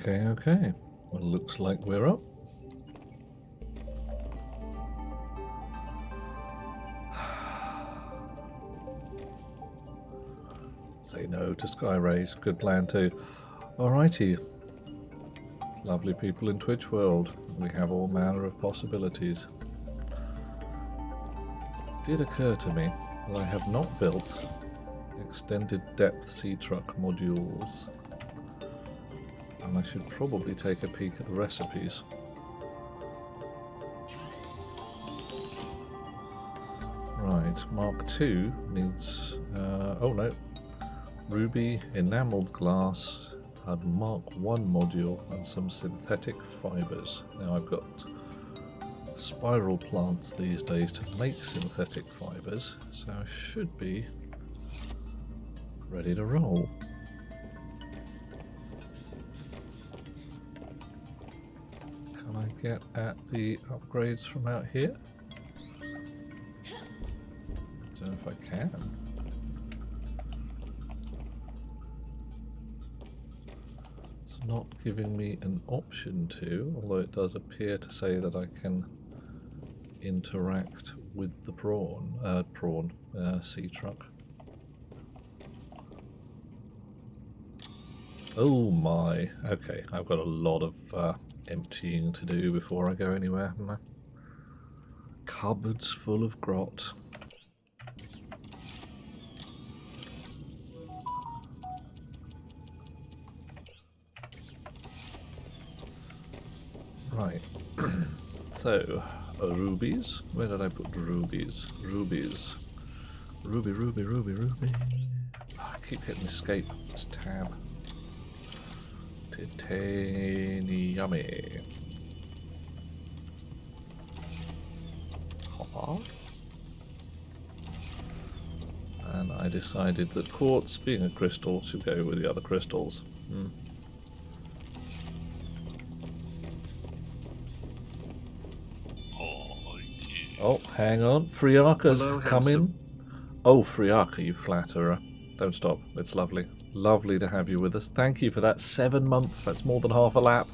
Okay. Well, looks like we're up. Say no to sky rays. Good plan too. Alrighty. Lovely people in Twitch world. We have all manner of possibilities. It did occur to me that I have not built extended depth sea truck modules. And I should probably take a peek at the recipes. Right, Mark II needs, oh no, ruby, enamelled glass, and Mark I module, and some synthetic fibres. Now I've got spiral plants these days to make synthetic fibres, so I should be ready to roll. Can I get at the upgrades from out here? Don't know if I can. It's not giving me an option to, although it does appear to say that I can interact with the sea truck. Oh my, okay, I've got a lot of emptying to do before I go anywhere, haven't I? Cupboards full of grot. Right, so, rubies. Where did I put rubies? Rubies. Ruby, ruby, ruby, ruby. Oh, I keep hitting escape. It's tab. Titanium. Copper. And I decided that quartz, being a crystal, should go with the other crystals. Oh, hang on. Friarka's coming. Oh, Friarka, you flatterer. Don't stop. It's lovely. Lovely to have you with us. Thank you for that. 7 months. That's more than half a lap.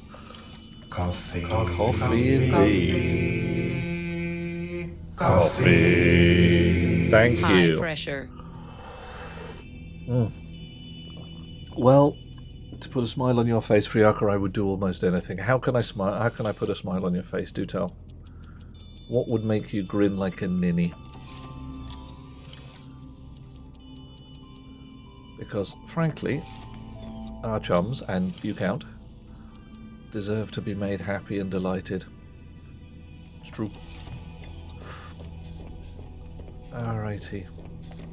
Coffee. Coffee indeed. Coffee. Thank you. High pressure. Well, to put a smile on your face, Friarka, I would do almost anything. How can I smile? How can I put a smile on your face? Do tell. What would make you grin like a ninny? Because, frankly, our chums, and you count, deserve to be made happy and delighted. It's true. Alrighty.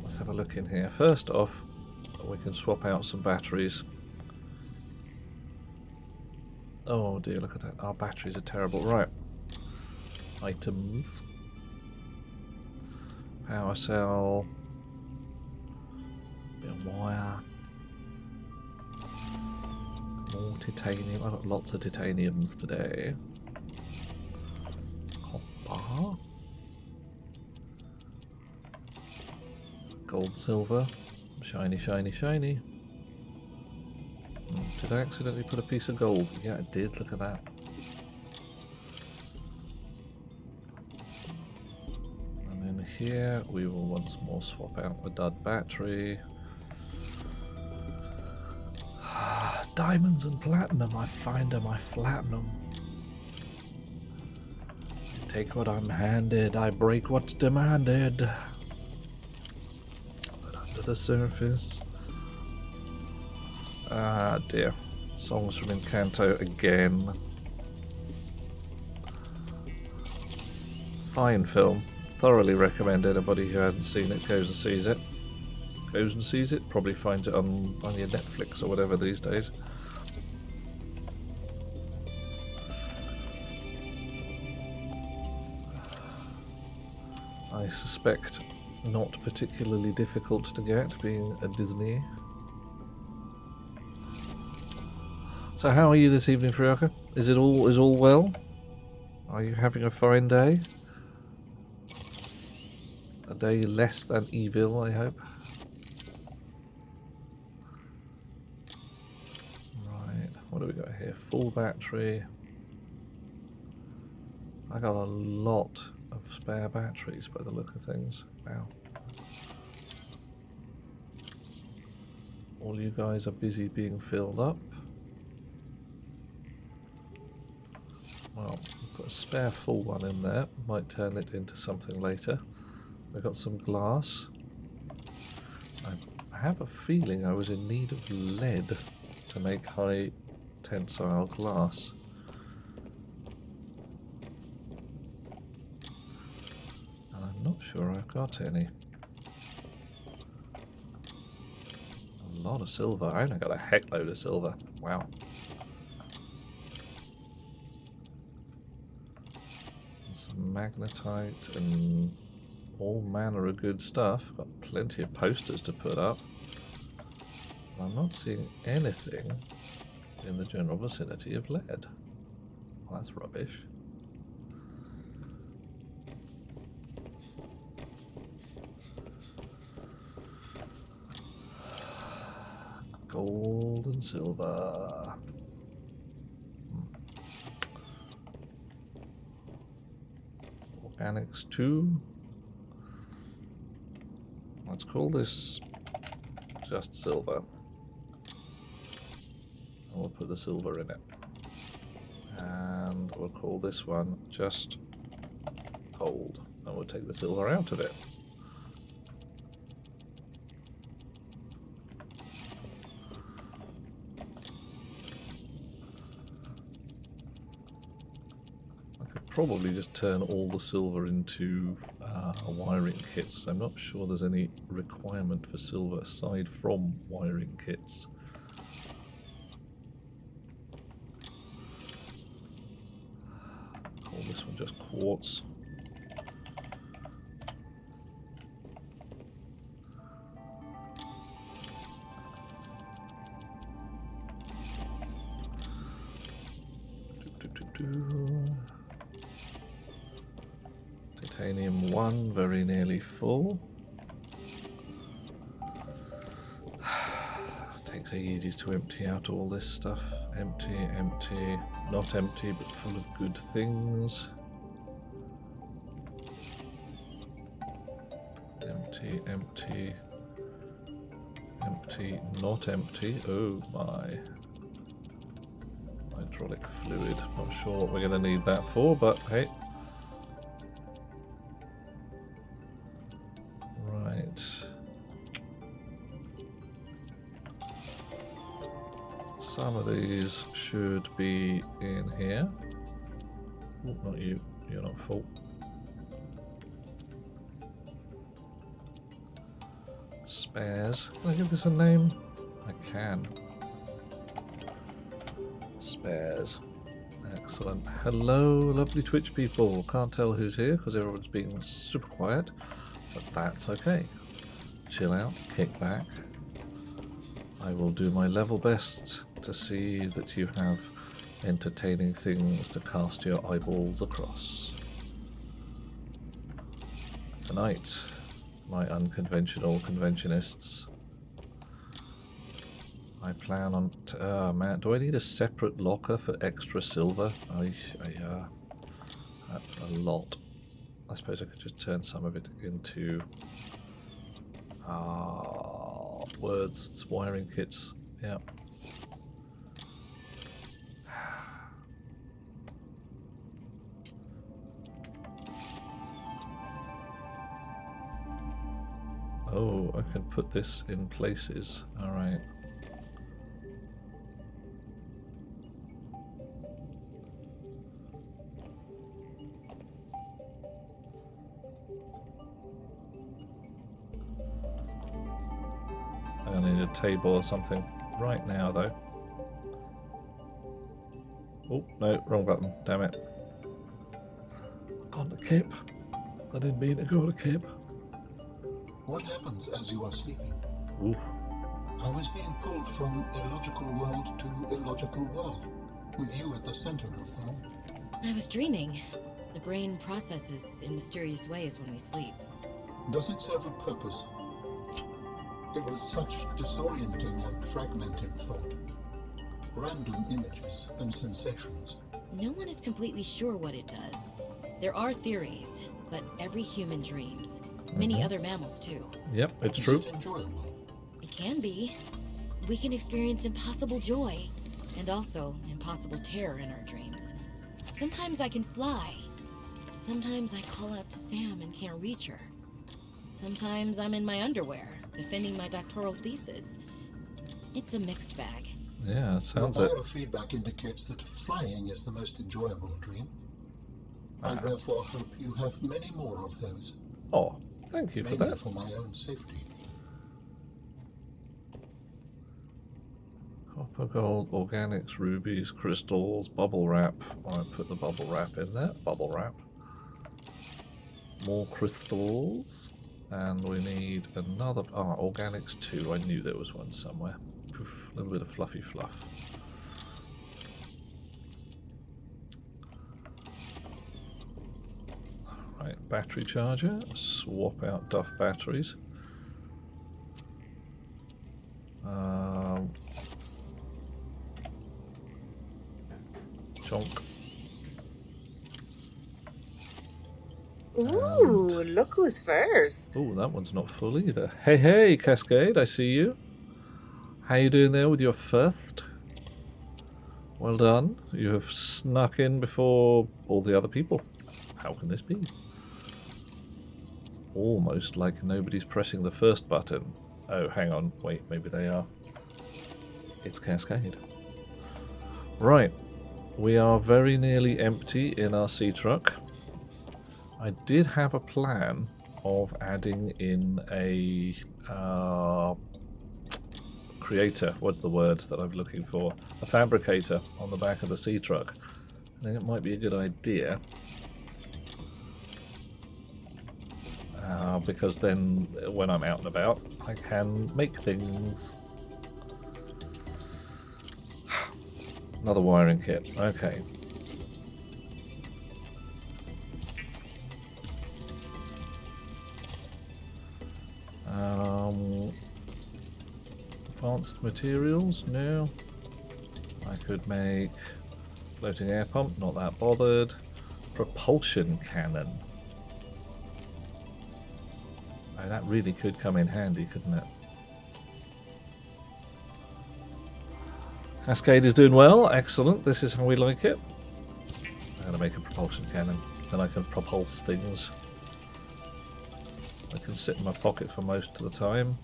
Let's have a look in here. First off, we can swap out some batteries. Oh dear, look at that. Our batteries are terrible. Right. Items. Power cell. Bit of wire. More titanium. I've got lots of titaniums today. Copper. Gold, silver. Shiny, shiny, shiny. Did I accidentally put a piece of gold? Yeah, I did. Look at that. And then here we will once more swap out the dud battery. Diamonds and platinum. I find them, I flatten them. Take what I'm handed. I break what's demanded. Under the surface. Ah dear. Songs from Encanto again. Fine film. Thoroughly recommend anybody who hasn't seen it goes and sees it. Goes and sees it. Probably finds it on your Netflix or whatever these days. I suspect not particularly difficult to get, being a Disney. So how are you this evening, Friarka? Is all well? Are you having a fine day? A day less than evil, I hope. Right, What do we got here? Full battery. I got a lot of spare batteries by the look of things. Wow. All you guys are busy being filled up. Well, we'll put a spare full one in there. Might turn it into something later. We've got some glass. I have a feeling I was in need of lead to make high tensile glass. And I'm not sure I've got any. A lot of silver. I only got a heck load of silver. Wow. Some magnetite and all manner of good stuff. Got plenty of posters to put up. I'm not seeing anything in the general vicinity of lead. Well, that's rubbish. Gold and silver. Organics 2. Let's call this just silver. And we'll put the silver in it. And we'll call this one just gold. And we'll take the silver out of it. Probably just turn all the silver into wiring kits. I'm not sure there's any requirement for silver aside from wiring kits. Call this one just quartz. Titanium 1, very nearly full. Takes ages to empty out all this stuff. Empty, empty, not empty, but full of good things. Empty, empty, empty, not empty. Oh my. Hydraulic fluid. Not sure what we're going to need that for, but hey. Some of these should be in here. Oh, not you. You're not full. Spares. Can I give this a name? I can. Spares. Excellent. Hello, lovely Twitch people. Can't tell who's here because everyone's being super quiet, but that's okay. Chill out, kick back. I will do my level best to see that you have entertaining things to cast your eyeballs across. Tonight, my unconventional conventionists, I plan on... man, do I need a separate locker for extra silver? That's a lot. I suppose I could just turn some of it into... words, it's wiring kits. Yeah. Oh, I can put this in places. Alright. I need a table or something right now, though. Oh, no, wrong button. Damn it. Gone to Kip. I didn't mean to go to Kip. What happens as you are sleeping? Ooh. I was being pulled from illogical world to illogical world, with you at the center of them all. I was dreaming. The brain processes in mysterious ways when we sleep. Does it serve a purpose? It was such disorienting and fragmented thought. random images and sensations. No one is completely sure what it does. There are theories, but every human dreams. Many other mammals too. Yep, it's Is true. it enjoyable? It can be. We can experience impossible joy, and also impossible terror in our dreams. Sometimes I can fly. Sometimes I call out to Sam and can't reach her. Sometimes I'm in my underwear, defending my doctoral thesis. It's a mixed bag. Yeah, sounds Your it. biofeedback indicates that flying is the most enjoyable dream. I therefore hope you have many more of those, Oh, thank you for mainly that. for my own safety. Copper, gold, organics, rubies, crystals, bubble wrap. I put the bubble wrap in there. Bubble wrap. More crystals. And we need another... Ah, organics 2. I knew there was one somewhere. Poof, a little bit of fluffy fluff. Right, battery charger. Swap out Duff batteries. Chonk. Ooh, look who's first. Oh, that one's not full either. Hey, hey, Cascade, I see you. How you doing there with your first? Well done. You have snuck in before all the other people. How can this be? It's almost like nobody's pressing the first button. Oh, hang on. Wait, maybe they are. It's Cascade. Right. We are very nearly empty in our sea truck. I did have a plan of adding in a creator. What's the word that I'm looking for? A fabricator on the back of the sea truck. I think it might be a good idea. Because then when I'm out and about, I can make things. Another wiring kit. Okay. Advanced materials? No. I could make floating air pump, not that bothered. Propulsion cannon. Oh, that really could come in handy, couldn't it? Cascade is doing well. Excellent. This is how we like it. I'm going to make a propulsion cannon. Then I can propulse things. I can sit in my pocket for most of the time.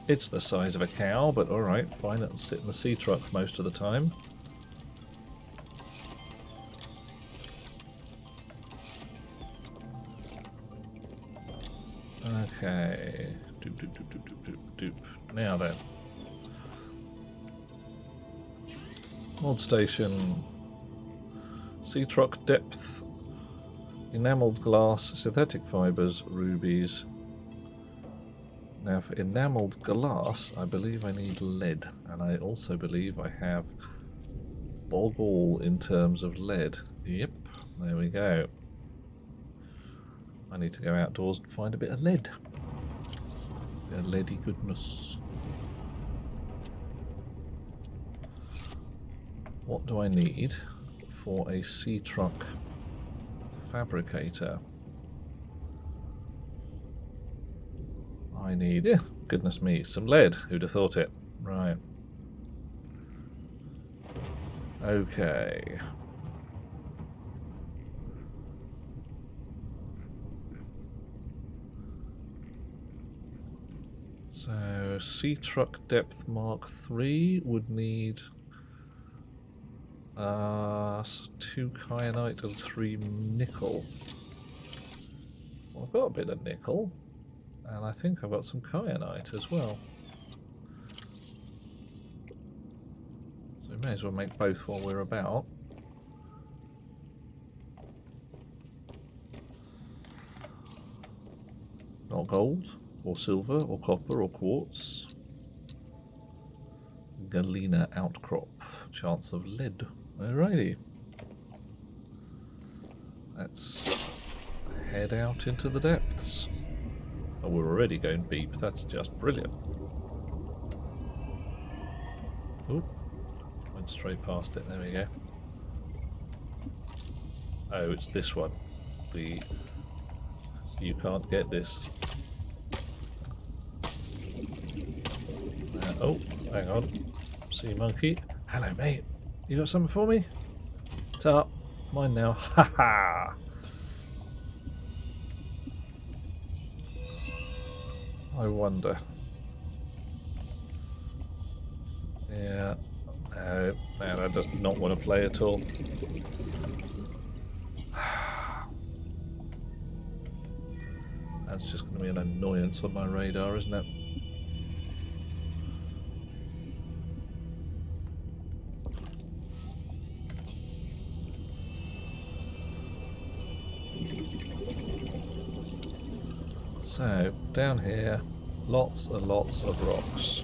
It's the size of a cow, but alright, fine. It'll sit in the sea truck most of the time. Okay. Doop, doop, doop, doop, doop, doop, doop. Now then. Mod station. Sea truck depth. Enameled glass, synthetic fibers, rubies. Now for enameled glass, I believe I need lead. And I also believe I have boggle in terms of lead. Yep, there we go. I need to go outdoors and find a bit of lead. A bit of leady goodness. What do I need for a sea truck fabricator? I need, goodness me, some lead. Who'd have thought it? Right. Okay. So, sea truck depth Mark 3 would need 2 kyanite and 3 nickel. Well, I've got a bit of nickel, and I think I've got some kyanite as well. So we may as well make both while we're about. Not gold, or silver, or copper, or quartz. Galena outcrop. Chance of lead. Alrighty. Let's head out into the depths. Oh, we're already going beep. That's just brilliant. Oh, Went straight past it. There we go. Oh, it's this one. The you can't get this. Oh, hang on. Sea monkey. Hello, mate. You got something for me? It's up. Mine now. Ha ha. I wonder. Yeah. No, man, I does not want to play at all. That's just going to be an annoyance on my radar, isn't it? So, down here, lots and lots of rocks.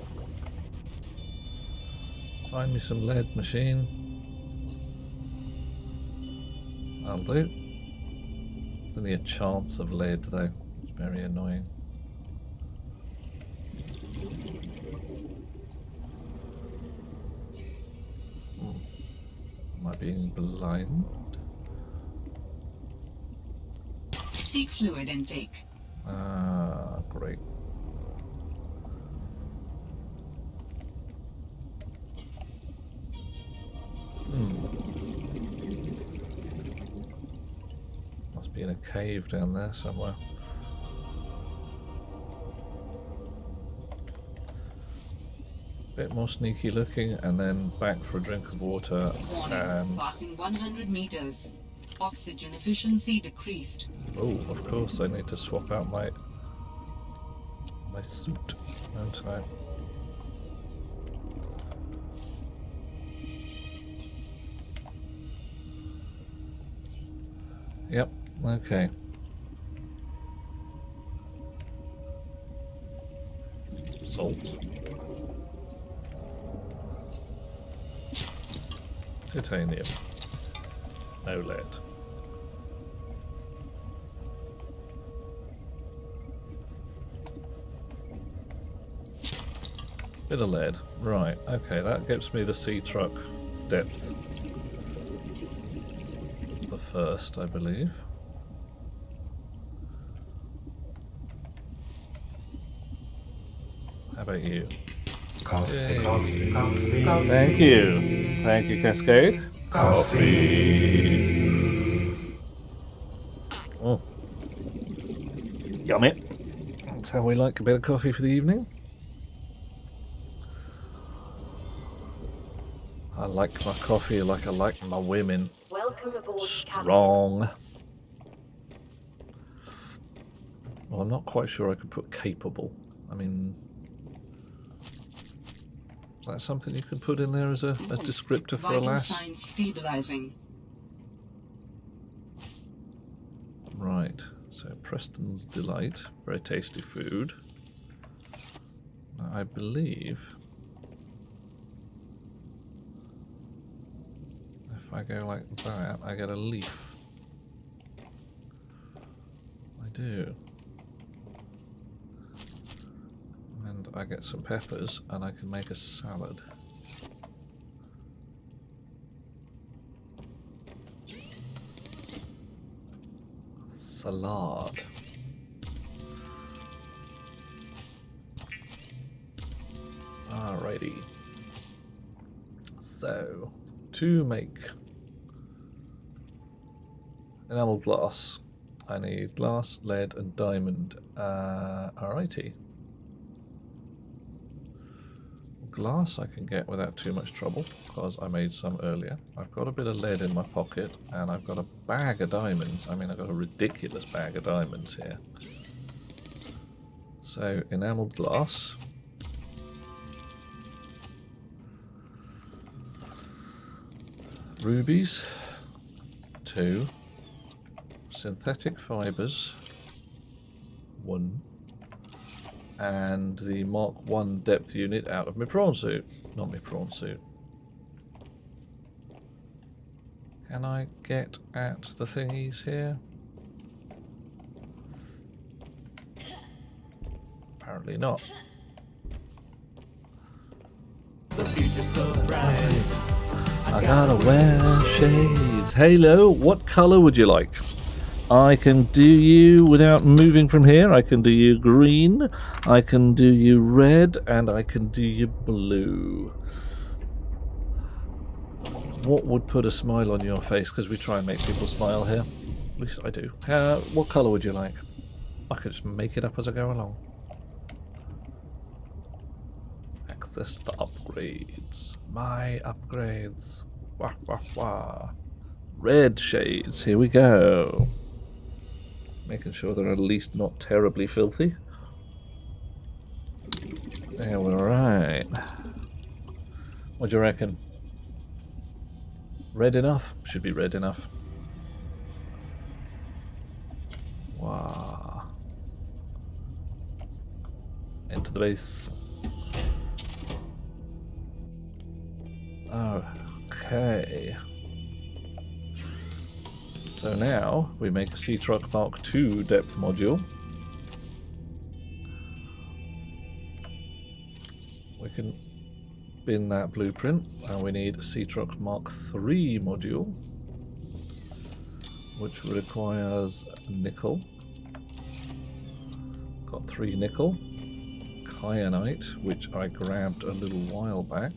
Find me some lead, machine. That'll do. There's only a chance of lead, though. It's very annoying. Am I being blind? Seek fluid intake. Ah, great. Must be in a cave down there somewhere. Bit more sneaky looking, and then back for a drink of water. Warning, passing 100 meters. Oxygen efficiency decreased. Oh, of course, I need to swap out my suit, don't I? Yep, okay. Salt. Titanium. No lead. Bit of lead. Right, okay, that gives me the sea truck depth. The first, I believe. How about you? Coffee, coffee, coffee, coffee. Thank you. Thank you, Cascade. Coffee. Oh. Yummy. That's how we like a bit of coffee for the evening. I like my coffee like I like my women. Welcome aboard, Strong. Well, I'm not quite sure I could put capable. I mean, is that something you can put in there as a descriptor for a Vital lass? signs stabilizing. Right, so Preston's Delight, very tasty food. Now, I believe if I go like that, I get a leaf. I do. And I get some peppers, and I can make a salad. Salad. Alrighty. So, to make enamel glass, I need glass, lead, and diamond. Alrighty. Glass I can get without too much trouble because I made some earlier. I've got a bit of lead in my pocket and I've got a bag of diamonds. I mean, I've got a ridiculous bag of diamonds here. So, enameled glass. Rubies. 2. Synthetic fibers. 1. And the Mark 1 depth unit out of my prawn suit. Not my prawn suit. Can I get at the thingies here? Apparently not. The future's so bright. I gotta wear shades. Halo, what colour would you like? I can do you, without moving from here, I can do you green, I can do you red, and I can do you blue. What would put a smile on your face? Because we try and make people smile here. At least I do. What colour would you like? I could just make it up as I go along. Access the upgrades. My upgrades. Wah, wah, wah. Red shades. Here we go. Making sure they're at least not terribly filthy. Yeah, we're right. What do you reckon? Red enough? Should be red enough. Wow. Into the base. Okay. So now we make a Sea Truck Mark II depth module. We can bin that blueprint, and we need a Sea Truck Mark III module, which requires nickel. Got 3 nickel, kyanite, which I grabbed a little while back,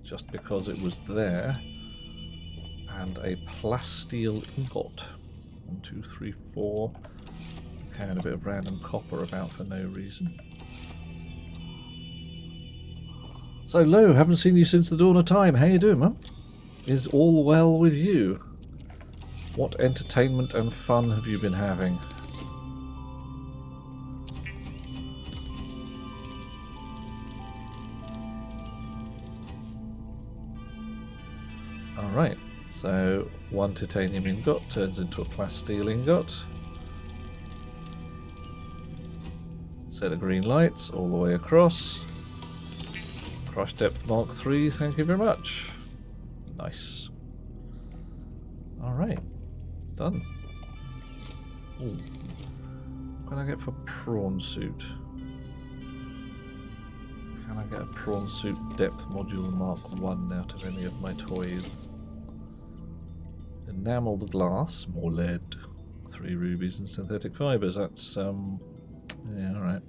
just because it was there, and a plasteel ingot. 1, 2, 3, 4. And a bit of random copper about for no reason. So, Lo, haven't seen you since the dawn of time. How you doing, man? Is all well with you? What entertainment and fun have you been having? Alright, so 1 titanium ingot turns into a plasteel ingot. Set of green lights all the way across. Crush depth Mark III, thank you very much. Nice. Alright, done. Ooh. What can I get for prawn suit? Can I get a prawn suit depth module Mark 1 out of any of my toys? Enameled glass, more lead, 3 rubies and synthetic fibres. That's, yeah, alright.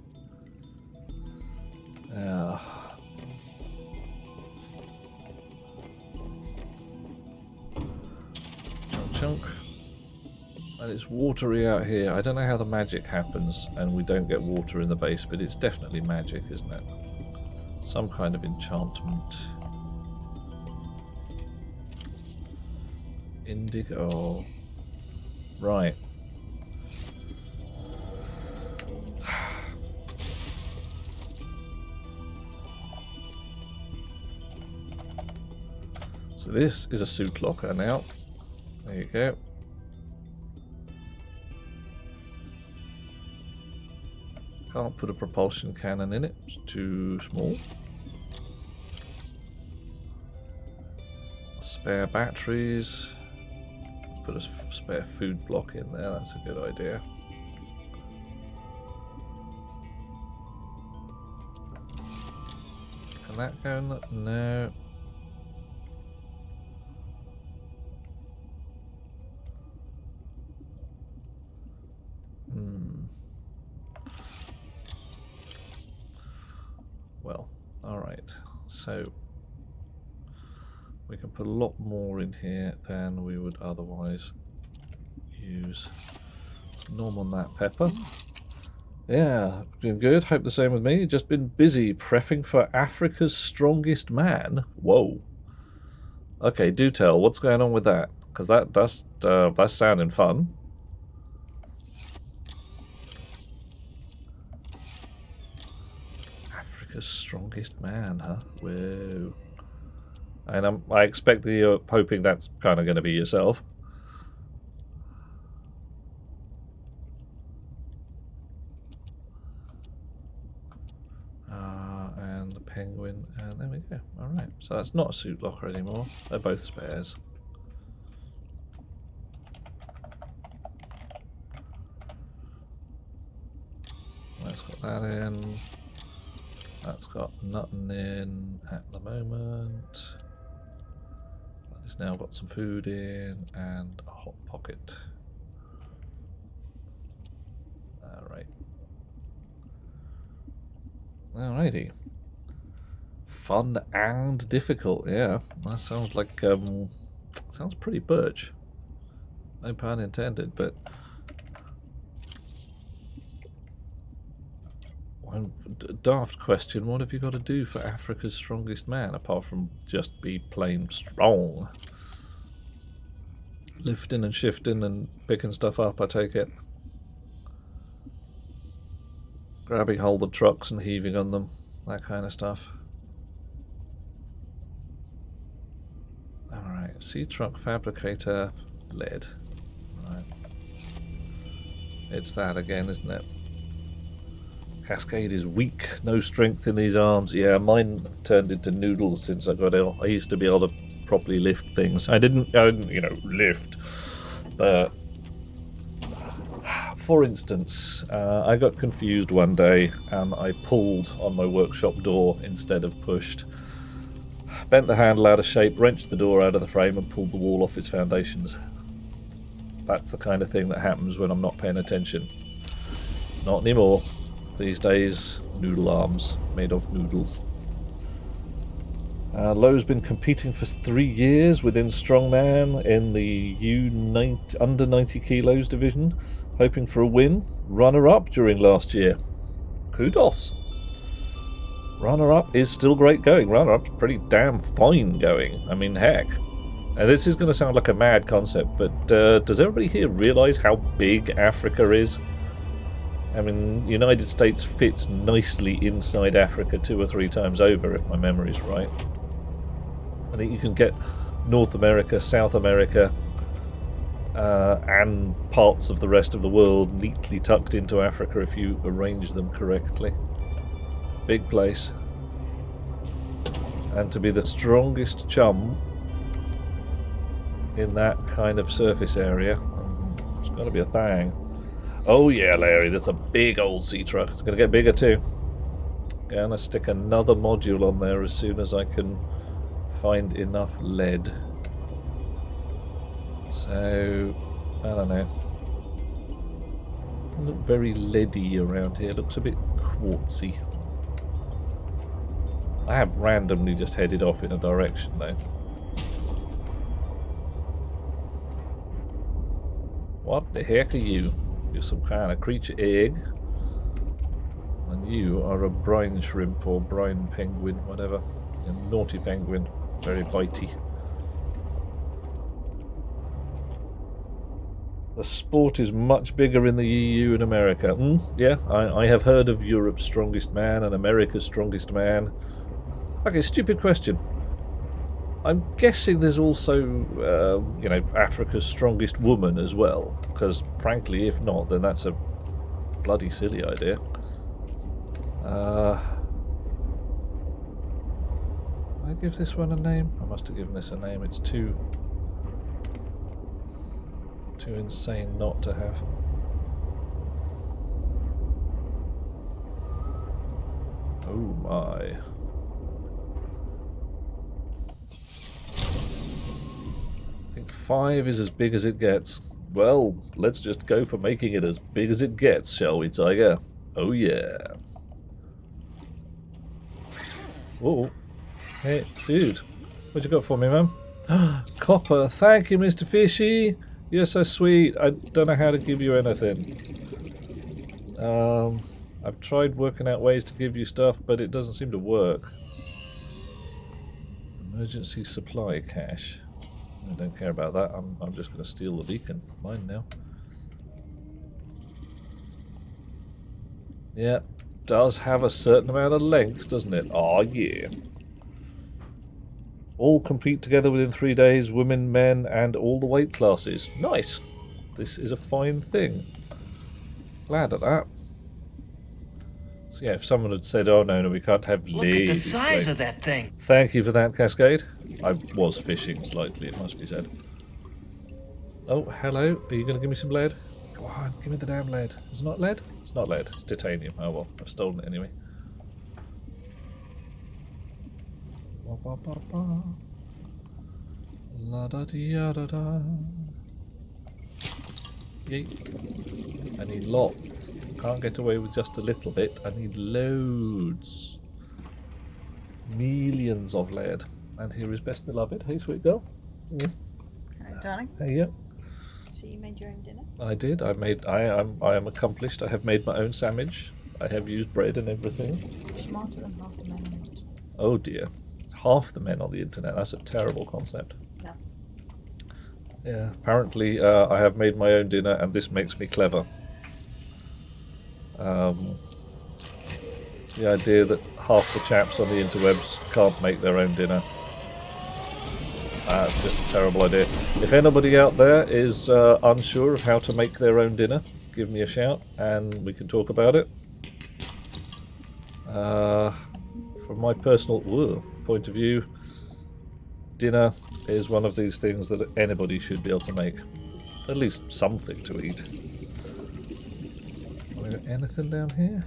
Chunk. And it's watery out here. I don't know how the magic happens and we don't get water in the base, but it's definitely magic, isn't it? Some kind of enchantment. Indigo. Right. So this is a suit locker now. There you go. Can't put a propulsion cannon in it, it's too small. Spare batteries. Put a spare food block in there, that's a good idea. Can that go in the... No. Well, alright. So we can put a lot more in here than we would otherwise use. Norm on that, Pepper. Yeah, doing good. Hope the same with me. Just been busy prepping for Africa's Strongest Man. Whoa. Okay, do tell. What's going on with that? Because that's sounding fun. Africa's Strongest Man, huh? Whoa. And I expect that you're hoping that's kind of going to be yourself. And the penguin, and there we go. Alright, so that's not a suit locker anymore. They're both spares. That's got that in. That's got nothing in at the moment. It's now got some food in and a hot pocket. Alright. Alrighty. Fun and difficult, yeah. That sounds like, sounds pretty birch. No pun intended, but... One daft question, what have you got to do for Africa's strongest man, apart from just be plain strong? Lifting and shifting and picking stuff up, I take it. Grabbing hold of trucks and heaving on them, that kind of stuff. Alright, sea truck fabricator, lead. Right. It's that again, isn't it? Cascade is weak, no strength in these arms. Yeah, mine turned into noodles since I got ill. I used to be able to properly lift things. I didn't you know, lift. But, for instance, I got confused one day and I pulled on my workshop door instead of pushed. Bent the handle out of shape, wrenched the door out of the frame and pulled the wall off its foundations. That's the kind of thing that happens when I'm not paying attention. Not anymore. These days, noodle arms made of noodles. Lowe's been competing for 3 years within Strongman in the U90 under 90 kilos division, hoping for a win. Runner-up during last year. Kudos. Runner-up is still great going. Runner-up's pretty damn fine going. I mean, heck. And this is going to sound like a mad concept, but does everybody here realise how big Africa is? I mean, United States fits nicely inside Africa 2 or 3 times over, if my memory's right. I think you can get North America, South America, and parts of the rest of the world neatly tucked into Africa if you arrange them correctly. Big place. And to be the strongest chum in that kind of surface area, it's got to be a thing. Oh yeah, Larry, that's a big old sea truck. It's going to get bigger too. Gonna stick another module on there as soon as I can find enough lead. So, I don't know. Doesn't look very leady around here. It looks a bit quartzy. I have randomly just headed off in a direction though. What the heck are you? You're some kind of creature egg. And you are a brine shrimp or brine penguin, whatever. A naughty penguin. Very bitey. The sport is much bigger in the EU and America. Yeah, I have heard of Europe's strongest man and America's strongest man. Okay, stupid question. I'm guessing there's also, you know, Africa's strongest woman as well. Because, frankly, if not, then that's a bloody silly idea. I give this one a name? I must have given this a name. It's too insane not to have. Oh my. I think 5 is as big as it gets. Well, let's just go for making it as big as it gets, shall we, Tiger? Oh yeah. Whoa. Hey, dude. What you got for me, man? Copper. Thank you, Mr. Fishy. You're so sweet. I don't know how to give you anything. I've tried working out ways to give you stuff, but it doesn't seem to work. Emergency supply cache. I don't care about that. I'm just going to steal the beacon. Mine now. Yeah, does have a certain amount of length, doesn't it? Oh yeah. All compete together within 3 days, women, men, and all the weight classes. Nice. This is a fine thing. Glad of that. So yeah, if someone had said, oh no, we can't have ladies. Look at the size of that thing. Thank you for that, Cascade. I was fishing slightly, it must be said. Oh, hello. Are you going to give me some lead? Come on, give me the damn lead. Is it not lead? It's not lead. It's titanium. Oh well, I've stolen it anyway. La da da da da. Yay. I need lots. Can't get away with just a little bit. I need loads. Millions of lead. And here is Best Beloved. Hey, sweet girl. Hello, darling. Hey, yeah. So you made your own dinner? I did. I am accomplished. I have made my own sandwich. I have used bread and everything. You're smarter than half the men on the internet. Oh dear. Half the men on the internet. That's a terrible concept. No. Yeah. Apparently, I have made my own dinner, and this makes me clever. The idea that half the chaps on the interwebs can't make their own dinner. That's just a terrible idea. If anybody out there is unsure of how to make their own dinner, give me a shout and we can talk about it. From my personal point of view, dinner is one of these things that anybody should be able to make. At least something to eat. Anything down here?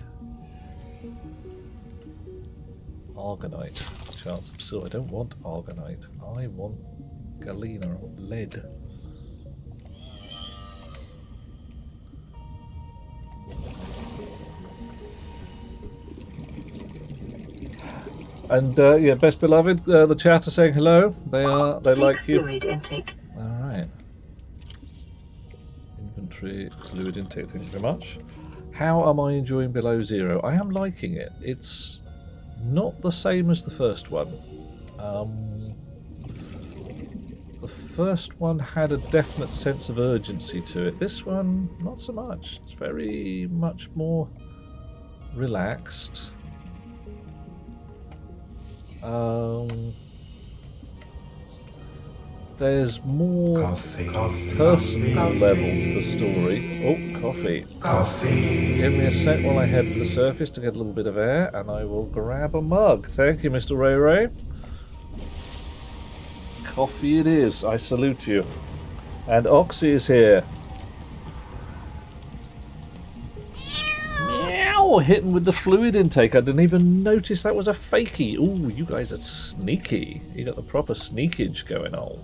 Argonite. Chance of silver. I don't want argonite. I want galena or lead. And yeah, Best Beloved, the chat are saying hello. They like you. Fluid intake. All right. Inventory, fluid intake. Thank you very much. How am I enjoying Below Zero? I am liking it. It's not the same as the first one. The first one had a definite sense of urgency to it. This one, not so much. It's very much more relaxed. There's more personal level to the story. Oh, coffee. Give me a sec while I head for the surface to get a little bit of air, and I will grab a mug. Thank you, Mr. Ray Ray. Coffee it is. I salute you. And Oxy is here. Meow! Hitting with the fluid intake. I didn't even notice that was a fakie. Ooh, you guys are sneaky. You got the proper sneakage going on.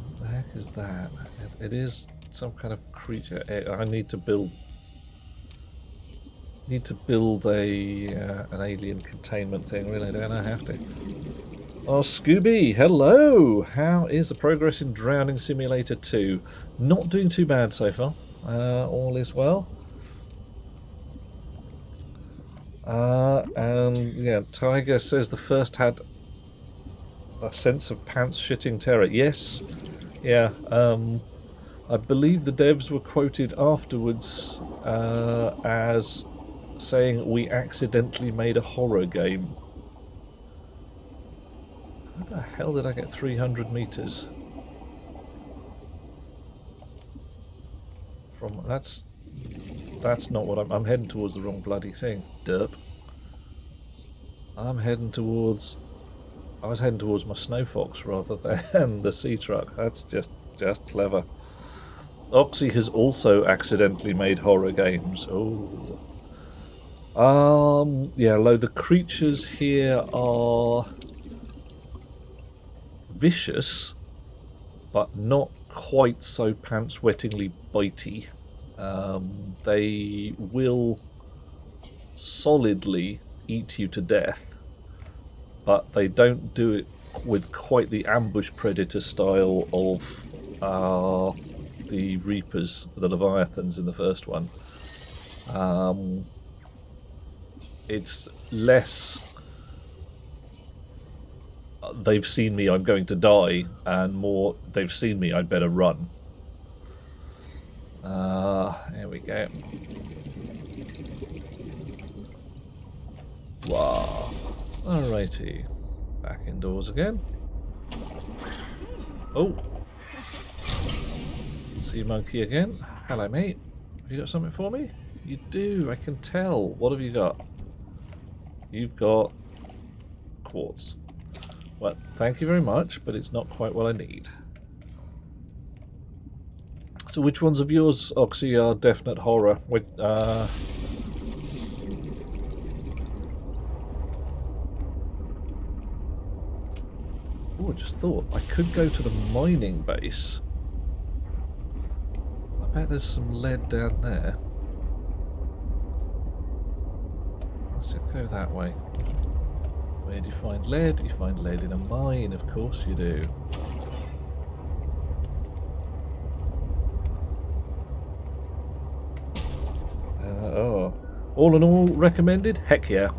What the heck is that? It is some kind of creature. I need to build a an alien containment thing. Really, don't I have to? Oh, Scooby, hello! How is the progress in Drowning Simulator 2? Not doing too bad so far. All is well. And yeah, Tiger says the first had a sense of pants shitting terror. Yes, yeah. I believe the devs were quoted afterwards as saying we accidentally made a horror game. How the hell did I get 300 meters? From that's not what I'm heading towards the wrong bloody thing. Derp. I was heading towards my snow fox rather than the sea truck. That's just clever. Oxy has also accidentally made horror games. Oh. Yeah, the creatures here are vicious, but not quite so pants-wettingly bitey. They will solidly eat you to death, but they don't do it with quite the ambush predator style of the Reapers, the Leviathans in the first one. It's less they've seen me, I'm going to die, and more they've seen me, I'd better run. Here we go. Wow. Alrighty. Back indoors again. Oh. Sea monkey again. Hello, mate. Have you got something for me? You do, I can tell. What have you got? You've got quartz. Well, thank you very much, but it's not quite what I need. So which ones of yours, Oxy, are definite horror? Oh, I just thought I could go to the mining base. I bet there's some lead down there. Let's just go that way. Where do you find lead? You find lead in a mine, of course you do. Oh, all in all, recommended? Heck yeah.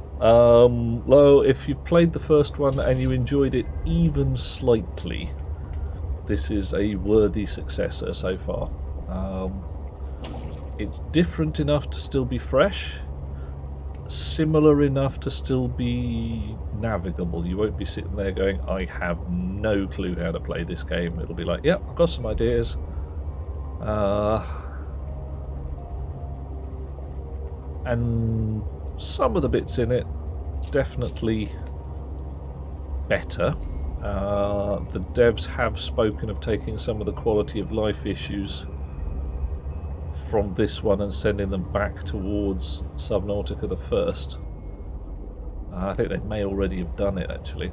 If you've played the first one and you enjoyed it even slightly, this is a worthy successor so far. It's different enough to still be fresh, similar enough to still be navigable. You won't be sitting there going, I have no clue how to play this game. It'll be like, yep, I've got some ideas. And some of the bits in it definitely better. The devs have spoken of taking some of the quality of life issues from this one and sending them back towards Subnautica the first. I think they may already have done it actually.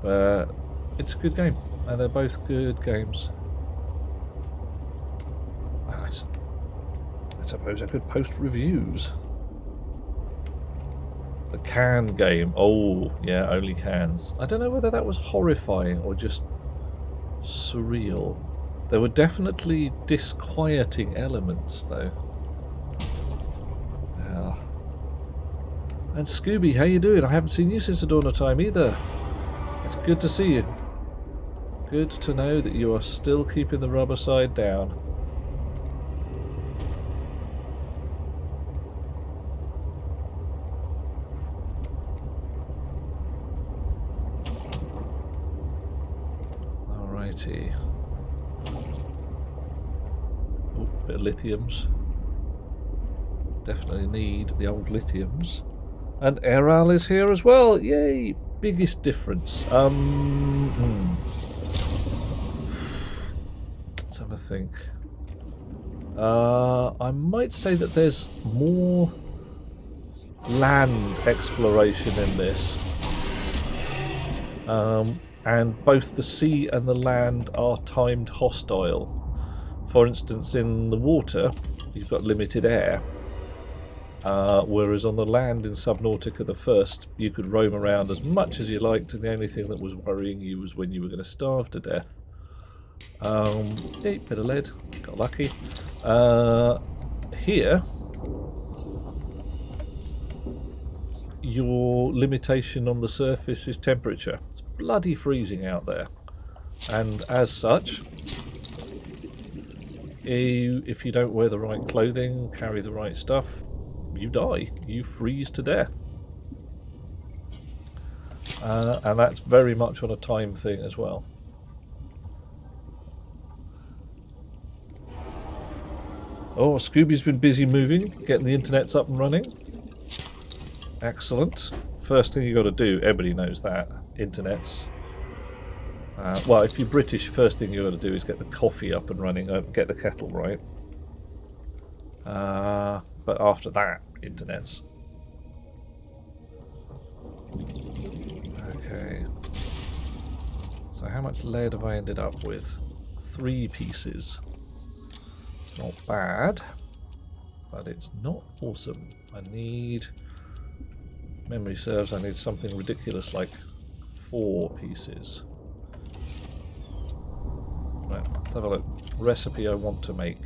But it's a good game, and they're both good games. I suppose I could post reviews. The can game. Oh, yeah, only cans. I don't know whether that was horrifying or just surreal. There were definitely disquieting elements, though. Yeah. And Scooby, how you doing? I haven't seen you since the dawn of time either. It's good to see you. Good to know that you are still keeping the rubber side down. Alrighty. Oh, bit of lithiums. Definitely need the old lithiums. And Eral is here as well. Yay! Biggest difference. Let's have a think. I might say that there's more land exploration in this. And both the sea and the land are timed hostile. For instance, in the water, you've got limited air. Whereas on the land in Subnautica the first, you could roam around as much as you liked, and the only thing that was worrying you was when you were going to starve to death. Bit of lead, got lucky. Here, your limitation on the surface is temperature. It's bloody freezing out there, and as such, if you don't wear the right clothing, carry the right stuff, you die. You freeze to death. And that's very much on a time thing as well. Oh, Scooby's been busy moving, getting the internet's up and running. Excellent. First thing you got to do, everybody knows that, internet's. Well, if you're British, first thing you got to do is get the coffee up and running, get the kettle right. But after that, internet's. Okay. So how much lead have I ended up with? 3 pieces. It's not bad, but it's not awesome. I need, memory serves, I need something ridiculous like 4 pieces. Right, let's have a look. Recipe I want to make.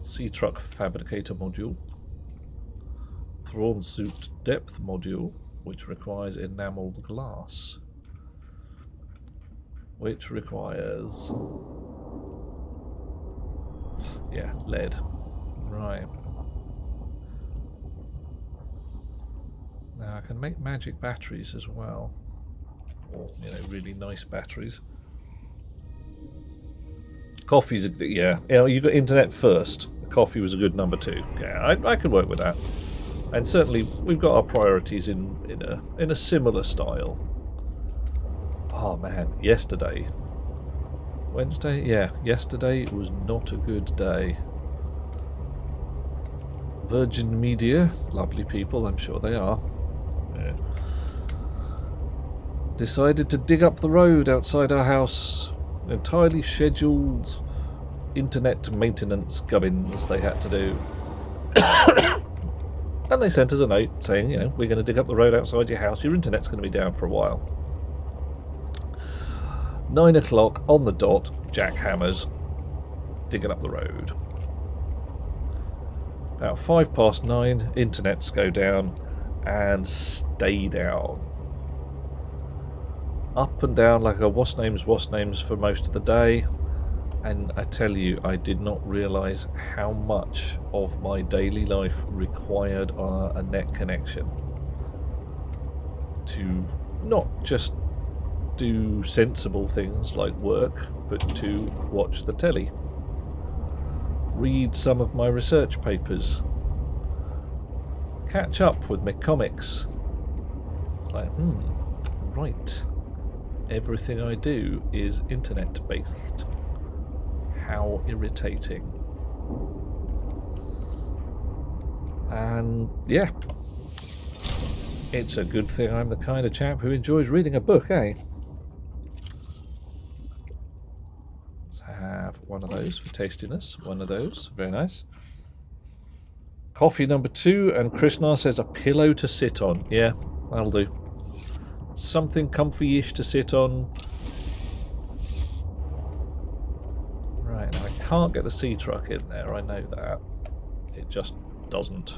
Sea truck fabricator module. Prawn suit depth module, which requires enameled glass. Which requires... yeah, lead. Right. Now I can make magic batteries as well. Or, you know, really nice batteries. Coffee's, yeah, you got internet first. Coffee was a good number 2. Yeah, I could work with that. And certainly we've got our priorities in a similar style. Oh man, yesterday, Wednesday, yeah, yesterday was not a good day. Virgin Media, lovely people, I'm sure they are. Yeah. decided to dig up the road outside our house. Entirely scheduled internet maintenance gubbins they had to do. And they sent us a note saying, you know, we're going to dig up the road outside your house. Your internet's going to be down for a while. 9 o'clock on the dot, jackhammers, digging up the road. About 9:05, internets go down and stay down. Up and down like a what's names for most of the day. And I tell you, I did not realise how much of my daily life required a net connection to not just do sensible things like work, but to watch the telly, read some of my research papers, catch up with my comics. It's like, right, everything I do is internet based. How irritating. And yeah, it's a good thing I'm the kind of chap who enjoys reading a book, eh? Let's have one of those for tastiness. One of those, very nice. Coffee number 2, and Krishna says a pillow to sit on. Yeah, that'll do. Something comfy-ish to sit on. Right, now I can't get the sea truck in there, I know that. It just doesn't.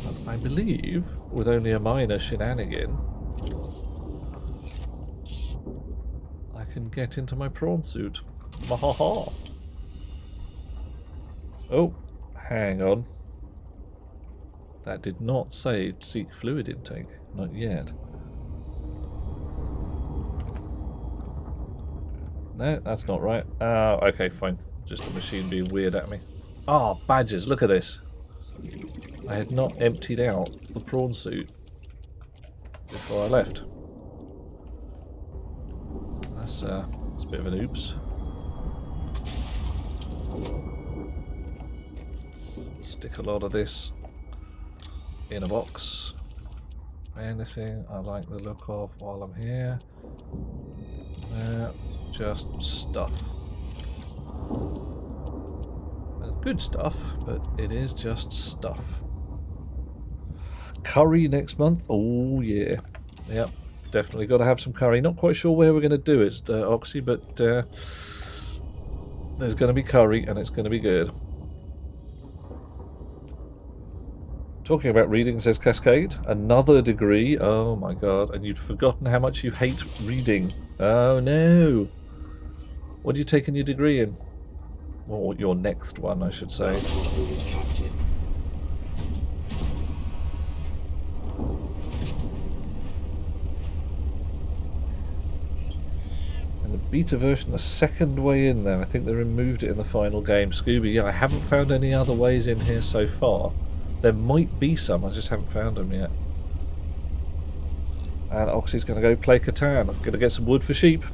But I believe, with only a minor shenanigan, I can get into my prawn suit. Mahaha! Oh, hang on. That did not say seek fluid intake, not yet. No, that's not right. Okay, fine. Just a machine being weird at me. Ah, badgers, look at this. I had not emptied out the prawn suit before I left. That's a bit of an oops. Stick a lot of this in a box. Anything I like the look of while I'm here. Just stuff. Good stuff, but it is just stuff. Curry next month? Oh yeah. Yep, definitely got to have some curry. Not quite sure where we're going to do it, Oxy, but there's going to be curry and it's going to be good. Talking about reading, says Cascade. Another degree. Oh my god. And you'd forgotten how much you hate reading. Oh no. What are you taking your degree in? Or your next one, I should say. And the beta version, the second way in there. I think they removed it in the final game. Scooby, yeah, I haven't found any other ways in here so far. There might be some, I just haven't found them yet. And Oxy's going to go play Catan. I'm going to get some wood for sheep.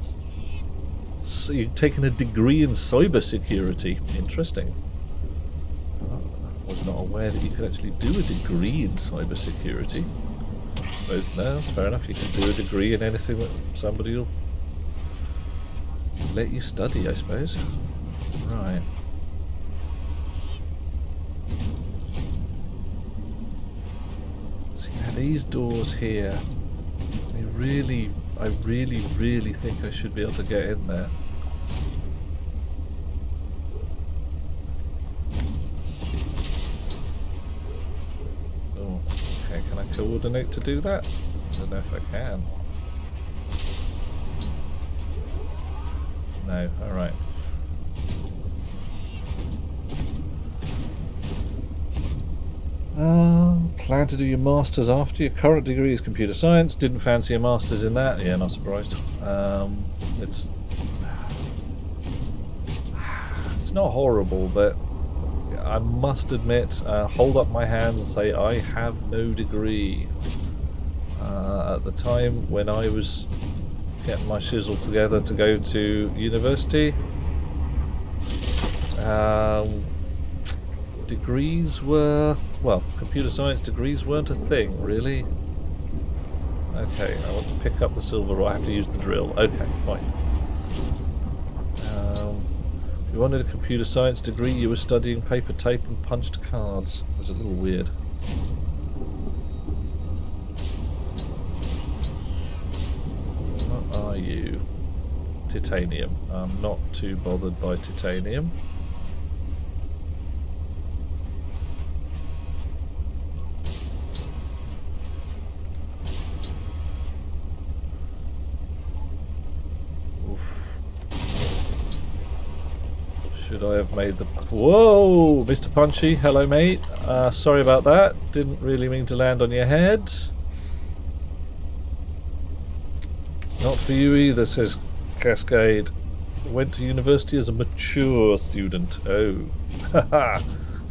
So you're taking a degree in cybersecurity. Interesting. I was not aware that you could actually do a degree in cybersecurity. I suppose, no, fair enough. You can do a degree in anything that somebody will let you study, I suppose. Right. See, now these doors here, I really think I should be able to get in there. Oh, okay, can I coordinate to do that? I don't know if I can. No, alright. Plan to do your masters after. Your current degree is computer science. Didn't fancy a masters in that. Yeah, not surprised. It's not horrible, but I must admit, hold up my hands and say I have no degree. At the time when I was getting my shizzle together to go to university, degrees were... Well, computer science degrees weren't a thing, really. Okay, I want to pick up the silver, or I have to use the drill. Okay, fine. If you wanted a computer science degree, you were studying paper tape and punched cards. It was a little weird. What are you? Titanium. I'm not too bothered by titanium. Oof. Should I have made the... Whoa! Mr. Punchy, hello mate. Sorry about that. Didn't really mean to land on your head. Not for you either, says Cascade. Went to university as a mature student. Oh.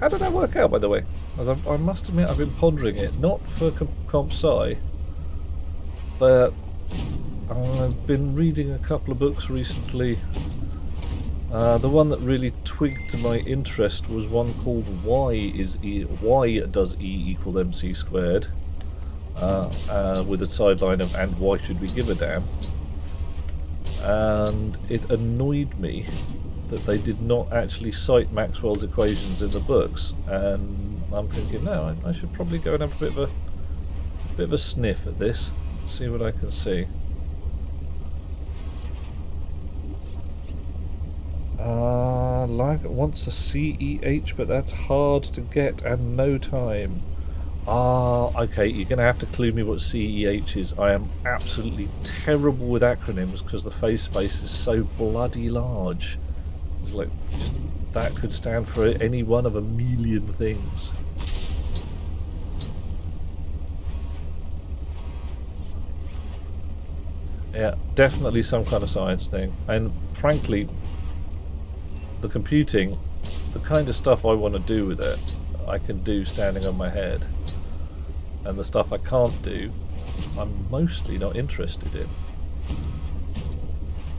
How did that work out, by the way? As I must admit, I've been pondering it. Not for Comp Sci, but I've been reading a couple of books recently. The one that really twigged my interest was one called Why Does E equal MC Squared? With a sideline of "And why should we give a damn?" And it annoyed me that they did not actually cite Maxwell's equations in the books, and I'm thinking, no, I should probably go and have a bit of a sniff at this, see what I can see. Like wants a CEH, but that's hard to get and no time. Okay, you're going to have to clue me what CEH is. I am absolutely terrible with acronyms because the phase space is so bloody large. It's like, just, that could stand for any one of a million things. Yeah, definitely some kind of science thing. And frankly, the computing, the kind of stuff I want to do with it, I can do standing on my head. And the stuff I can't do, I'm mostly not interested in.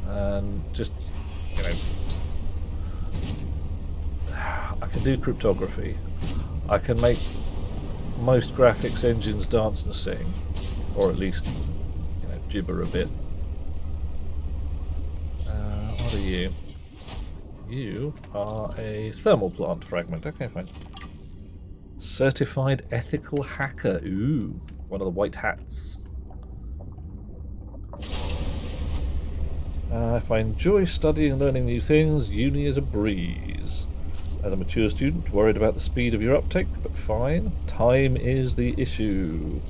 And just, you know, I can do cryptography. I can make most graphics engines dance and sing, or at least, you know, gibber a bit. What are you? You are a thermal plant fragment. Okay, fine. Certified ethical hacker. Ooh, one of the white hats. If I enjoy studying and learning new things, uni is a breeze. As a mature student, worried about the speed of your uptake, but fine. Time is the issue.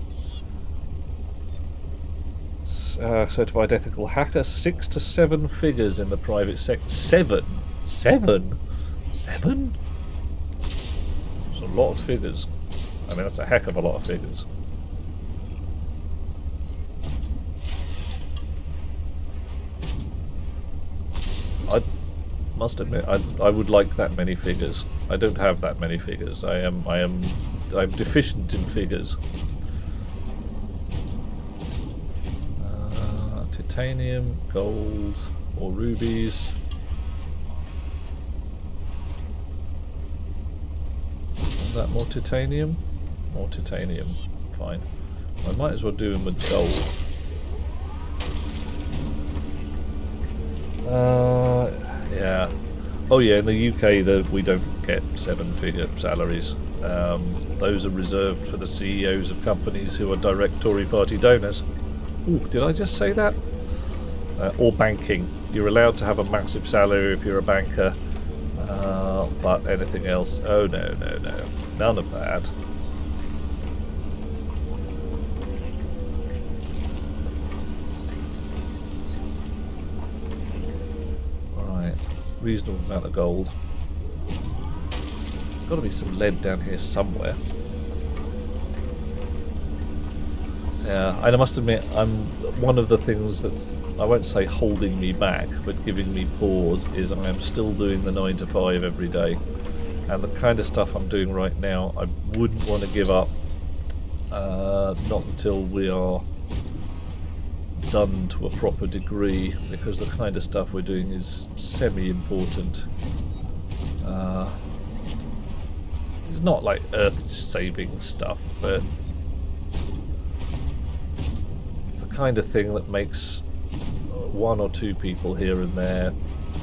Certified ethical hacker, 6 to 7 figures in the private sector. 7? 7? 7? That's a lot of figures. I mean, that's a heck of a lot of figures. I must admit, I would like that many figures. I don't have that many figures. I'm deficient in figures. Titanium, gold, or rubies. Is that more titanium? More titanium. Fine. I might as well do them with gold. Yeah. Oh yeah, in the UK we don't get 7-figure salaries. Those are reserved for the CEOs of companies who are direct Tory party donors. Ooh, did I just say that? Or banking. You're allowed to have a massive salary if you're a banker, but anything else, oh no, no, no. None of that. Right, reasonable amount of gold. There's got to be some lead down here somewhere. Yeah, and I must admit, one of the things that's, I won't say holding me back, but giving me pause, is I am still doing the 9 to 5 every day. And the kind of stuff I'm doing right now, I wouldn't want to give up, not until we are done to a proper degree, because the kind of stuff we're doing is semi-important. It's not like earth-saving stuff, but it's the kind of thing that makes one or two people here and there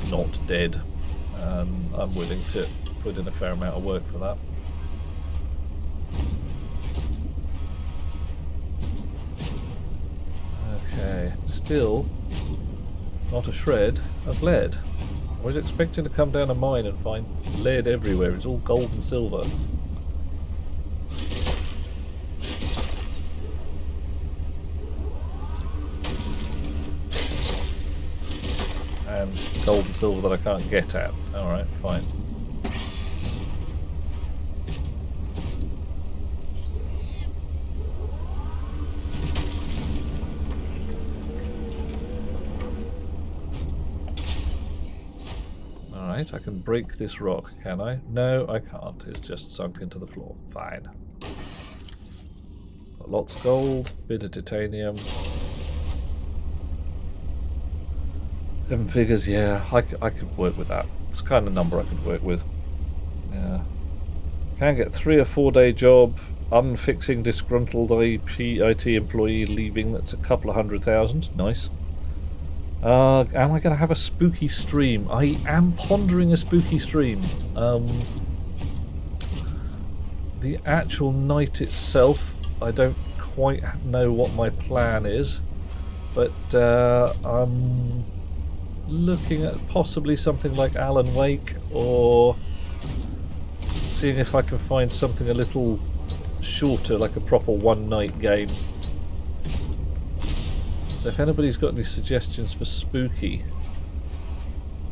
not dead, and I'm willing to put in a fair amount of work for that. Okay, still not a shred of lead. I was expecting to come down a mine and find lead everywhere. It's all gold and silver. And gold and silver that I can't get at. Alright, fine. Alright, I can break this rock, can I? No, I can't. It's just sunk into the floor. Fine. Got lots of gold, bit of titanium. 7 figures, yeah, I could work with that. It's the kind of number I could work with. Yeah. Can get 3 or 4 day job, unfixing disgruntled IT employee leaving. That's a couple of 100,000. Nice. Am I going to have a spooky stream? I am pondering a spooky stream. The actual night itself, I don't quite know what my plan is, but I'm looking at possibly something like Alan Wake, or seeing if I can find something a little shorter, like a proper one-night game. So if anybody's got any suggestions for spooky,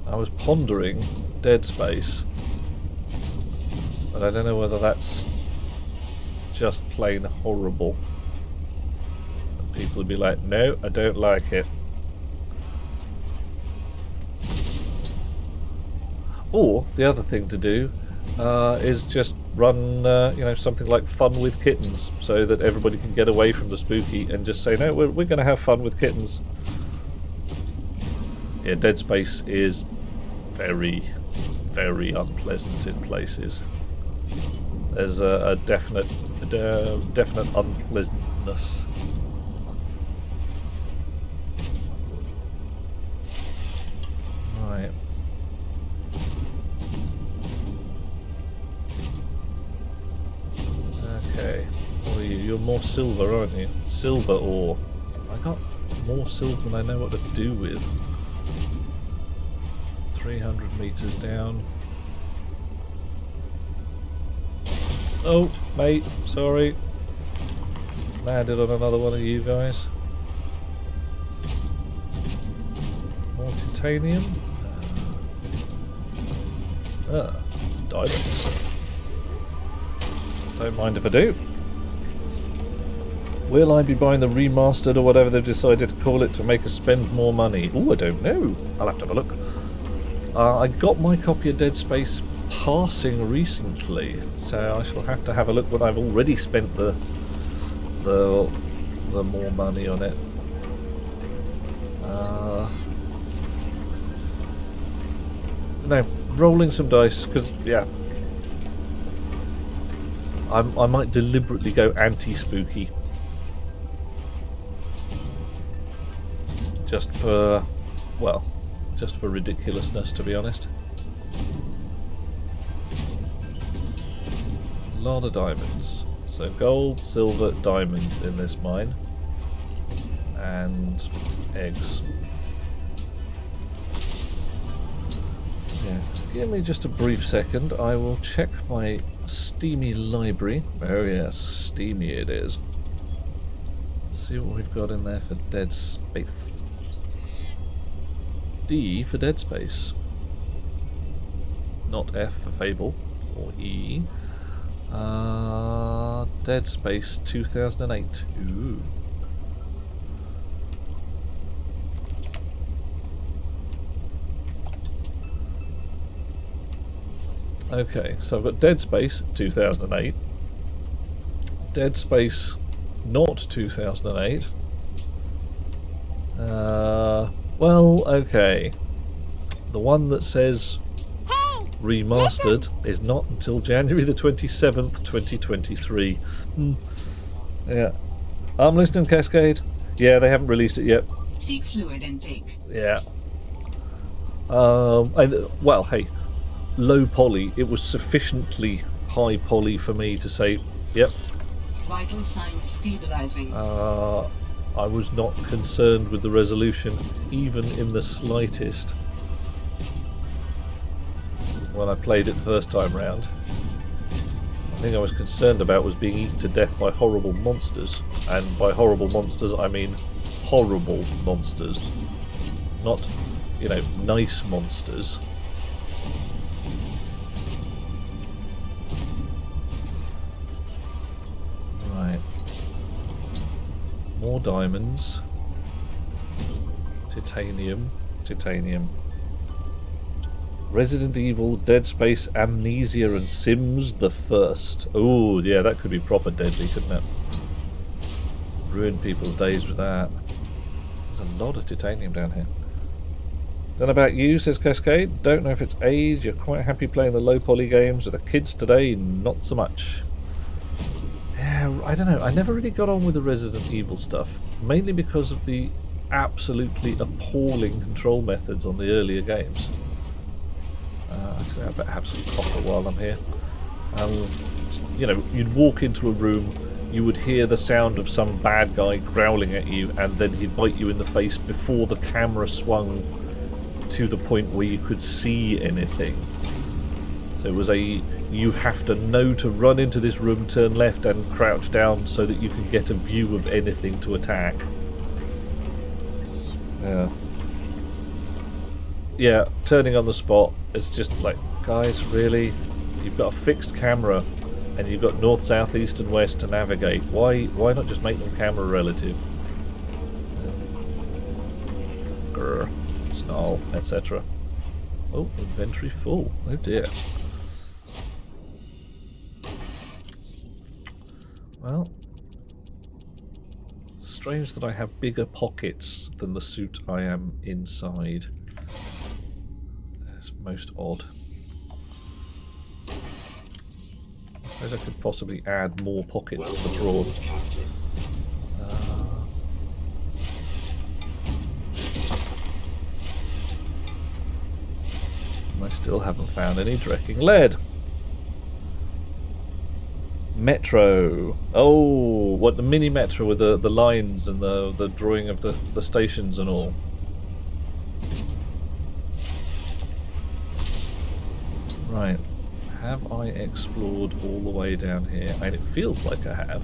I was pondering Dead Space, but I don't know whether that's just plain horrible. And people would be like, no, I don't like it. Or the other thing to do is just run, you know, something like Fun with Kittens, so that everybody can get away from the spooky and just say, no, we're going to have fun with kittens. Yeah, Dead Space is very, very unpleasant in places. There's a definite unpleasantness. Right. Okay, what are you? You're more silver, aren't you? Silver ore. I got more silver than I know what to do with. 300 meters down. Oh, mate, sorry. Landed on another one of you guys. More titanium. Diamonds. Don't mind if I do. Will I be buying the remastered or whatever they've decided to call it to make us spend more money? Oh, I don't know. I'll have to have a look. I got my copy of Dead Space passing recently, so I shall have to have a look when I've already spent the more money on it. Don't know. Rolling some dice, because yeah. I might deliberately go anti-spooky. Just for, well, just for ridiculousness, to be honest. A lot of diamonds. So gold, silver, diamonds in this mine. And eggs. Yeah, give me just a brief second. I will check my steamy library. Oh yes, steamy it is. Let's see what we've got in there for Dead Space. D for Dead Space. Not F for Fable. Or E. Dead Space 2008. Ooh. Okay, so I've got Dead Space 2008, Dead Space not 2008. Well, okay. The one that says Remastered is not until January the 27th, 2023. Yeah. I'm listening, Cascade. Yeah, they haven't released it yet. Seek fluid intake. Yeah. Well, hey, low poly. It was sufficiently high poly for me to say, yep. Vital signs stabilizing. I was not concerned with the resolution, even in the slightest, when I played it the first time round. The thing I was concerned about was being eaten to death by horrible monsters. And by horrible monsters, I mean horrible monsters. Not, you know, nice monsters. Right. More diamonds. Titanium. Titanium. Resident Evil, Dead Space, Amnesia, and Sims the First. Oh, yeah, that could be proper deadly, couldn't it? Ruin people's days with that. There's a lot of titanium down here. Don't know about you, says Cascade. Don't know if it's age. You're quite happy playing the low poly games. With the kids today, not so much. Yeah, I don't know. I never really got on with the Resident Evil stuff. Mainly because of the absolutely appalling control methods on the earlier games. Actually, I better have some copper while I'm here. You know, you'd walk into a room, you would hear the sound of some bad guy growling at you, and then he'd bite you in the face before the camera swung to the point where you could see anything. So it was you have to know to run into this room, turn left and crouch down so that you can get a view of anything to attack. Yeah, turning on the spot, it's just like, guys, really? You've got a fixed camera and you've got north, south, east and west to navigate. Why not just make them camera relative? Grr, snarl, etc. Oh, inventory full. Oh dear. Well, strange that I have bigger pockets than the suit I am inside. That's most odd. I suppose I could possibly add more pockets to the broad. And I still haven't found any Drecking lead. Metro. Oh, what, the mini metro with the lines and the drawing of the stations and all. Right. Have I explored all the way down here? And it feels like I have.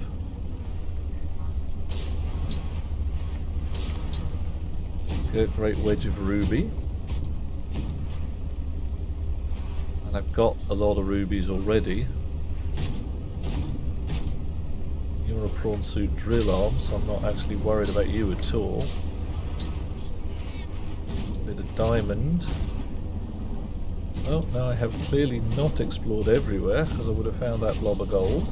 Good, great wedge of ruby. And I've got a lot of rubies already. You're a prawn suit drill arm, so I'm not actually worried about you at all. Bit of diamond. Oh, now I have clearly not explored everywhere, because I would have found that blob of gold.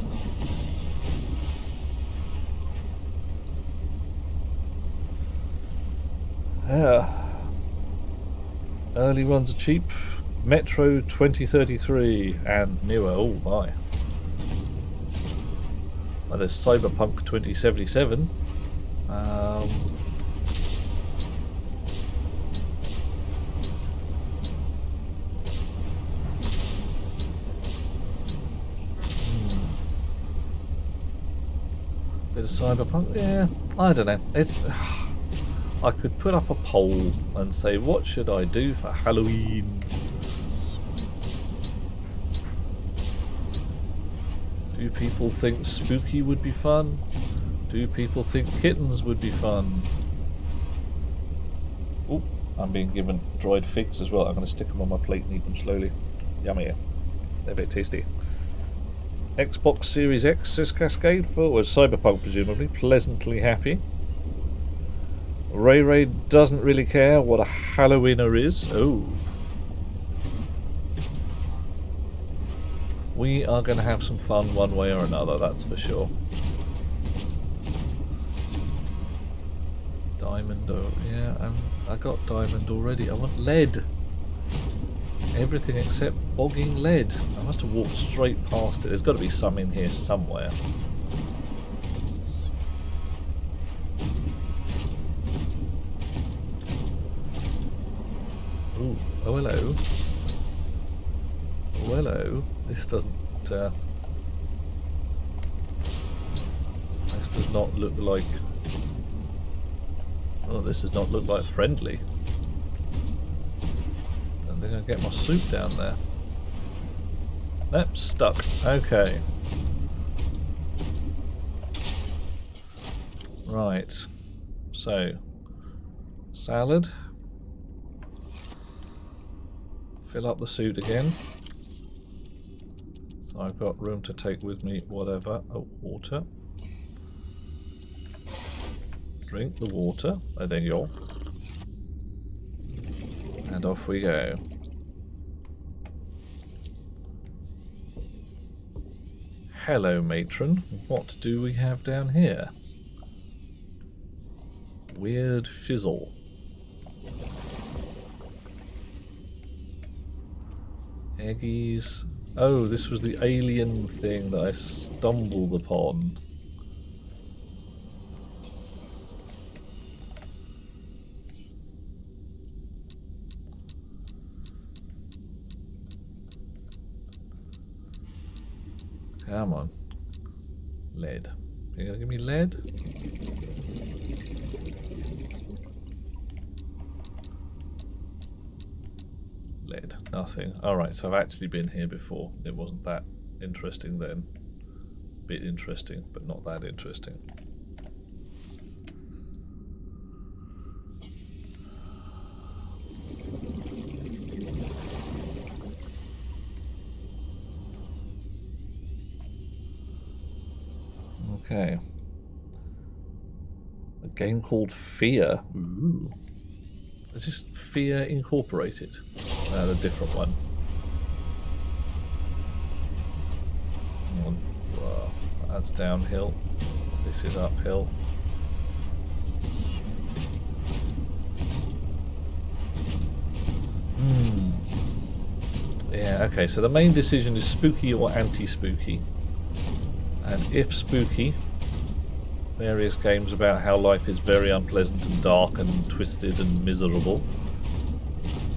Yeah. Early ones are cheap. Metro 2033 and newer. Oh my. Well, there's Cyberpunk 2077. Bit of Cyberpunk, yeah. I don't know. It's. I could put up a poll and say, what should I do for Halloween? Do people think spooky would be fun? Do people think kittens would be fun? Oh, I'm being given dried figs as well. I'm going to stick them on my plate and eat them slowly. Yummy. They're very tasty. Xbox Series X, says Cascade, for was Cyberpunk presumably. Pleasantly happy. Ray doesn't really care what a Halloweener is. Oh. We are going to have some fun one way or another, that's for sure. Diamond, oh yeah, I got diamond already. I want lead. Everything except bogging lead. I must have walked straight past it. There's got to be some in here somewhere. Ooh, oh hello. Oh hello. This doesn't... this does not look like... Oh, this does not look like friendly. Don't think I can get my soup down there. Nope, stuck. Okay. Right. So, salad. Fill up the suit again. So I've got room to take with me whatever. Oh, water. Drink the water. I think you're. And off we go. Hello, matron. What do we have down here? Weird shizzle. Eggies. Oh, this was the alien thing that I stumbled upon. Come on. Lead. You gonna give me lead? Lead. Nothing. Alright, so I've actually been here before. It wasn't that interesting then. Bit interesting, but not that interesting. Okay. A game called Fear. Ooh. Is this Fear Incorporated? No, a different one. Wow, that's downhill. This is uphill. Yeah, okay, so the main decision is spooky or anti-spooky. And if spooky, various games about how life is very unpleasant and dark and twisted and miserable.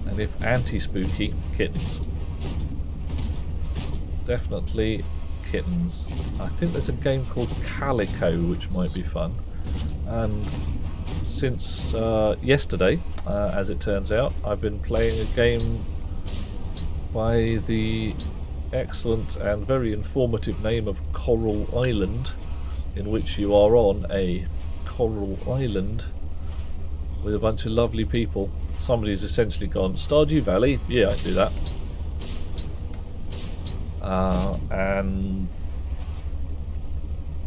And if anti-spooky, kittens. Definitely kittens. I think there's a game called Calico which might be fun. And since yesterday, as it turns out, I've been playing a game by the excellent and very informative name of Coral Island, in which you are on a coral island with a bunch of lovely people. Somebody's essentially gone, Stardew Valley? Yeah, I can do that. And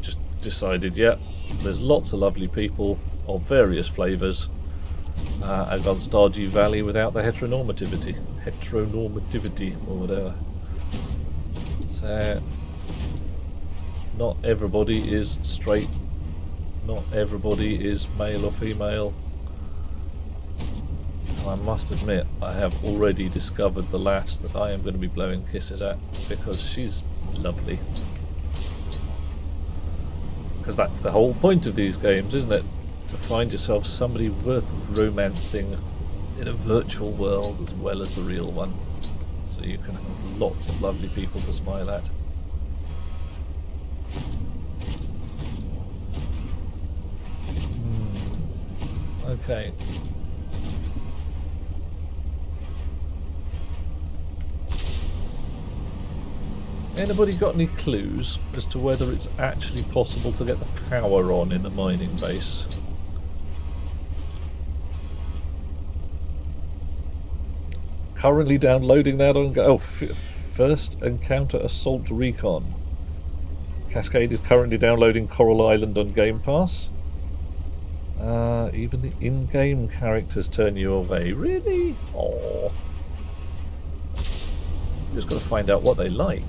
just decided, yeah, there's lots of lovely people of various flavours. I've gone Stardew Valley without the heteronormativity or whatever. So, not everybody is straight, not everybody is male or female. And I must admit, I have already discovered the lass that I am going to be blowing kisses at, because she's lovely. Because that's the whole point of these games, isn't it? To find yourself somebody worth romancing in a virtual world as well as the real one. So you can have lots of lovely people to smile at. Okay. Anybody got any clues as to whether it's actually possible to get the power on in the mining base? Currently downloading that on... Oh, First Encounter Assault Recon. Cascade is currently downloading Coral Island on Game Pass. Even the in-game characters turn you away. Really? Oh. Just got to find out what they like.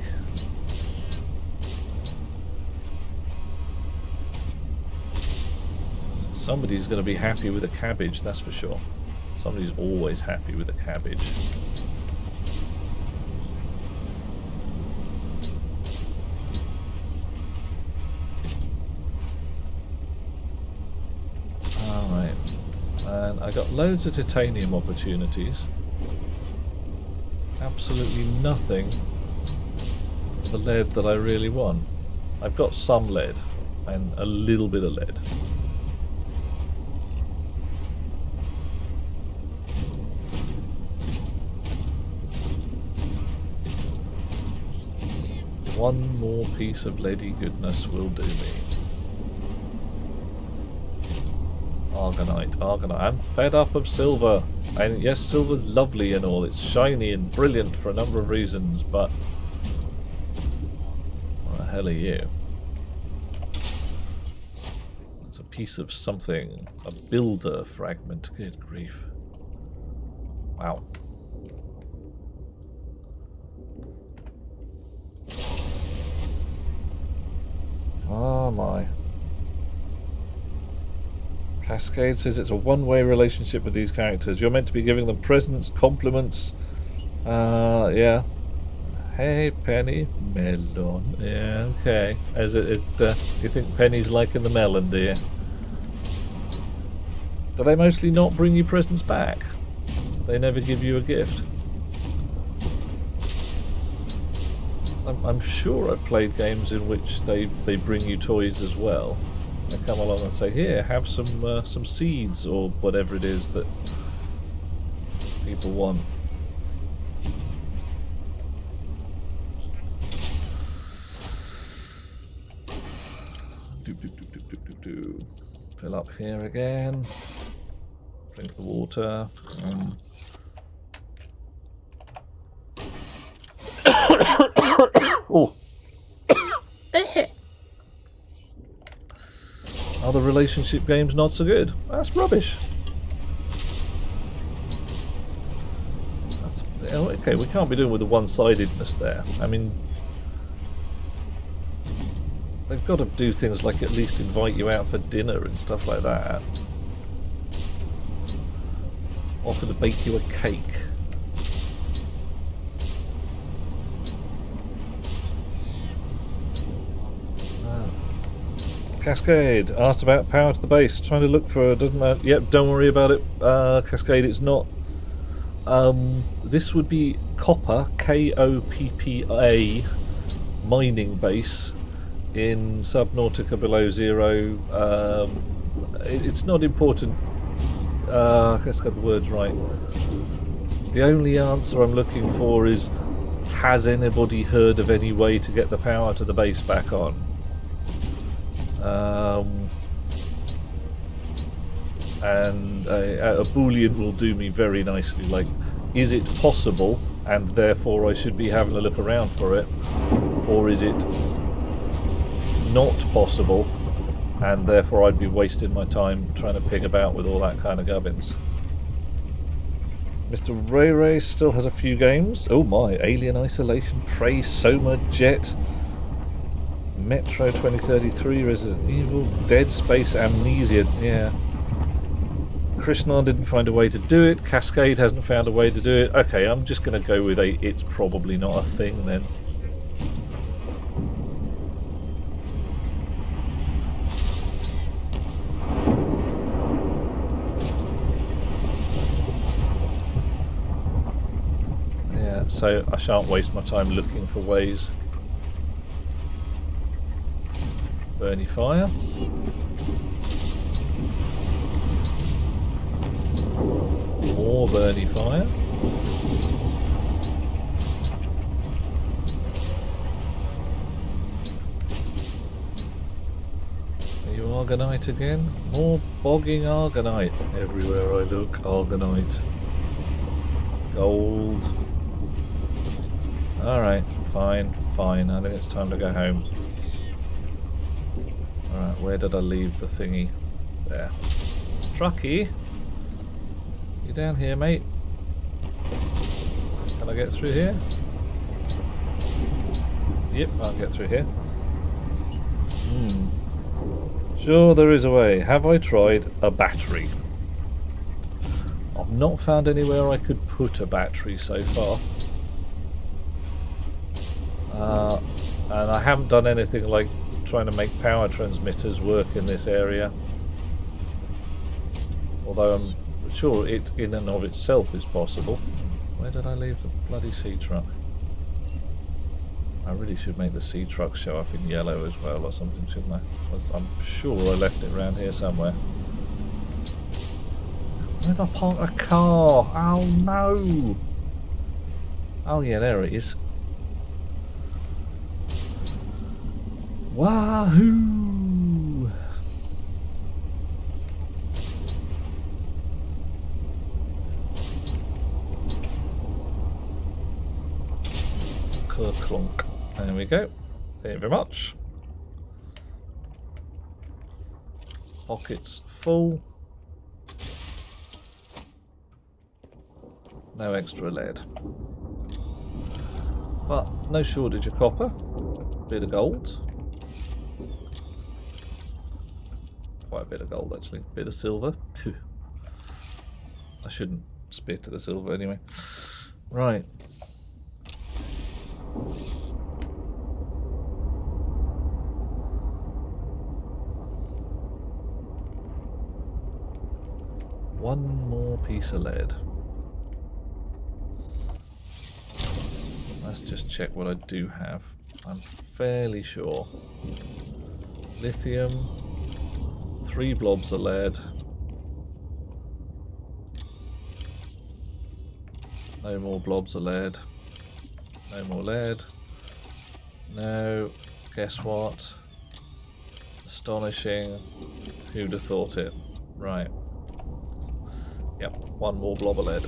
Somebody's going to be happy with a cabbage, that's for sure. Somebody's always happy with a cabbage. I got loads of titanium opportunities. Absolutely nothing for the lead that I really want. I've got some lead and a little bit of lead. One more piece of leady goodness will do me. Argonite, Argonite. I'm fed up of silver. And yes, silver's lovely and all. It's shiny and brilliant for a number of reasons, but what the hell are you? It's a piece of something. A builder fragment. Good grief. Wow. Oh my. Cascade says it's a one-way relationship with these characters. You're meant to be giving them presents, compliments. Yeah. Hey, Penny. Melon. Yeah, okay. You think Penny's liking the melon, do you? Do they mostly not bring you presents back? They never give you a gift? I'm sure I've played games in which they bring you toys as well. They come along and say, "Here, have some seeds or whatever it is that people want." Fill up here again. Drink the water. Oh. Are the relationship games not so good? That's rubbish. That's, okay, we can't be doing with the one-sidedness there. I mean, they've got to do things like at least invite you out for dinner and stuff like that. Offer to bake you a cake. Cascade asked about power to the base. Trying to look for, doesn't that? Yep, don't worry about it, Cascade. It's not. This would be copper, Koppa, mining base in Subnautica below zero. It's not important. Let's get the words right. The only answer I'm looking for is: has anybody heard of any way to get the power to the base back on? And a boolean will do me very nicely, like, is it possible and therefore I should be having a look around for it, or is it not possible and therefore I'd be wasting my time trying to pig about with all that kind of gubbins. Mr. Ray Ray still has a few games. Oh my, Alien Isolation, Prey, Soma, Jet, Metro 2033, Resident Evil, Dead Space, Amnesia. Yeah. Krishnan didn't find a way to do it. Cascade hasn't found a way to do it. Okay, I'm just going to go with it's probably not a thing then. Yeah, so I shan't waste my time looking for ways. Burny fire. More burny fire. Are you Argonite again? More bogging Argonite. Everywhere I look, Argonite. Gold. Alright, fine, fine. I think it's time to go home. Alright, where did I leave the thingy? There. Trucky? You down here, mate? Can I get through here? Yep, I'll get through here. Sure, there is a way. Have I tried a battery? I've not found anywhere I could put a battery so far. And I haven't done anything like trying to make power transmitters work in this area. Although sure, it in and of itself is possible. Where did I leave the bloody sea truck? I really should make the sea truck show up in yellow as well or something, shouldn't I? I'm sure I left it around here somewhere. Where'd I park a car? Oh no! Oh yeah, there it is. Wahoo! Clunk. There we go. Thank you very much. Pockets full. No extra lead. But no shortage of copper. Bit of gold. Quite a bit of gold actually. Bit of silver. Phew. I shouldn't spit at the silver anyway. Right. One more piece of lead. Let's just check what I do have. I'm fairly sure. Lithium, 3 blobs of lead. No more blobs of lead. No more lead. No. Guess what? Astonishing. Who'd have thought it? Right. Yep, 1 more blob of lead.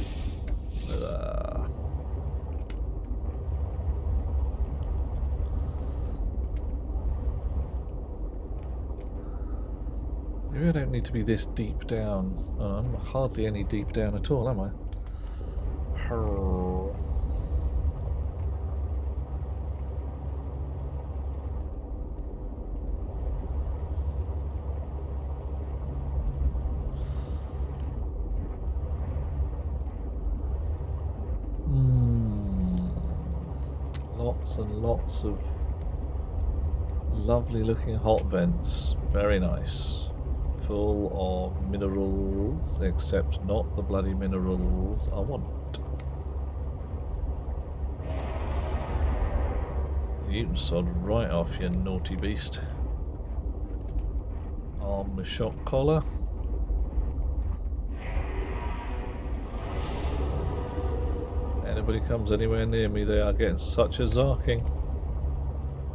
Maybe I don't need to be this deep down. Oh, I'm hardly any deep down at all, am I? Lots and lots of lovely looking hot vents. Very nice. Full of minerals, except not the bloody minerals I want. You can sod right off, you naughty beast. Arm the shock collar. Anybody comes anywhere near me, they are getting such a zarking.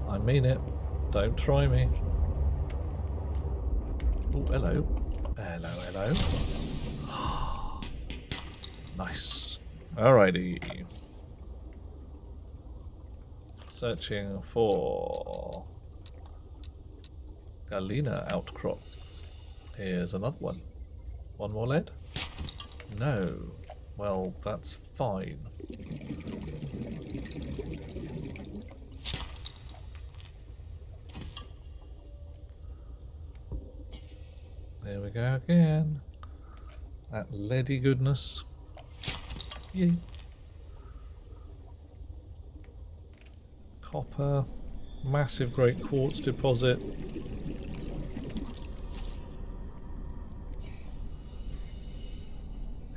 I mean it. Don't try me. Oh, hello. Hello, hello. Nice. Alrighty. Searching for Galena outcrops. Here's another one. One more lead? No. Well, that's fine. There we go again. That leady goodness. Yay. Copper. Massive great quartz deposit.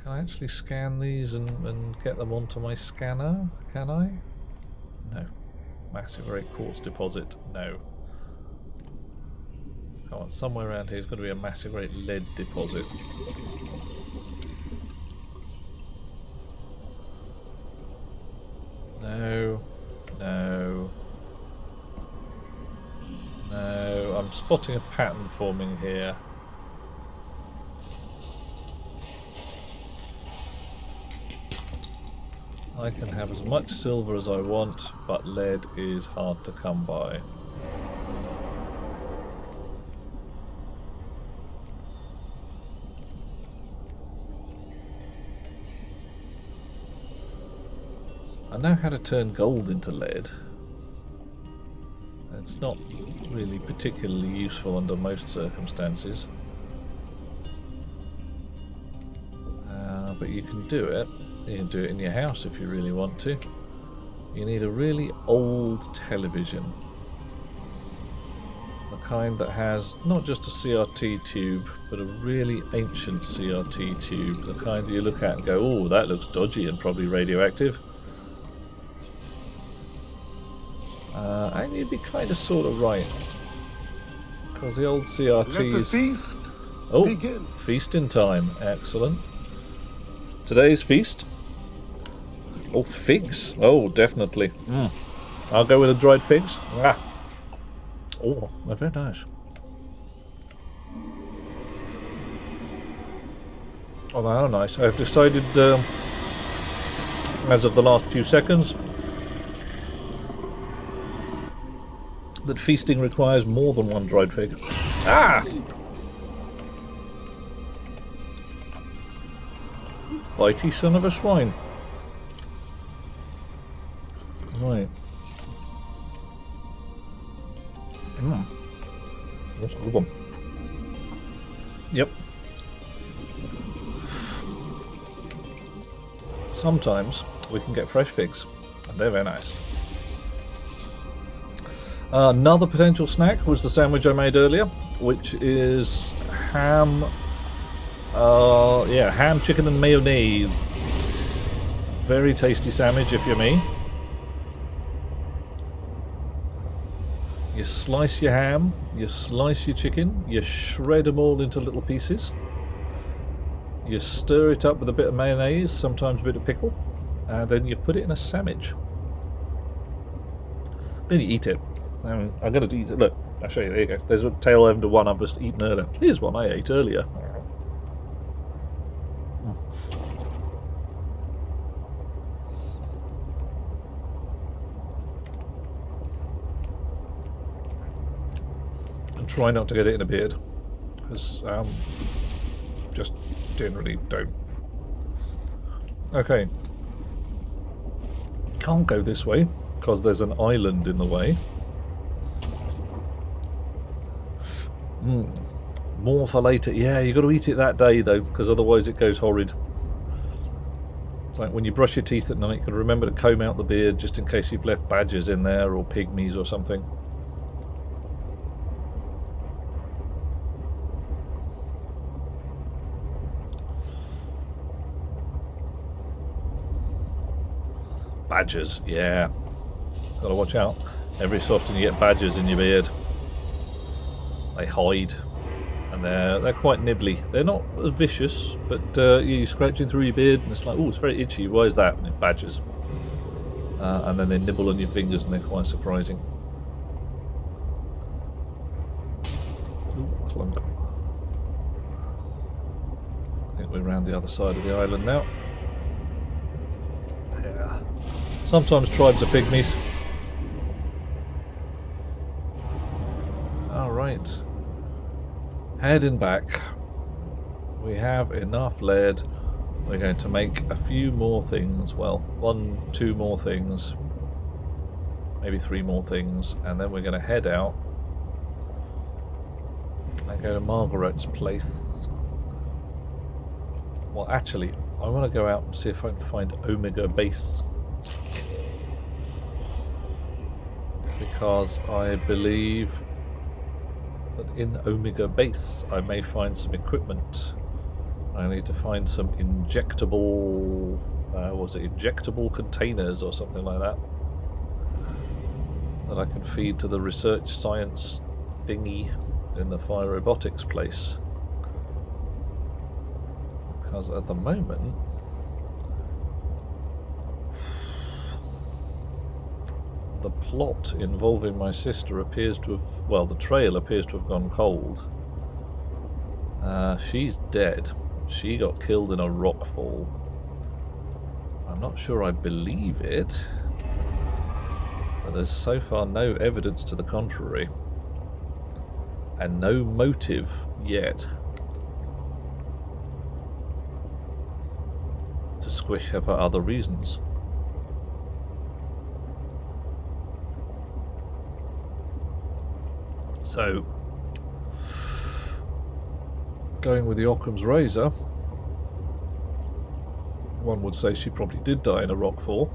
Can I actually scan these and get them onto my scanner? Can I? No. Massive great quartz deposit. No. Come on, somewhere around here there's got to be a massive great lead deposit. No. No. No. I'm spotting a pattern forming here. I can have as much silver as I want, but lead is hard to come by. I know how to turn gold into lead. It's not really particularly useful under most circumstances. But you can do it. You can do it in your house if you really want to. You need a really old television. The kind that has not just a CRT tube, but a really ancient CRT tube. The kind that you look at and go, oh, that looks dodgy and probably radioactive. And you'd be kind of sort of right. Because the old CRTs... Let the feast oh, begin. Feasting time. Excellent. Today's feast. Oh, figs. Oh, definitely. I'll go with the dried figs. Ah. Oh, they're very nice. Oh, they are nice. I've decided, as of the last few seconds, that feasting requires more than one dried fig. Ah! Bitey son of a swine. Right. That's a good one. Yep. Sometimes we can get fresh figs, and they're very nice. Another potential snack was the sandwich I made earlier, which is ham, ham, chicken and mayonnaise. Very tasty sandwich if you're me. You slice your ham, you slice your chicken, you shred them all into little pieces. You stir it up with a bit of mayonnaise, sometimes a bit of pickle, and then you put it in a sandwich. Then you eat it. I'm going to eat it. Look, I'll show you. There you go. There's a tail end of one I've just eaten earlier. Here's one I ate earlier. And try not to get it in a beard, because just generally don't. Okay. Can't go this way because there's an island in the way. More for later. Yeah, you got to eat it that day though, because otherwise it goes horrid. It's like when you brush your teeth at night, you can remember to comb out the beard just in case you've left badgers in there or pygmies or something. Badgers, yeah. Gotta watch out. Every so often you get badgers in your beard. They hide, and they're quite nibbly. They're not vicious, but you're scratching through your beard, and it's like, oh, it's very itchy. Why is that? And it badgers, and then they nibble on your fingers, and they're quite surprising. Ooh, clunk. I think we're around the other side of the island now. Yeah. Sometimes tribes are pygmies. Alright. Heading back. We have enough lead. We're going to make a few more things. Well, 1, 2 more things. Maybe 3 more things. And then we're going to head out and go to Margaret's place. Well, actually, I want to go out and see if I can find Omega Base. Because I believe that in Omega Base I may find some equipment. I need to find some injectable, injectable containers or something like that I can feed to the research science thingy in the fire robotics place. Because at the moment the plot involving my sister appears to have, well, the trail appears to have gone cold. She's dead. She got killed in a rockfall. I'm not sure I believe it, but there's so far no evidence to the contrary, and no motive yet to squish her for other reasons. So, going with the Occam's razor, one would say she probably did die in a rockfall.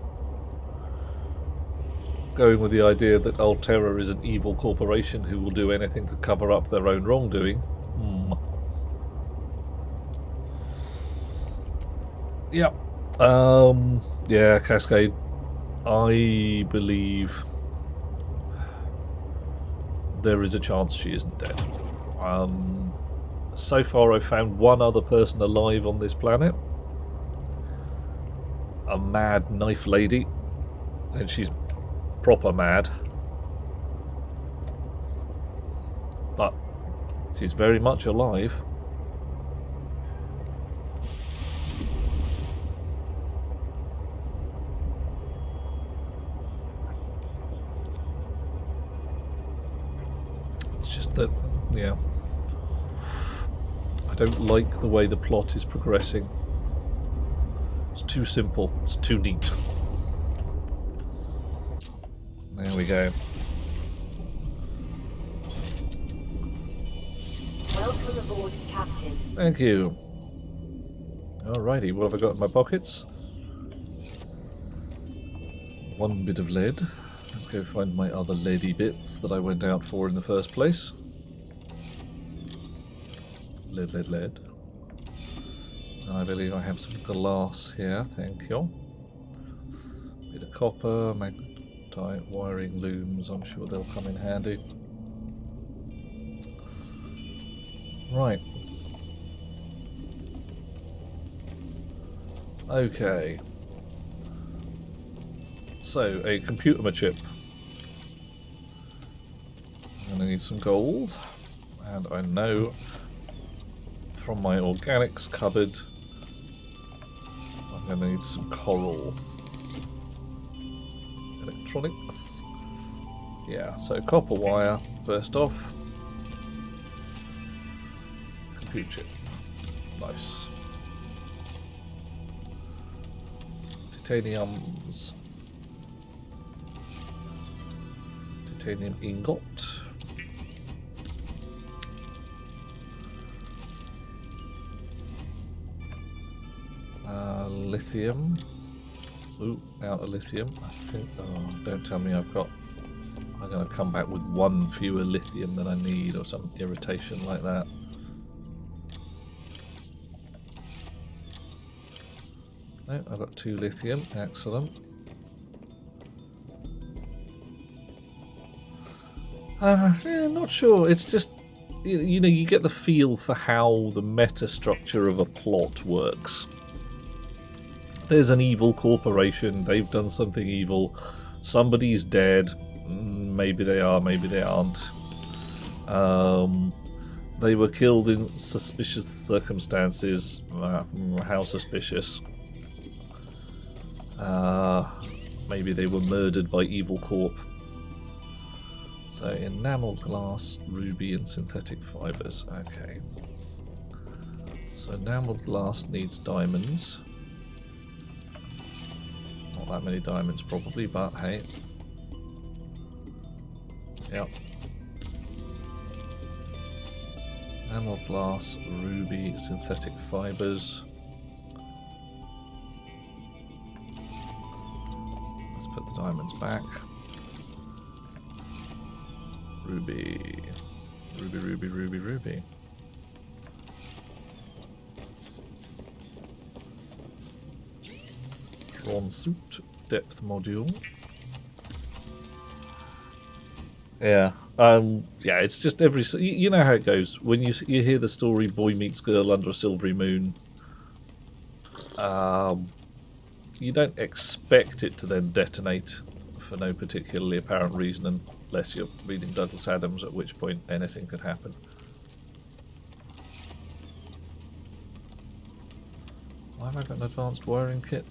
going with the idea that Altera is an evil corporation who will do anything to cover up their own wrongdoing. Yep. Yeah, Cascade. I believe there is a chance she isn't dead. So far I've found one other person alive on this planet. A mad knife lady. And she's proper mad. But she's very much alive. It's just that, yeah. I don't like the way the plot is progressing. It's too simple. It's too neat. There we go. Welcome aboard, Captain. Thank you. Alrighty, what have I got in my pockets? One bit of lead. Let's go find my other leady bits that I went out for in the first place. Lead, lead, lead. I believe I have some glass here, thank you. Bit of copper, magnetite, wiring looms, I'm sure they'll come in handy. Right. Okay. So, a computer chip. I'm going to need some gold. And I know from my organics cupboard I'm going to need some coral. Electronics. Yeah, so copper wire first off. Computer chip. Nice. Titaniums. Titanium ingot. Lithium. Ooh, out of lithium. I think. Oh, don't tell me I've got. I'm going to come back with one fewer lithium than I need, or some irritation like that. No, I've got 2 lithium. Excellent. Yeah, not sure. It's just, you know, you get the feel for how the meta structure of a plot works. There's an evil corporation, they've done something evil, somebody's dead, maybe they are, maybe they aren't. They were killed in suspicious circumstances. How suspicious? Maybe they were murdered by Evil Corp. So, enameled glass, ruby, and synthetic fibers. Okay. So, enameled glass needs diamonds. Not that many diamonds, probably, but hey. Yep. Enameled glass, ruby, synthetic fibers. Let's put the diamonds back. Ruby. Ruby, ruby, ruby, ruby. Prawn suit. Depth module. Yeah. Yeah, it's just every... You know how it goes. When you hear the story, boy meets girl under a silvery moon. You don't expect it to then detonate for no particularly apparent reason, unless you're reading Douglas Adams, at which point anything could happen. Why have I got an advanced wiring kit?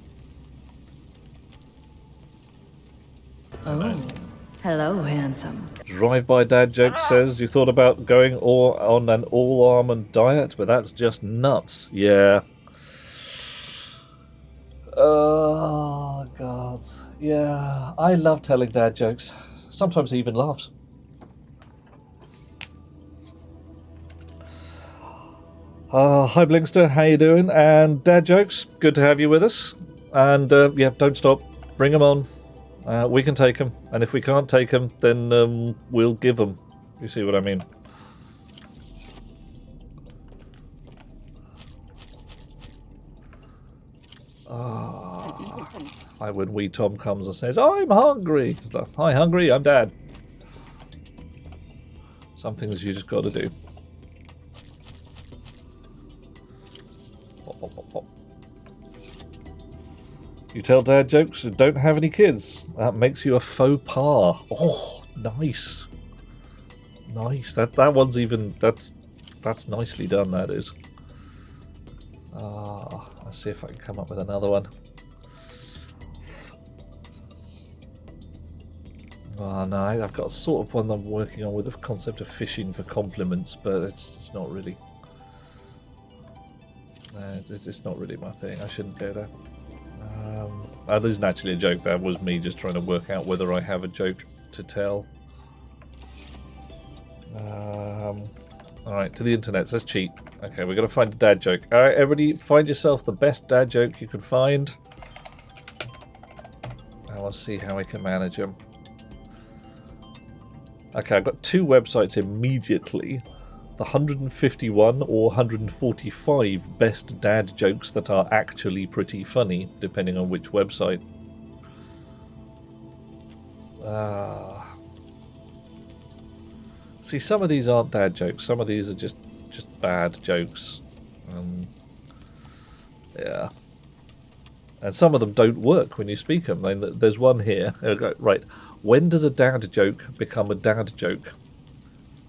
Oh, hello, handsome. Drive-by dad joke says, you thought about going on an all-almond diet, but that's just nuts. Yeah. Oh, God. Yeah, I love telling dad jokes. Sometimes he even laughs. Hi Blinkster, how you doing? And dad jokes, good to have you with us. And yeah, don't stop, bring them on. We can take them, and if we can't take them, then we'll give them. You see what I mean? Like when wee Tom comes and says, "I'm hungry." It's like, "Hi, hungry. I'm Dad." Some things you just got to do. Pop, pop, pop, pop. You tell dad jokes and don't have any kids. That makes you a faux pas. Oh, nice. Nice. That one's even that's nicely done, that is. Let's see if I can come up with another one. Oh no, I've got sort of one I'm working on with the concept of fishing for compliments, but it's not really. It's not really my thing. I shouldn't go there. That isn't actually a joke. That was me just trying to work out whether I have a joke to tell. Alright, to the internet. Let's cheat. Okay, we're going to find a dad joke. Alright, everybody, find yourself the best dad joke you can find. I will see how we can manage them. Okay, I've got two websites immediately. The 151 or 145 best dad jokes that are actually pretty funny, depending on which website. See, some of these aren't dad jokes. Some of these are just bad jokes. Yeah. And some of them don't work when you speak them. There's one here. Right. When does a dad joke become a dad joke?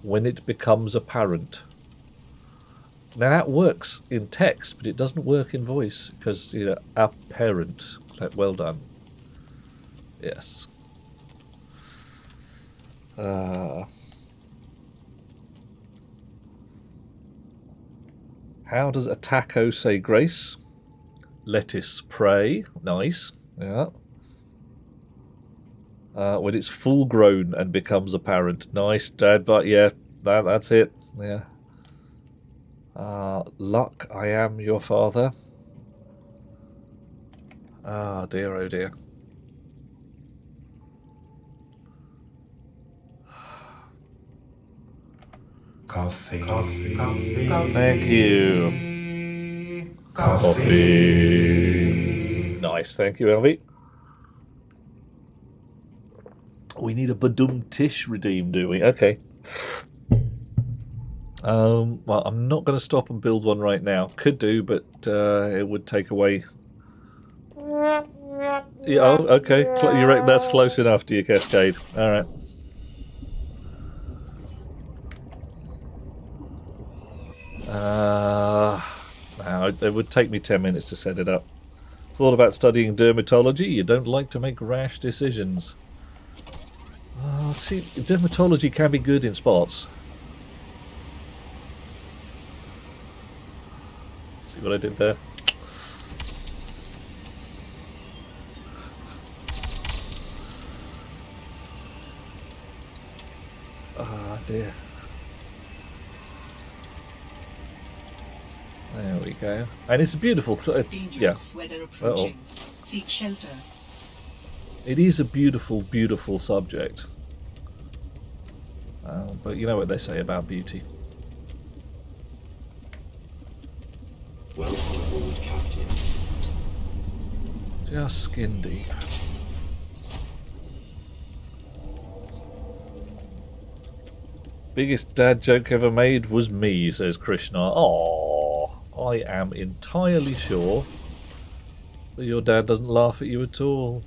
When it becomes apparent. Now that works in text, but it doesn't work in voice because, you know, apparent. Well done. Yes. How does a taco say grace? Lettuce pray. Nice. Yeah. When it's full grown and becomes apparent. Nice, Dad, but yeah, that's it. Yeah. Luck, I am your father. Ah, dear, oh dear. Coffee. Thank you. Coffee. Nice, thank you, Elvie. We need a badum tish redeem, do we? Okay. Well, I'm not going to stop and build one right now. Could do, but it would take away. Yeah. Oh, okay. You reckon that's close enough to your cascade? All right. Now it would take me 10 minutes to set it up. Thought about studying dermatology. You don't like to make rash decisions. See, dermatology can be good in spots. See what I did there? Ah, dear. There we go. And it's beautiful. Dangerous weather approaching. Seek shelter. It is a beautiful, beautiful subject. But you know what they say about beauty. Welcome aboard, Captain. Just skin deep. Biggest dad joke ever made was me, says Krishna. Aww, I am entirely sure that your dad doesn't laugh at you at all.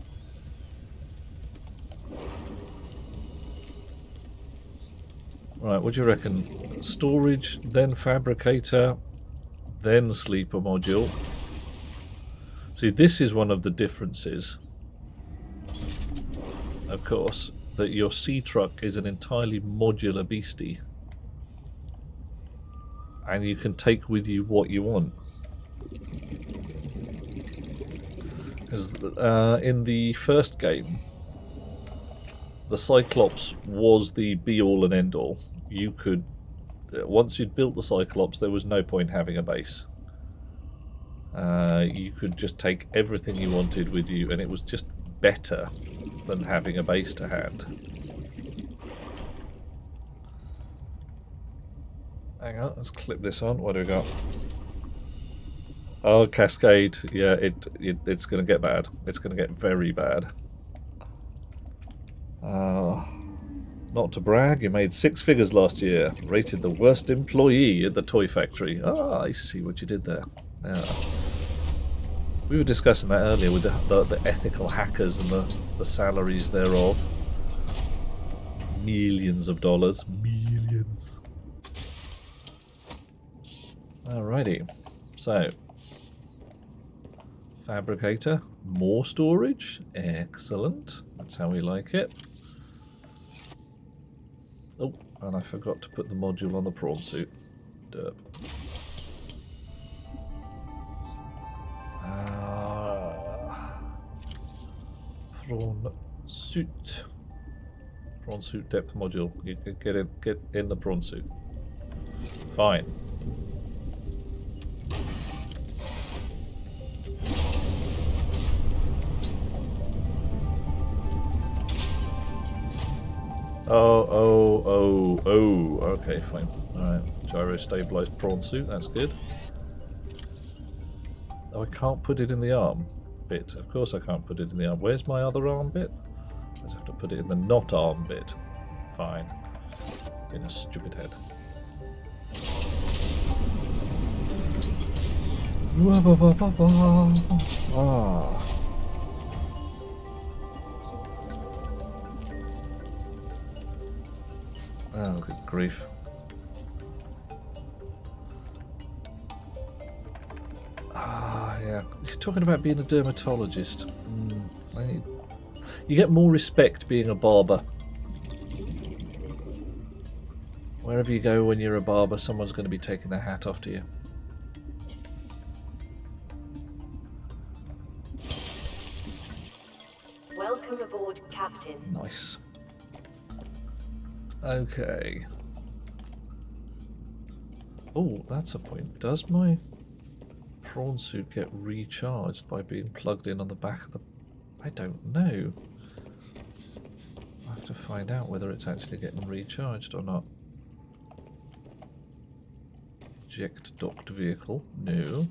Right, what do you reckon? Storage, then fabricator, then sleeper module. See, this is one of the differences, of course, that your sea truck is an entirely modular beastie. And you can take with you what you want. Because in the first game, the Cyclops was the be-all and end-all. You could, once you'd built the Cyclops, there was no point having a base. You could just take everything you wanted with you, and it was just better than having a base to hand. Hang on, let's clip this on. What do we got? Oh, Cascade. Yeah, it's going to get bad. It's going to get very bad. Not to brag, you made 6 figures last year. Rated the worst employee at the toy factory. Ah, I see what you did there. Yeah. We were discussing that earlier with the ethical hackers and the salaries thereof. Millions of dollars. Millions. Alrighty. So, fabricator. More storage. Excellent. That's how we like it. Oh, and I forgot to put the module on the prawn suit. Derp. Prawn suit. Prawn suit depth module. You can get in the prawn suit. Fine. Oh. Okay, fine. Alright. Gyro stabilized prawn suit, that's good. Oh, I can't put it in the arm bit. Of course I can't put it in the arm. Where's my other arm bit? I just have to put it in the not arm bit. Fine. In a stupid head. Ah. Oh, good grief. Ah, yeah. You're talking about being a dermatologist. You get more respect being a barber. Wherever you go when you're a barber, someone's going to be taking their hat off to you. Welcome aboard, Captain. Nice. Okay. Oh, that's a point. Does my prawn suit get recharged by being plugged in on the back of the... I don't know. I have to find out whether it's actually getting recharged or not. Eject docked vehicle. No.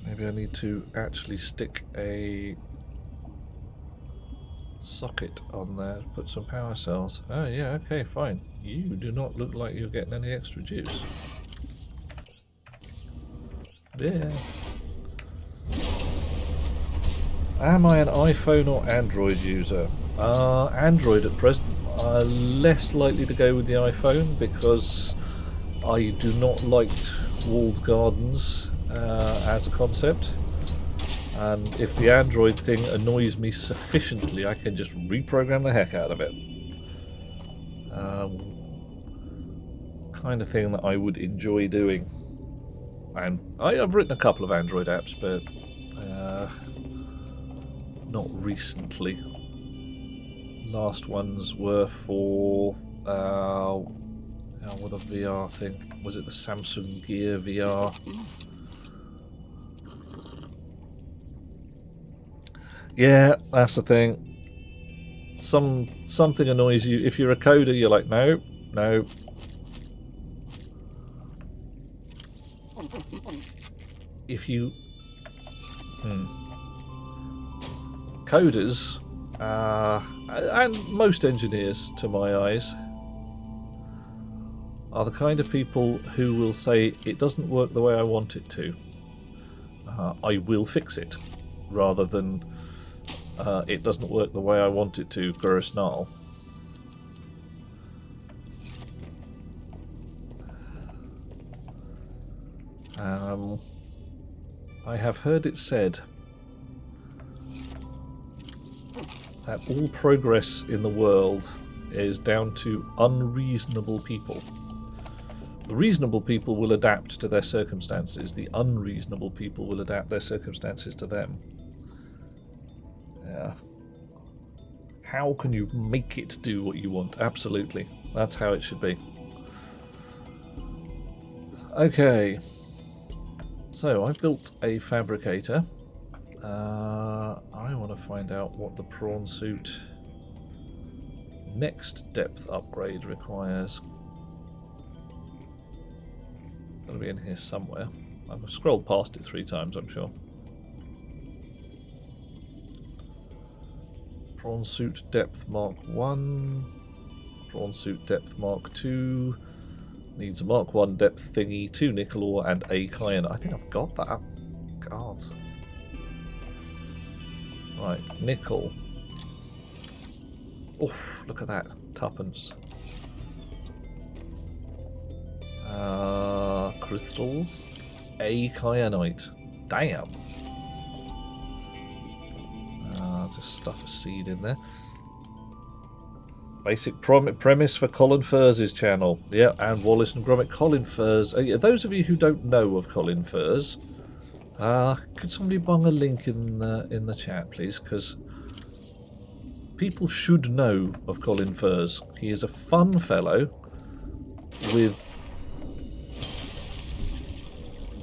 Maybe I need to actually stick a socket on there, put some power cells. Oh yeah, okay, fine. You do not look like you're getting any extra juice. There. Am I an iPhone or Android user? Android at present. Less likely to go with the iPhone because I do not like walled gardens as a concept. And if the Android thing annoys me sufficiently, I can just reprogram the heck out of it. Kind of thing that I would enjoy doing. And I've written a couple of Android apps, but not recently. Last ones were for what a VR thing. Was it the Samsung Gear VR? Yeah, that's the thing. Something annoys you. If you're a coder, you're like, no. If you... Coders, and most engineers, to my eyes, are the kind of people who will say, it doesn't work the way I want it to. I will fix it, rather than... it doesn't work the way I want it to, gross null. I have heard it said that all progress in the world is down to unreasonable people. The reasonable people will adapt to their circumstances. The unreasonable people will adapt their circumstances to them. Yeah. How can you make it do what you want? Absolutely. That's how it should be. Okay. So I've built a fabricator. I want to find out what the prawn suit next depth upgrade requires. Got to be in here somewhere. I've scrolled past it 3 times, I'm sure. Prawn suit depth Mark 1. Prawn suit depth Mark 2. Needs a Mark 1 depth thingy, 2 nickel ore, and a kyanite. I think I've got that. God. Right, nickel. Oof, look at that. Tuppence. Crystals. A kyanite. Damn. Just stuff a seed in there. Basic premise for Colin Furs' channel. Yeah, and Wallace and Gromit. Colin Furs. Yeah, those of you who don't know of Colin Furs, could somebody bung a link in the chat, please? Because people should know of Colin Furs. He is a fun fellow with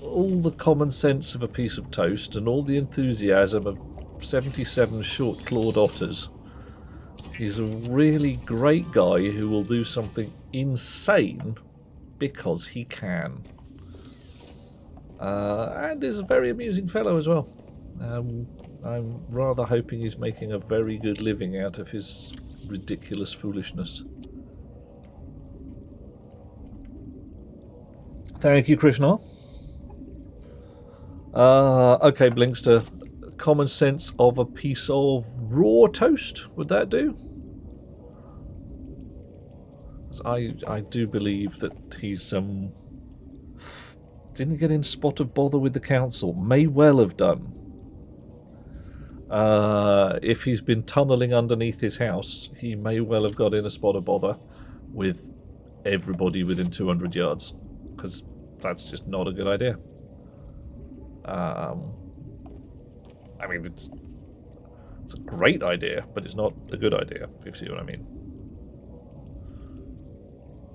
all the common sense of a piece of toast and all the enthusiasm of 77 short-clawed otters. He's a really great guy who will do something insane because he can. And is a very amusing fellow as well. I'm rather hoping he's making a very good living out of his ridiculous foolishness. Thank you, Krishna. Okay, Blinkster. Common sense of a piece of raw toast, would that do? I do believe that he's didn't get in spot of bother with the council. May well have done. If he's been tunnelling underneath his house, he may well have got in a spot of bother with everybody within 200 yards, because that's just not a good idea. I mean, it's a great idea, but it's not a good idea, if you see what I mean.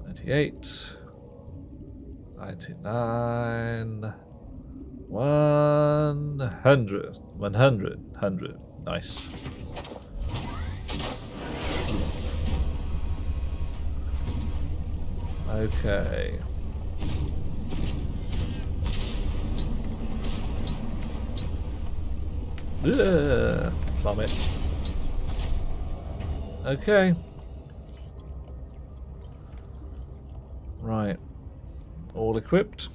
98, 99, 100, 100. Nice. Okay. Ugh, plummet. Okay. Right. All equipped.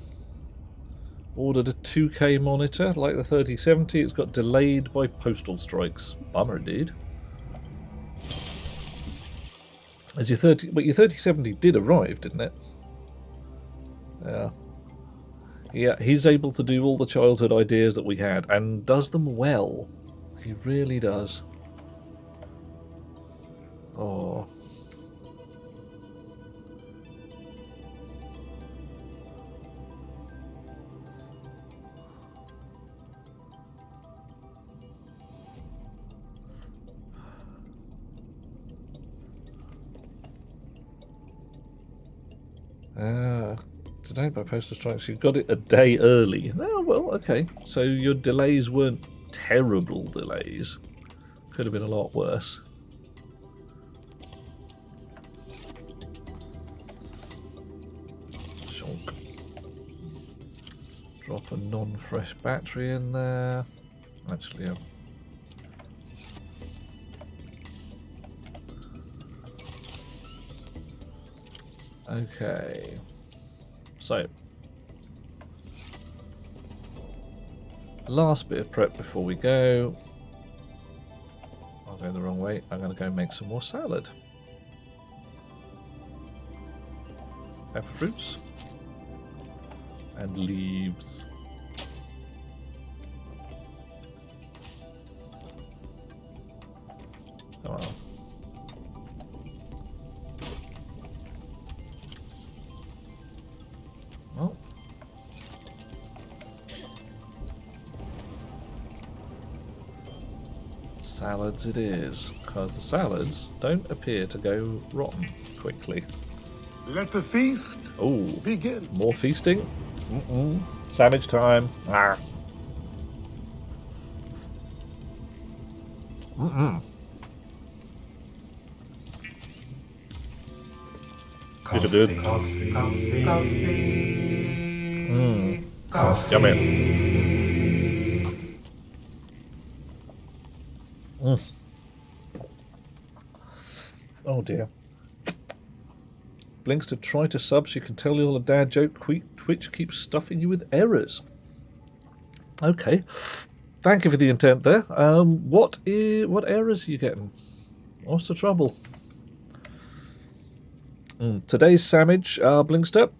Ordered a 2K monitor like the 3070. It's got delayed by postal strikes. Bummer, dude. As your 3070 did arrive, didn't it? Yeah. Yeah, he's able to do all the childhood ideas that we had, and does them well. He really does. Oh. Delayed by postal strikes. You got it a day early. Oh, well, okay. So your delays weren't terrible delays. Could have been a lot worse. Shonk. Drop a non-fresh battery in there. Actually, okay. So, last bit of prep before we go. I'll go the wrong way. I'm going to go make some more salad. Pepper fruits. And leaves. Come on. Well, salads it is, because the salads don't appear to go rotten quickly. Let the feast Oh, begin. more feasting? Mm-mm. Sandwich time. Ah. These are good. Coffee. Yummy. Oh dear. Blinks to try to sub so you can tell you all a dad joke. Twitch keeps stuffing you with errors. Okay. Thank you for the intent there. What errors are you getting? What's the trouble? Today's sandwich, Blinkster.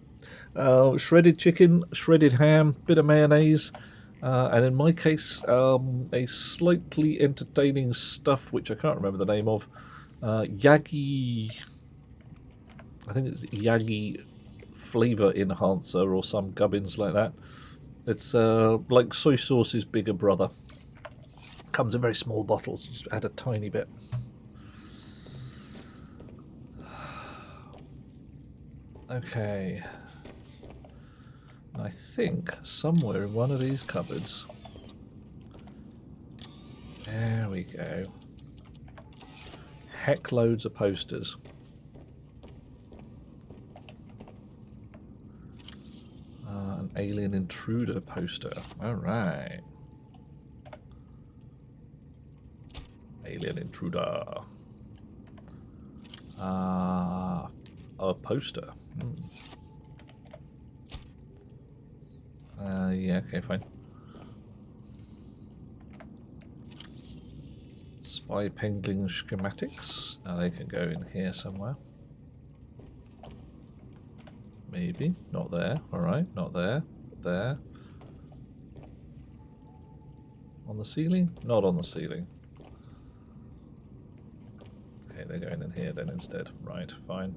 Shredded chicken, shredded ham, bit of mayonnaise, and in my case, a slightly entertaining stuff which I can't remember the name of. Yagi, I think it's Yagi flavor enhancer or some gubbins like that. It's like soy sauce's bigger brother. Comes in very small bottles. Just add a tiny bit. Okay. I think somewhere in one of these cupboards. There we go. Heck loads of posters. An alien intruder poster. Alright. Alien intruder. A poster. Yeah, okay, fine. Spy pending schematics. They can go in here somewhere. Maybe. Not there. Alright, not there. There. On the ceiling? Not on the ceiling. Okay, they're going in here then instead. Right, fine.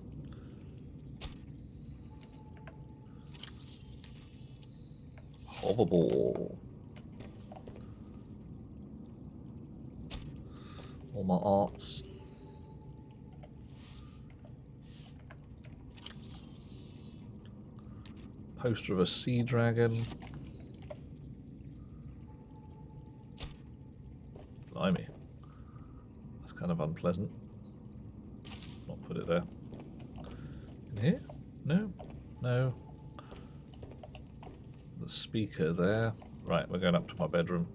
Hoverball. All my arts. Poster of a sea dragon. Blimey. That's kind of unpleasant. Not put it there. In here? No? No. The speaker there. Right, we're going up to my bedroom.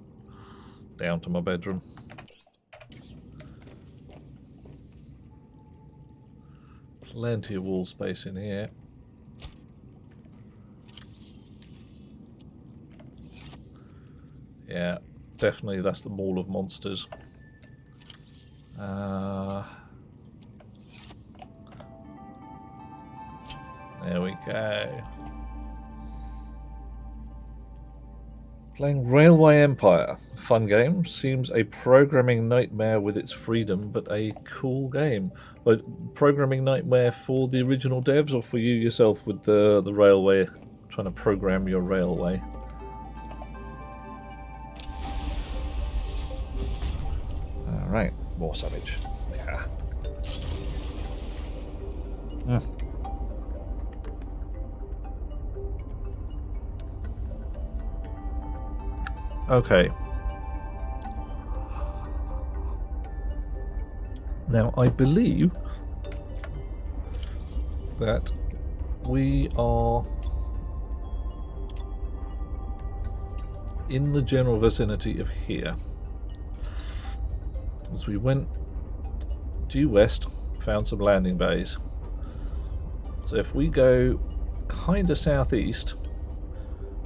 Down to my bedroom. Plenty of wall space in here. Yeah, definitely that's the Mall of Monsters. There we go. Playing Railway Empire. Fun game. Seems a programming nightmare with its freedom, but a cool game. But programming nightmare for the original devs or for you yourself with the railway, trying to program your railway? Alright, more savage. Yeah. Okay. Now, I believe that we are in the general vicinity of here. As we went due west, found some landing bays. So if we go kind of southeast,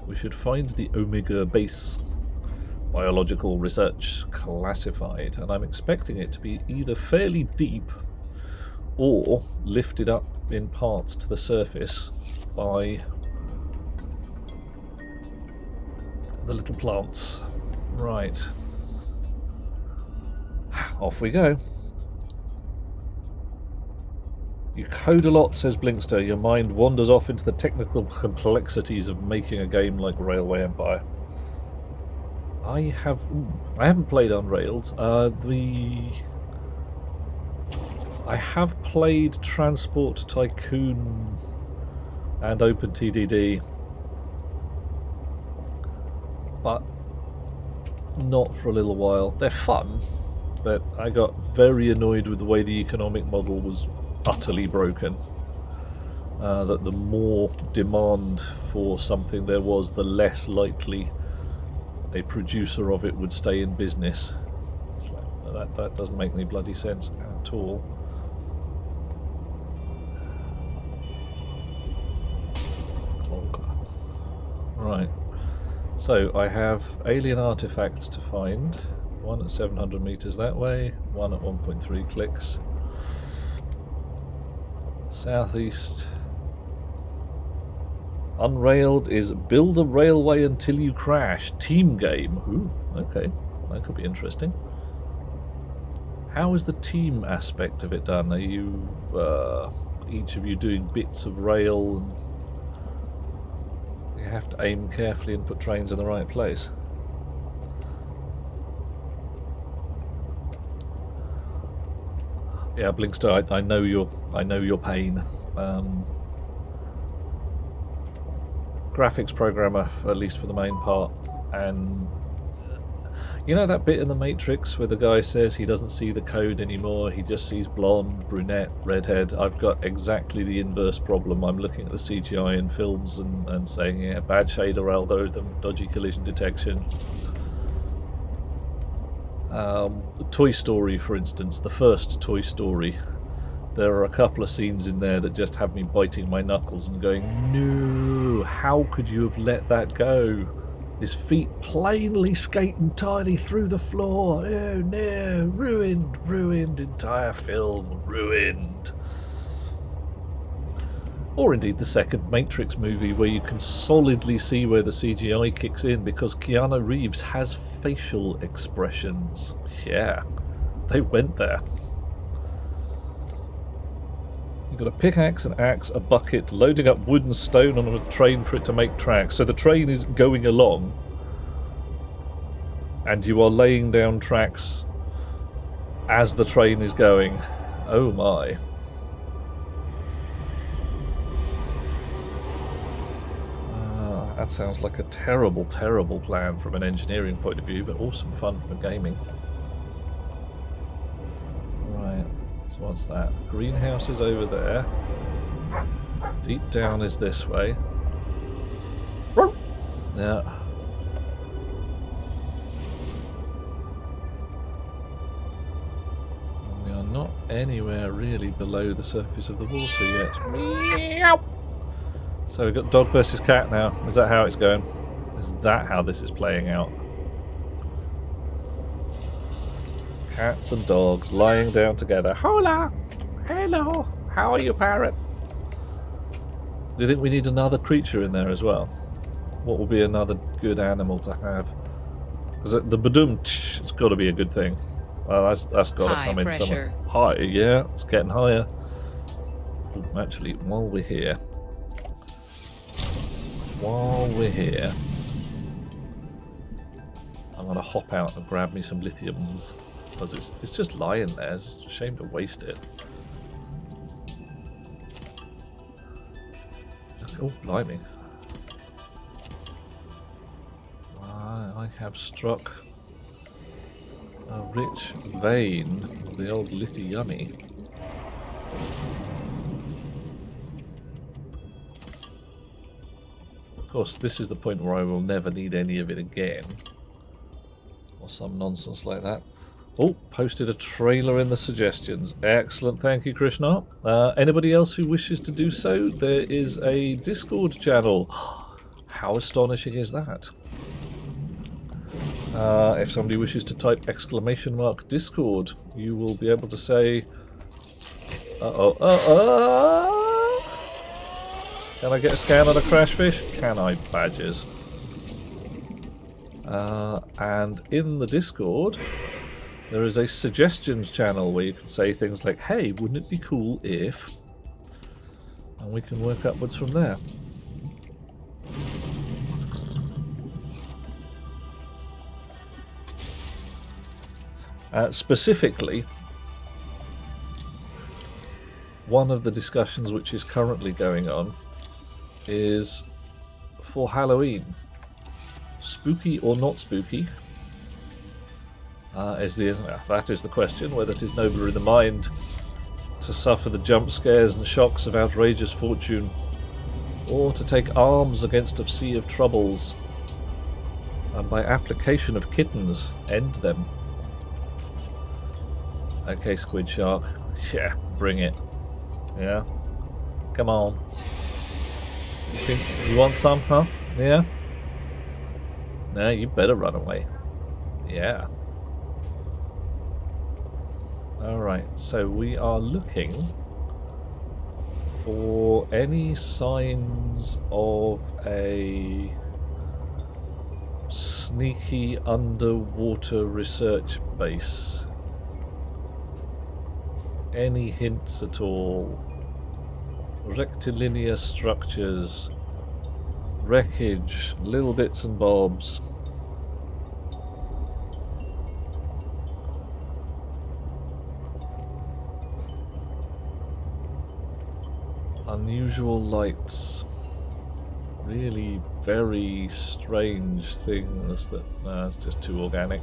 we should find the Omega base. Biological research classified, and I'm expecting it to be either fairly deep or lifted up in parts to the surface by the little plants. Right. Off we go. You code a lot, says Blinkster. Your mind wanders off into the technical complexities of making a game like Railway Empire. I haven't played Unrailed. I have played Transport Tycoon and OpenTDD. but not for a little while. They're fun, but I got very annoyed with the way the economic model was utterly broken. That the more demand for something there was, the less likely a producer of it would stay in business. It's like, that doesn't make any bloody sense at all. Clonk. Right. So I have alien artifacts to find. One at 700 meters that way, one at 1.3 clicks. Southeast. Unrailed is build a railway until you crash. Team game. Ooh, okay. That could be interesting. How is the team aspect of it done? Are you, each of you doing bits of rail? And you have to aim carefully and put trains in the right place. Yeah, Blinkster, I know your pain. Graphics programmer, at least for the main part, and you know that bit in the Matrix where the guy says he doesn't see the code anymore, he just sees blonde, brunette, redhead. I've got exactly the inverse problem. I'm looking at the CGI in films and saying, yeah, bad shader algorithm, dodgy collision detection. Toy Story, for instance, the first Toy Story, there are a couple of scenes in there that just have me biting my knuckles and going, no, how could you have let that go? His feet plainly skate entirely through the floor. Oh no, ruined entire film, ruined. Or indeed the second Matrix movie, where you can solidly see where the CGI kicks in because Keanu Reeves has facial expressions. Yeah, they went there. You've got a pickaxe, an axe, a bucket, loading up wood and stone on a train for it to make tracks. So the train is going along, and you are laying down tracks as the train is going. Oh my. That sounds like a terrible, terrible plan from an engineering point of view, but awesome fun for gaming. Right, so what's that? Greenhouse is over there. Deep down is this way. Yeah. And we are not anywhere really below the surface of the water yet. Meow! So we've got dog versus cat now. Is that how it's going? Is that how this is playing out? Cats and dogs lying down together. Hola! Hello! How are you, parrot? Do you think we need another creature in there as well? What will be another good animal to have? Because the badum, it's got to be a good thing. Well, that's got to come in somewhere. High, yeah, it's getting higher. Actually, while we're here, I'm going to hop out and grab me some lithiums, because it's just lying there. It's just a shame to waste it. Oh, blimey. I have struck a rich vein of the old lithiummy. Of course, this is the point where I will never need any of it again. Or some nonsense like that. Oh, posted a trailer in the suggestions. Excellent, thank you, Krishna. Anybody else who wishes to do so, there is a Discord channel. How astonishing is that? If somebody wishes to type !Discord, you will be able to say, can I get a scan on a crash fish? Can I, badgers? And in the Discord, there is a suggestions channel where you can say things like, hey, wouldn't it be cool if... And we can work upwards from there. Specifically, one of the discussions which is currently going on is for Halloween. spooky or not spooky? That is the question, whether it is nobler in the mind to suffer the jump scares and shocks of outrageous fortune, or to take arms against a sea of troubles, and by application of kittens, end them. Okay, Squid Shark. Yeah, bring it. Yeah? Come on. You think you want some, huh? Yeah? No, you better run away. Yeah. Alright, so we are looking for any signs of a sneaky underwater research base. Any hints at all? Rectilinear structures, wreckage, little bits and bobs. Unusual lights. Really very strange things that... it's just too organic.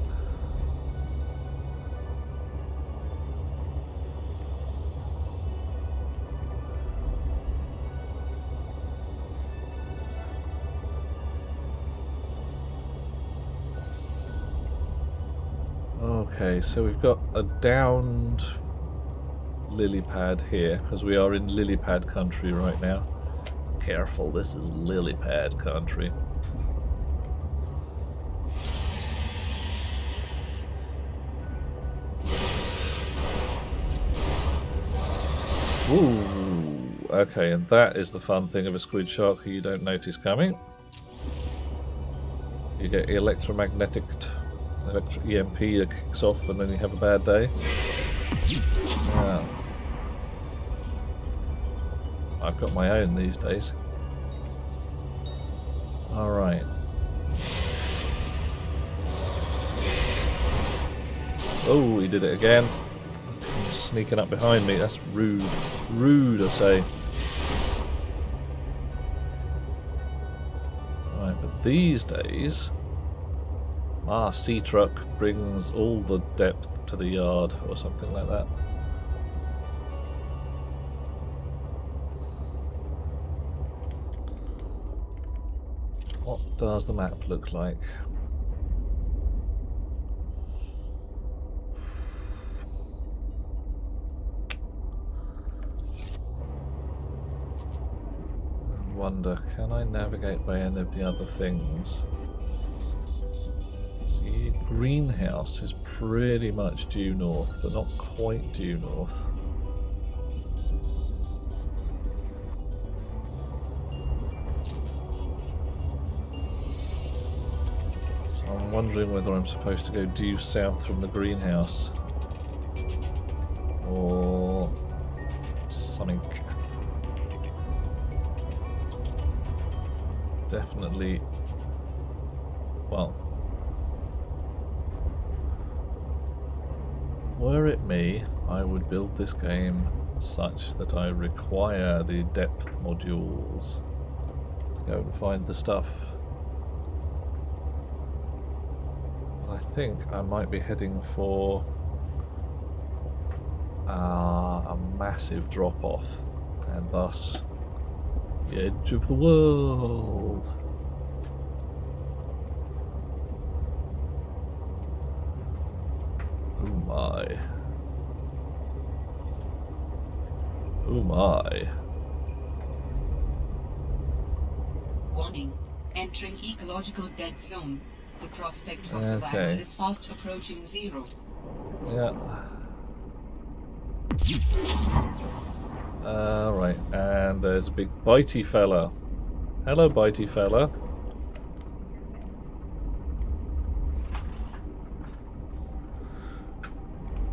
Okay, so we've got a downed lily pad here, because we are in lily pad country right now. Careful, this is lily pad country. Ooh, okay, and that is the fun thing of a squid shark who you don't notice coming. You get electromagnetic EMP that kicks off and then you have a bad day. Yeah. I've got my own these days. Alright. Oh, he did it again. He's sneaking up behind me. That's rude. Rude, I say. Right, but these days... sea truck brings all the depth to the yard, or something like that. What does the map look like? I wonder, can I navigate by any of the other things? See, greenhouse is pretty much due north, but not quite due north. So I'm wondering whether I'm supposed to go due south from the greenhouse. Or something. It's definitely... well... were it me, I would build this game such that I require the depth modules to go and find the stuff. But I think I might be heading for a massive drop-off, and thus the edge of the world. Oh my. Oh my. Warning. Entering ecological dead zone. The prospect for survival is fast approaching zero. Yeah. Right, and there's a big bitey fella. Hello, bitey fella.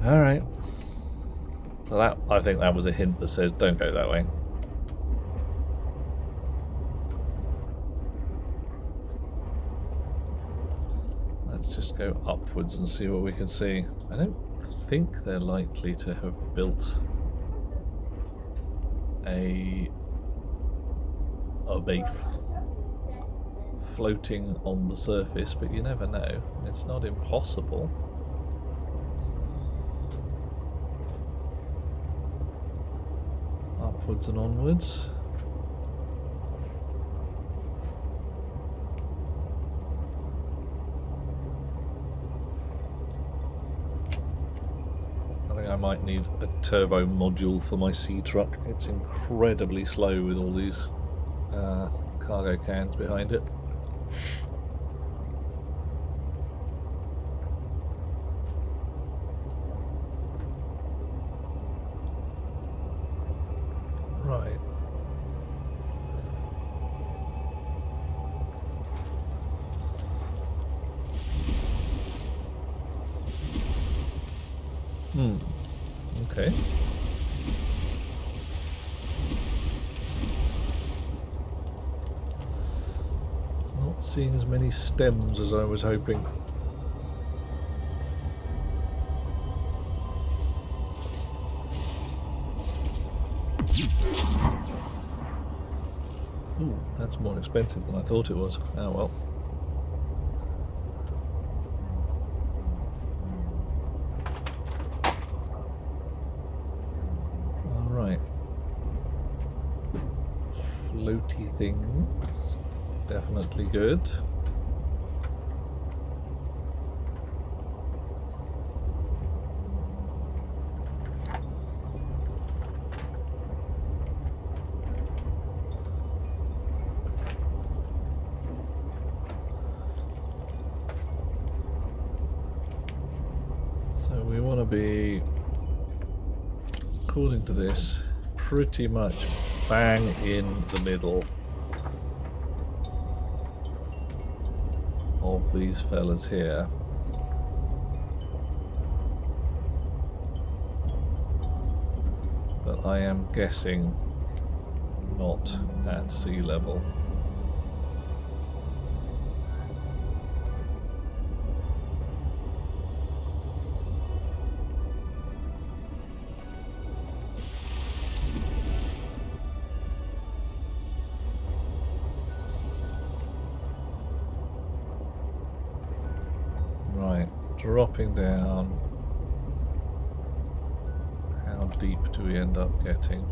Alright. So that, I think that was a hint that says don't go that way. Let's just go upwards and see what we can see. I don't think they're likely to have built a base floating on the surface, but you never know. It's not impossible. Upwards and onwards. I think I might need a turbo module for my sea truck. It's incredibly slow with all these cargo cans behind it. Right. Okay. Not seeing as many stems as I was hoping. Ooh, that's more expensive than I thought it was. Oh well. Alright. Floaty things. Definitely good. So we want to be, according to this, pretty much bang in the middle of these fellas here. But I am guessing not at sea level. Dropping down. How deep do we end up getting?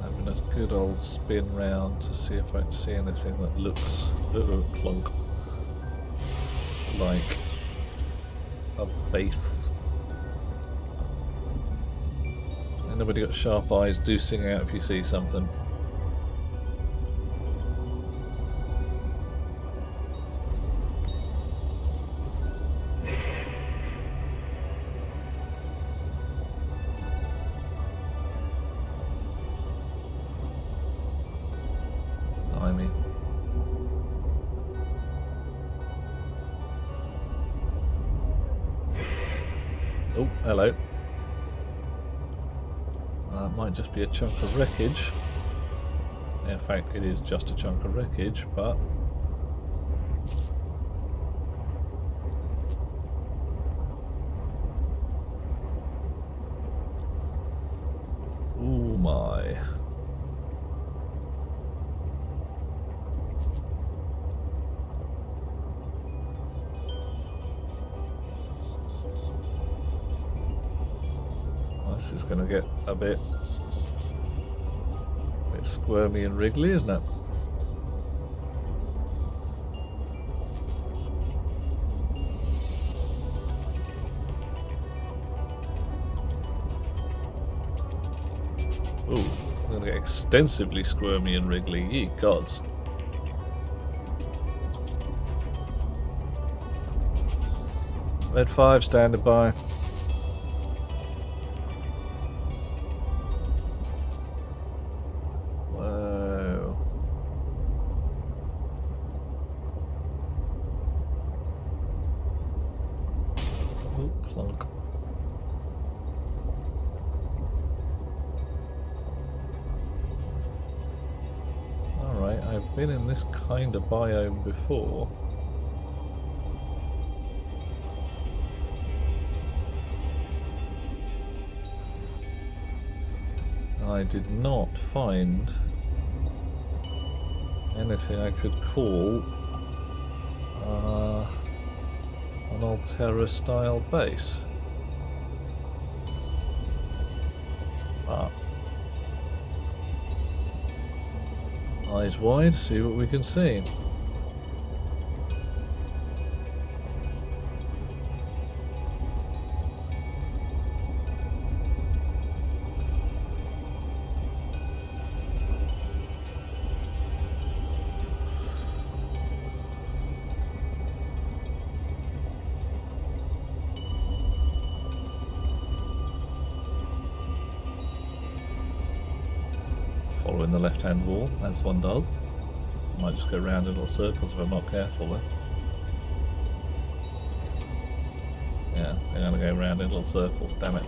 Having a good old spin round to see if I can see anything that looks clunk like a base. Anybody got sharp eyes? Do sing out if you see something. Blimey. Oh, hello. That might just be a chunk of wreckage. In fact, it is just a chunk of wreckage, but ooh my. This is going to get a bit squirmy and wriggly, isn't it? Ooh, I'm going to get extensively squirmy and wriggly. Ye gods. Red 5 standing by. I've been in this kind of biome before. I did not find anything I could call an Altera style base. But eyes wide, see what we can see. Following the left-hand wall, as one does. Might just go round in little circles if I'm not careful though. Yeah, I'm gonna go round in little circles, damn it.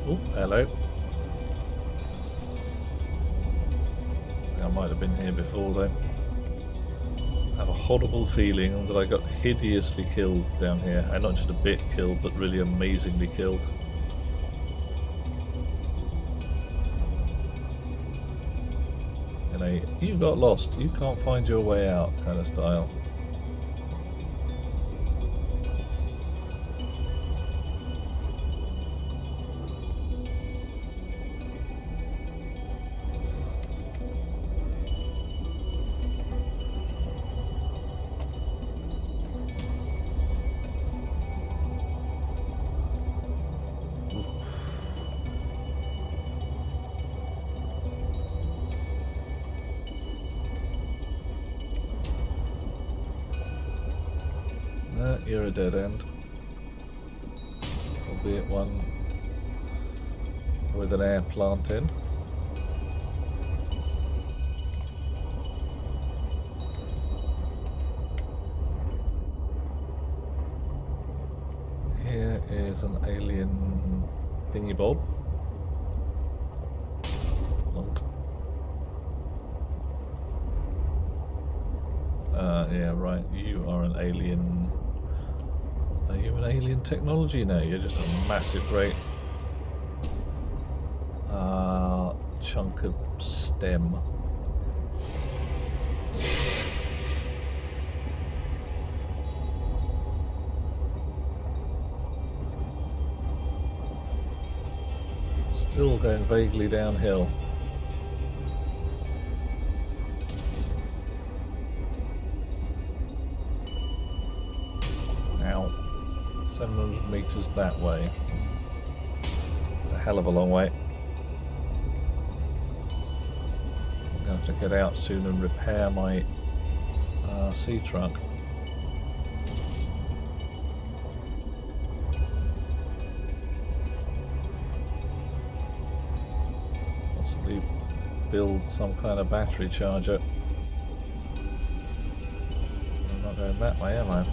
Oh, hello. I might have been here before though. I have a horrible feeling that I got hideously killed down here. And not just a bit killed, but really amazingly killed. You know, you got lost, you can't find your way out kind of style. You're a dead end. Albeit one with an air plant in. Here is an alien thingy bob. Yeah, right, you are an alien. Are you an alien technology? No, you're just a massive great chunk of stem. Still going vaguely downhill. Ow. 700 meters that way. It's a hell of a long way. I'm going to have to get out soon and repair my sea truck. Possibly build some kind of battery charger. I'm not going that way, am I?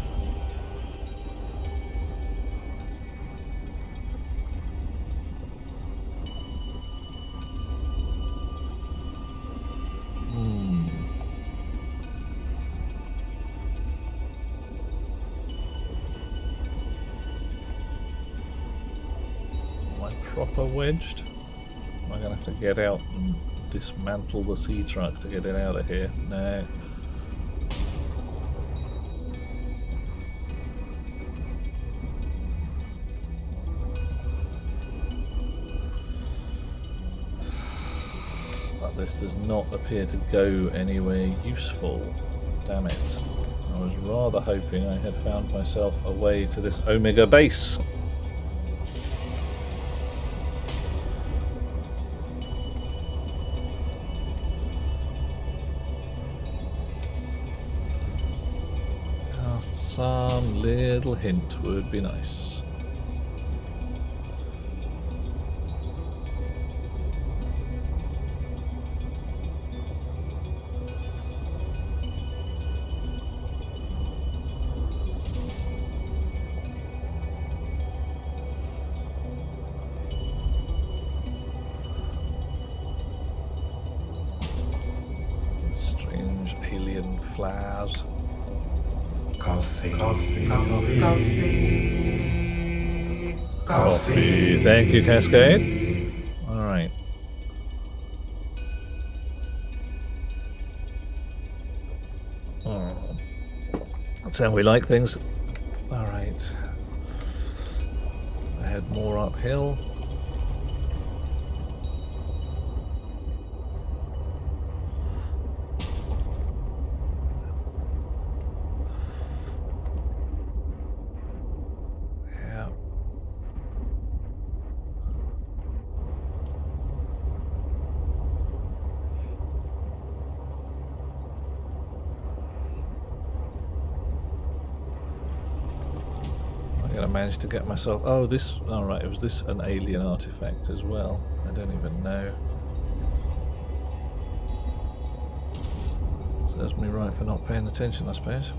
Proper wedged? Am I going to have to get out and dismantle the sea truck to get it out of here? No. But this does not appear to go anywhere useful. Damn it. I was rather hoping I had found myself a way to this Omega base. Some little hint would be nice. flowers. Coffee. Coffee. Thank you, Cascade. Alright. Oh. That's how we like things. Alright. I head more uphill. Yeah. I managed to get myself. Oh, this. Alright, was this an alien artifact as well? I don't even know. Serves me right for not paying attention, I suppose.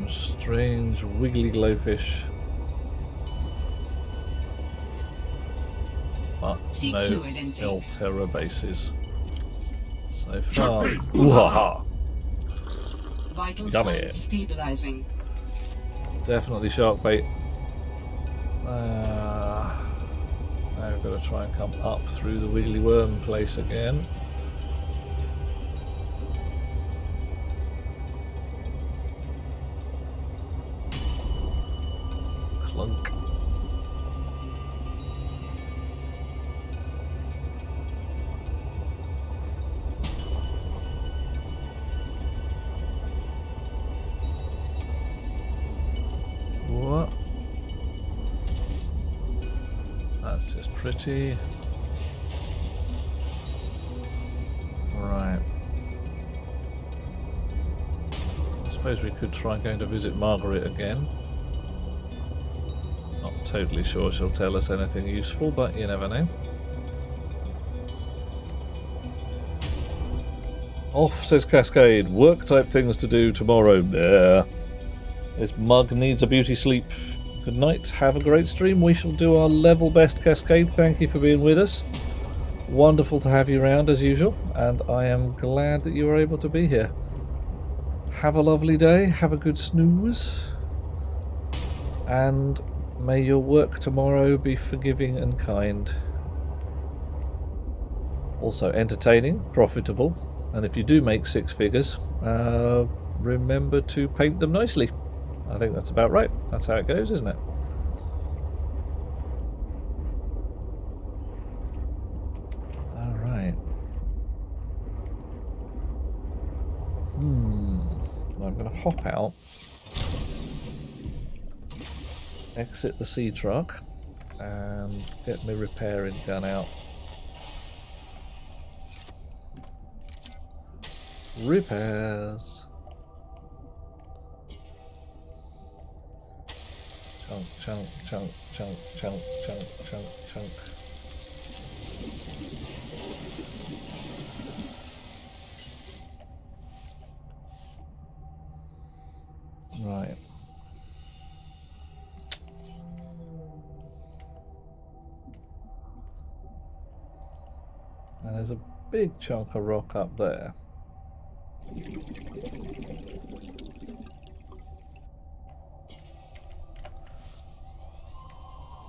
Strange wiggly glowfish. But no L-Terra bases so far. Ooh-ha-ha. Vital Yummy. signs stabilizing. Definitely shark bait. Now we've got to try and come up through the wiggly worm place again. Clunk. What? That's just pretty. Right. I suppose we could try going to visit Margaret again. Not totally sure she'll tell us anything useful, but you never know. Off, says Cascade. Work type things to do tomorrow. Yeah. This mug needs a beauty sleep. Good night. Have a great stream. We shall do our level best, Cascade. Thank you for being with us. Wonderful to have you around as usual, and I am glad that you were able to be here. Have a lovely day. Have a good snooze. And may your work tomorrow be forgiving and kind. Also entertaining, profitable, and if you do make six figures, remember to paint them nicely. I think that's about right. That's how it goes, isn't it? Alright. I'm going to hop out. Exit the sea truck and get my repairing gun out. Repairs. Chunk, chunk, chunk, chunk, chunk, chunk, chunk, chunk. Right. And there's a big chunk of rock up there.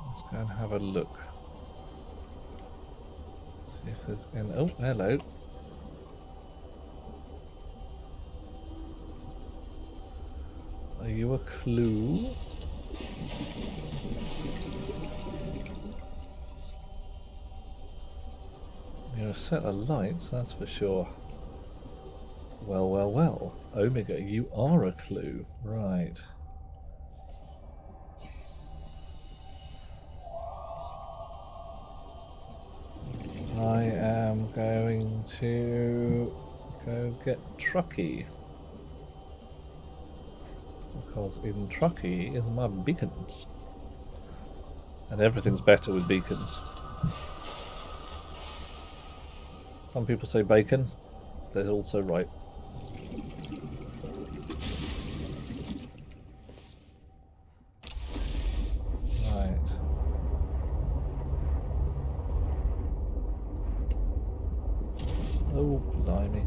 Let's go and have a look. See if there's any. Oh, hello. Are you a clue? You're a set of lights, that's for sure. Well, well, well. Omega, you are a clue. Right. I am going to go get Truckee. Because in Truckee is my beacons. And everything's better with beacons. Some people say bacon. They're also right. Oh, blimey.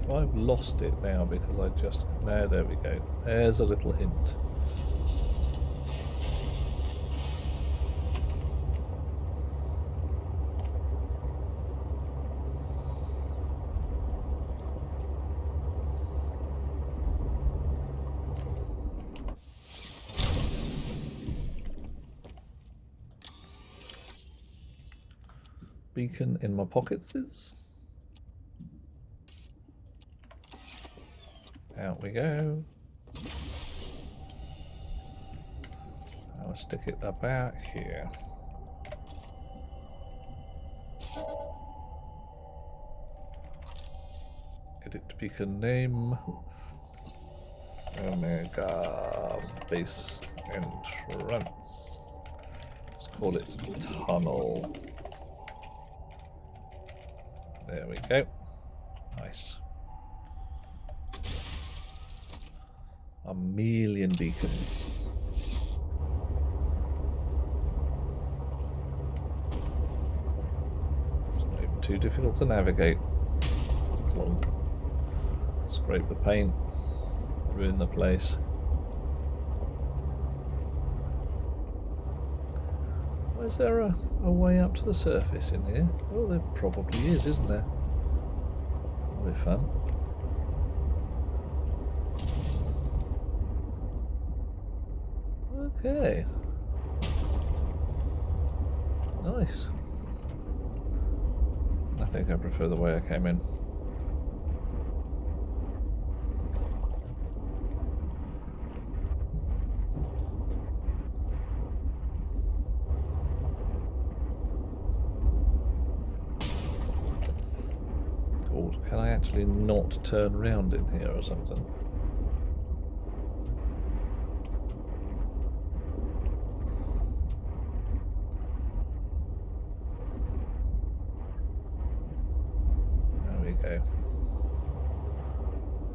If I've lost it now because I just... No, there we go. There's a little hint. Beacon in my pockets is. Out we go. I'll stick it about here. Edit beacon name. Omega base entrance. Let's call it tunnel. There we go. Nice. A million beacons. It's not even too difficult to navigate. Clunk. Scrape the paint. Ruin the place. Is there a way up to the surface in here? Oh, there probably is, isn't there? That'll be fun. Okay. Nice. I think I prefer the way I came in. Can I actually not turn round in here or something? There we go.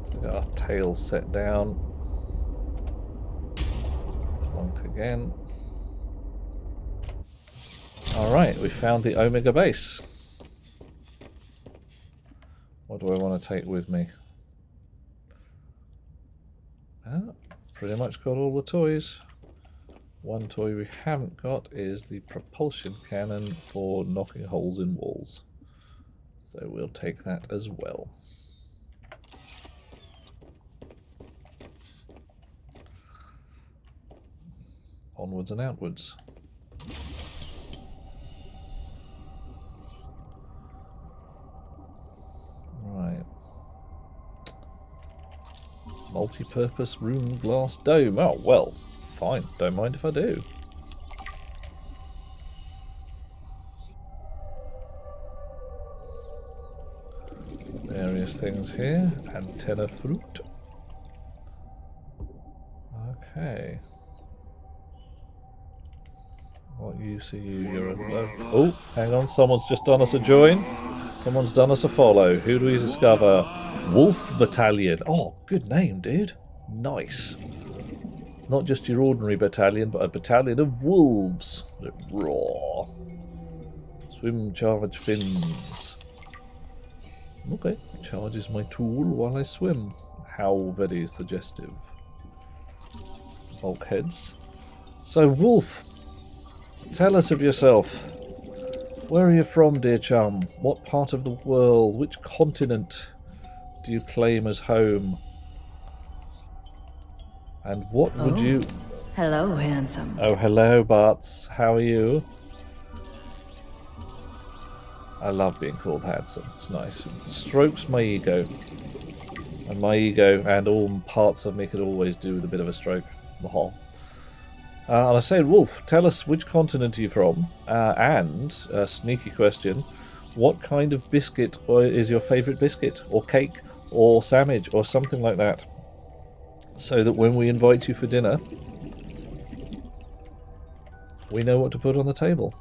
So we've got our tail set down. Clunk again. Alright, we found the Omega base. What do I want to take with me? Pretty much got all the toys. One toy we haven't got is the propulsion cannon for knocking holes in walls. So we'll take that as well. Onwards and outwards. Right. Multi-purpose room glass dome. Oh, well, fine. Don't mind if I do. Various things here. Antenna fruit. Okay. What use are you? You're a... Oh, hang on. Someone's just done us a join. Someone's done us a follow. Who do we discover? Wolf Battalion. Oh, good name, dude. Nice. Not just your ordinary battalion, but a battalion of wolves. They're raw. Swim charge fins. Okay. Charges my tool while I swim. How very suggestive. Bulkheads. So, Wolf, tell us of yourself. Where are you from, dear chum? What part of the world, which continent do you claim as home? And what would you... Hello, handsome. Oh, hello, Barts. How are you? I love being called handsome. It's nice. It strokes my ego. And my ego and all parts of me could always do with a bit of a stroke. And I say, Wolf, tell us which continent are you from? And, a sneaky question, what kind of biscuit is your favourite biscuit? Or cake? Or sandwich? Or something like that? So that when we invite you for dinner, we know what to put on the table.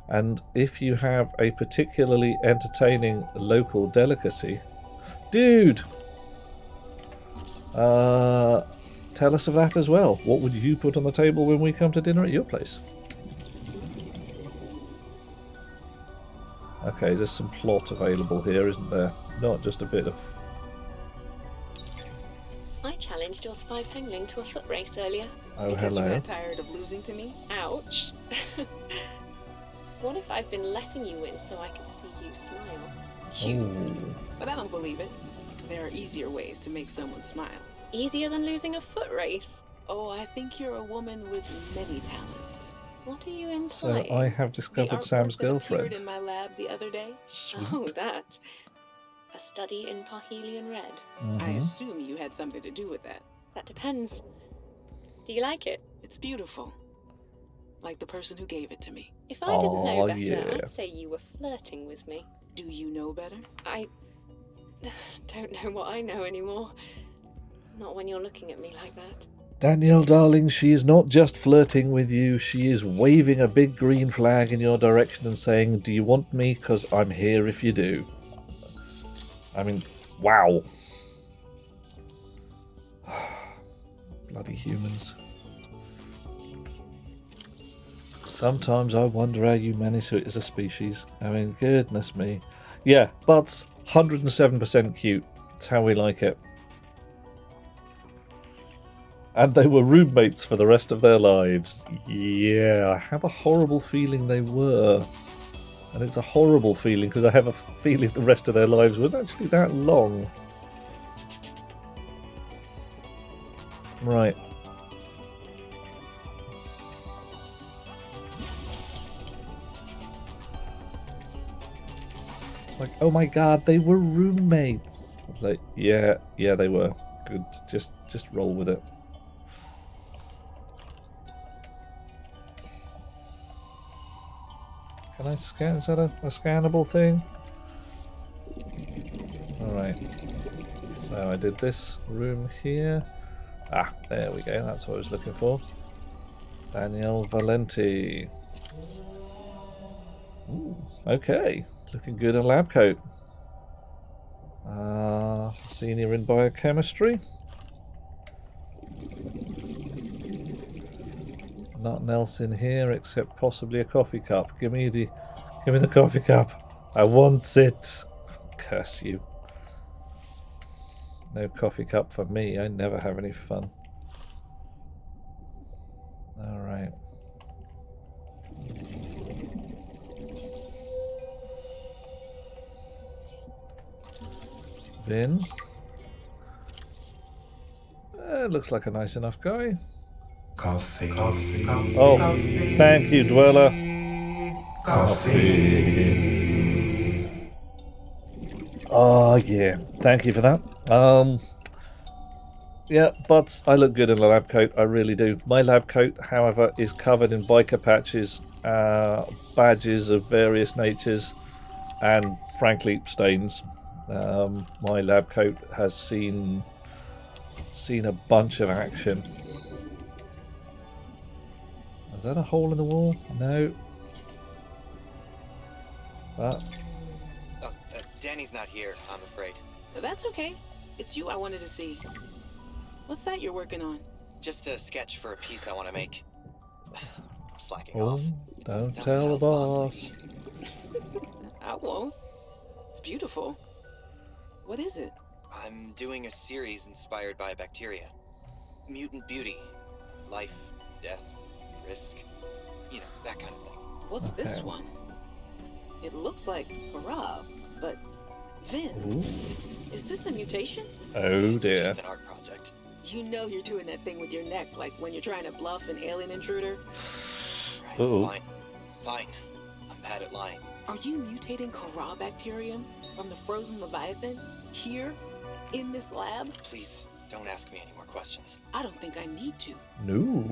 And if you have a particularly entertaining local delicacy... Dude! Tell us of that as well. What would you put on the table when we come to dinner at your place? Okay, there's some plot available here, isn't there? Not just a bit of... I challenged your spy penguin to a foot race earlier. Oh, because you hello. got tired of losing to me? Ouch. What if I've been letting you win so I could see you smile? Cute. Ooh. But I don't believe it. There are easier ways to make someone smile. Easier than losing a foot race? Oh, I think you're a woman with many talents. What are you So implying? I have The discovered Sam's artwork that appeared girlfriend. in my lab the other day. Sweet. Oh, that. A study in Parhelion Red. I assume you had something to do with that. That depends. Do you like it? It's beautiful. Like the person who gave it to me. If I didn't know Aw, better, yeah. I'd say you were flirting with me. Do you know better? I don't know what I know anymore. Not when you're looking at me like that. Danielle, darling, she is not just flirting with you. She is waving a big green flag in your direction and saying, "Do you want me? 'Cause I'm here if you do." I mean, wow. Bloody humans. Sometimes I wonder how you manage it as a species. I mean, goodness me. Yeah, Bud's 107% cute. That's how we like it. And they were roommates for the rest of their lives. Yeah, I have a horrible feeling they were. And it's a horrible feeling because I have a feeling the rest of their lives weren't actually that long. Right. It's like, oh my god, they were roommates. It's like, yeah, they were. Good, just roll with it. Can I scan? Is that a scannable thing? Alright. So I did this room here. Ah, there we go. That's what I was looking for. Danielle Valenti. Ooh, okay. Looking good in lab coat. Senior in biochemistry. Nothing else in here except possibly a coffee cup. Give me the coffee cup. I want it. Curse you. No coffee cup for me. I never have any fun. Alright. Vin. Looks like a nice enough guy. Coffee. Oh, thank you, Dweller. Coffee. Oh, yeah. Thank you for that. Yeah, but I look good in a lab coat. I really do. My lab coat, however, is covered in biker patches, badges of various natures, and, frankly, stains. My lab coat has seen a bunch of action. Is that a hole in the wall? No. But Danny's not here, I'm afraid. That's okay. It's you I wanted to see. What's that you're working on? Just a sketch for a piece I want to make. I'm slacking oh, off. don't tell the boss. I won't. It's beautiful. What is it? I'm doing a series inspired by bacteria. Mutant beauty. Life, death, risk. You know, that kind of thing. What's this one? It looks like Rob, but Vin. Ooh. Is this a mutation? Oh It's dear. just an art project. You know you're doing that thing with your neck, like when you're trying to bluff an alien intruder. Right, Uh-oh. Fine. I'm bad at lying. Are you mutating Corabacterium from the frozen Leviathan here in this lab? Please, don't ask me any more questions. I don't think I need to. No.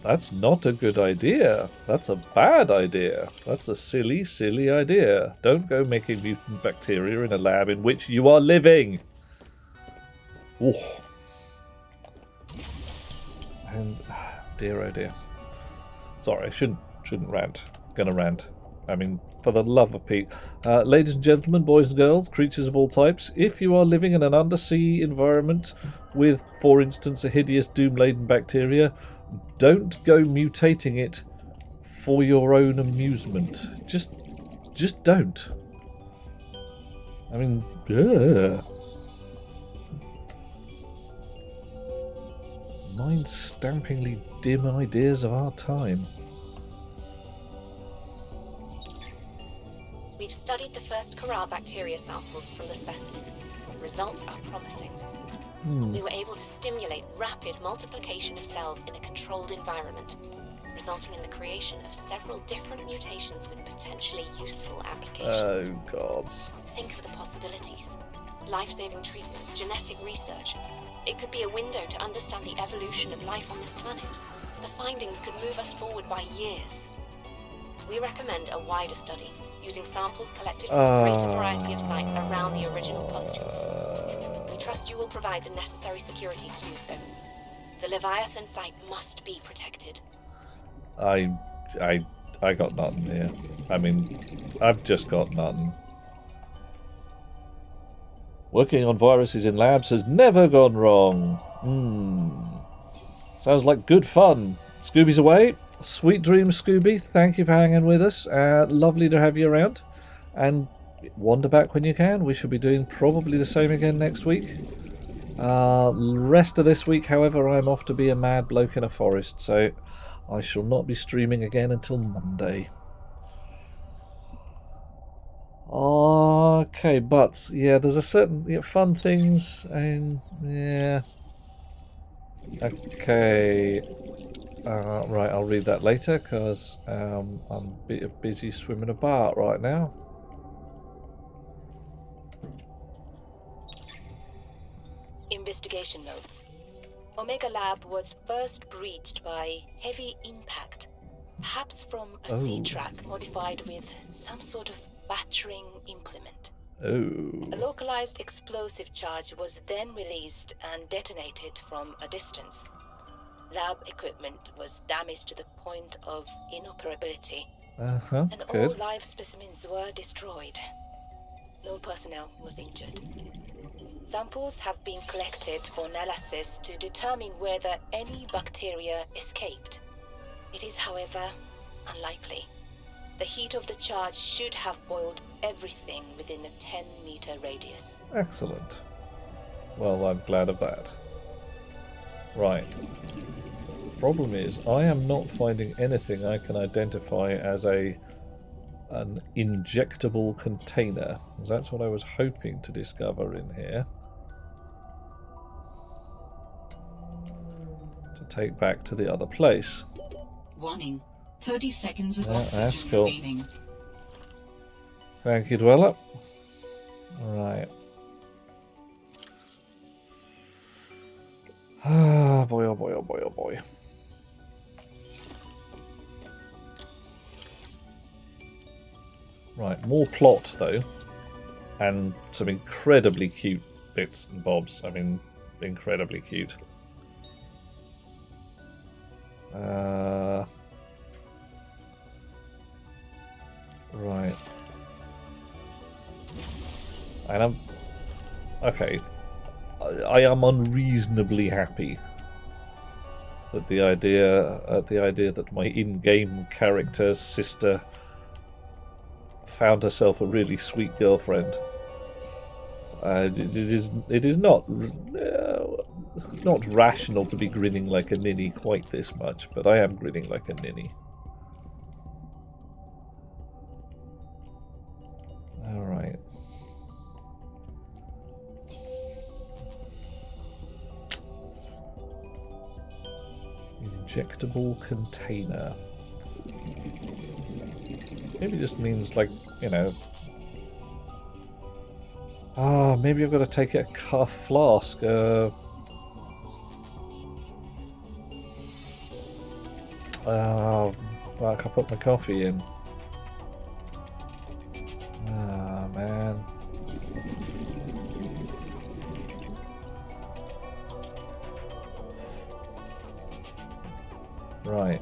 That's not a good idea. That's a bad idea. That's a silly, silly idea. Don't go making mutant bacteria in a lab in which you are living. Oh. And dear, oh dear. Sorry, I shouldn't rant. Gonna rant. I mean, for the love of Pete. Ladies and gentlemen, boys and girls, creatures of all types, if you are living in an undersea environment with, for instance, a hideous doom-laden bacteria, don't go mutating it for your own amusement. Just Just don't. I mean, ugh. Mind-stampingly dim ideas of our time. We've studied the first Corral bacteria samples from the specimen. Results are promising. We were able to stimulate rapid multiplication of cells in a controlled environment, resulting in the creation of several different mutations with potentially useful applications. Oh, gods. Think of the possibilities. Life-saving treatments, genetic research. It could be a window to understand the evolution of life on this planet. The findings could move us forward by years. We recommend a wider study, using samples collected from a greater variety of sites around the original pustules. We trust you will provide the necessary security to do so. The Leviathan site must be protected. I got nothing here. I mean, I've just got nothing. Working on viruses in labs has never gone wrong. Sounds like good fun. Scooby's away. Sweet dreams, Scooby. Thank you for hanging with us. Lovely to have you around. And wander back when you can. We should be doing probably the same again next week. Rest of this week, however, I'm off to be a mad bloke in a forest, so I shall not be streaming again until Monday. Okay, but yeah, there's a certain fun things, and yeah. Okay, right, I'll read that later because I'm a bit busy swimming about right now. Investigation notes. Omega Lab was first breached by heavy impact, perhaps from a sea track modified with some sort of battering implement. A localized explosive charge was then released and detonated from a distance. Lab equipment was damaged to the point of inoperability. And all live specimens were destroyed. No personnel was injured. Samples have been collected for analysis to determine whether any bacteria escaped. It is, however, unlikely. The heat of the charge should have boiled everything within a 10-meter radius. Excellent. Well, I'm glad of that. Right. Problem is, I am not finding anything I can identify as an injectable container. That's what I was hoping to discover in here. To take back to the other place. Warning. 30 seconds of oxygen that's cool. remaining. Thank you, Dweller. Right. Ah, boy, oh boy, oh boy, oh boy. Right, more plot, though. And some incredibly cute bits and bobs. I mean, incredibly cute. Right. And I'm... Okay. I am unreasonably happy that the idea that my in-game character's sister found herself a really sweet girlfriend. It is not rational to be grinning like a ninny quite this much, but I am grinning like a ninny. All right. Injectable container. Maybe it just means, like, you know... maybe I've got to take a flask. I can put my coffee in. Ah, man. Right.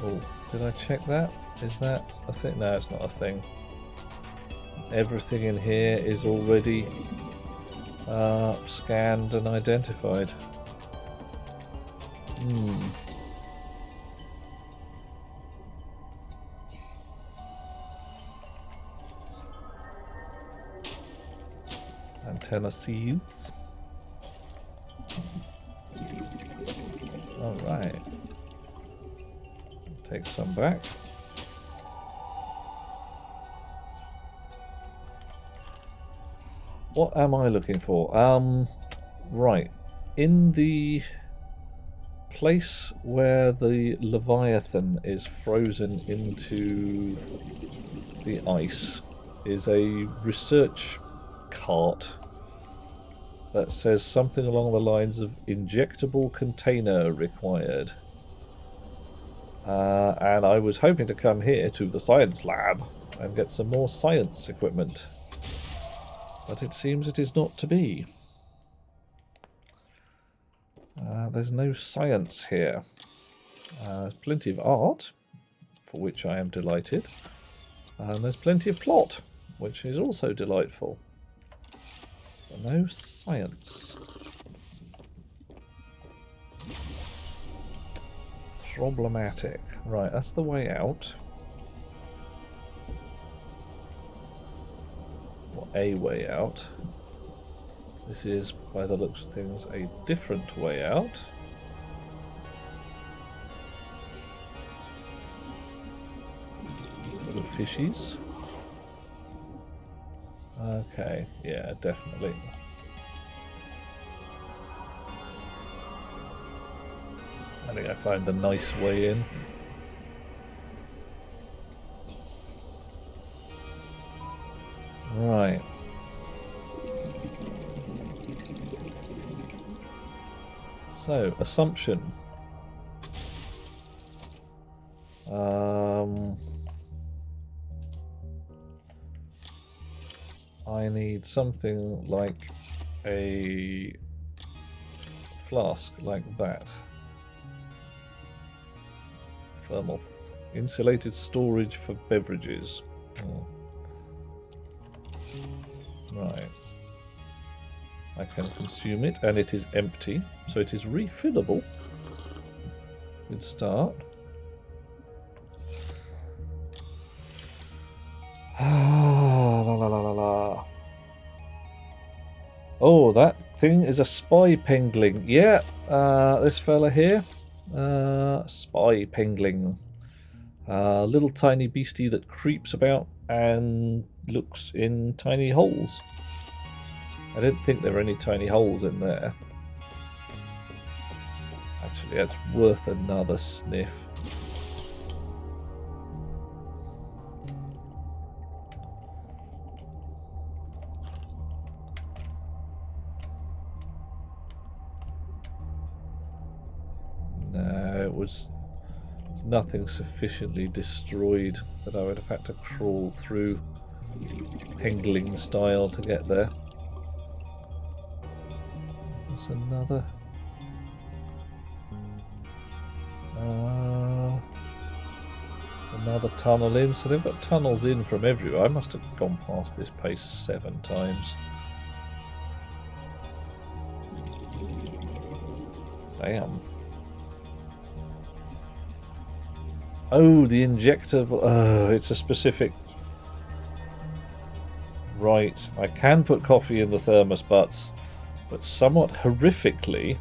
Oh, did I check that? Is that a thing? No, it's not a thing. Everything in here is already scanned and identified. Antenna seeds. Alright. Take some back. What am I looking for? Right. In the place where the Leviathan is frozen into the ice is a research cart that says something along the lines of injectable container required. And I was hoping to come here to the science lab and get some more science equipment. But it seems it is not to be. There's no science here. There's plenty of art, for which I am delighted. And there's plenty of plot, which is also delightful. But no science. Problematic. Right, that's the way out. Or a way out. This is, by the looks of things, a different way out. Full of fishies. Okay, yeah, definitely. I think I found the nice way in. Right. So, assumption. I need something like a flask like that. Thermal insulated storage for beverages. Oh. Right. I can consume it, and it is empty, so it is refillable. Good start. La la la la la. Oh, that thing is a spy pengling. Yeah, this fella here. Spy pengling. Little tiny beastie that creeps about and looks in tiny holes. I didn't think there were any tiny holes in there. Actually, that's worth another sniff. No, it was nothing sufficiently destroyed that I would have had to crawl through pengling style to get there. There's another. Another tunnel in, so they've got tunnels in from everywhere. I must have gone past this place 7 times. Damn. Oh, the injector. Oh, it's a specific. Right, I can put coffee in the thermos butts, but somewhat horrifically,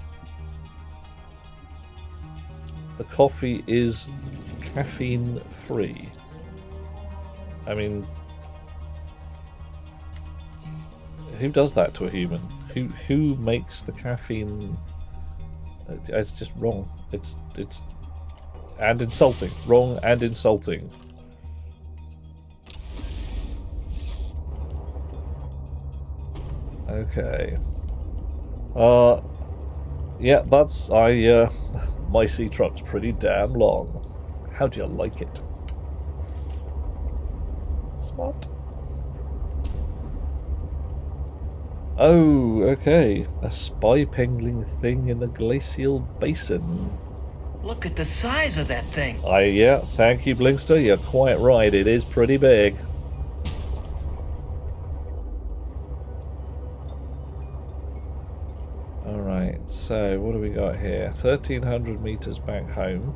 the coffee is caffeine free. I mean, who does that to a human? Who makes the caffeine? It's just wrong. It's and insulting. Wrong and insulting. Okay. Yeah, but my sea truck's pretty damn long. How do you like it? Smart. Oh, okay. A spy pengling thing in the glacial basin. Look at the size of that thing. Yeah, thank you, Blinkster. You're quite right. It is pretty big. Alright, so what do we got here? 1,300 meters back home.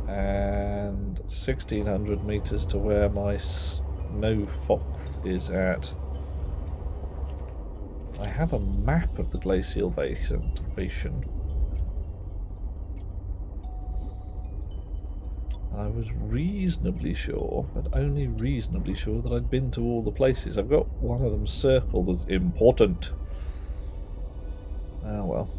And 1,600 meters to where my snow fox is at. I have a map of the glacial basin. I was reasonably sure, but only reasonably sure, that I'd been to all the places. I've got one of them circled as important. Ah, well.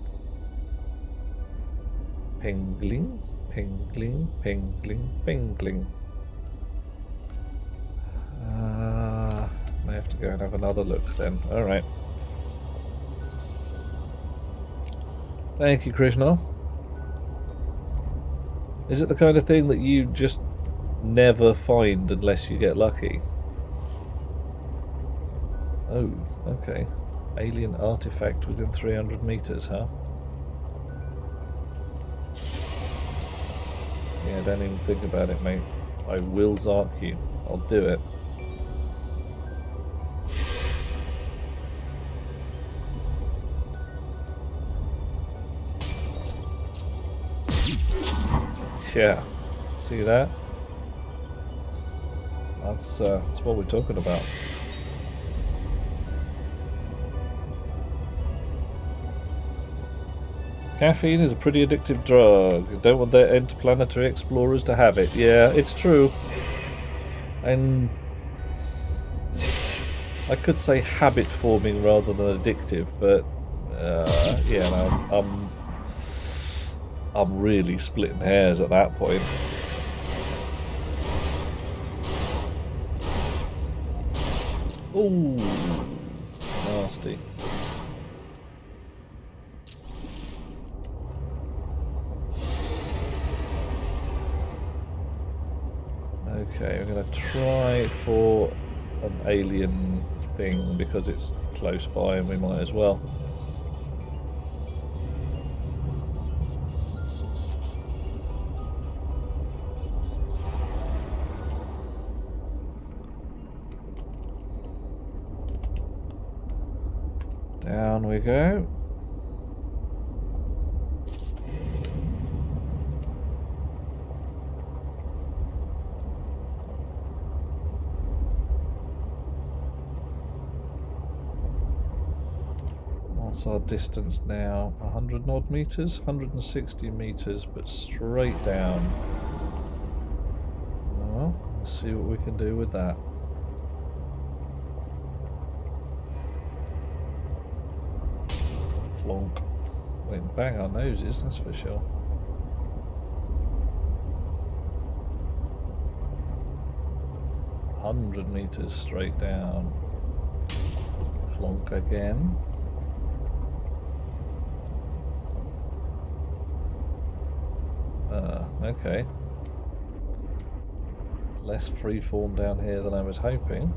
Pingling, pingling, pingling, pingling. May have to go and have another look then. Alright. Thank you, Krishna. Is it the kind of thing that you just never find unless you get lucky? Oh, okay. Alien artifact within 300 meters, huh? Yeah, don't even think about it, mate. I will zark you. I'll do it. Yeah, see that? That's what we're talking about. Caffeine is a pretty addictive drug. You don't want their interplanetary explorers to have it. Yeah, it's true. And I could say habit forming rather than addictive, but yeah, no, I'm really splitting hairs at that point. Ooh, nasty. Okay, we're going to try for an alien thing because it's close by and we might as well. Down we go. What's our distance now? 100 odd meters? 160 meters, but straight down. Well, let's see what we can do with that. Clonk. We can bang our noses, that's for sure. $100 meters straight down. Clonk again. Okay. Less freeform down here than I was hoping.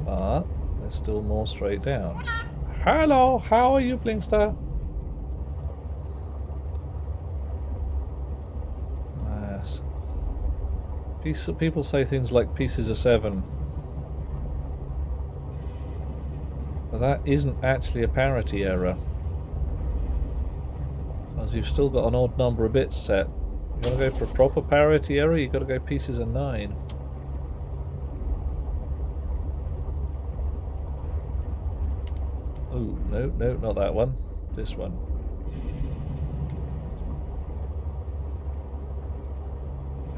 But there's still more straight down. Hello, how are you, Blinkster? Yes. People say things like pieces of 7. But that isn't actually a parity error. Because you've still got an odd number of bits set. You want to go for a proper parity error, you've got to go pieces of 9. Oh, no, not that one. This one.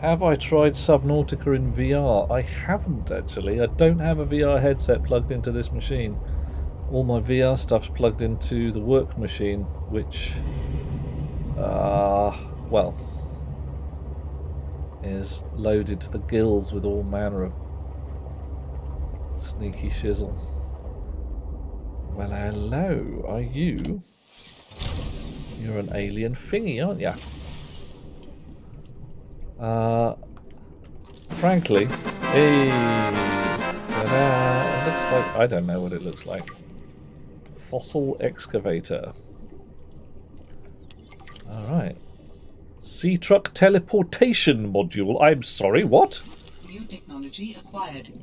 Have I tried Subnautica in VR? I haven't, actually. I don't have a VR headset plugged into this machine. All my VR stuff's plugged into the work machine, which, well, is loaded to the gills with all manner of sneaky shizzle. Well, hello, are you? You're an alien thingy, aren't ya? Frankly, hey, it looks like, I don't know what it looks like. Fossil excavator. Alright. Sea truck teleportation module. I'm sorry, what? New technology acquired.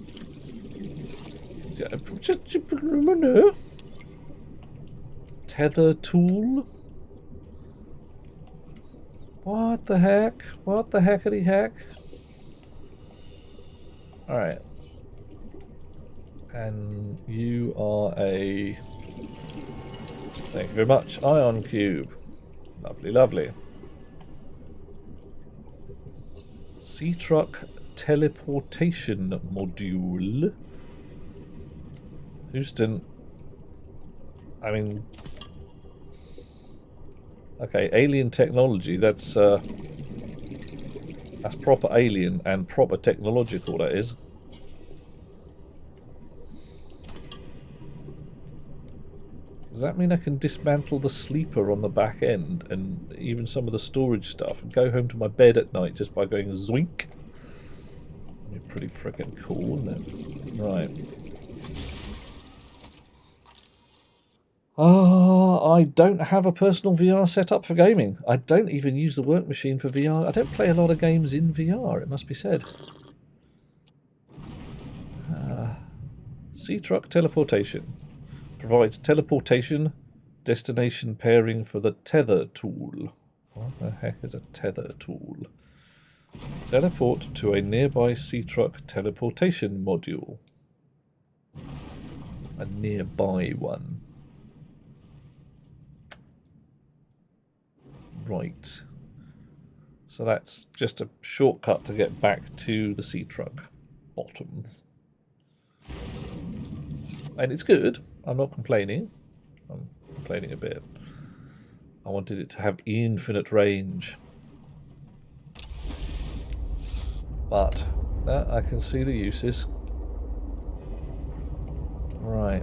Tether tool. What the heck? What the heckity heck? Alright. And you are a... Thank you very much. Ion cube. Lovely, lovely. Sea truck teleportation module. Houston. I mean... Okay, alien technology. That's proper alien and proper technological, that is. Does that mean I can dismantle the sleeper on the back end and even some of the storage stuff and go home to my bed at night just by going zoink? That'd be pretty freaking cool, wouldn't it? Right. I don't have a personal VR setup for gaming. I don't even use the work machine for VR. I don't play a lot of games in VR, it must be said. Sea truck teleportation. Provides teleportation destination pairing for the tether tool. What the heck is a tether tool? Teleport to a nearby sea truck teleportation module. A nearby one. Right. So that's just a shortcut to get back to the sea truck bottoms. And it's good. I'm not complaining. I'm complaining a bit. I wanted it to have infinite range. But I can see the uses. Right.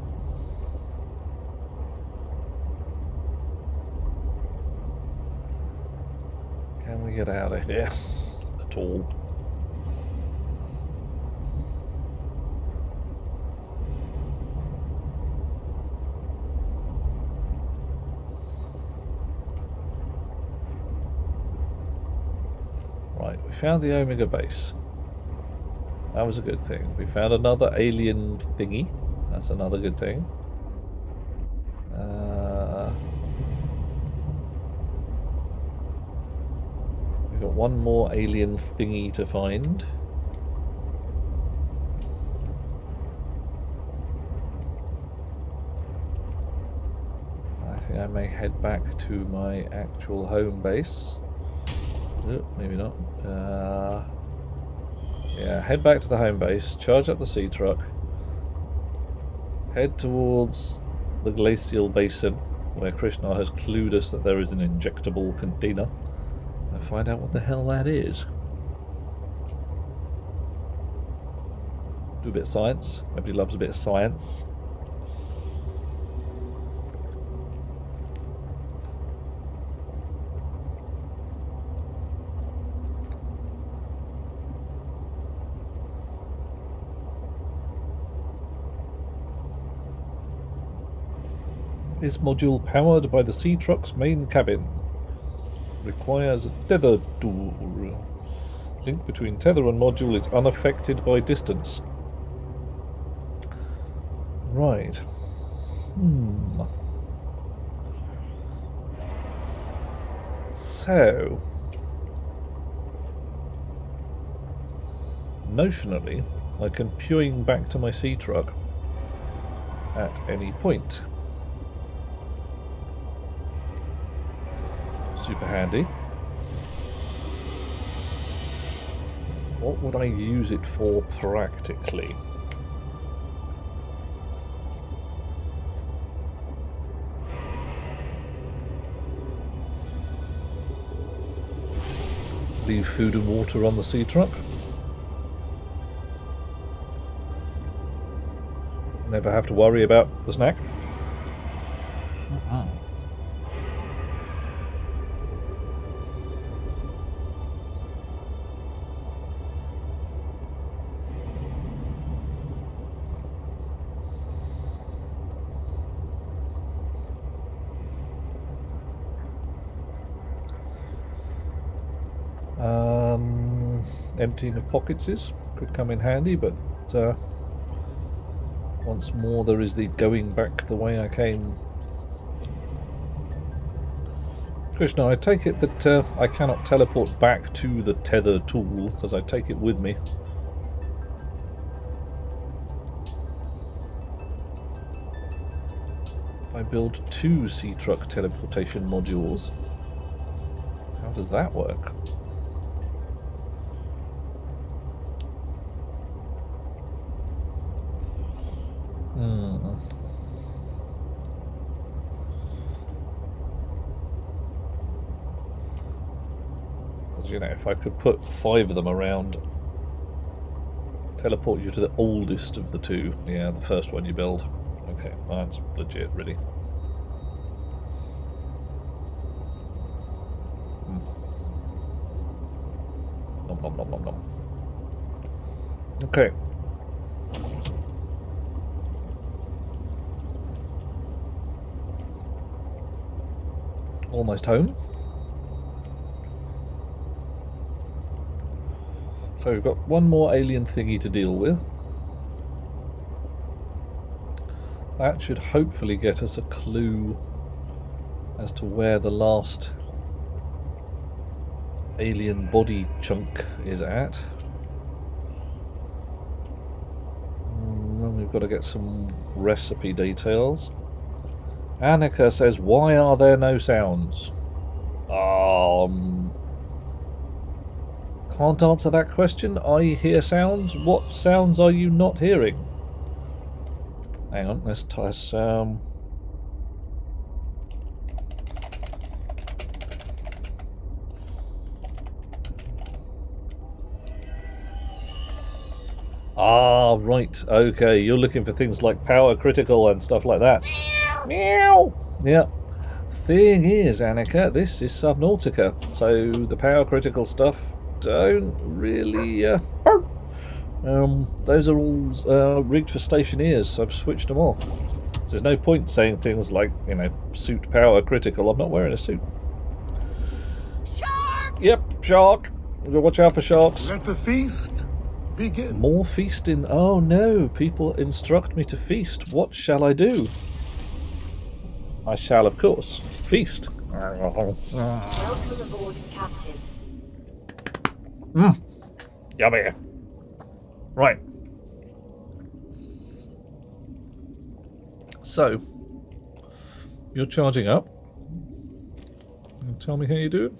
Can we get out of here at all? Right, we found the Omega base. That was a good thing. We found another alien thingy. That's another good thing. We've got one more alien thingy to find. I think I may head back to my actual home base. Maybe not. Yeah, head back to the home base, charge up the sea truck, head towards the glacial basin where Krishna has clued us that there is an injectable container, and find out what the hell that is. Do a bit of science. Everybody loves a bit of science. This module, powered by the sea truck's main cabin, requires a tether tool. Link between tether and module is unaffected by distance. Right. So, notionally, I can pewing back to my sea truck at any point. Super handy. What would I use it for practically? Leave food and water on the sea truck. Never have to worry about the snack. Emptying of pockets could come in handy, but once more there is the going back the way I came. Krishna, I take it that I cannot teleport back to the tether tool because I take it with me. If I build 2 sea truck teleportation modules, how does that work? You know, if I could put 5 of them around, teleport you to the oldest of the 2. Yeah, the first one you build. Okay, well, that's legit, really. Nom nom nom nom nom. Okay. Almost home. So we've got one more alien thingy to deal with. That should hopefully get us a clue as to where the last alien body chunk is at. And we've got to get some recipe details. Annika says, why are there no sounds? Can't answer that question. I hear sounds. What sounds are you not hearing? Hang on, let's try some. Ah, right. Okay, you're looking for things like power critical and stuff like that. Meow. Yeah. Thing is, Annika, this is Subnautica, so the power critical stuff don't really. Those are all rigged for stationeers, so I've switched them off. So there's no point saying things like, you know, suit power critical. I'm not wearing a suit. Shark! Yep, shark. We've got to watch out for sharks. Let the feast begin. More feasting. Oh no, people instruct me to feast. What shall I do? I shall, of course, feast. Welcome aboard, Captain. Yummy. Right. So, you're charging up. Tell me how you do it.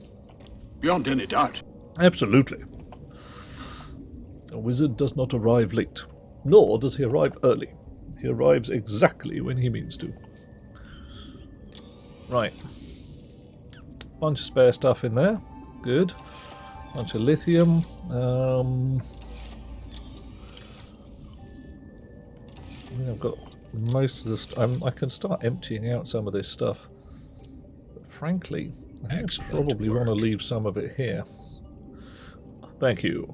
Beyond any doubt. Absolutely. A wizard does not arrive late, nor does he arrive early. He arrives exactly when he means to. Right. Bunch of spare stuff in there. Good. Bunch of lithium. I think I've got most of this. I can start emptying out some of this stuff. But frankly, I think I probably want to leave some of it here. Thank you.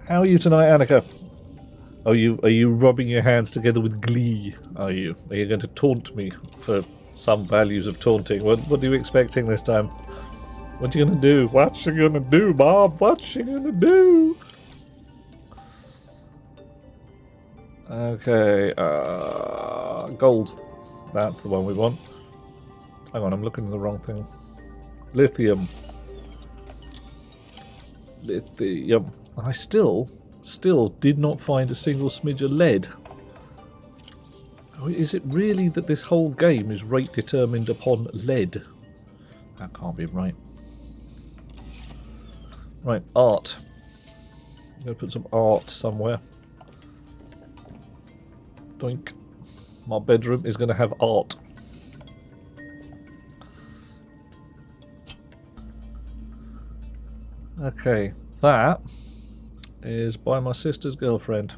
How are you tonight, Annika? Are you rubbing your hands together with glee? Are you going to taunt me for some values of taunting? What are you expecting this time? What are you gonna do? What you gonna do, Bob? What you gonna do? Okay, gold. That's the one we want. Hang on, I'm looking at the wrong thing. Lithium. Lithium. I still did not find a single smidge of lead. Is it really that this whole game is rate determined upon lead? That can't be right. Right, art. I'm going to put some art somewhere. Doink. My bedroom is going to have art. Okay, that is by my sister's girlfriend.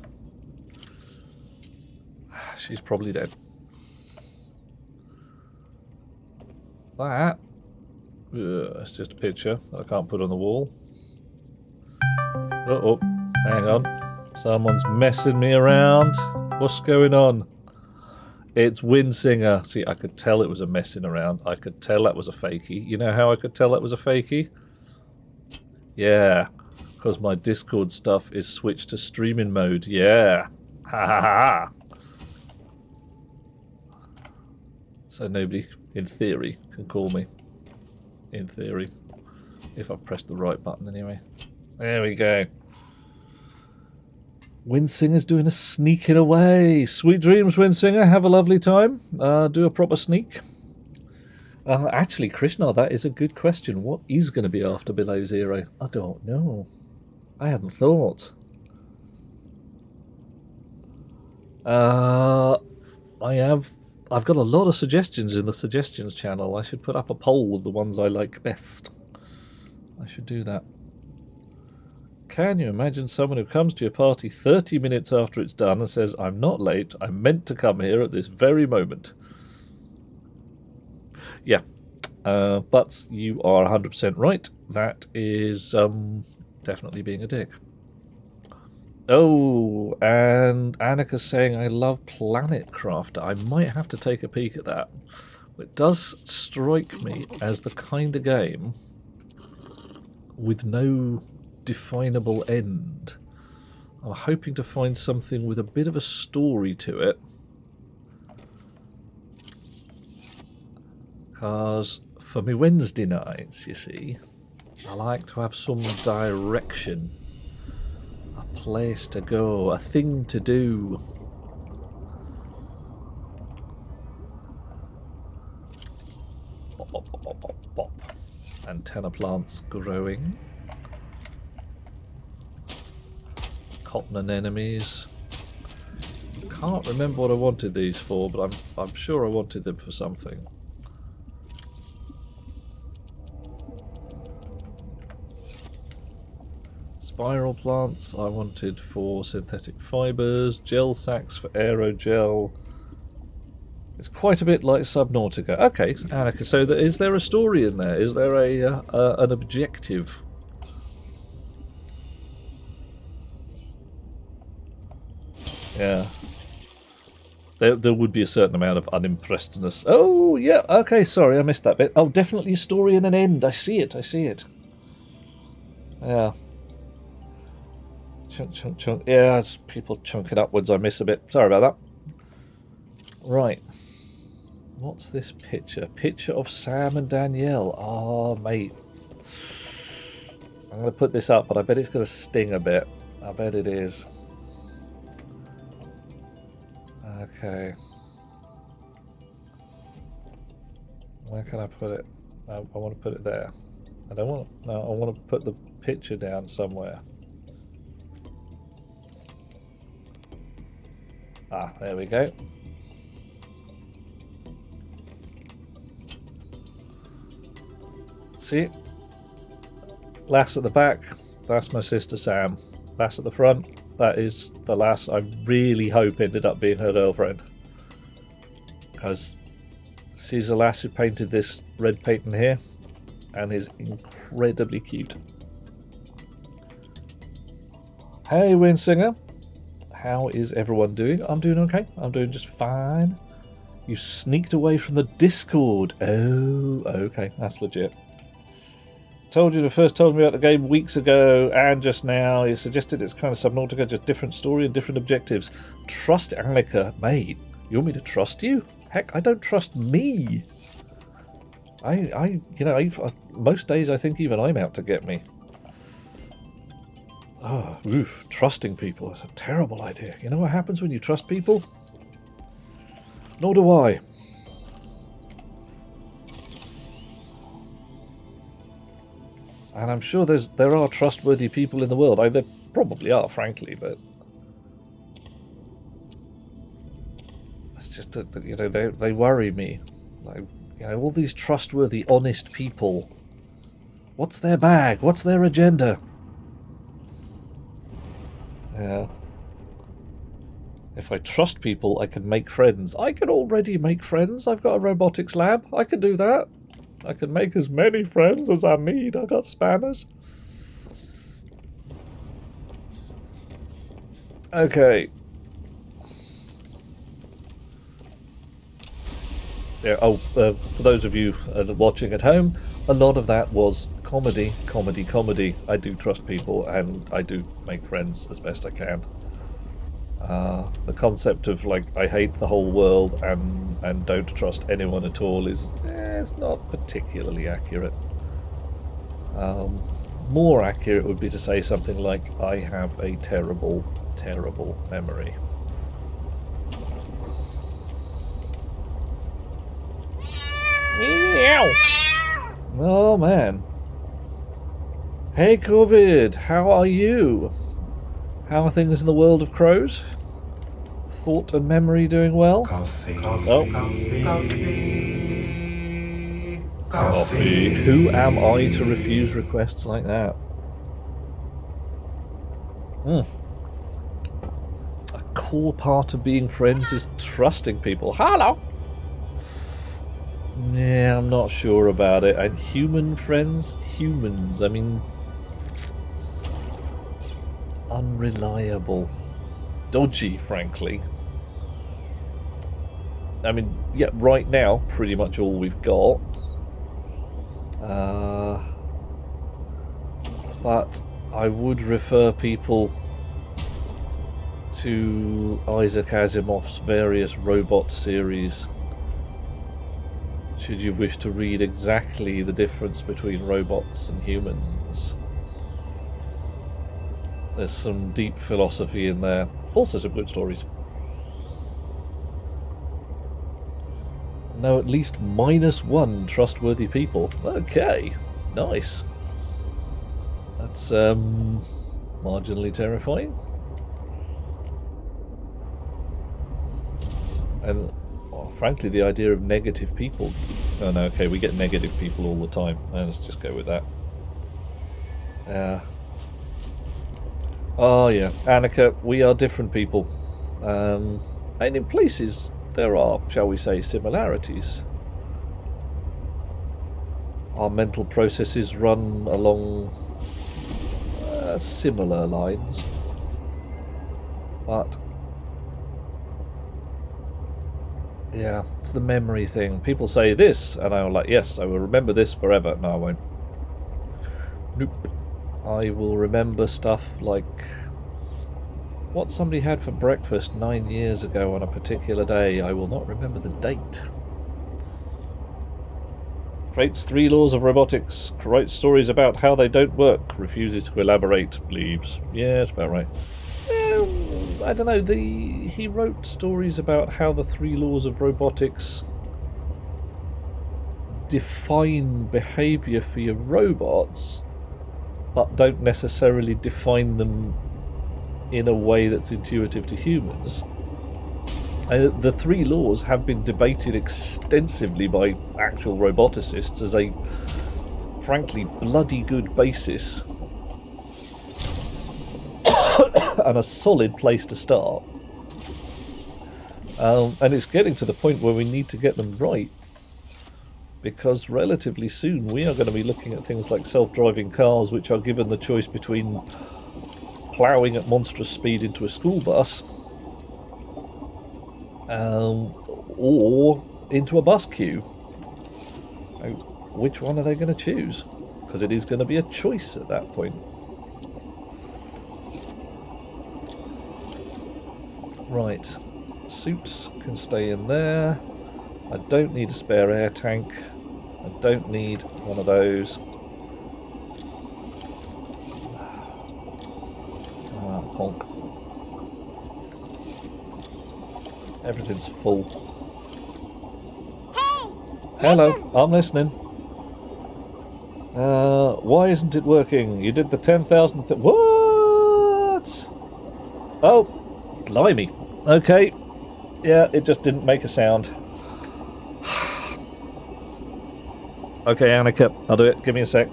She's probably dead. That, it's just a picture that I can't put on the wall. Uh-oh, hang on. Someone's messing me around. What's going on? It's Windsinger. See, I could tell it was a messing around. I could tell that was a fakie. You know how I could tell that was a fakie? Yeah, because my Discord stuff is switched to streaming mode. Yeah. Ha ha ha. So nobody, in theory, can call me. In theory. If I've pressed the right button anyway. There we go. Windsinger's doing a sneaking away. Sweet dreams, Windsinger. Have a lovely time. Do a proper sneak. Actually, Krishna, that is a good question. What is going to be after Below Zero? I don't know. I hadn't thought. I've got a lot of suggestions in the suggestions channel. I should put up a poll with the ones I like best. I should do that. Can you imagine someone who comes to your party 30 minutes after it's done and says, I'm not late, I meant to come here at this very moment? Yeah, but you are 100% right. That is definitely being a dick. Oh, and Annika's saying, I love Planet Crafter. I might have to take a peek at that. It does strike me as the kind of game with no definable end. I'm hoping to find something with a bit of a story to it. Because for me Wednesday nights, you see, I like to have some direction. A place to go, a thing to do. Bop, bop, bop, bop, bop, bop. Antenna plants growing. Cotton anemones. Can't remember what I wanted these for, but I'm sure I wanted them for something. Spiral plants I wanted for synthetic fibres, gel sacks for aerogel. It's quite a bit like Subnautica. Okay, Annika, so is there a story in there? Is there an objective? Yeah. There would be a certain amount of unimpressedness. Oh, yeah, okay, sorry, I missed that bit. Oh, definitely a story and an end. I see it, I see it. Yeah. Chunk, chunk, chunk. Yeah, it's people chunking upwards. I miss a bit. Sorry about that. Right. What's this picture? Picture of Sam and Danielle. Oh, mate. I'm going to put this up, but I bet it's going to sting a bit. I bet it is. Okay. Where can I put it? I want to put it there. I don't want to... No, I want to put the picture down somewhere. Ah, there we go. See? Lass at the back, that's my sister Sam. Lass at the front, that is the lass I really hope ended up being her girlfriend. Because she's a lass who painted this red painting here and is incredibly cute. Hey, Windsinger. How is everyone doing? I'm doing okay. I'm doing just fine. You sneaked away from the Discord. Oh, okay. That's legit. Told you the first told me about the game weeks ago and just now. You suggested it's kind of Subnautica, just different story and different objectives. Trust Annika. Mate, you want me to trust you? Heck, I don't trust me. Most days I think even I'm out to get me. Oh, oof, trusting people is a terrible idea. You know what happens when you trust people? Nor do I. And I'm sure there are trustworthy people in the world. There probably are, frankly, but it's just that they worry me. Like, all these trustworthy, honest people. What's their bag? What's their agenda? Yeah. If I trust people, I can make friends. I can already make friends. I've got a robotics lab. I can do that. I can make as many friends as I need. I got spanners. Okay. Yeah. Oh, for those of you watching at home, a lot of that was comedy, comedy, comedy. I do trust people, and I do make friends as best I can. The concept of I hate the whole world and don't trust anyone at all is it's not particularly accurate. More accurate would be to say something like, I have a terrible, terrible memory. Meow. Oh man. Hey COVID, how are you? How are things in the world of crows? Thought and memory doing well? Coffee. Oh. Coffee. Who am I to refuse requests like that? A core part of being friends is trusting people. Hello! Yeah, I'm not sure about it. And human friends? Humans, I mean... unreliable. Dodgy, frankly. I mean, yeah, right now, pretty much all we've got. But I would refer people to Isaac Asimov's various robot series, should you wish to read exactly the difference between robots and humans. There's some deep philosophy in there. Also some good stories. Now at least -1 trustworthy people. Okay, nice. That's marginally terrifying. And well, frankly, the idea of negative people... Oh no, okay, we get negative people all the time. Let's just go with that. Oh yeah, Annika, we are different people. And in places there are, shall we say, similarities. Our mental processes run along similar lines. But yeah, it's the memory thing. People say this, and I'm like, yes, I will remember this forever. No, I won't. Nope. I will remember stuff like what somebody had for breakfast 9 years ago on a particular day. I will not remember the date. Creates 3 laws of robotics. Writes stories about how they don't work. Refuses to elaborate. Leaves. Yeah, that's about right. I don't know. He wrote stories about how the 3 laws of robotics define behaviour for your robots, but don't necessarily define them in a way that's intuitive to humans. The 3 laws have been debated extensively by actual roboticists as a frankly bloody good basis and a solid place to start. And it's getting to the point where we need to get them right, because relatively soon we are going to be looking at things like self-driving cars, which are given the choice between ploughing at monstrous speed into a school bus or into a bus queue. Which one are they going to choose? Because it is going to be a choice at that point. Right, suits can stay in there. I don't need a spare air tank. I don't need one of those. Ah, honk. Everything's full. Hello, I'm listening. Why isn't it working? You did the 10,000 what? Oh, blimey. Okay. Yeah, it just didn't make a sound. Okay, Annika, I'll do it. Give me a sec.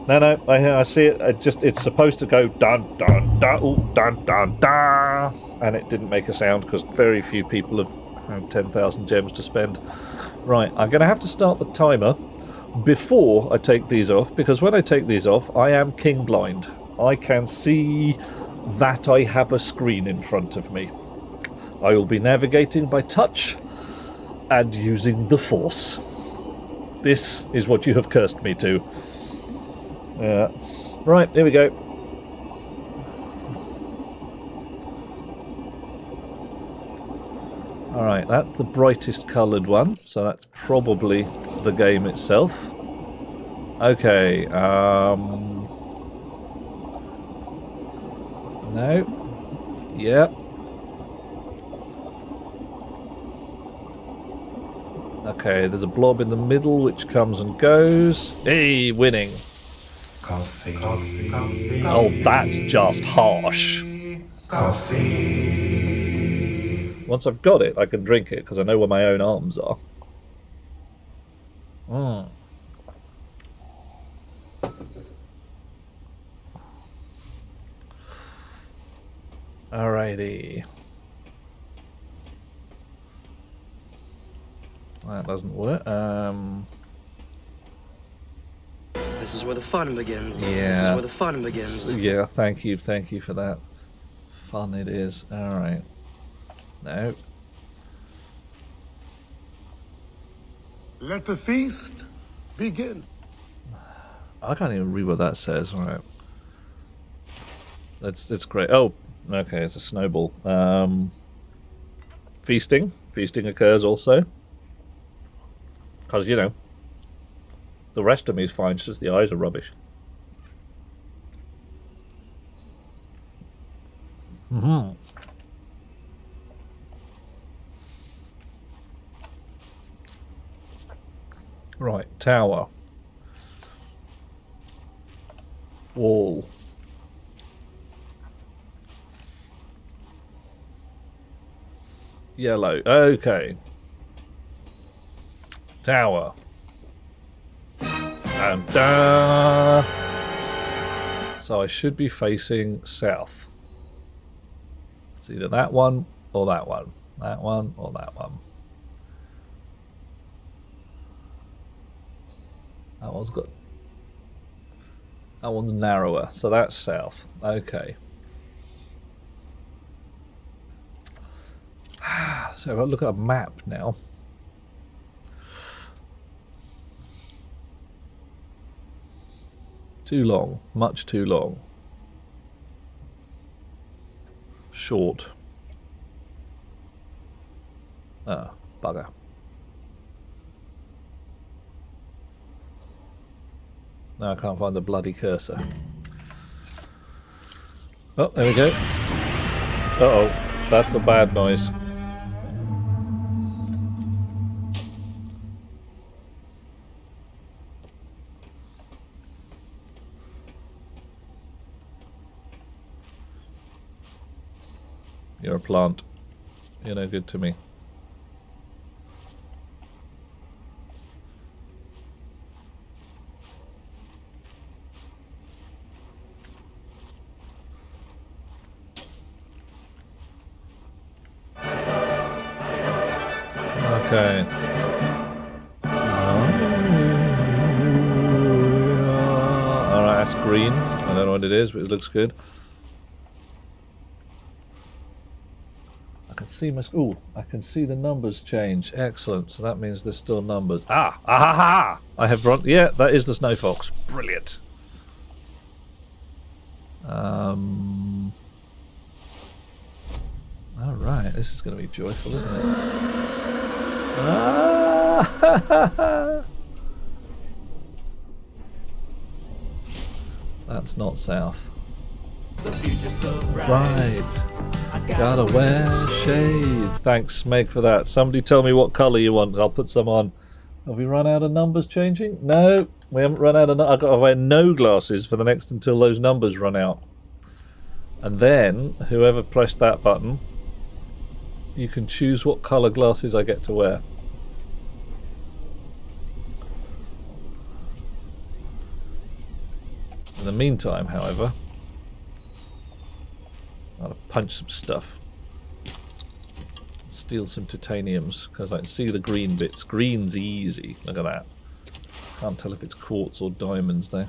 No, I see it. It's supposed to go dun dun dun, ooh, dun dun dun, and it didn't make a sound because very few people have 10,000 gems to spend. Right, I'm going to have to start the timer before I take these off, because when I take these off, I am king blind. I can see that I have a screen in front of me. I will be navigating by touch and using the Force. This is what you have cursed me to. Right, here we go. Alright, that's the brightest coloured one, so that's probably the game itself. Okay, No. Yep. Okay, there's a blob in the middle which comes and goes. Hey, winning. Coffee. Oh, that's just harsh. Coffee. Once I've got it, I can drink it because I know where my own arms are. Alrighty. That doesn't work. This is where the fun begins. Yeah. This is where the fun begins. Yeah, thank you for that. Fun it is. Alright. No. Let the feast begin. I can't even read what that says. Alright. It's great. Oh, okay, it's a snowball. Feasting. Feasting occurs also. Because, you know, the rest of me is fine, it's just the eyes are rubbish. Right, tower. Wall. Yellow. Okay. Tower. And so I should be facing south. It's either that one or that one. That one or that one. That one's got... That one's narrower, so that's south. Okay. So if I look at a map now. Too long. Much too long. Short. Ah, bugger. Now I can't find the bloody cursor. Oh, there we go. Uh-oh. That's a bad noise. You're a plant. You're no good to me. Okay. Alright, that's green. I don't know what it is, but it looks good. I can see my... Ooh, I can see the numbers change. Excellent. So that means there's still numbers. Ah! Ah-ha-ha! I have run... Yeah, that is the snow fox. Brilliant. Alright, this is going to be joyful, isn't it? Ah! That's not south. Right. Gotta wear shades. Thanks, Meg, for that. Somebody tell me what colour you want. I'll put some on. Have we run out of numbers changing? No, we haven't run out of... I've got to wear no glasses for the next until those numbers run out. And then, whoever pressed that button, you can choose what colour glasses I get to wear. In the meantime, however, I'll punch some stuff. Steal some titaniums, because I can see the green bits. Green's easy. Look at that. Can't tell if it's quartz or diamonds there.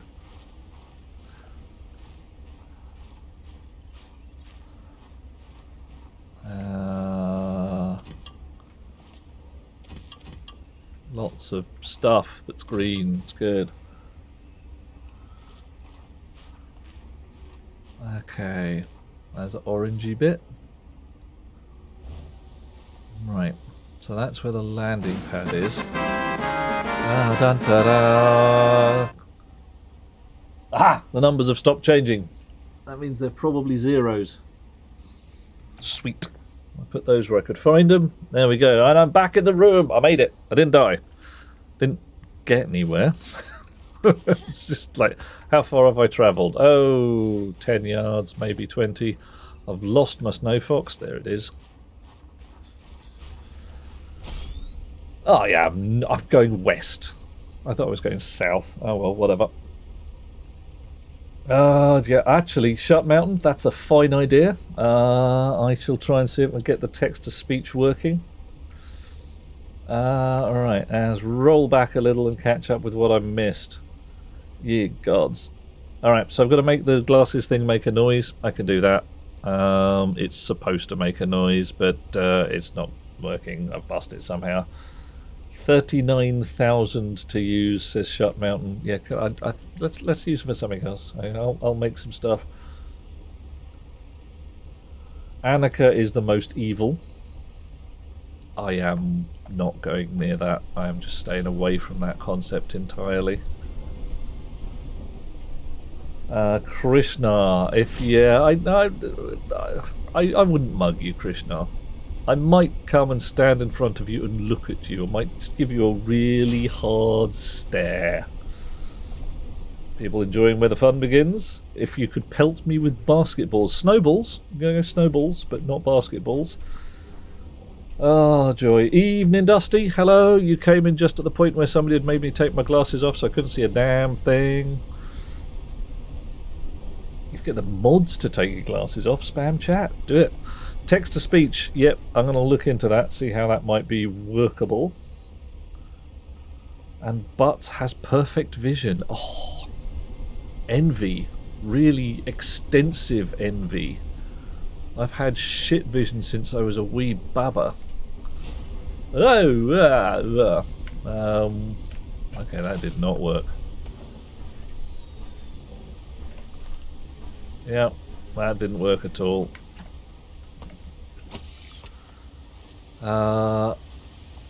Lots of stuff that's green. It's good. Okay. There's an orangey bit. Right. So that's where the landing pad is. Ah, dun, da, da. Ah! The numbers have stopped changing. That means they're probably zeros. Sweet. I put those where I could find them. There we go. And I'm back in the room. I made it. I didn't die. Didn't get anywhere. It's just like, how far have I travelled? Oh, 10 yards, maybe 20. I've lost my snow fox. There it is. Oh, yeah, I'm going west. I thought I was going south. Oh, well, whatever. Yeah, actually, Shut Mountain, that's a fine idea. I shall try and see if I can get the text-to-speech working. Alright, as roll back a little and catch up with what I missed. Ye gods. Alright, so I've got to make the glasses thing make a noise. I can do that. It's supposed to make a noise, but it's not working. I've busted somehow. 39,000 to use, says Shut Mountain. Yeah, let's use it for something else. I'll make some stuff. Annika is the most evil. I am not going near that. I am just staying away from that concept entirely. Krishna, if I wouldn't mug you, Krishna. I might come and stand in front of you and look at you. I might just give you a really hard stare. People enjoying where the fun begins? If you could pelt me with basketballs. Snowballs. I'm going to go snowballs, but not basketballs. Oh, joy. Evening, Dusty. Hello. You came in just at the point where somebody had made me take my glasses off so I couldn't see a damn thing. You get the mods to take your glasses off. Spam chat. Do it. Text-to-speech. Yep, I'm going to look into that, see how that might be workable. And Butts has perfect vision. Oh, envy. Really extensive envy. I've had shit vision since I was a wee baba. Oh, okay, that did not work. Yeah, that didn't work at all.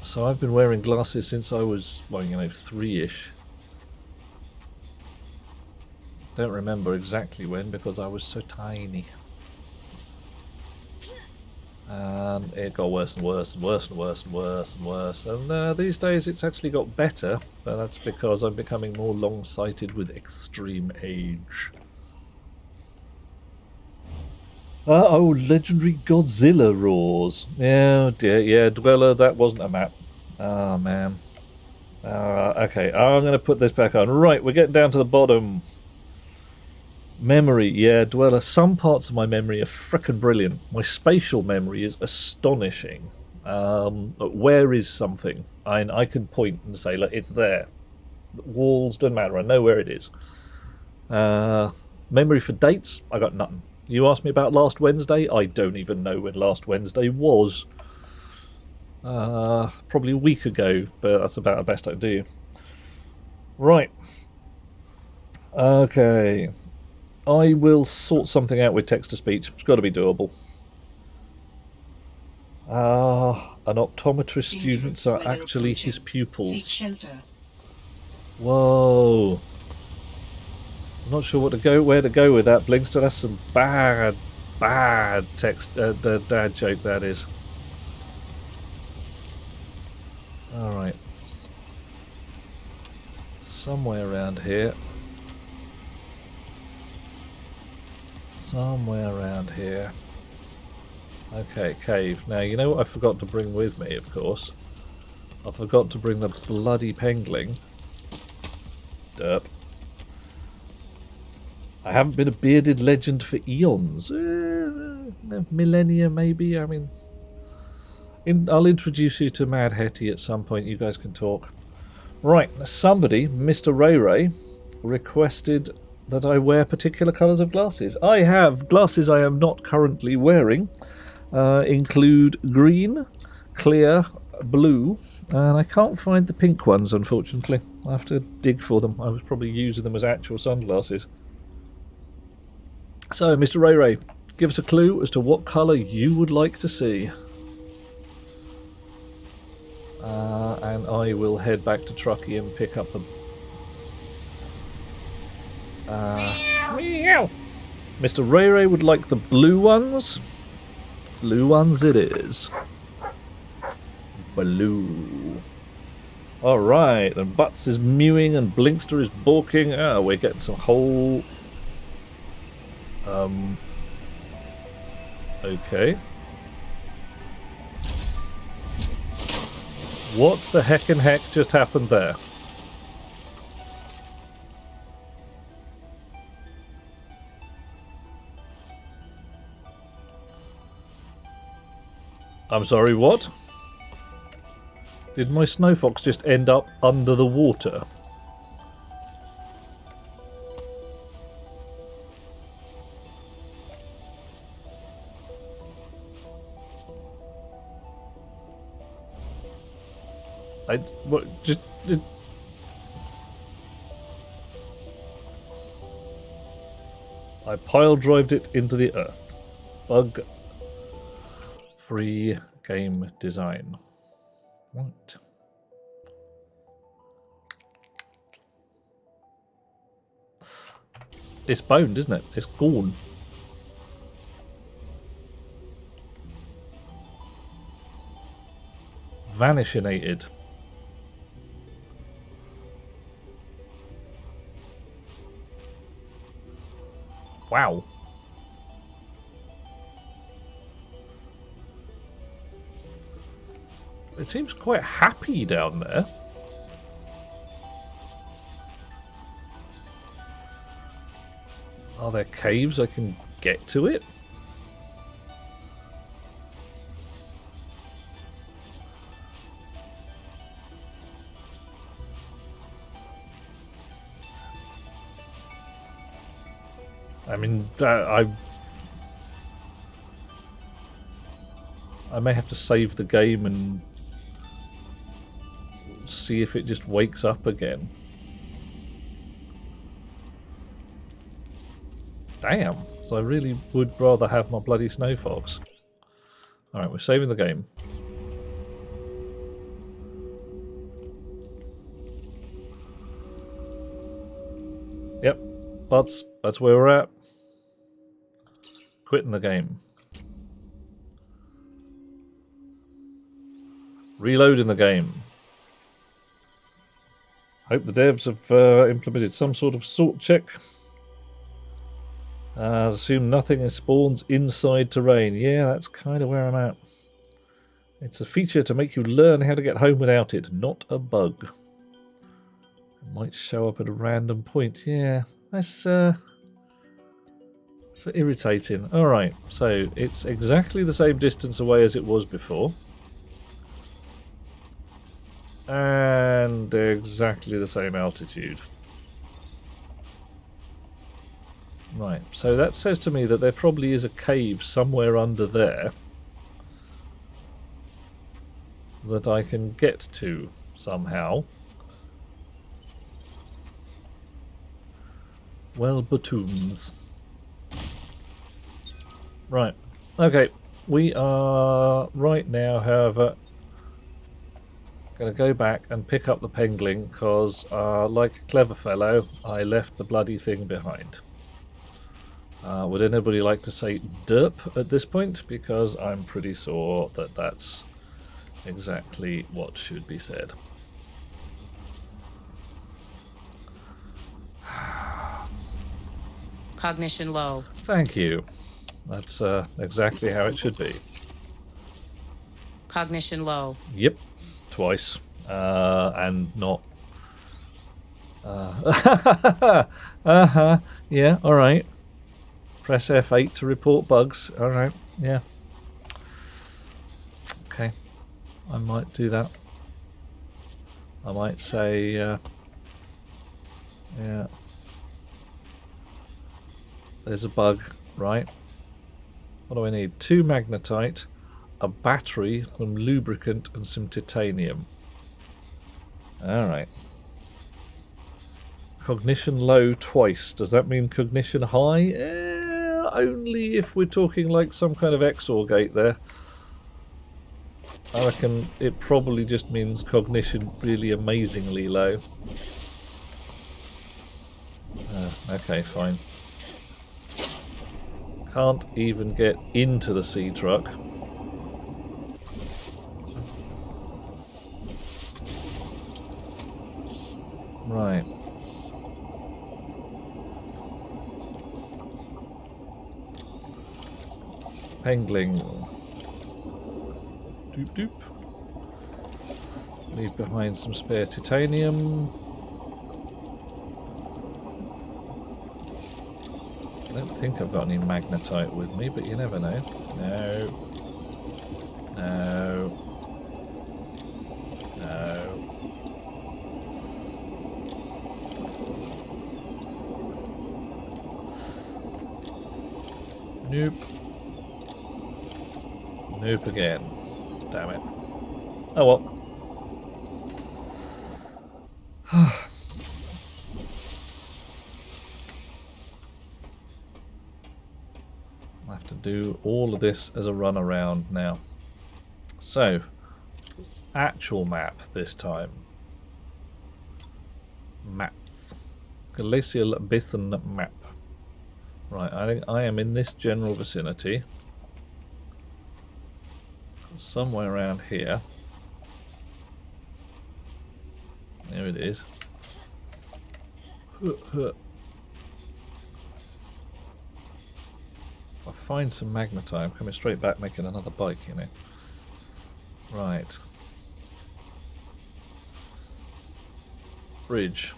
So I've been wearing glasses since I was, well, 3-ish. Don't remember exactly when because I was so tiny. And it got worse and worse and worse and worse and worse and worse. And these days it's actually got better, but that's because I'm becoming more long-sighted with extreme age. Oh, legendary Godzilla roars. Yeah, dear, yeah, Dweller, that wasn't a map. Oh, man. Okay, I'm going to put this back on. Right, we're getting down to the bottom. Memory, yeah, Dweller. Some parts of my memory are frickin' brilliant. My spatial memory is astonishing. Where is something? I can point and say, look, it's there. Walls, doesn't matter, I know where it is. Memory for dates, I got nothing. You asked me about last Wednesday? I don't even know when last Wednesday was. Probably a week ago, but that's about the best I do. Right. Okay. I will sort something out with text-to-speech. It's got to be doable. An optometrist students are actually his pupils. Whoa. I'm not sure where to go with that, Blinkster. That's some bad text, dad joke, that is. Alright. Somewhere around here. Somewhere around here. Okay, cave. Now, you know what I forgot to bring with me, of course? I forgot to bring the bloody pengling. Derp. I haven't been a bearded legend for eons. Millennia, maybe? I mean... I'll introduce you to Mad Hetty at some point. You guys can talk. Right, somebody, Mr. Ray Ray, requested that I wear particular colours of glasses. I have glasses I am not currently wearing. Include green, clear, blue, and I can't find the pink ones, unfortunately. I have to dig for them. I was probably using them as actual sunglasses. So, Mr. Ray Ray, give us a clue as to what colour you would like to see. And I will head back to Truckee and pick up the... Meow! Mr. Ray Ray would like the blue ones. Blue ones it is. Blue. Alright, and Butts is mewing and Blinkster is balking. Ah, we're getting some whole... Okay. What the heckin' heck just happened there? I'm sorry, what? Did my snow fox just end up under the water? I pile drived it into the earth. Bug free game design. Right. It's boned, isn't it? It's gone. Vanishinated. Wow. It seems quite happy down there. Are there caves I can get to it? I mean, I may have to save the game and see if it just wakes up again. Damn, so I really would rather have my bloody snow fox. Alright, we're saving the game. Yep, that's where we're at. Quitting the game. Reloading the game. Hope the devs have implemented some sort of sort check. Assume nothing spawns inside terrain. Yeah, that's kind of where I'm at. It's a feature to make you learn how to get home without it, not a bug. It might show up at a random point. Yeah, that's so irritating. Alright, so it's exactly the same distance away as it was before. And exactly the same altitude. Right, so that says to me that there probably is a cave somewhere under there that I can get to somehow. Well, batoons. Right, okay, we are right now, however, going to go back and pick up the Pengling because, like a clever fellow, I left the bloody thing behind. Would anybody like to say derp at this point? Because I'm pretty sure that that's exactly what should be said. Cognition low. Thank you. That's exactly how it should be. Cognition low. Yep, twice. And not... yeah, alright. Press F8 to report bugs. Alright, yeah. Okay. I might do that. I might say, yeah. There's a bug, right? What do I need? 2 magnetite, a battery, some lubricant, and some titanium. Alright. Cognition low twice. Does that mean cognition high? Only if we're talking like some kind of XOR gate there. I reckon it probably just means cognition really amazingly low. Okay, fine. Can't even get into the sea truck. Right. Pengling. Doop doop. Leave behind some spare titanium. I don't think I've got any magnetite with me, but you never know. No. No. No. Nope. Nope again. Damn it. Oh well. I have to do all of this as a run around now. So, actual map this time. Maps. Glacial Basin map. Right, I think I am in this general vicinity. Somewhere around here. There it is. If I find some magnetite, I'm coming straight back making another bike, you know. Right. Bridge.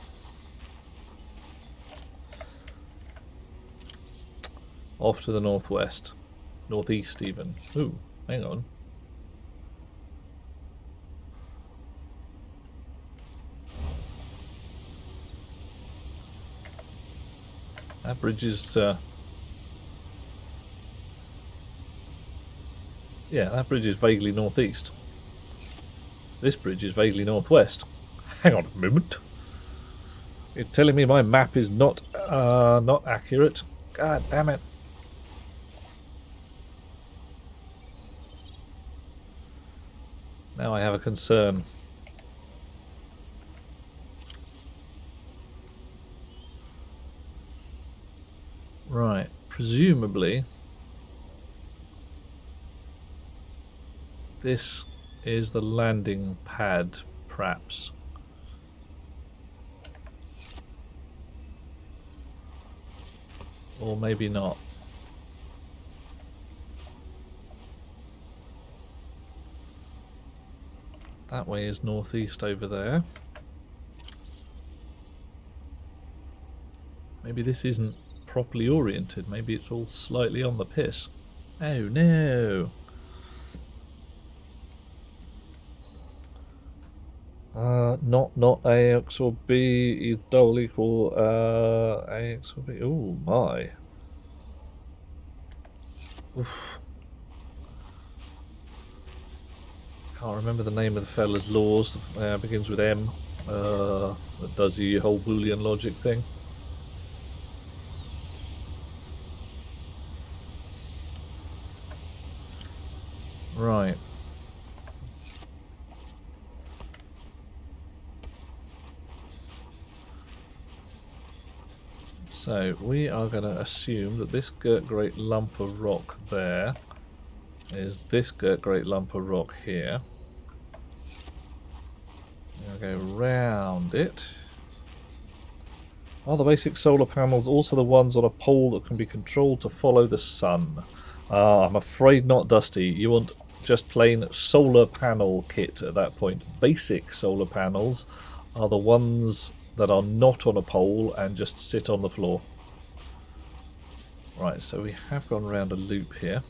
Off to the northwest. Northeast even. Ooh, hang on. That bridge is yeah, that bridge is vaguely northeast. This bridge is vaguely northwest. Hang on a moment. You're telling me my map is not accurate? God damn it. Now I have a concern. Right, presumably this is the landing pad, perhaps. Or maybe not. That way is northeast over there. Maybe this isn't properly oriented. Maybe it's all slightly on the piss. Oh no! Not AX or B is double equal AX or B. Oh my! Oof. Can't remember the name of the fella's laws. Begins with M. That does the whole Boolean logic thing. Right. So we are going to assume that this great lump of rock there is this great lump of rock here. I'm going to go round it. Are the basic solar panels also the ones on a pole that can be controlled to follow the sun? I'm afraid not, Dusty. You want just plain solar panel kit at that point. Basic solar panels are the ones that are not on a pole and just sit on the floor. Right, so we have gone around a loop here.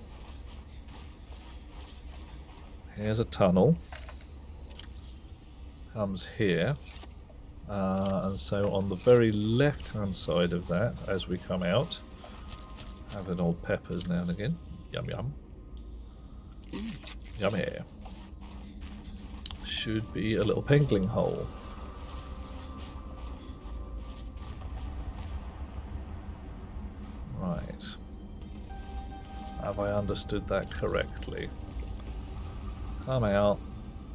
Here's a tunnel. Comes here. And so on the very left hand side of that, as we come out, having old peppers now and again. Yum yum. Yummy. Should be a little pengling hole. Right. Have I understood that correctly? Come out,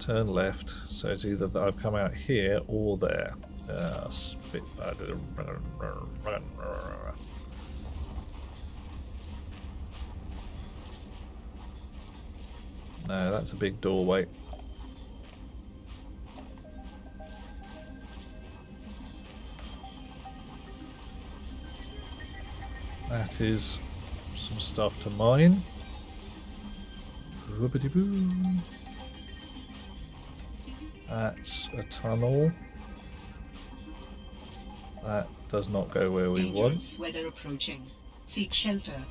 turn left, so it's either that I've come out here or there. Spit. No, that's a big doorway. That is some stuff to mine. Whoopity-boo. That's a tunnel. That does not go where we want. Dangerous weather approaching. Seek shelter.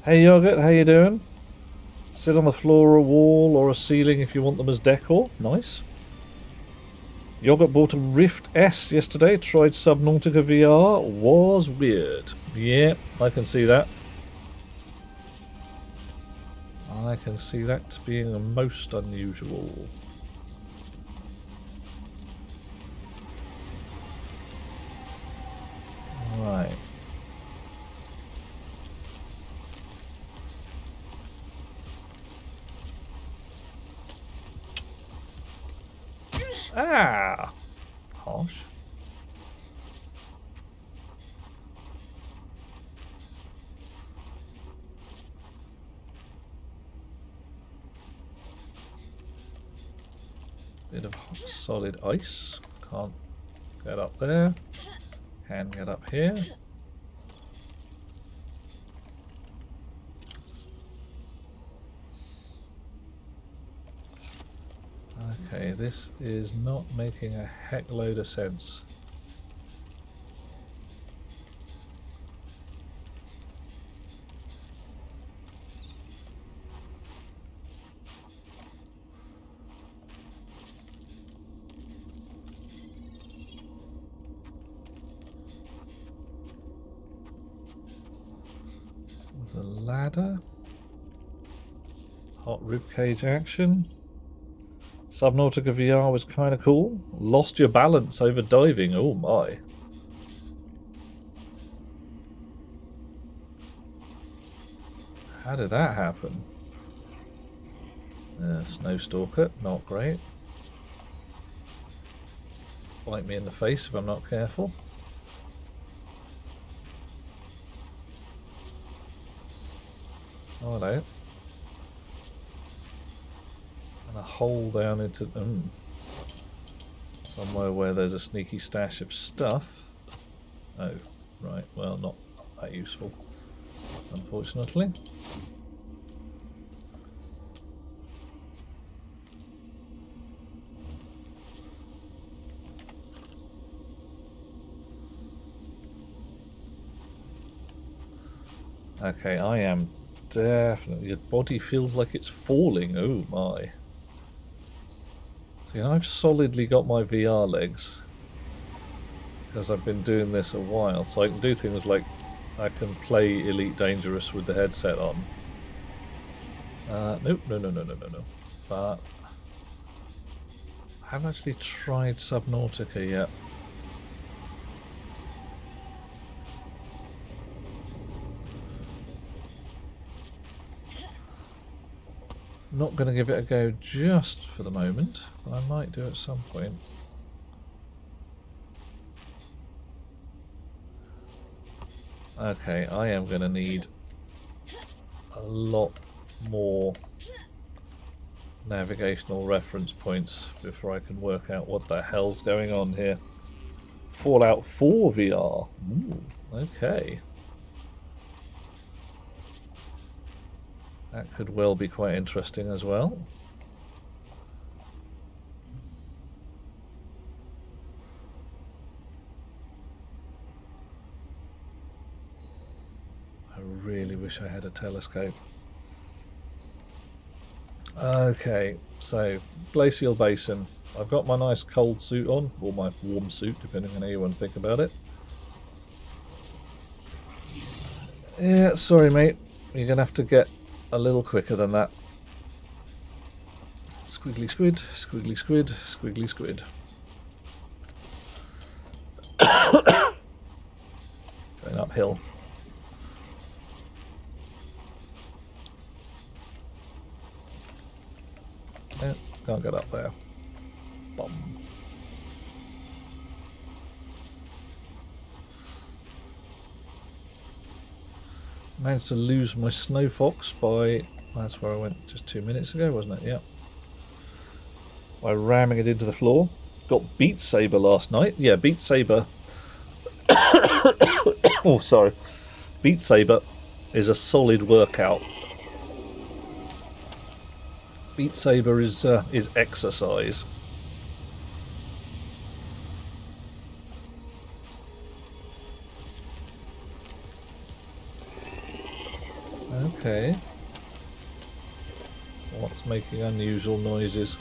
Hey Yogurt, how you doing? Sit on the floor, a wall, or a ceiling if you want them as decor. Nice. Yogurt bought a Rift S yesterday. Tried Subnautica VR. Was weird. Yeah, I can see that. I can see that being most unusual. Right. Ah! Harsh. Bit of solid ice. Can't get up there. Can get up here. Okay, this is not making a heck load of sense. The ladder. Hot ribcage action. Subnautica VR was kind of cool. Lost your balance over diving. Oh my. How did that happen? Snowstalker, not great. Bite me in the face if I'm not careful. Oh, hello. And a hole down into somewhere where there's a sneaky stash of stuff. Oh, right. Well, not that useful, unfortunately. Okay, I am definitely... Your body feels like it's falling. Oh my. See, I've solidly got my VR legs because I've been doing this a while, so I can do things like I can play Elite Dangerous with the headset on. Nope, no. But I haven't actually tried Subnautica yet. Not going to give it a go just for the moment, but I might do at some point. Okay, I am going to need a lot more navigational reference points before I can work out what the hell's going on here. Fallout 4 VR. Ooh, okay. That could well be quite interesting as well. I really wish I had a telescope. Okay, so Glacial Basin. I've got my nice cold suit on, or my warm suit, depending on how you want to think about it. Yeah, sorry mate, you're going to have to get a little quicker than that. Squiggly squid, squiggly squid, squiggly squid. Going uphill. Yeah, can't get up there. Bum. Managed to lose my snow fox by That's where I went just 2 minutes ago, wasn't it? Yeah. By ramming it into the floor. Got Beat Saber last night. Yeah, Beat Saber. Oh, sorry. Beat Saber is a solid workout. Beat Saber is exercise. Okay. So what's making unusual noises?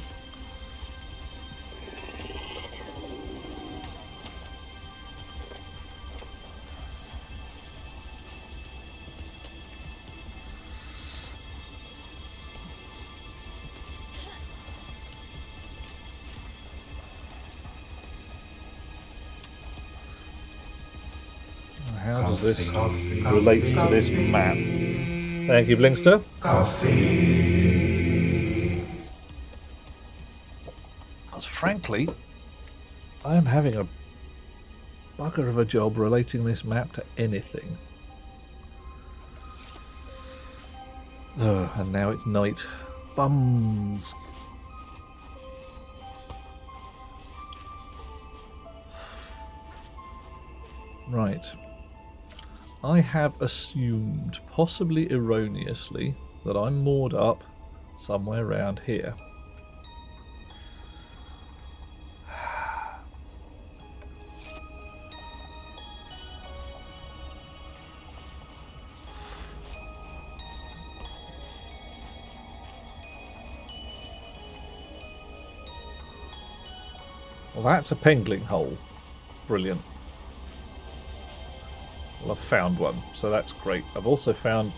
How does this relate to this map? Thank you, Blinkster. Coffee. Because frankly, I am having a bugger of a job relating this map to anything. Oh, and now it's night. Bums. Right. I have assumed, possibly erroneously, that I'm moored up somewhere around here. Well, that's a pengling hole. Brilliant. Well, I've found one, so that's great. I've also found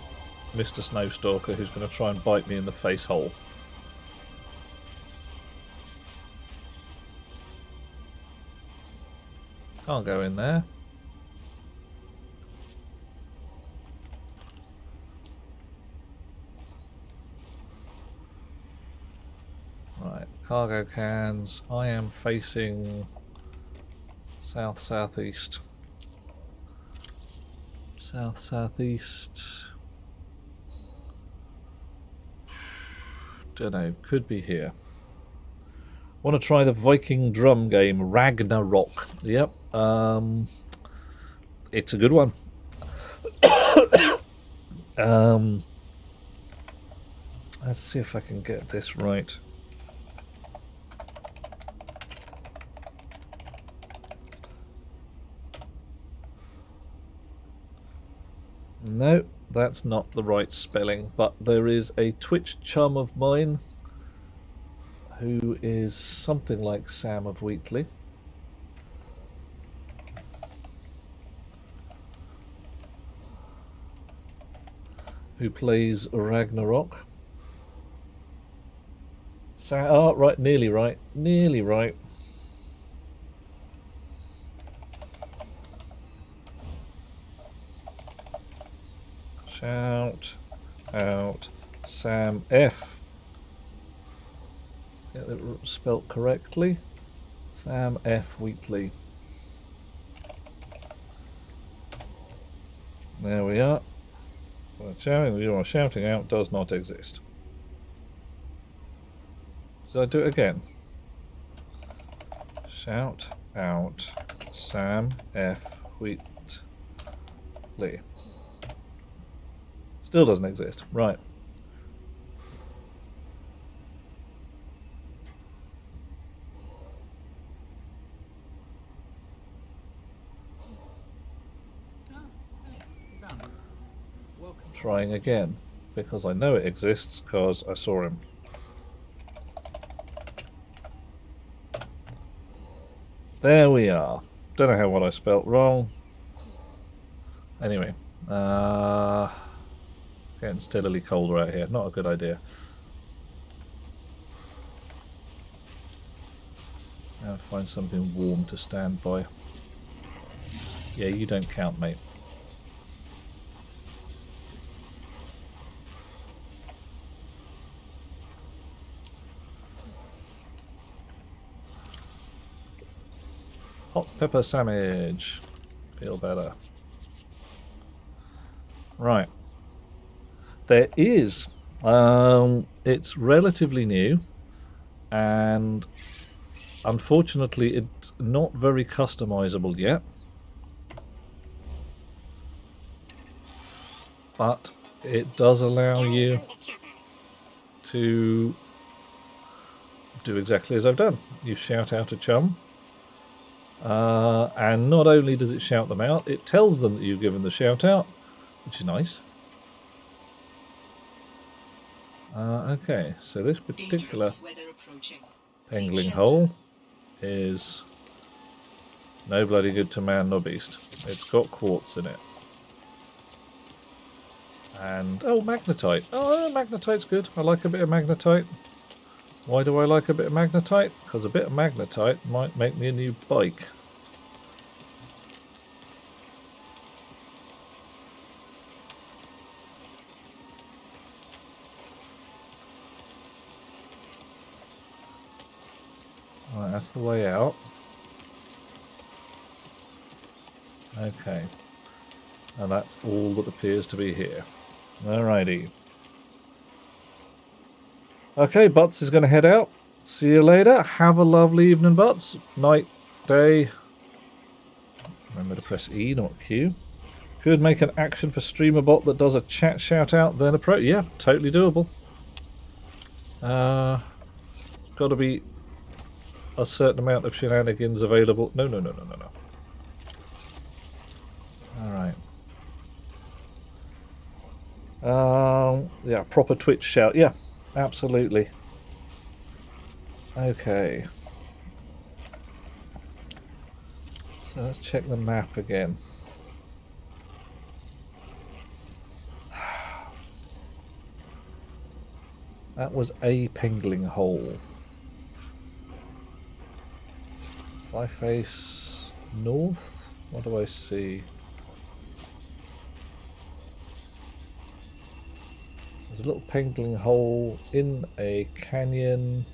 Mr. Snowstalker, who's going to try and bite me in the face hole. Can't go in there. Right, cargo cans. I am facing south-southeast. South-southeast. Don't know, could be here. Want to try the Viking drum game, Ragnarok. Yep, it's a good one. Let's see if I can get this right. No, that's not the right spelling, but there is a Twitch chum of mine who is something like Sam of Wheatley. Who plays Ragnarok. Oh, right, nearly right. Nearly right. Shout out Sam F. Get it spelt correctly. Sam F. Wheatley. There we are. Shouting out does not exist. Did I do it again? Shout out Sam F. Wheatley. Still doesn't exist. Right. Trying again, because I know it exists, because I saw him. There we are. Don't know what I spelt wrong. Anyway, getting steadily colder out here. Not a good idea. Now find something warm to stand by. Yeah, you don't count, mate. Hot pepper sandwich. Feel better. Right. There is It's relatively new, and unfortunately it's not very customizable yet. But it does allow you to do exactly as I've done. You shout out a chum, and not only does it shout them out, it tells them that you've given the shout out, which is nice. Okay, so this particular pangling hole is no bloody good to man nor beast. It's got quartz in it. And, oh, magnetite. Oh, magnetite's good. I like a bit of magnetite. Why do I like a bit of magnetite? Because a bit of magnetite might make me a new bike. Right, that's the way out. Okay. And that's all that appears to be here. Alrighty. Okay, Butts is going to head out. See you later. Have a lovely evening, Butts. Night, day. Remember to press E, not Q. Could make an action for streamer bot that does a chat shout out, then a pro. Yeah, totally doable. Got to be a certain amount of shenanigans available. No. Alright. Yeah, proper Twitch shout. Yeah, absolutely. Okay. So let's check the map again. That was a pangling hole. If I face north, what do I see? There's a little pangling hole in a canyon.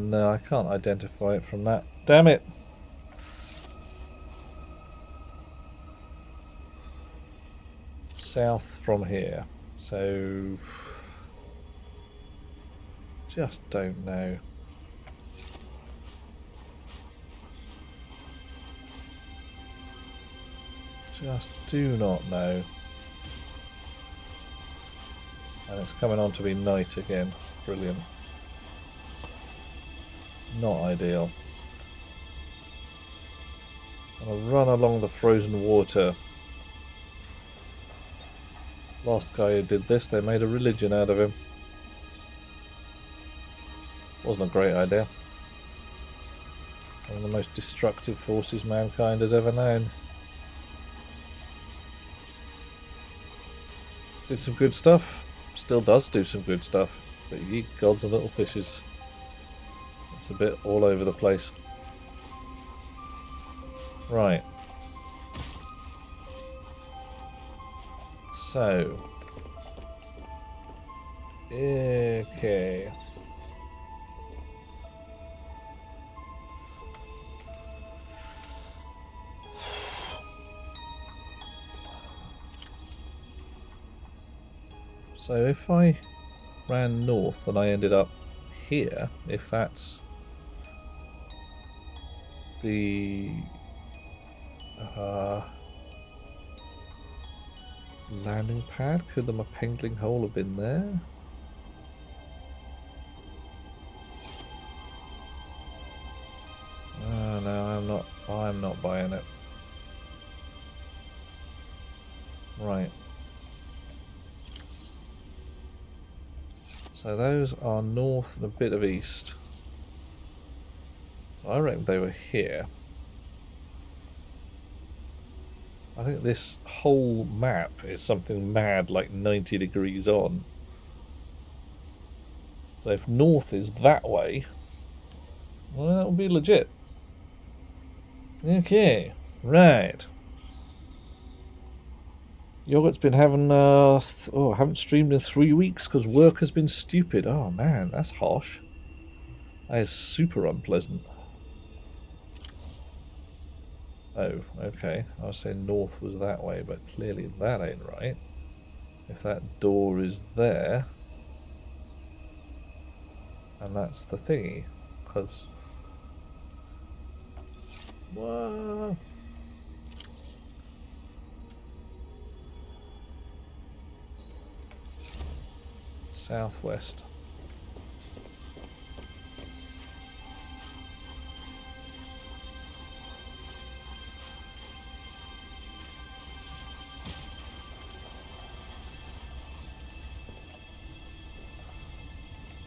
No, I can't identify it from that. Damn it! South from here. So... just don't know. Just do not know. And it's coming on to be night again. Brilliant. Not ideal. I'll run along the frozen water. Last guy who did this, they made a religion out of him. Wasn't a great idea. One of the most destructive forces mankind has ever known. Did some good stuff. Still does do some good stuff. But ye gods and little fishes. It's a bit all over the place. Right. So. Okay. So if I ran north and I ended up here, if that's the landing pad, could the Mapangling hole have been there? No, I'm not buying it. Right. So those are north and a bit of east. So I reckon they were here. I think this whole map is something mad like 90 degrees on. So if north is that way, well, that would be legit. Okay, right. Yogurt's been having, haven't streamed in 3 weeks because work has been stupid. Oh man, that's harsh. That is super unpleasant. Oh, okay. I was saying north was that way, but clearly that ain't right. If that door is there, and that's the thingy, because... Whoa! Southwest.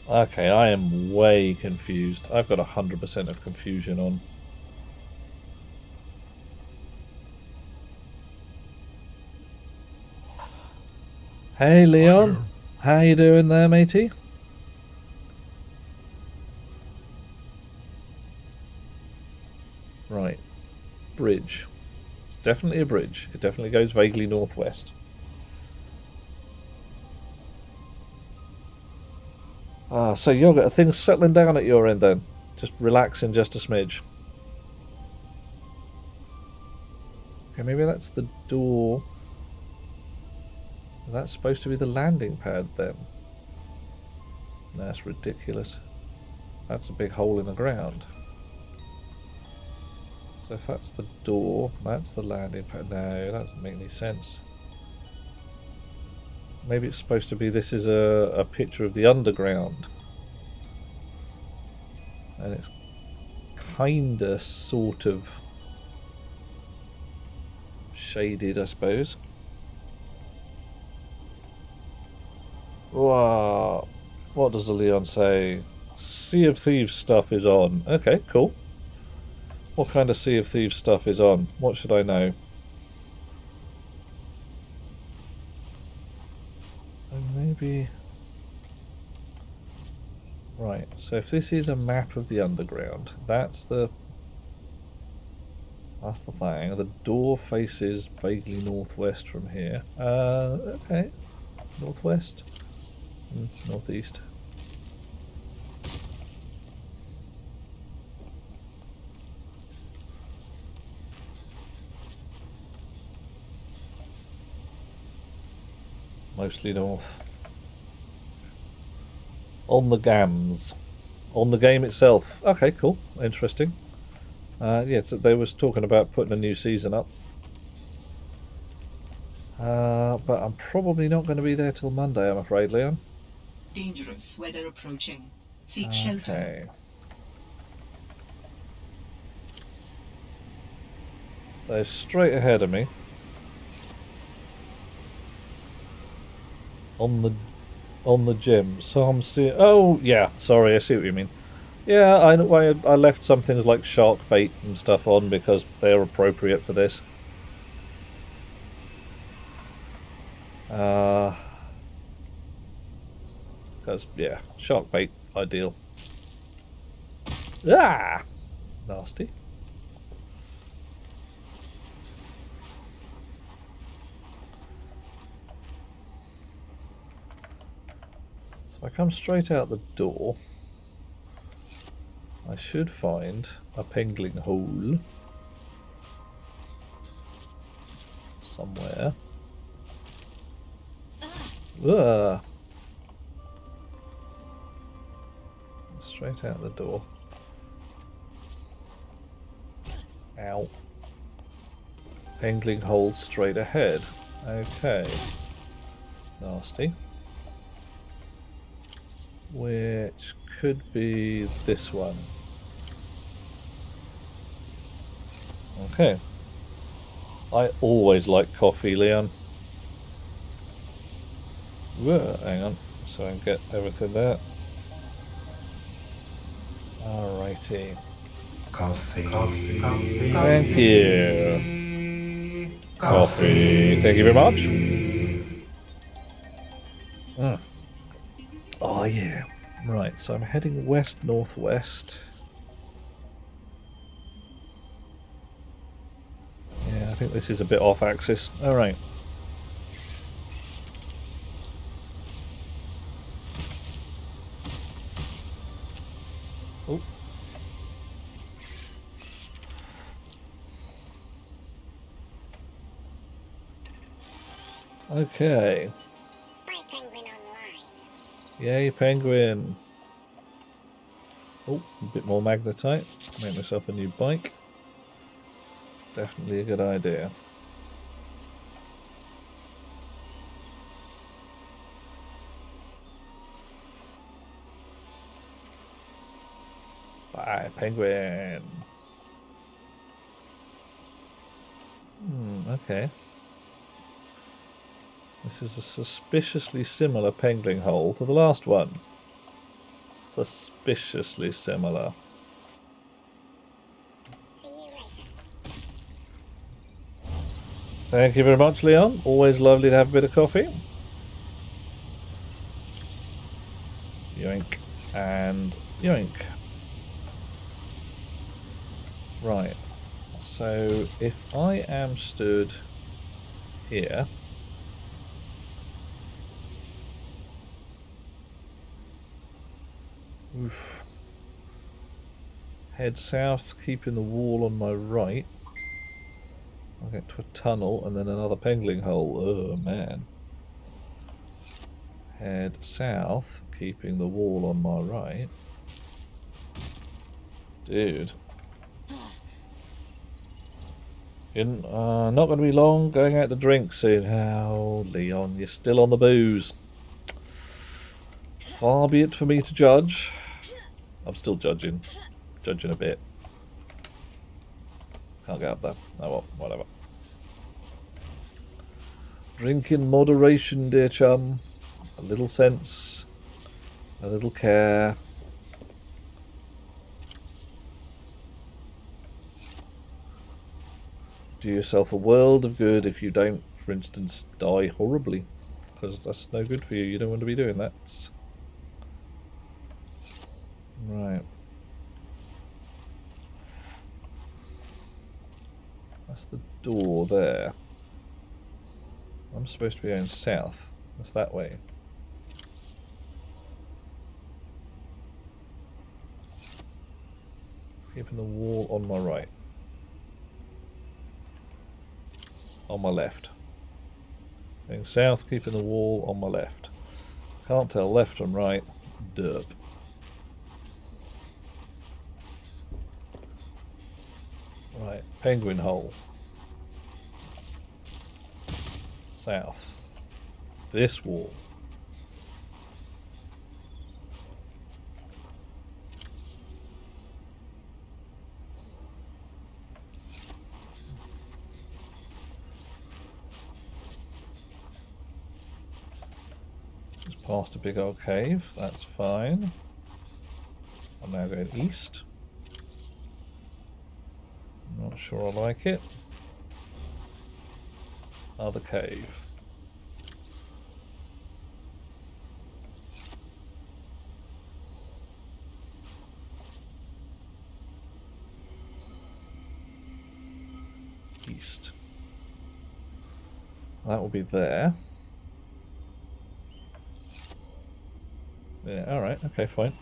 Okay, I am way confused. I've got 100% of confusion on. Hey Leon, how you doing there, matey? Right, bridge. It's definitely a bridge. It definitely goes vaguely northwest. Ah, so Yoga, are things settling down at your end then? Just relaxing just a smidge. Okay, maybe that's the door. That's supposed to be the landing pad then. That's ridiculous. That's a big hole in the ground. So if that's the door, that's the landing pad. No, that doesn't make any sense. Maybe it's supposed to be this is a picture of the underground. And it's kinda sort of shaded, I suppose. Wow. What does the Leon say? Sea of Thieves stuff is on. Okay, cool. What kind of Sea of Thieves stuff is on? What should I know? Maybe... Right, so if this is a map of the underground, that's the thing. The door faces vaguely northwest from here. Okay. Northwest? Northeast. Mostly north. On the gams. On the game itself. Okay, cool. Interesting. Yeah, so they was talking about putting a new season up. But I'm probably not going to be there till Monday, I'm afraid, Leon. Dangerous weather approaching. Seek shelter. So straight ahead of me. On the gym. So I'm still... Oh, yeah. Sorry, I see what you mean. Yeah, I left some things like shark bait and stuff on because they're appropriate for this. Because, yeah, shark bait, ideal. Ah! Nasty. So if I come straight out the door, I should find a pengling hole somewhere. Ugh. Straight out the door. Ow. Pengling hole straight ahead. Okay. Nasty. Which could be this one. Okay. I always like coffee, Leon. Whoa, hang on, so I can get everything there. Alrighty. Coffee. Thank you. Coffee. Thank you very much. Oh yeah. Right, so I'm heading west-northwest. Yeah, I think this is a bit off axis. Alright. Okay. Spy penguin online. Yay, penguin. Oh, a bit more magnetite. Make myself a new bike. Definitely a good idea. Spy penguin. Okay. This is a suspiciously similar penguin hole to the last one. Suspiciously similar. See you later. Thank you very much, Leon. Always lovely to have a bit of coffee. Yoink. And yoink. Right. So if I am stood here, oof. Head south, keeping the wall on my right. I'll get to a tunnel and then another penguin hole. Oh man. Head south, keeping the wall on my right. Dude. Not going to be long, going out to drink soon. Oh, Leon, you're still on the booze. Far be it for me to judge. I'm still judging. Judging a bit. Can't get up there. Oh well, whatever. Drink in moderation, dear chum. A little sense. A little care. Do yourself a world of good if you don't, for instance, die horribly. Because that's no good for you. You don't want to be doing that. Right. That's the door there. I'm supposed to be going south. That's that way. Keeping the wall on my right. On my left. Going south, keeping the wall on my left. Can't tell left from right. Derp. Right, penguin hole. South. This wall. Just past a big old cave, that's fine. I'm now going east. Not sure I like it. Other cave. East. That will be there. Yeah, alright, okay, fine.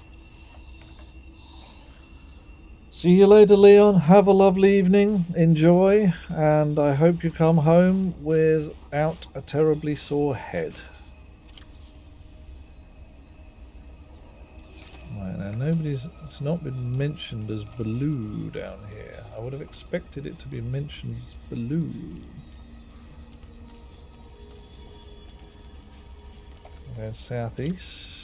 See you later, Leon. Have a lovely evening. Enjoy. And I hope you come home without a terribly sore head. Right, now it's not been mentioned as Baloo down here. I would have expected it to be mentioned as Baloo. Go southeast.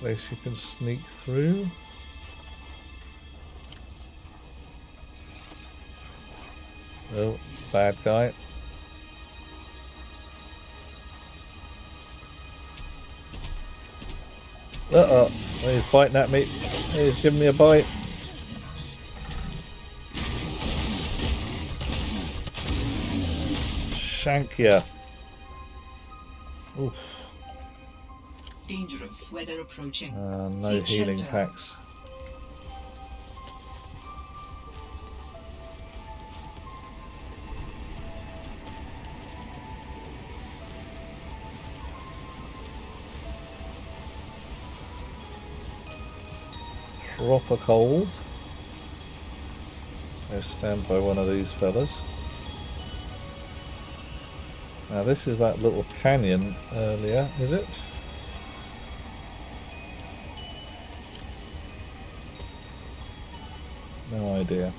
Place you can sneak through. Oh, bad guy. Uh-oh, he's biting at me. He's giving me a bite. Shank ya. Oof. Dangerous weather approaching. No healing packs. proper cold. So stand by one of these fellas. Now this is that little canyon earlier, is it? No idea.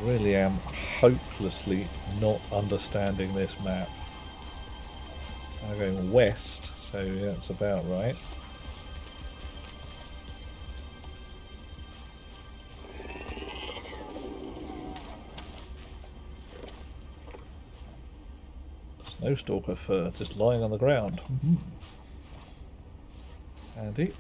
Really am hopelessly not understanding this map. I'm going west, so that's about right. Snowstalker fur just lying on the ground. Handy.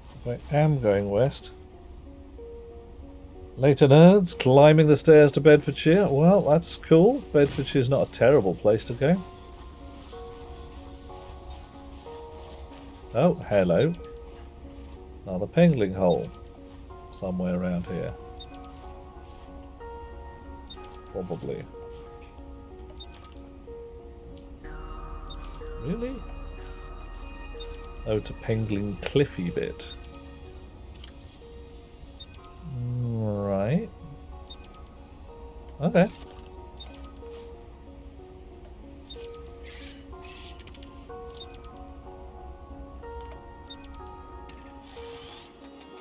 So if I am going west. Later nerds, climbing the stairs to Bedfordshire. Well, that's cool. Bedfordshire's not a terrible place to go. Oh, hello. Another pengling hole. Somewhere around here. Probably. Really? Oh, it's a pengling cliffy bit. Right. Okay.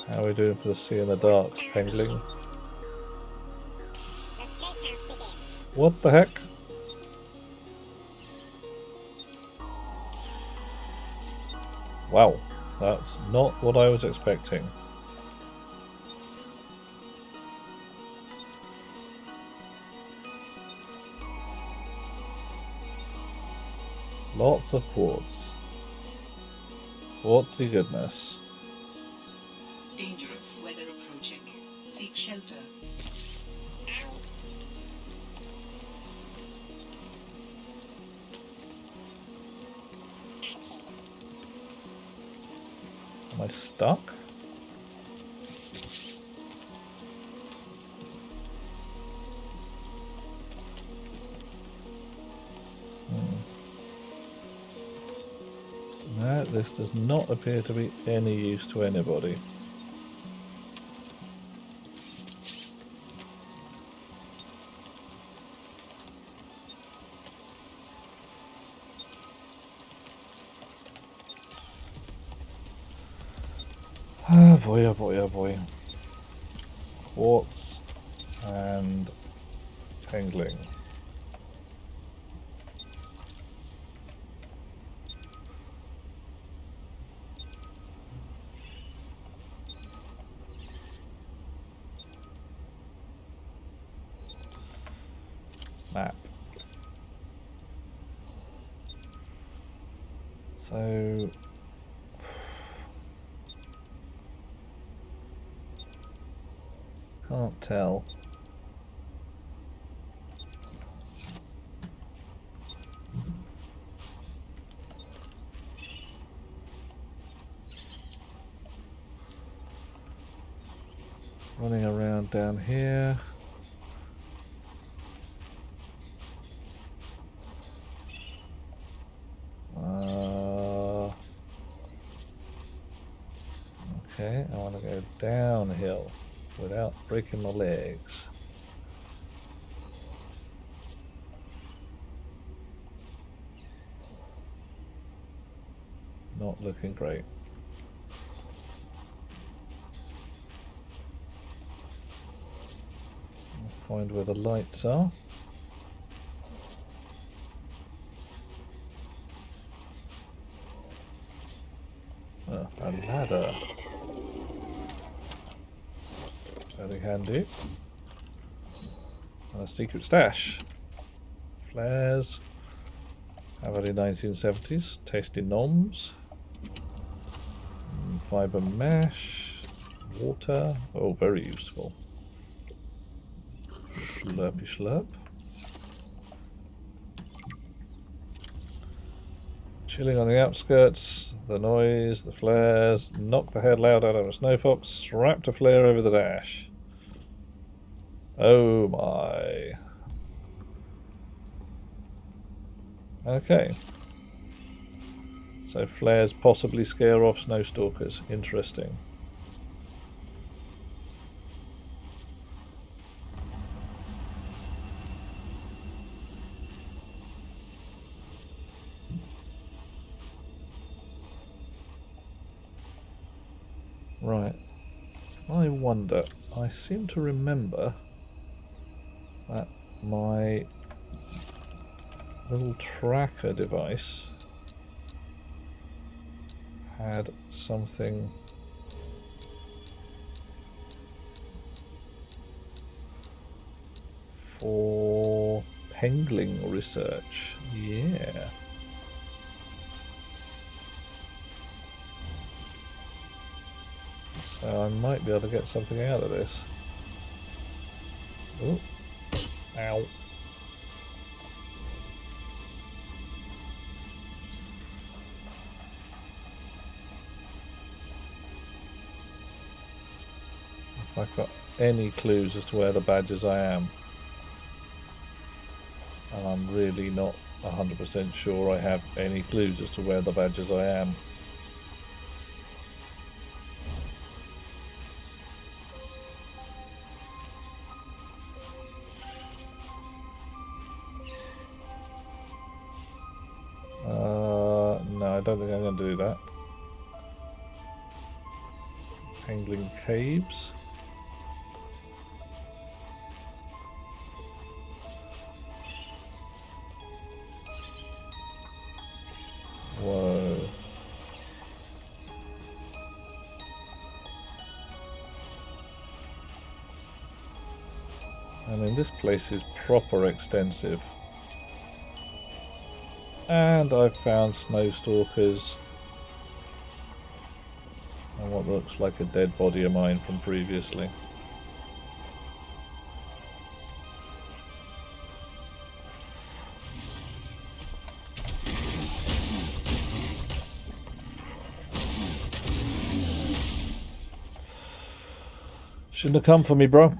How are we doing for the Sea in the Darks, pengling? What the heck? Wow, that's not what I was expecting. Lots of quartz. Quartzy goodness. Dangerous weather approaching. Seek shelter. Am I stuck? No, this does not appear to be any use to anybody. Oh boy, oh boy, oh boy. Quartz and pengling. Map. So can't tell. Running around down here. Okay, I want to go downhill without breaking my legs. Not looking great. I'll find where the lights are. Oh, a ladder. Very handy. And a secret stash. Flares. Early 1970s. Tasty noms. Fiber mesh. Water. Oh, very useful. Slurpy slurp. Chilling on the outskirts. The noise, the flares. Knock the head loud out of a snowfox. Strapped a flare over the dash. Oh my. Okay. So flares possibly scare off snowstalkers. Interesting. Right. I wonder, I seem to remember that my little tracker device had something for pangolin research. Yeah. So I might be able to get something out of this. Oh. Ow. If I've got any clues as to where the badges I am. And I'm really not 100% sure I have any clues as to where the badges I am. No, I don't think I'm going to do that. Pangolin caves. Whoa. I mean, this place is proper extensive. And I've found snowstalkers and what looks like a dead body of mine from previously. Shouldn't have come for me, bro.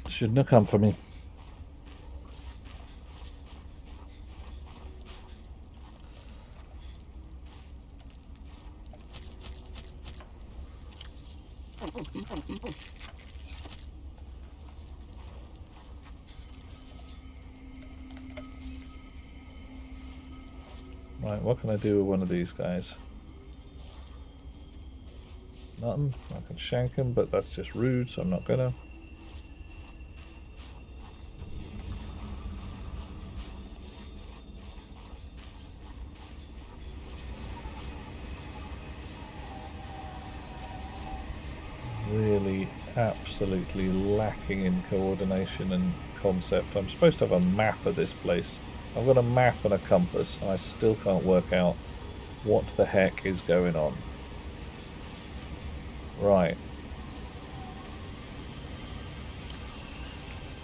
Shouldn't have come for me. Right, what can I do with one of these guys? Nothing. I can shank him, but that's just rude, so I'm not gonna. Really absolutely lacking in coordination and concept. I'm supposed to have a map of this place. I've got a map and a compass, and I still can't work out what the heck is going on. Right.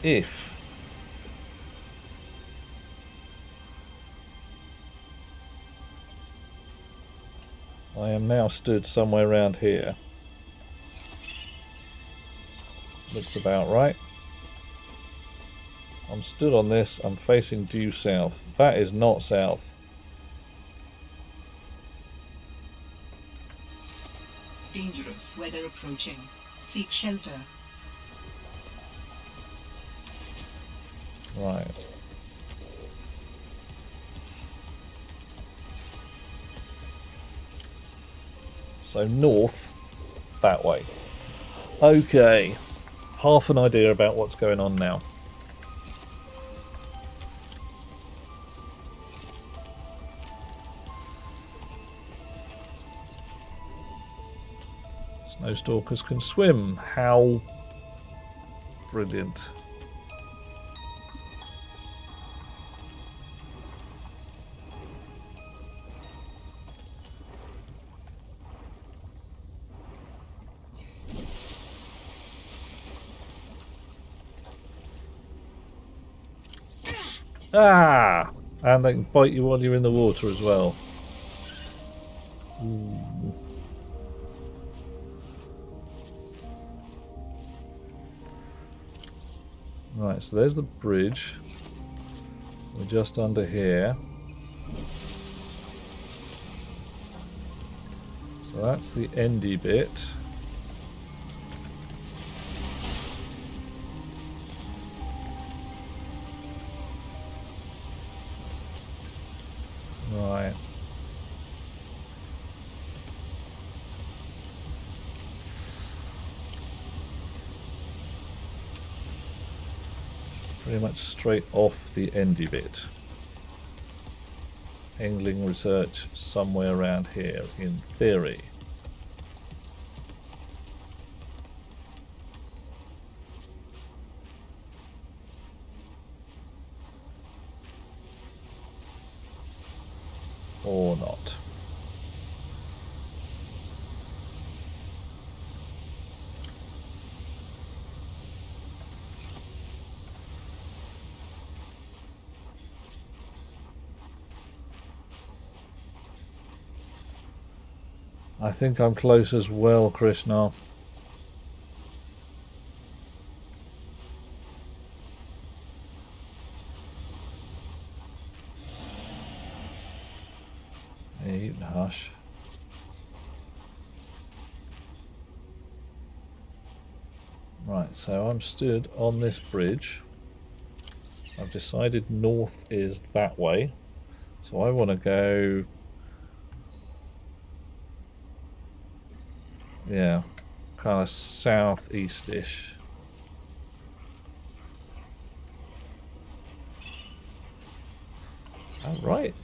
If I am now stood somewhere around here. Looks about right. I'm stood on this, I'm facing due south. That is not south. Dangerous weather approaching. Seek shelter. Right. So north, that way. Okay. Half an idea about what's going on now. Snowstalkers can swim. How brilliant. Ah! And they can bite you while you're in the water as well. Ooh. Right, so there's the bridge. We're just under here. So that's the endy bit. Right. Pretty much straight off the endy bit. Angling research somewhere around here, in theory. Or not. I think I'm close as well, Krishna. Yeah, you can hush. Right, so I'm stood on this bridge. I've decided north is that way. So I want to go... Yeah, kind of southeast-ish. Oh, right.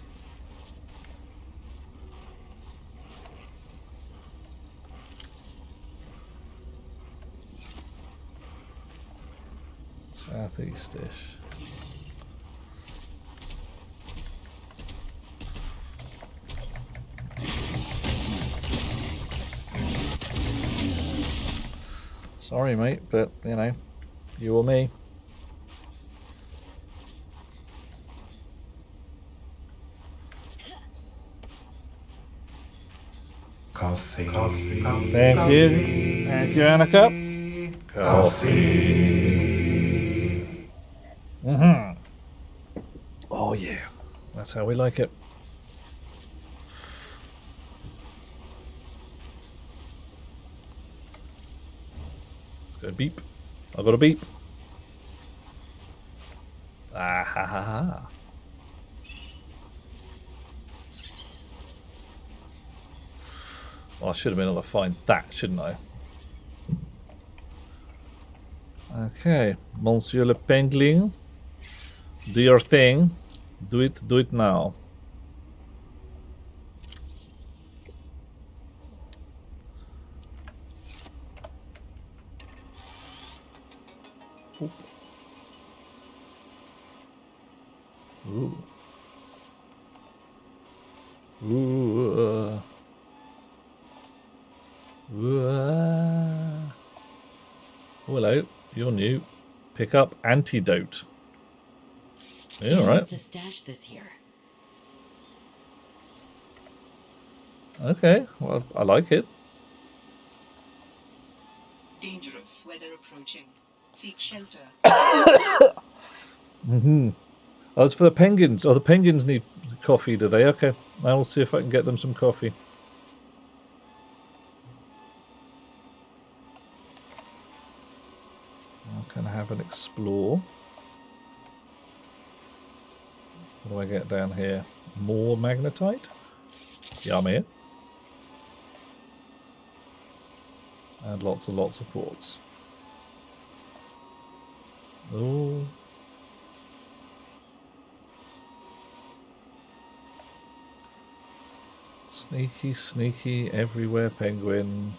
Southeast-ish. Sorry, mate, but, you know, you or me. Coffee. Thank you. Thank you, Annika. Coffee. Mm-hmm. Oh, yeah. That's how we like it. Let's go beep. I got a beep. Ah ha ha ha. Well, I should have been able to find that, shouldn't I? Okay, Monsieur Le Penguin, do your thing. Do it now. Oop. Ooh. Ooh. Oh, hello, you're new. Pick up antidote. Yeah, all right. Must have stashed this here. Okay, well, I like it. Dangerous weather approaching. Seek shelter. Mm-hmm. Oh, it's for the penguins. Oh, the penguins need coffee, do they? Okay, I'll see if I can get them some coffee. I can have an explore. What do I get down here? More magnetite? Yummy. And lots and lots of quartz. Oh. Sneaky, sneaky, everywhere penguin.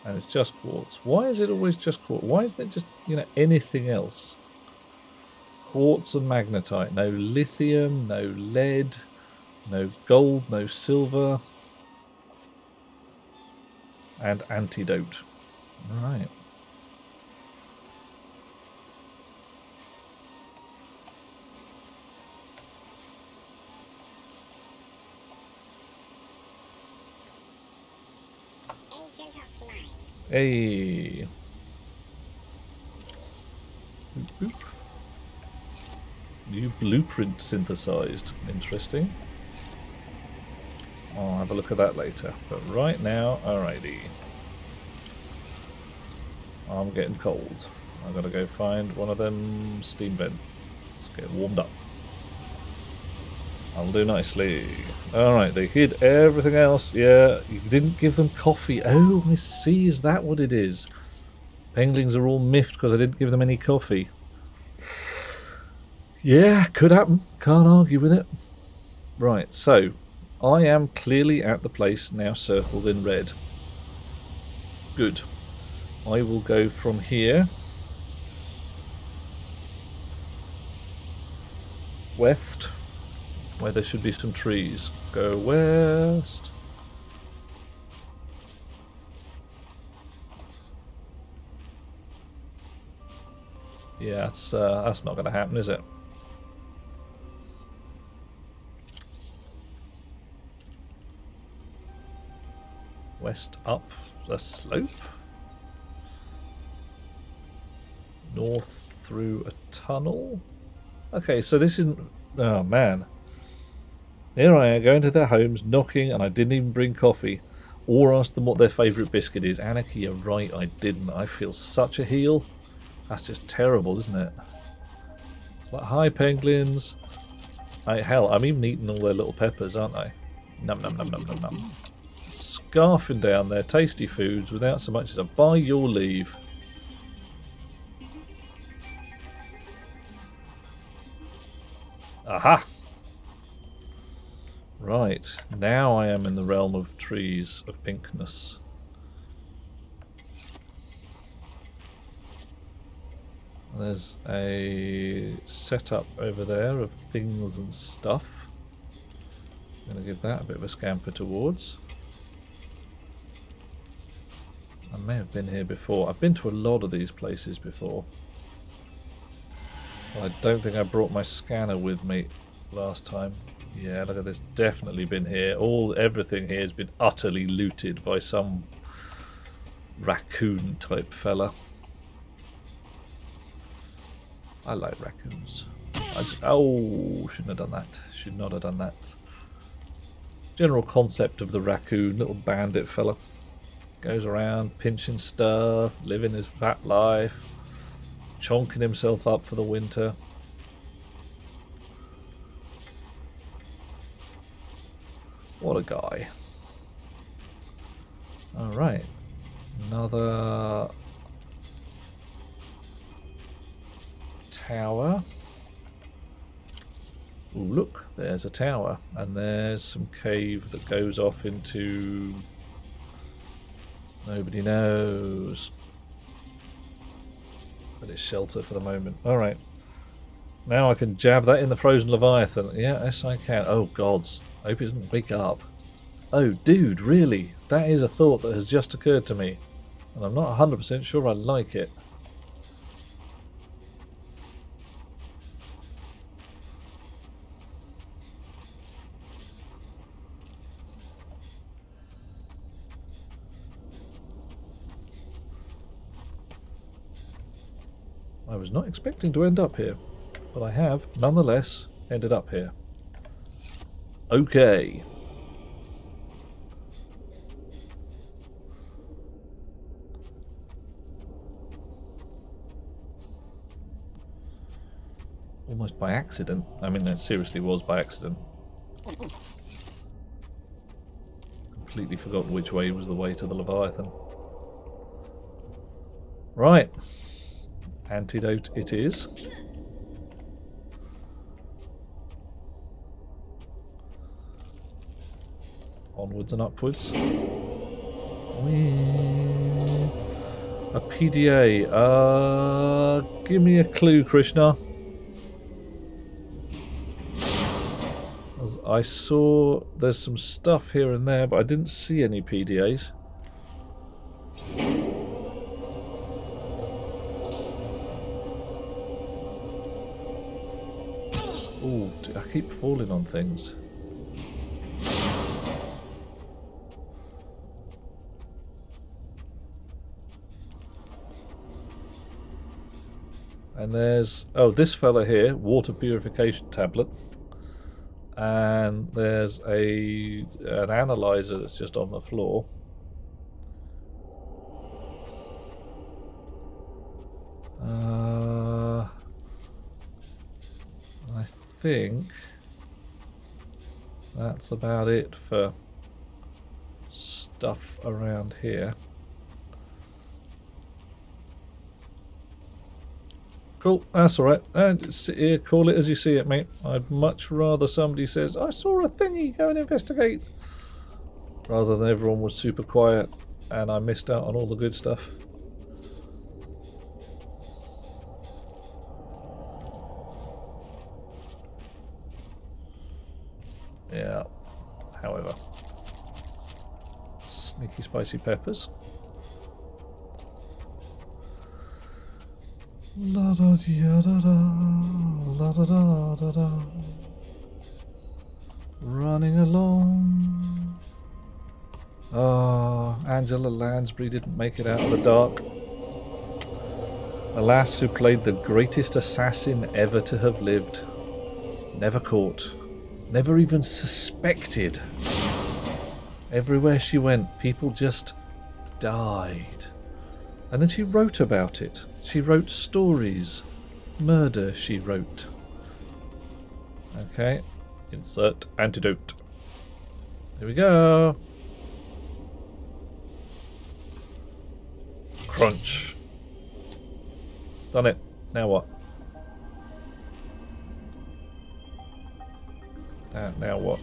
And it's just quartz. Why is it always just quartz? Why isn't it just, you know, anything else? Quartz and magnetite. No lithium, no lead, no gold, no silver. And antidote. Right. Hey. Boop, boop. New blueprint synthesized. Interesting. I'll have a look at that later. But right now, alrighty. I'm getting cold. I've got to go find one of them steam vents. Get warmed up. I'll do nicely. Alright, they hid everything else. Yeah, you didn't give them coffee. Oh, I see. Is that what it is? Penguins are all miffed because I didn't give them any coffee. Yeah, could happen. Can't argue with it. Right, so I am clearly at the place now circled in red. Good. I will go from here west, where there should be some trees. Go west. Yeah, that's not going to happen, is it? West up the slope. North through a tunnel. Okay, so this isn't... Oh, man. Here I am, going to their homes, knocking, and I didn't even bring coffee. Or ask them what their favourite biscuit is. Anarchy, you're right, I didn't. I feel such a heel. That's just terrible, isn't it? Like, hi, penguins. Hell, I'm even eating all their little peppers, aren't I? Num num num num num num. Scarfing down their tasty foods without so much as a by your leave. Aha! Right, now I am in the realm of trees of pinkness. There's a setup over there of things and stuff. I'm going to give that a bit of a scamper towards. I may have been here before. I've been to a lot of these places before. Well, I don't think I brought my scanner with me last time. Yeah, look at this. Definitely been here. Everything here has been utterly looted by some raccoon type fella. I like raccoons. Oh, shouldn't have done that. Should not have done that. General concept of the raccoon, little bandit fella. Goes around pinching stuff, living his fat life, chonking himself up for the winter. What a guy. Alright. Another tower. Ooh, look, there's a tower. And there's some cave that goes off into... nobody knows. But it's shelter for the moment. Alright. Now I can jab that in the frozen Leviathan. Yeah, yes I can. Oh gods. I hope it doesn't wake up. Oh dude, really? That is a thought that has just occurred to me. And I'm not 100% sure I like it. I was not expecting to end up here, but I have, nonetheless, ended up here. Okay. Almost by accident. I mean, that seriously was by accident. Completely forgotten which way was the way to the Leviathan. Right. Antidote it is. Onwards and upwards. Whee. A PDA. Give me a clue, Krishna. I saw there's some stuff here and there, but I didn't see any PDAs. Ooh, I keep falling on things. And there's, oh, this fella here, water purification tablets. And there's an analyzer that's just on the floor. I think that's about it for stuff around here. Cool, that's alright. Sit here, call it as you see it, mate. I'd much rather somebody says, I saw a thingy, go and investigate. Rather than everyone was super quiet and I missed out on all the good stuff. Yeah, however. Sneaky spicy peppers. La da da da da, la da da da da. Running along. Ah, Angela Lansbury didn't make it out of the dark. Alas, who played the greatest assassin ever to have lived. Never caught. Never even suspected. Everywhere she went, people just died. And then she wrote about it. She wrote stories. Murder, she wrote. Okay. Insert antidote. Here we go. Crunch. Done it. Now what? Now what?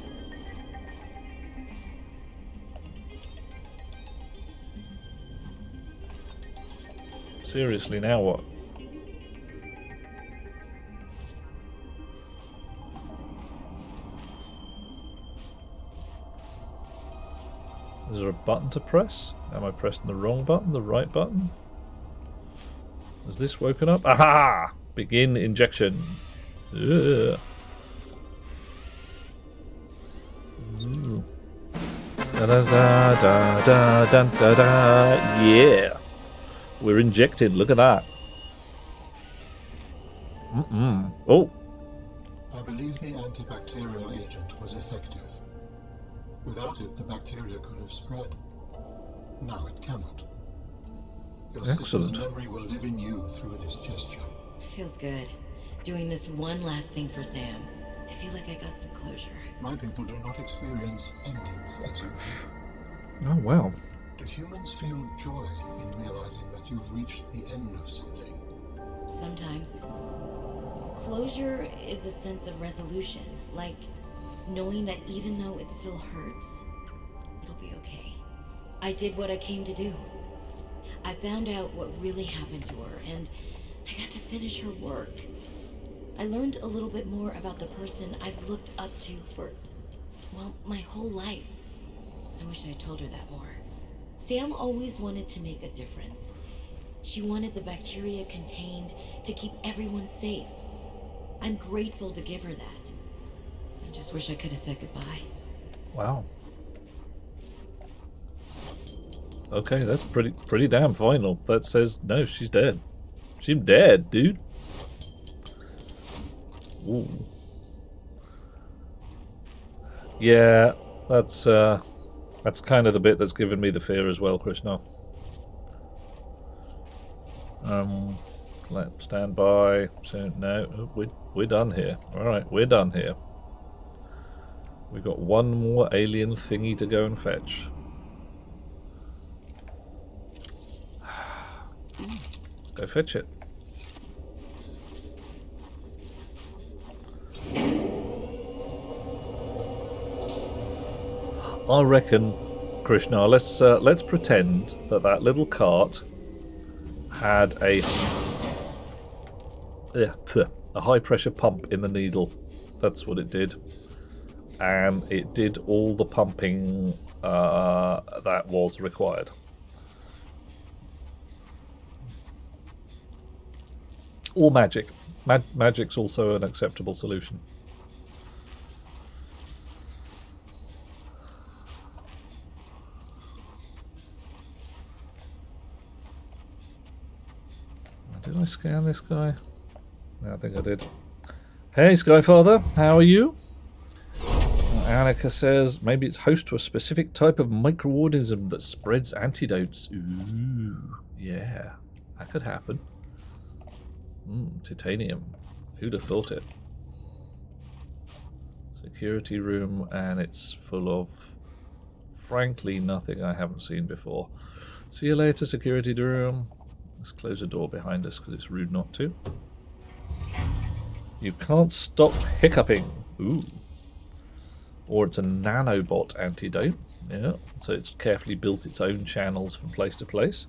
Seriously, now what? Is there a button to press? Am I pressing the wrong button? The right button? Has this woken up? Aha! Begin injection. Ugh. Da da da da da da da da. Yeah, we're injected. Look at that. Oh. I believe the antibacterial agent was effective. Without it, the bacteria could have spread. Now it cannot. Your sister's memory will live in you through this gesture. Feels good. Doing this one last thing for Sam. I feel like I got some closure. My people do not experience endings as you do. Oh, wow. Do humans feel joy in realizing that you've reached the end of something? Sometimes. Closure is a sense of resolution, like knowing that even though it still hurts, it'll be okay. I did what I came to do. I found out what really happened to her, and I got to finish her work. I learned a little bit more about the person I've looked up to for, well, my whole life. I wish I'd told her that more. Sam always wanted to make a difference. She wanted the bacteria contained to keep everyone safe. I'm grateful to give her that. I just wish I could have said goodbye. Wow. Okay, that's pretty damn final. That says, no, she's dead. She's dead, dude. Ooh. Yeah, that's kind of the bit that's given me the fear as well, Krishna. Let's stand by. So no, we're done here. All right, we're done here. We've got one more alien thingy to go and fetch. Let's go fetch it. I reckon, Krishna, let's pretend that little cart had a high pressure pump in the needle. That's what it did, and it did all the pumping that was required. Or magic. Magic's also an acceptable solution. Did I scan this guy? I think I did. Hey, Skyfather, how are you? Annika says maybe it's host to a specific type of microorganism that spreads antidotes. Ooh, yeah, that could happen. Titanium. Who'd have thought it? Security room, and it's full of, frankly, nothing I haven't seen before. See you later, security room. Let's close the door behind us because it's rude not to. You can't stop hiccuping. Ooh. Or it's a nanobot antidote. Yeah, so it's carefully built its own channels from place to place.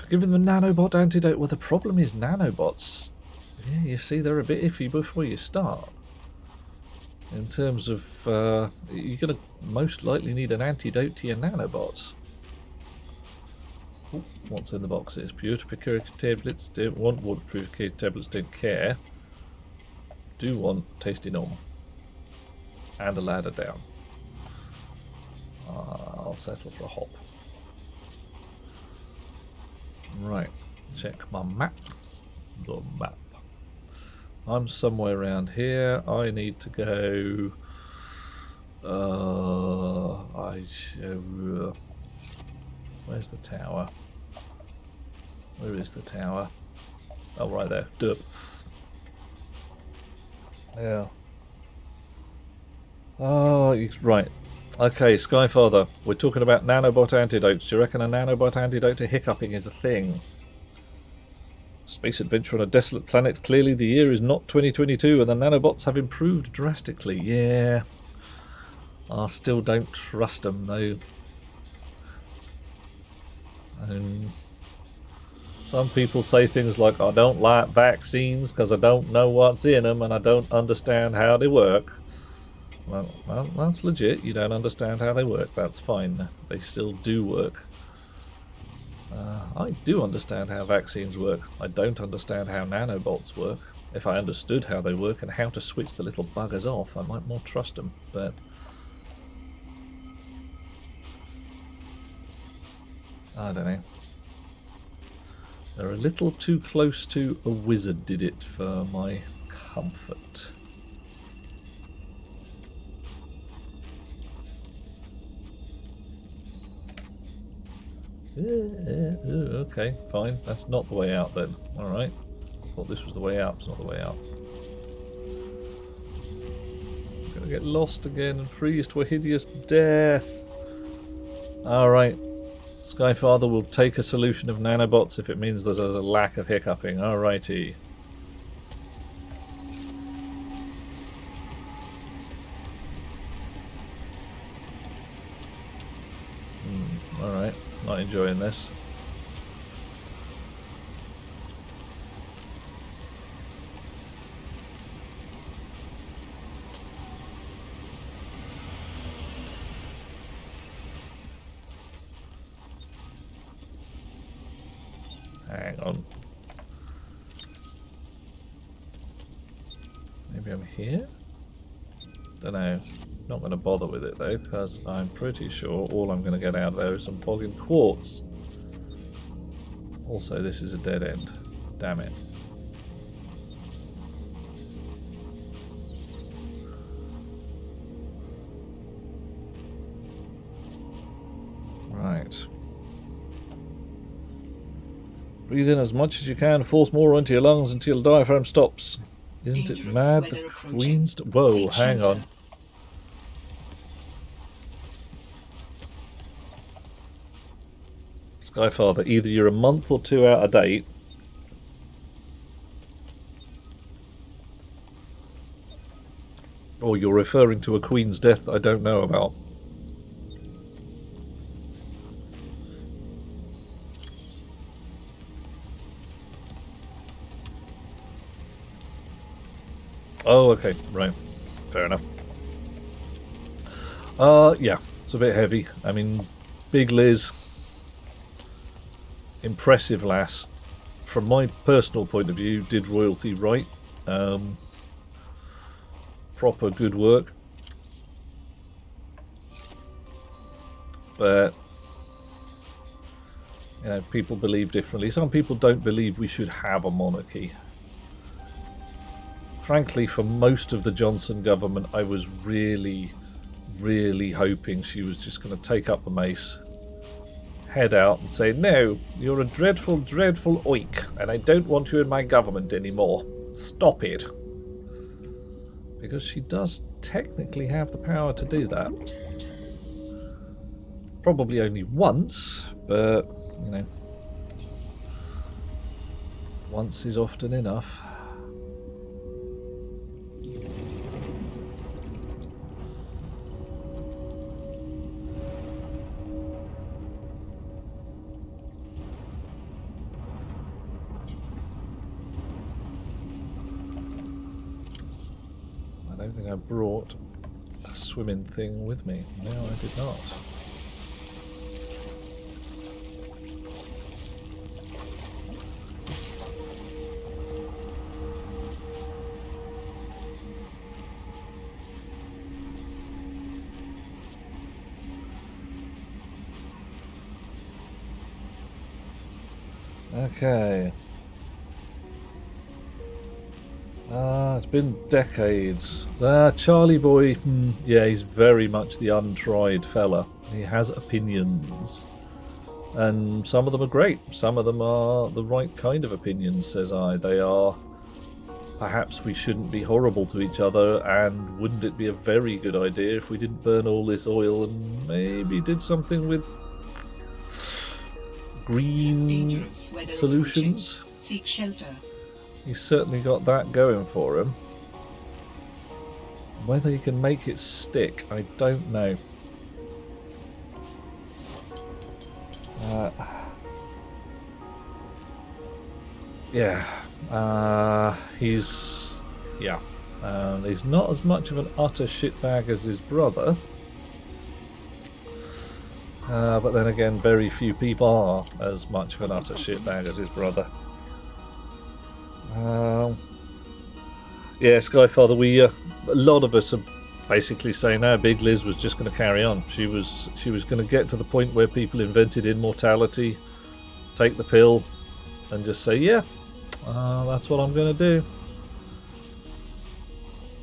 Given the nanobot antidote, well, the problem is nanobots. Yeah, you see, they're a bit iffy before you start. In terms of, you're going to most likely need an antidote to your nanobots. Ooh, what's in the boxes? Purification tablets, don't want water purification tablets, don't care. Do want tasty norm. And a ladder down. I'll settle for a hop. Right, check my map. The map. I'm somewhere around here. I need to go. Where's the tower? Where is the tower? Oh, right there. Derp. Yeah. Oh, right. Okay, Skyfather. We're talking about nanobot antidotes. Do you reckon a nanobot antidote to hiccuping is a thing? Space adventure on a desolate planet. Clearly the year is not 2022 and the nanobots have improved drastically. Yeah. I still don't trust them though. Some people say things like, I don't like vaccines because I don't know what's in them and I don't understand how they work. Well, that's legit. You don't understand how they work. That's fine. They still do work. I do understand how vaccines work. I don't understand how nanobots work. If I understood how they work and how to switch the little buggers off, I might more trust them, but... I don't know. They're a little too close to a wizard did it for my comfort. Okay, fine. That's not the way out then. Alright. Thought this was the way out. It's not the way out. Gonna get lost again and freeze to a hideous death. Alright. Skyfather will take a solution of nanobots if it means there's a lack of hiccuping. Alrighty. Alright. Not enjoying this. Hang on. Maybe I'm here? Don't know. Not going to bother with it though, because I'm pretty sure all I'm going to get out of there is some boggin quartz. Also, this is a dead end. Damn it. Right. Breathe in as much as you can, force more into your lungs until the diaphragm stops. Isn't it mad? The Queen's... Whoa, hang on. Skyfather, either you're a month or two out of date, or you're referring to a Queen's death I don't know about. Oh, okay, right. Fair enough. Yeah, it's a bit heavy. I mean, Big Liz... Impressive lass. From my personal point of view, did royalty right. Proper good work. But You know, people believe differently. Some people don't believe we should have a monarchy. Frankly, for most of the Johnson government, I was really, really hoping she was just going to take up the mace, head out and say, no, you're a dreadful, dreadful oik, and I don't want you in my government anymore. Stop it. Because she does technically have the power to do that. Probably only once, but, you know, once is often enough. I don't think I brought a swimming thing with me. No, I did not. Okay. It's been decades. Charlie boy, yeah, he's very much the untried fella. He has opinions. And some of them are great. Some of them are the right kind of opinions, says I. They are, perhaps we shouldn't be horrible to each other, and wouldn't it be a very good idea if we didn't burn all this oil and maybe did something with green solutions? Seek shelter. He's certainly got that going for him. Whether he can make it stick, I don't know. Yeah. He's not as much of an utter shitbag as his brother. But then again, very few people are as much of an utter shitbag as his brother. Yeah, Skyfather, a lot of us are basically saying, no, Big Liz was just going to carry on. She was going to get to the point where people invented immortality, take the pill, and just say, yeah, that's what I'm going to do.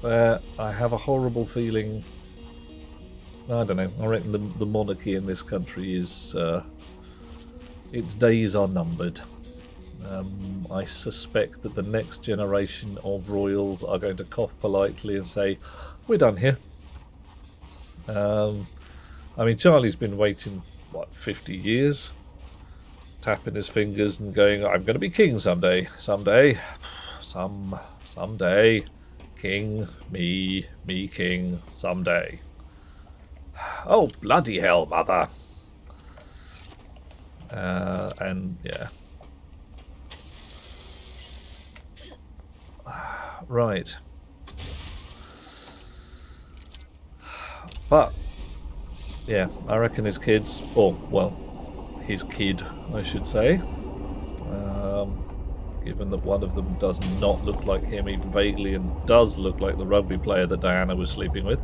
But I have a horrible feeling. I don't know. I reckon the monarchy in this country is its days are numbered. I suspect that the next generation of royals are going to cough politely and say, we're done here. I mean, Charlie's been waiting, what, 50 years? Tapping his fingers and going, I'm going to be king someday. Someday. Someday. King. Me king. Someday. Oh, bloody hell, mother. And, yeah. Right. But, yeah, I reckon his kids, or, well, his kid, I should say, given that one of them does not look like him even vaguely and does look like the rugby player that Diana was sleeping with.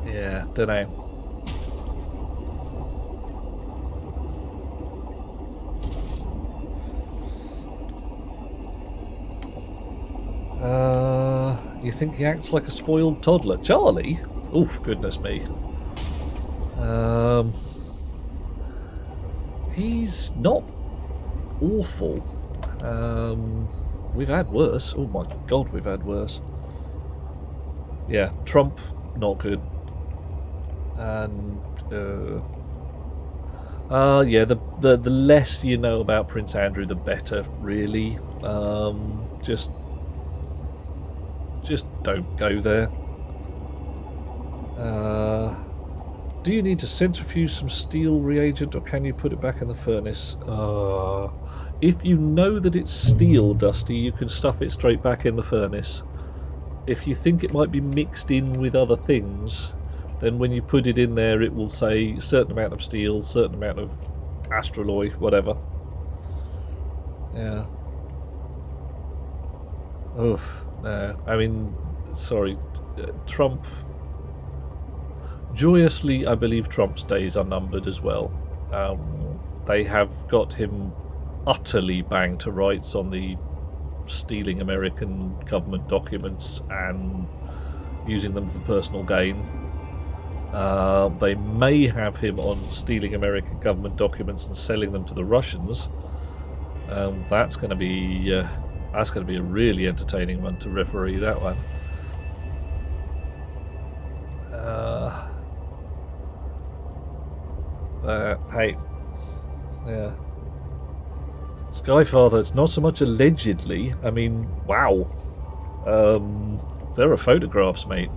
Yeah, don't know. You think he acts like a spoiled toddler? Charlie? Oof, goodness me. He's not awful. We've had worse. Oh my god, we've had worse. Yeah, Trump, not good. And yeah, the less you know about Prince Andrew, the better, really. Just don't go there. Do you need to centrifuge some steel reagent, or can you put it back in the furnace? If you know that it's steel, Dusty, you can stuff it straight back in the furnace. If you think it might be mixed in with other things, then when you put it in there, it will say certain amount of steel, certain amount of astraloy, whatever. Yeah. Oof. No, I mean, sorry, Trump. Joyously, I believe Trump's days are numbered as well. They have got him utterly banged to rights on the stealing American government documents and using them for personal gain. They may have him on stealing American government documents and selling them to the Russians. That's going to be a really entertaining one to referee, that one. Hey, yeah. Skyfather, it's not so much allegedly. I mean, wow. There are photographs, mate.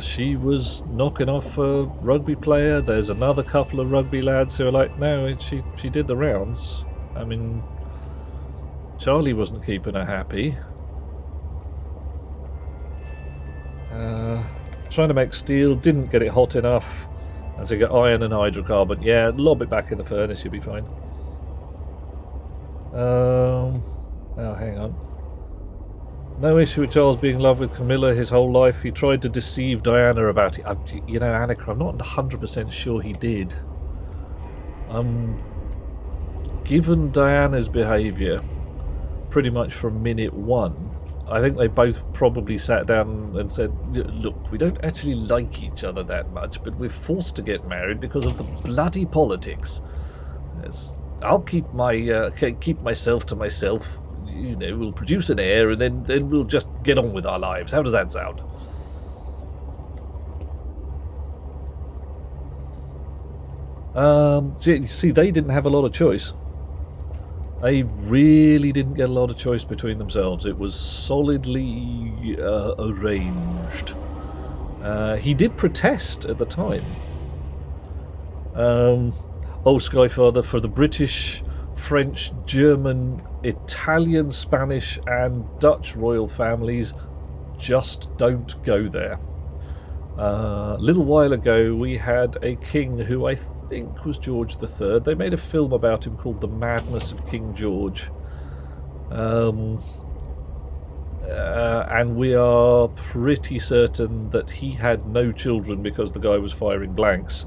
She was knocking off a rugby player. There's another couple of rugby lads who are like, no, she did the rounds. I mean, Charlie wasn't keeping her happy. Trying to make steel, didn't get it hot enough. And so you get iron and hydrocarbon. Yeah, lob it back in the furnace, you'll be fine. Oh, hang on. No issue with Charles being in love with Camilla his whole life. He tried to deceive Diana about it. You know, Annika, I'm not 100% sure he did. Given Diana's behaviour, pretty much from minute one, I think they both probably sat down and said, look, we don't actually like each other that much, but we're forced to get married because of the bloody politics. Yes. I'll keep myself to myself. You know, we'll produce an heir, and then we'll just get on with our lives. How does that sound? See, they didn't have a lot of choice. They really didn't get a lot of choice between themselves. It was solidly arranged. He did protest at the time. Skyfather, for the British, French, German, Italian, Spanish and Dutch royal families, just don't go there. A little while ago we had a king who I think was George III. They made a film about him called The Madness of King George. And we are pretty certain that he had no children because the guy was firing blanks.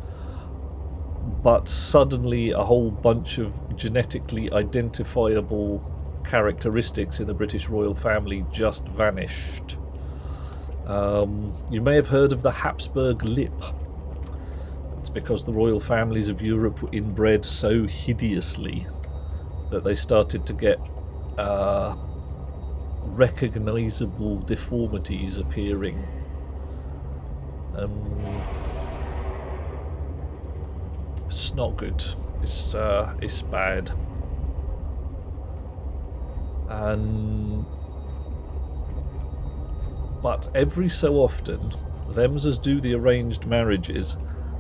But suddenly a whole bunch of genetically identifiable characteristics in the British royal family just vanished. You may have heard of the Habsburg lip. It's because the royal families of Europe were inbred so hideously that they started to get recognisable deformities appearing. It's not good. It's bad. But every so often, thems as do the arranged marriages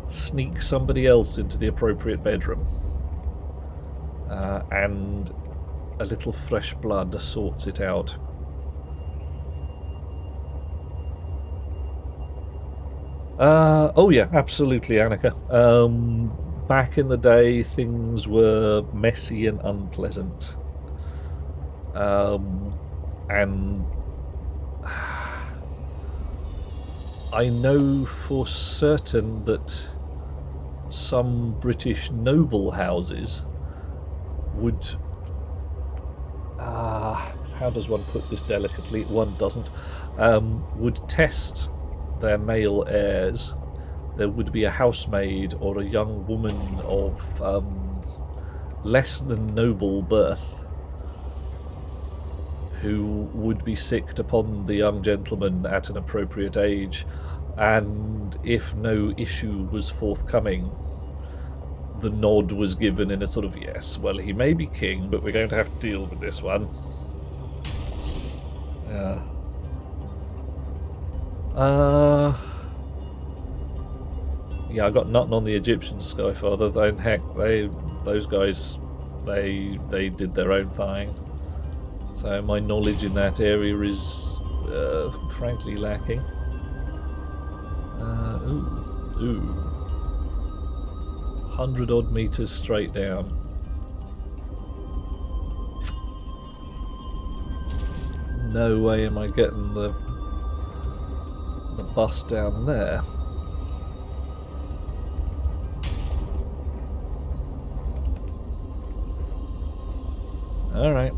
sneak somebody else into the appropriate bedroom. And a little fresh blood sorts it out. Oh yeah, absolutely, Annika. Back in the day, things were messy and unpleasant. And I know for certain that some British noble houses would... how does one put this delicately? One doesn't. Would test their male heirs. There would be a housemaid or a young woman of less than noble birth who would be sicked upon the young gentleman at an appropriate age, and if no issue was forthcoming, the nod was given in a sort of, yes, well, he may be king, but we're going to have to deal with this one. Yeah, I got nothing on the Egyptians, Skyfather. Those guys, they did their own thing. So my knowledge in that area is, frankly, lacking. 100 odd meters straight down. No way am I getting the bus down there. Alright.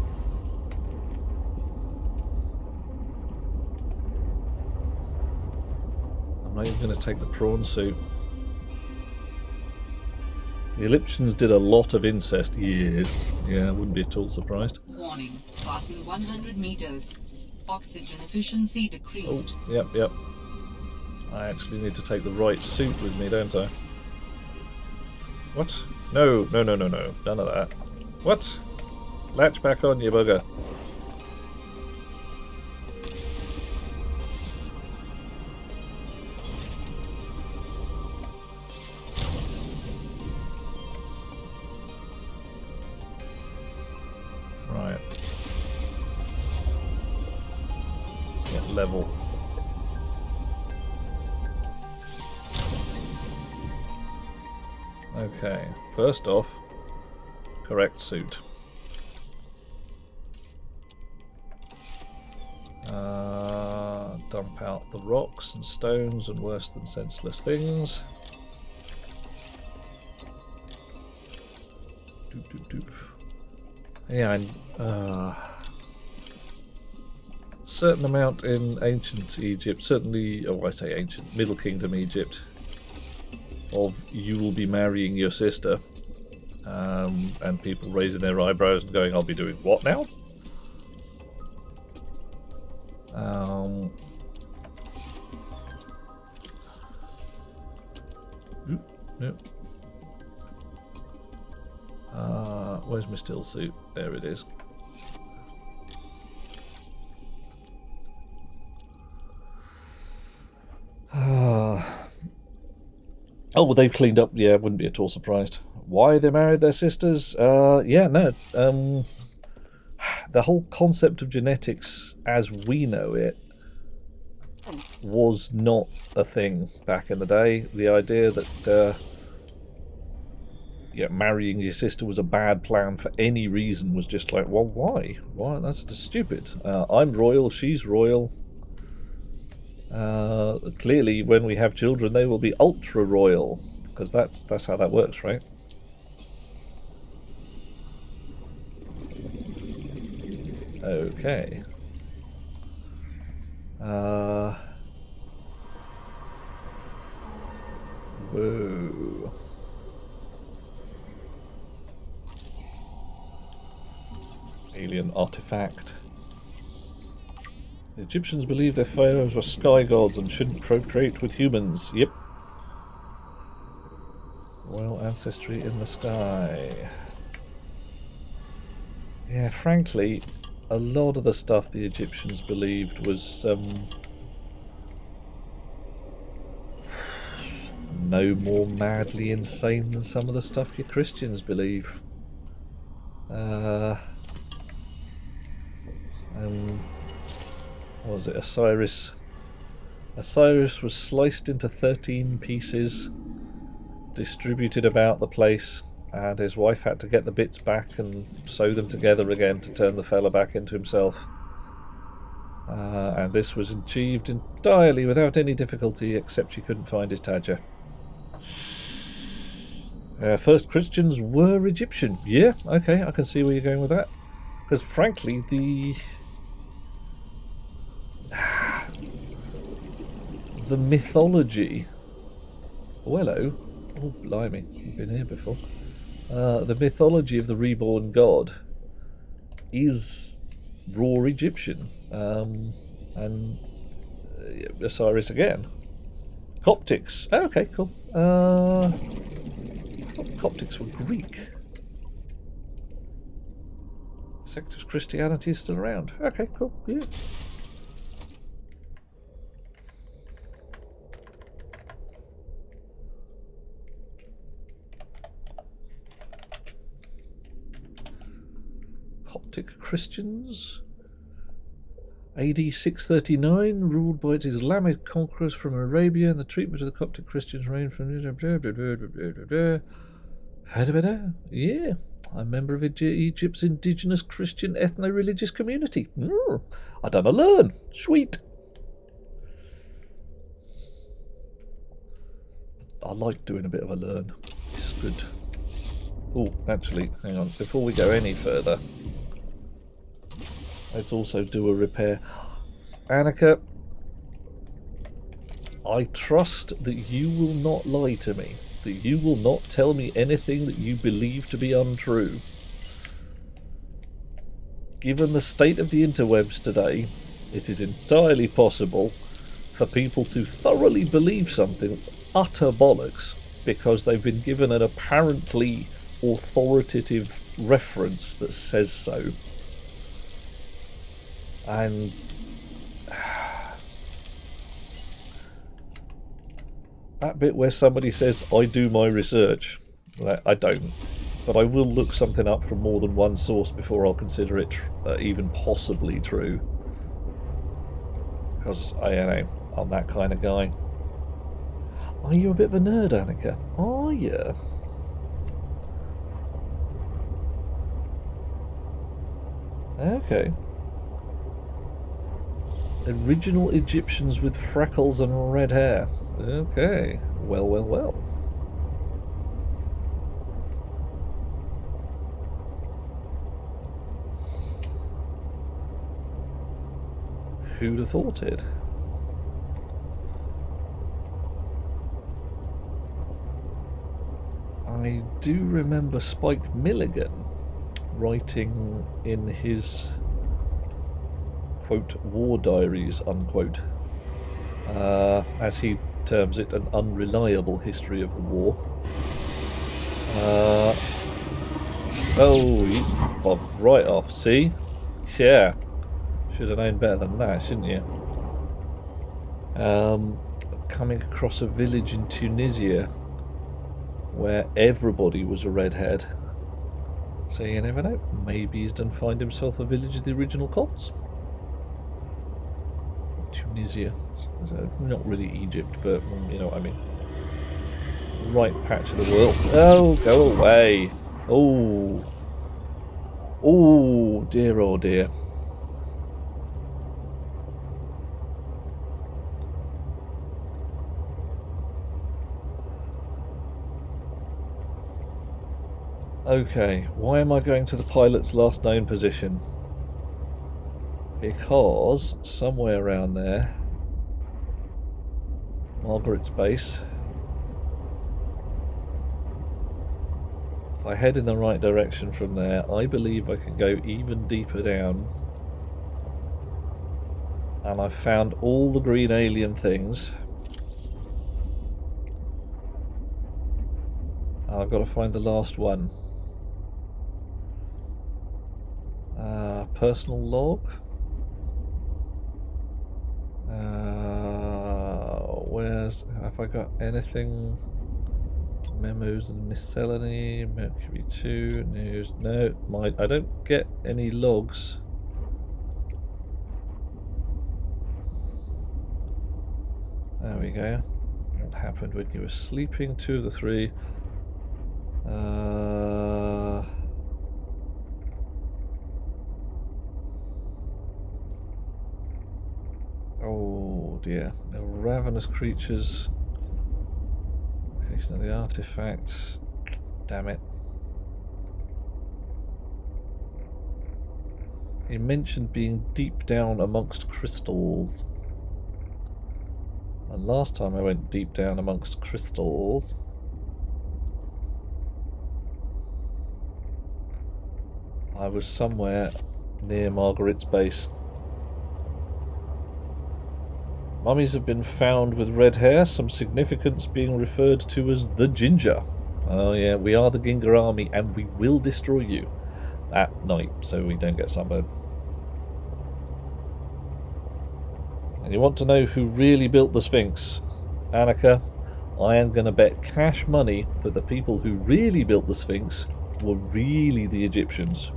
I'm not even going to take the prawn suit. The Egyptians did a lot of incest. Yes. Yeah, I wouldn't be at all surprised. Warning, passing 100 meters. Oxygen efficiency decreased. Oh, yep. I actually need to take the right suit with me, don't I? What? No. None of that. What? Latch back on, you bugger. Right. Get level. Okay, first off, correct suit. Dump out the rocks and stones and worse than senseless things. Yeah, certain amount in ancient Egypt, certainly, I say ancient, Middle Kingdom Egypt, of you will be marrying your sister, and people raising their eyebrows and going, I'll be doing what now? Yep. Where's my still suit? There it is. Oh, well, they've cleaned up. Yeah, wouldn't be at all surprised. Why they married their sisters? Yeah, no. The whole concept of genetics as we know it was not a thing back in the day. The idea that marrying your sister was a bad plan for any reason was just like, well, why? Why? That's just stupid. I'm royal, she's royal. Clearly, when we have children, they will be ultra royal, because that's how that works, right? Okay. Whoa. Alien artifact. The Egyptians believed their pharaohs were sky gods and shouldn't procreate with humans. Yep. Royal ancestry in the sky. Yeah, frankly, a lot of the stuff the Egyptians believed was no more madly insane than some of the stuff your Christians believe. What was it? Osiris. Osiris was sliced into 13 pieces, distributed about the place, and his wife had to get the bits back and sew them together again to turn the fella back into himself. And this was achieved entirely without any difficulty, except she couldn't find his Tadger. First Christians were Egyptian. Yeah, okay, I can see where you're going with that. Because frankly, the mythology... Oh, hello. Oh, blimey, you've been here before. The mythology of the reborn god is raw Egyptian. And Osiris again. Coptics. Oh, okay, cool. I thought the Coptics were Greek. Sect of Christianity is still around. Okay, cool. Yeah. Coptic Christians. AD 639, ruled by its Islamic conquerors from Arabia, and the treatment of the Coptic Christians reigned from... Yeah, I'm a member of Egypt's indigenous Christian ethno-religious community. I done a learn. Sweet. I like doing a bit of a learn. It's good. Oh, actually, hang on. Before we go any further, let's also do a repair. Annika, I trust that you will not lie to me. That you will not tell me anything that you believe to be untrue. Given the state of the interwebs today, it is entirely possible for people to thoroughly believe something that's utter bollocks because they've been given an apparently authoritative reference that says so. And that bit where somebody says, I do my research, I don't. But I will look something up from more than one source before I'll consider it even possibly true. Because, I'm that kind of guy. Are you a bit of a nerd, Annika? Are you? Okay. Original Egyptians with freckles and red hair. Okay. Well, well, well. Who'd have thought it? I do remember Spike Milligan writing in his quote war diaries unquote, as he terms it, an unreliable history of the war. Oh, you bobbed right off. See? Yeah. Should have known better than that, shouldn't you? Coming across a village in Tunisia where everybody was a redhead. So you never know. Maybe he's done find himself a village of the original Copts. Tunisia. So not really Egypt, but you know what I mean. Right patch of the world. Oh, go away. Oh. Oh dear, oh dear. Okay, why am I going to the pilot's last known position? Because somewhere around there, Margaret's base, if I head in the right direction from there, I believe I can go even deeper down. And I've found all the green alien things. And I've got to find the last one. Personal log. Have I got anything? Memos and miscellany, Mercury 2, news. No, I don't get any logs. There we go. What happened when you were sleeping? 2 of the 3. Oh dear. No ravenous creatures. Location of the artifacts. Damn it. He mentioned being deep down amongst crystals. And last time I went deep down amongst crystals, I was somewhere near Margaret's base. Mummies have been found with red hair, some significance being referred to as the Ginger. Oh yeah, we are the Ginger army and we will destroy you at night so we don't get sunburned. And you want to know who really built the Sphinx? Annika, I am going to bet cash money that the people who really built the Sphinx were really the Egyptians.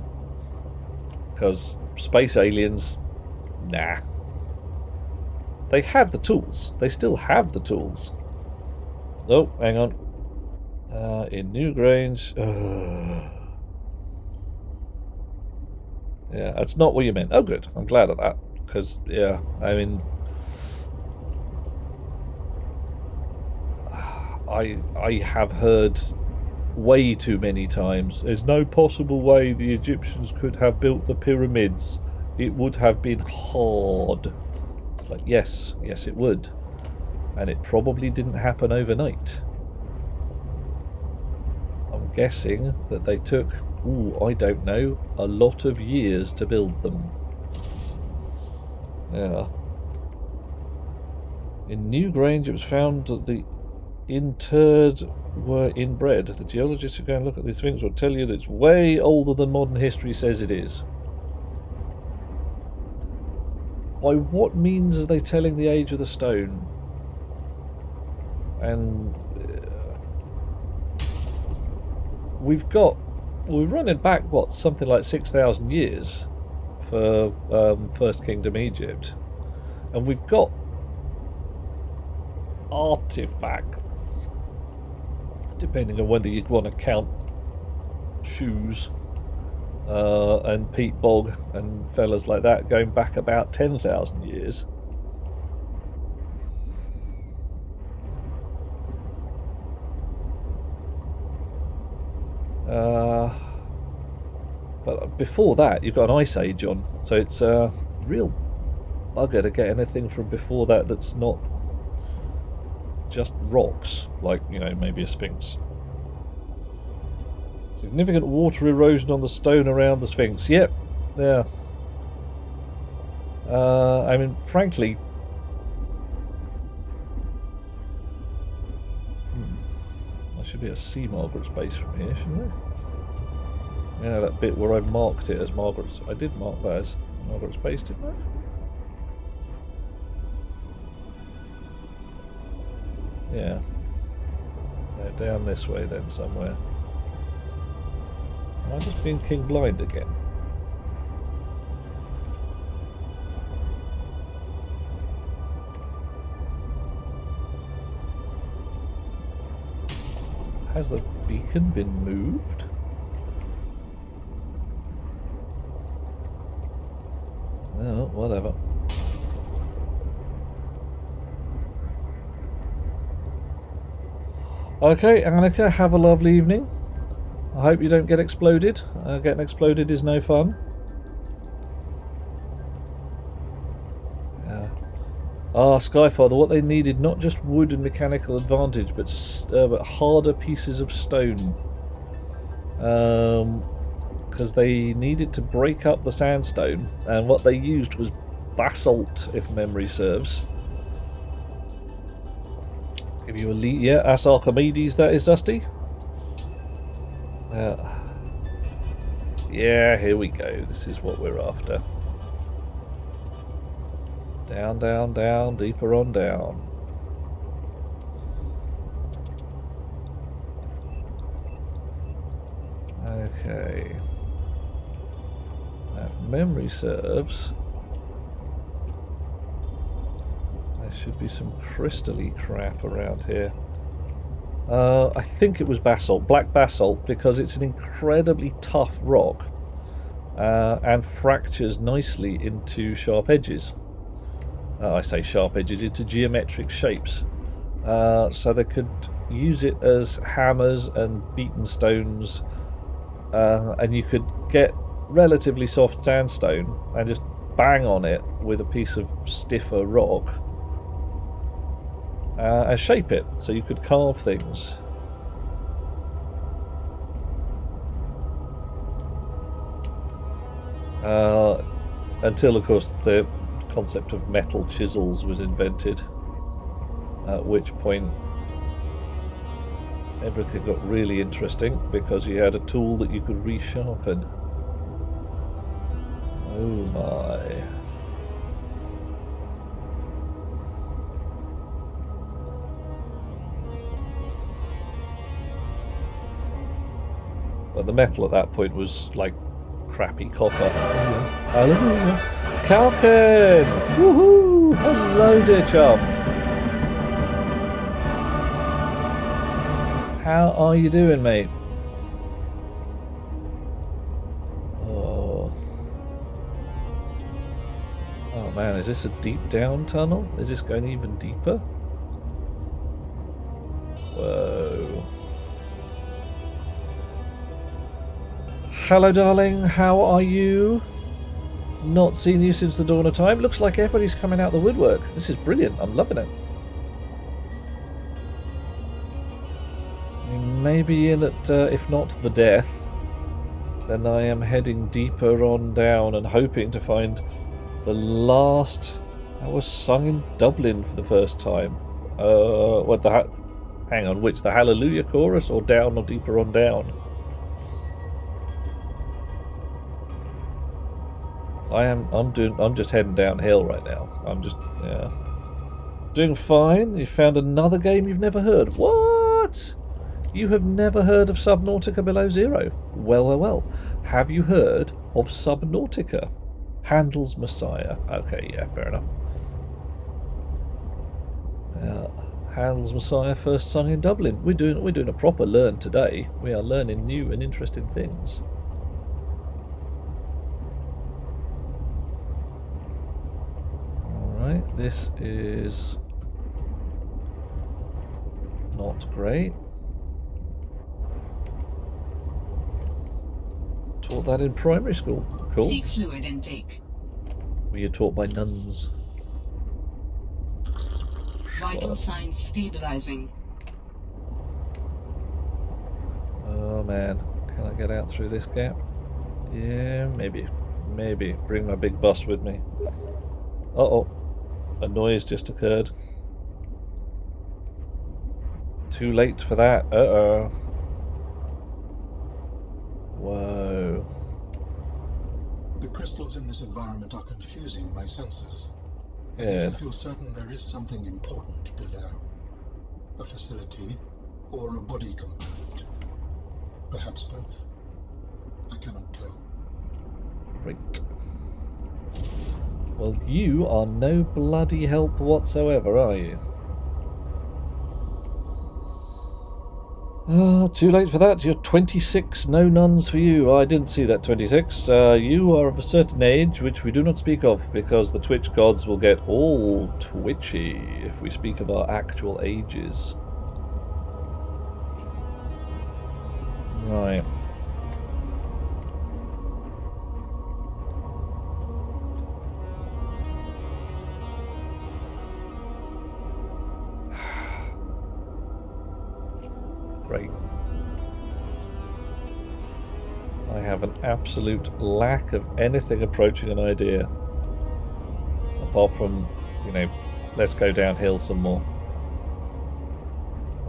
Because space aliens, nah. They had the tools. They still have the tools. Oh, hang on. In Newgrange. Yeah, that's not what you meant. Oh, good. I'm glad of that. Because, yeah, I mean... I have heard way too many times, there's no possible way the Egyptians could have built the pyramids. It would have been hard. It's like, yes, it would. And it probably didn't happen overnight. I'm guessing that they took, I don't know, a lot of years to build them. Yeah. In Newgrange, it was found that the interred were inbred. The geologists who go and look at these things will tell you that it's way older than modern history says it is. By what means are they telling the age of the stone? And we're running back, what, something like 6,000 years for First Kingdom Egypt, and we've got artifacts, depending on whether you want to count shoes and peat bog and fellas like that, going back about 10,000 years. But before that, you've got an ice age on, so it's a real bugger to get anything from before that that's not just rocks, like, you know, maybe a sphinx. Significant water erosion on the stone around the sphinx. Yep, yeah. I mean, frankly, there should be a see Margaret's base from here, shouldn't there? Yeah, that bit where I marked it as Margaret's. I did mark that as Margaret's base, didn't I? Yeah. So down this way then somewhere. Am I just being king blind again? Has the beacon been moved? Oh, whatever. Okay, Annika, have a lovely evening. I hope you don't get exploded. Getting exploded is no fun. Yeah. Skyfather, what they needed, not just wood and mechanical advantage, but harder pieces of stone. Because they needed to break up the sandstone, and what they used was basalt, if memory serves. Give you a lead. Yeah, that's Archimedes, that is, Dusty. Yeah, here we go. This is what we're after. Down, down, down, deeper on down. Okay. Now, if memory serves, there should be some crystally crap around here. I think it was basalt, black basalt, because it's an incredibly tough rock and fractures nicely into sharp edges. I say sharp edges, into geometric shapes. So they could use it as hammers and beaten stones, and you could get relatively soft sandstone and just bang on it with a piece of stiffer rock. And shape it so you could carve things. Until, of course, the concept of metal chisels was invented, at which point everything got really interesting because you had a tool that you could resharpen. Oh my. But the metal at that point was like crappy copper. Hallelujah. Kalkin! Woohoo! Hello, dear chum. How are you doing, mate? Oh. Oh man, is this a deep down tunnel? Is this going even deeper? Whoa. Hello, darling. How are you? Not seen you since the dawn of time. Looks like everybody's coming out the woodwork. This is brilliant. I'm loving it. You may be in at, if not the death, then I am heading deeper on down and hoping to find the last that was sung in Dublin for the first time. What the hang on, which, the Hallelujah chorus or down or deeper on down? So I'm just heading downhill right now. I'm just, yeah. Doing fine. You found another game you've never heard. What? You have never heard of Subnautica Below Zero? Well, well, well. Have you heard of Subnautica? Handel's Messiah. Okay, yeah, fair enough. Handel's Messiah first sung in Dublin. We're doing a proper learn today. We are learning new and interesting things. Alright, this is not great. Taught that in primary school. Cool. Seek fluid intake. Were you taught by nuns? Vital signs stabilizing. Oh man, can I get out through this gap? Yeah, maybe. Maybe. Bring my big bus with me. Uh-oh. A noise just occurred. Too late for that. Uh-oh. Whoa. The crystals in this environment are confusing my senses. Yeah. I feel certain there is something important below. A facility or a body component. Perhaps both. I cannot tell. Great. Well, you are no bloody help whatsoever, are you? Too late for that. You're 26. No nuns for you. I didn't see that 26. You are of a certain age, which we do not speak of, because the Twitch gods will get all twitchy if we speak of our actual ages. Right. Great. I have an absolute lack of anything approaching an idea. Apart from, you know, let's go downhill some more.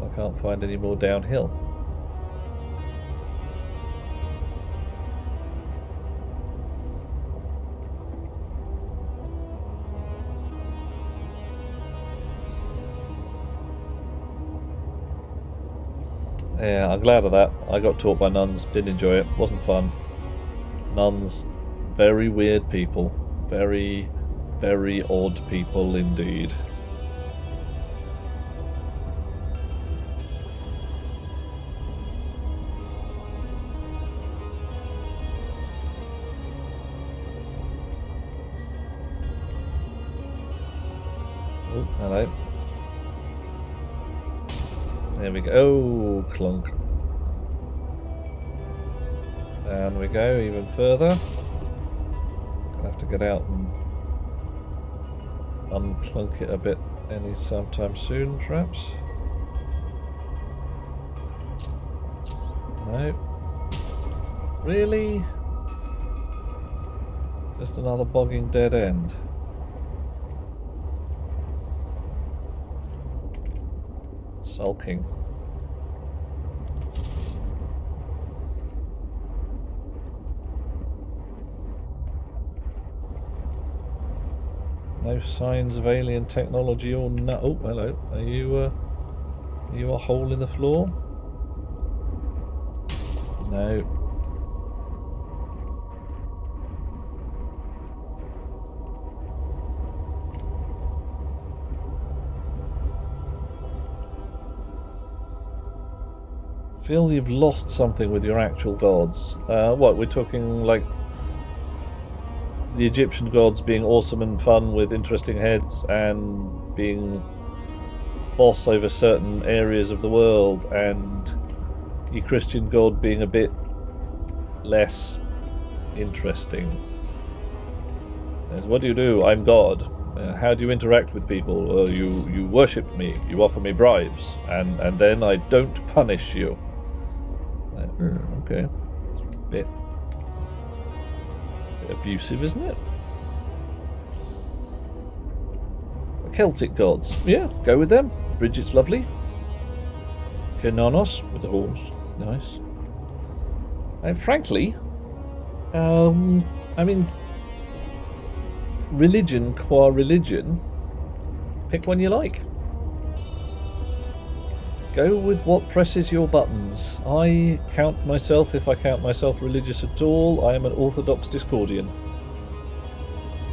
I can't find any more downhill. Yeah, I'm glad of that. I got taught by nuns, didn't enjoy it, wasn't fun. Nuns, very weird people. Very, very odd people indeed. Oh, hello. There we go. Oh, clunk. Down we go, even further. Gonna have to get out and unclunk it a bit sometime soon, perhaps. No. Really? Just another bogging dead end. Sulking. No signs of alien technology or no. Oh, hello. Are you a hole in the floor? No. Feel you've lost something with your actual gods. What, we're talking like the Egyptian gods being awesome and fun with interesting heads and being boss over certain areas of the world, and your Christian God being a bit less interesting. As, what do you do? I'm God. How do you interact with people? You worship me. You offer me bribes, and then I don't punish you. Okay, it's a bit abusive, isn't it? The Celtic gods. Yeah, go with them. Bridget's lovely. Kenonos with the horse. Nice. And frankly, I mean, religion qua religion, pick one you like. Go with what presses your buttons. I count myself, if I count myself religious at all, I am an Orthodox Discordian.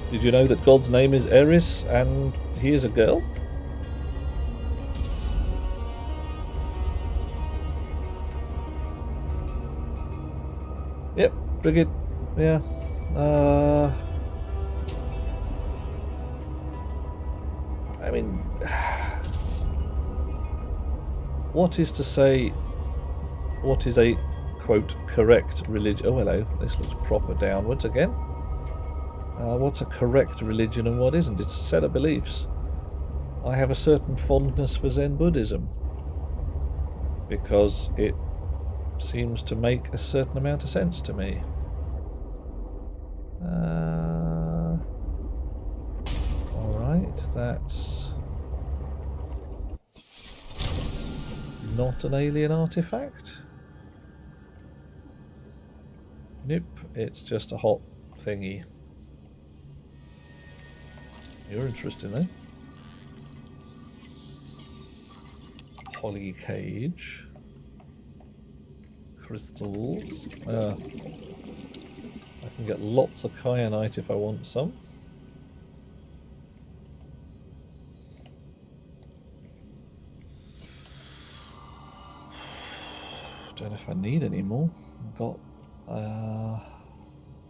Did you know that God's name is Eris and he is a girl? Yep, Brigid. Yeah. I mean, what is to say, what is a, quote, correct religion? Oh, hello, this looks proper downwards again. What's a correct religion and what isn't? It's a set of beliefs. I have a certain fondness for Zen Buddhism because it seems to make a certain amount of sense to me. Alright, that's not an alien artifact. Nope, it's just a hot thingy. You're interesting, though. Holly cage. Crystals. I can get lots of kyanite if I want some. Don't know if I need any more. I've got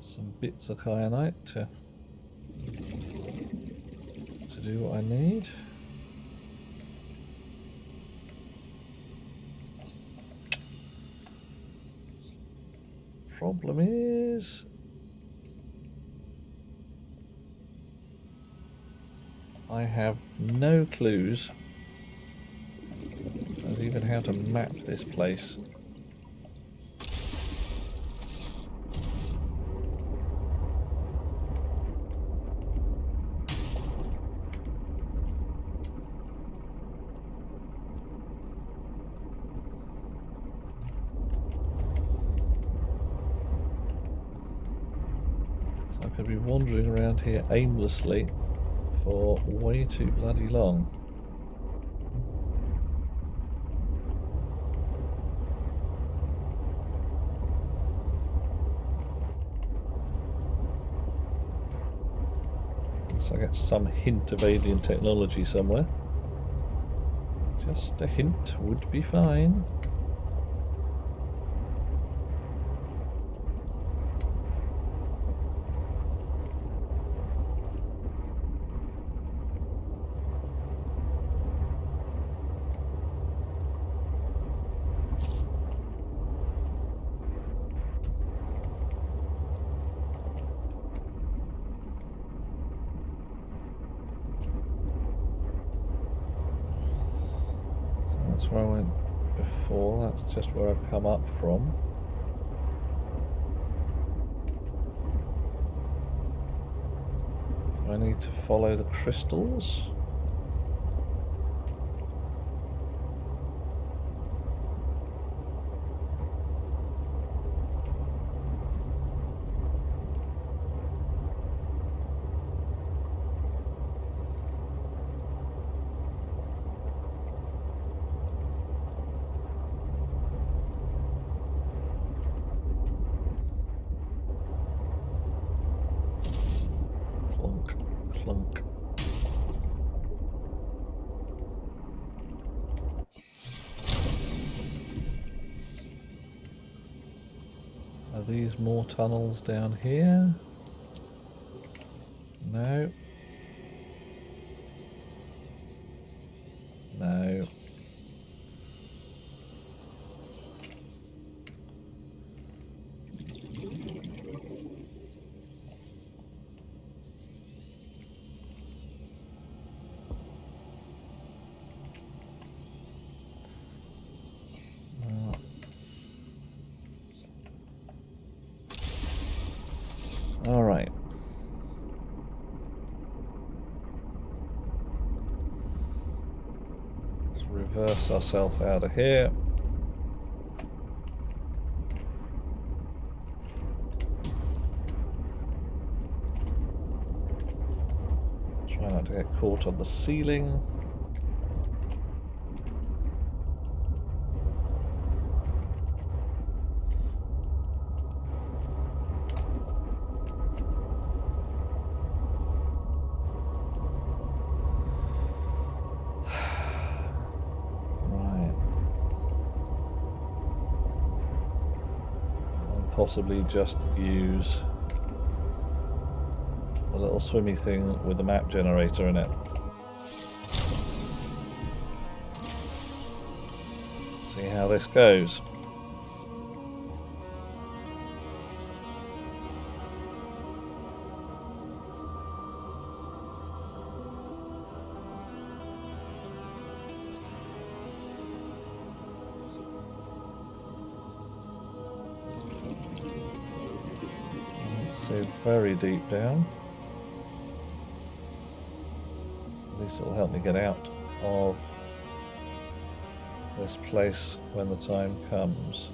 some bits of kyanite to do what I need. Problem is, I have no clues as even how to map this place. I could be wandering around here aimlessly for way too bloody long. So I get some hint of alien technology somewhere. Just a hint would be fine. That's where I went before, that's just where I've come up from. Do I need to follow the crystals? Clunk. Are these more tunnels down here? No. No. All right. Let's reverse ourselves out of here. Try not to get caught on the ceiling. Possibly just use a little swimmy thing with the map generator in it. See how this goes. So very deep down. At least it'll help me get out of this place when the time comes.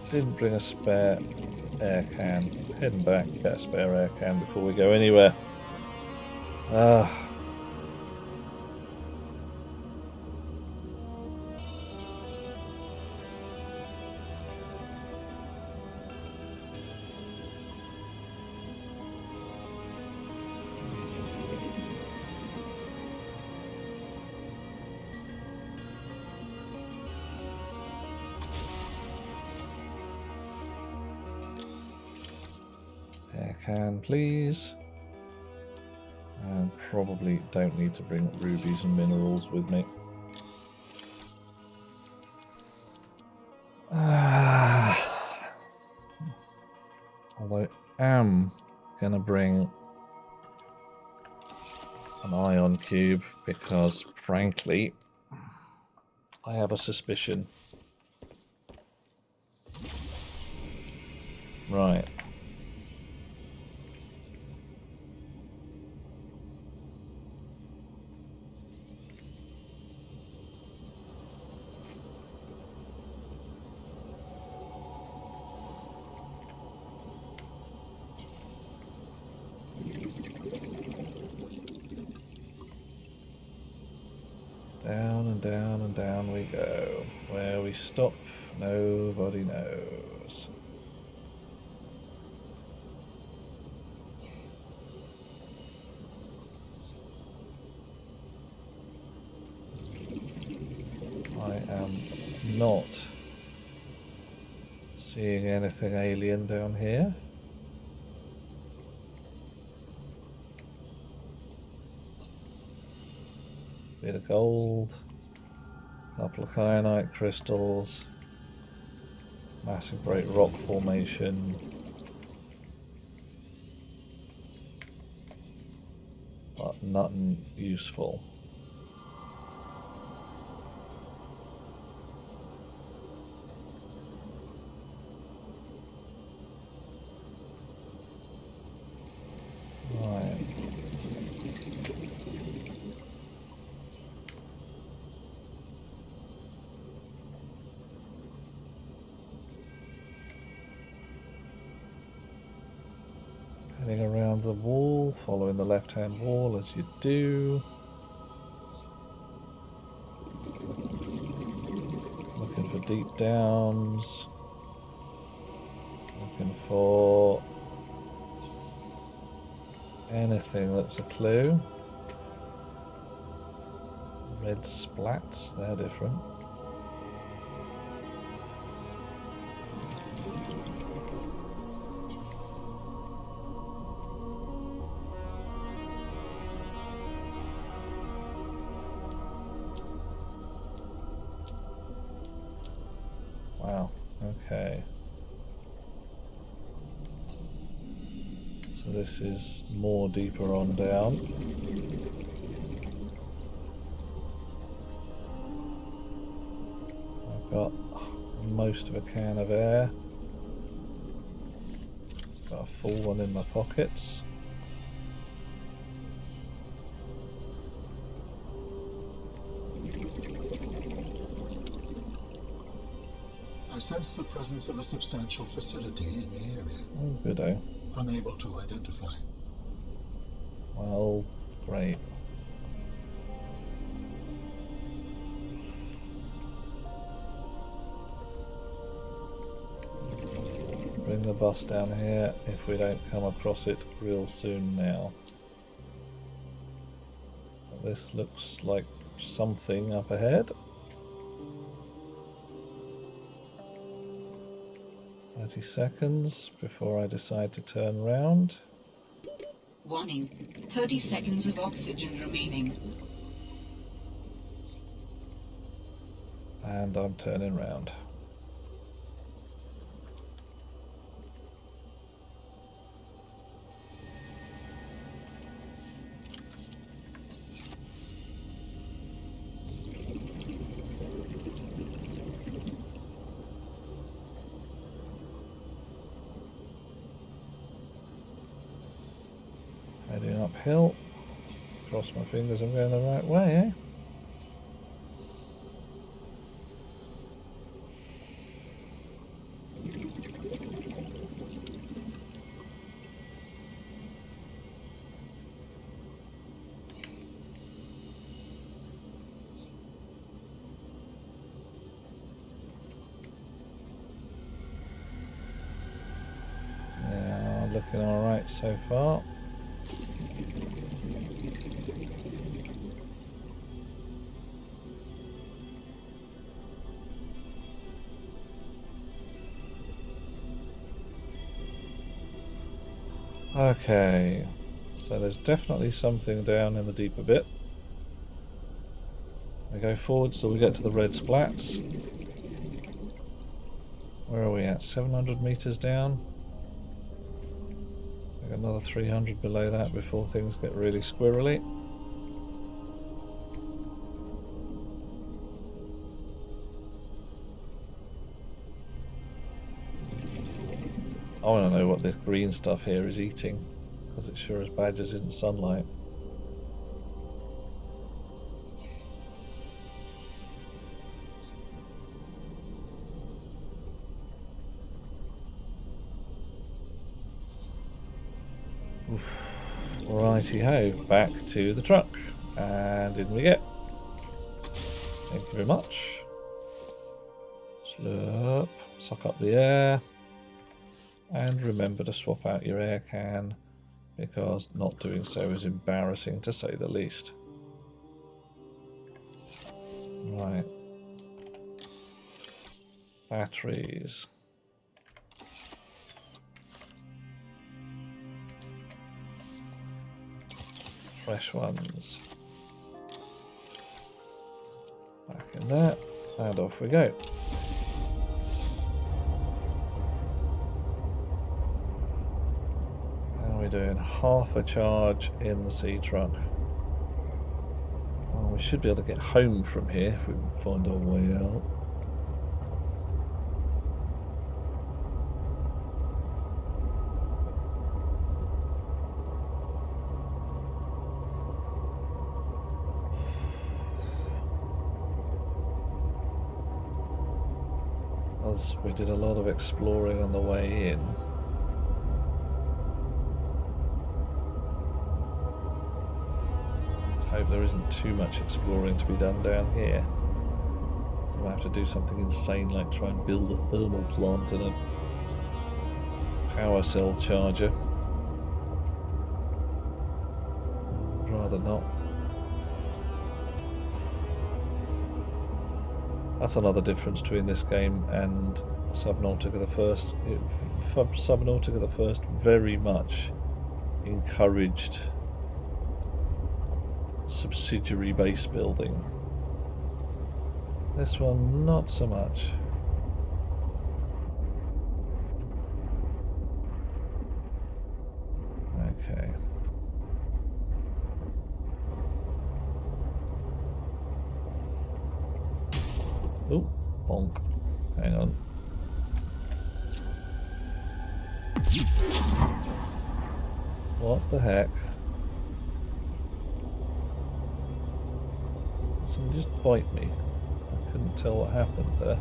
Didn't bring a spare air can. Heading back, get a spare air can before we go anywhere. Can please, and probably don't need to bring rubies and minerals with me. Although I am gonna bring an ion cube because, frankly, I have a suspicion. Right. Down and down and down we go. Where we stop, nobody knows. I am not seeing anything alien down here. Bit of gold, couple of kyanite crystals, massive great rock formation. But nothing useful. Right. Heading around the wall, following the left-hand wall as you do. Looking for deep downs. Looking for anything that's a clue. Red splats, they're different. Wow, okay. So this is more deeper on down. I've got most of a can of air. Got a full one in my pockets. I sense the presence of a substantial facility in the area. Oh, good-o. Unable to identify. Well, great. Bring the bus down here if we don't come across it real soon now. This looks like something up ahead. 30 seconds before I decide to turn round. Warning, 30 seconds of oxygen remaining. And I'm turning round. Heading uphill. Cross my fingers I'm going the right way, eh? Yeah, looking alright so far. Okay, so there's definitely something down in the deeper bit. We go forwards till we get to the red splats. Where are we at? 700 meters down? We've got another 300 below that before things get really squirrely. I want to know what this green stuff here is eating, because it sure as badgers isn't sunlight. Oof. Righty ho, back to the truck, and in we get. Thank you very much. Slurp, suck up the air. And remember to swap out your air can, because not doing so is embarrassing to say the least. Right. Batteries. Fresh ones. Back in there, and off we go. Doing half a charge in the sea truck. Well, we should be able to get home from here if we can find our way out. As we did a lot of exploring on the way in. Hope there isn't too much exploring to be done down here. So I have to do something insane like try and build a thermal plant and a power cell charger. Rather not. That's another difference between this game and Subnautica the First. Subnautica the First very much encouraged subsidiary base building. This one not so much. Oh, bonk. Hang on. What the heck? Somebody just bite me. I couldn't tell what happened there.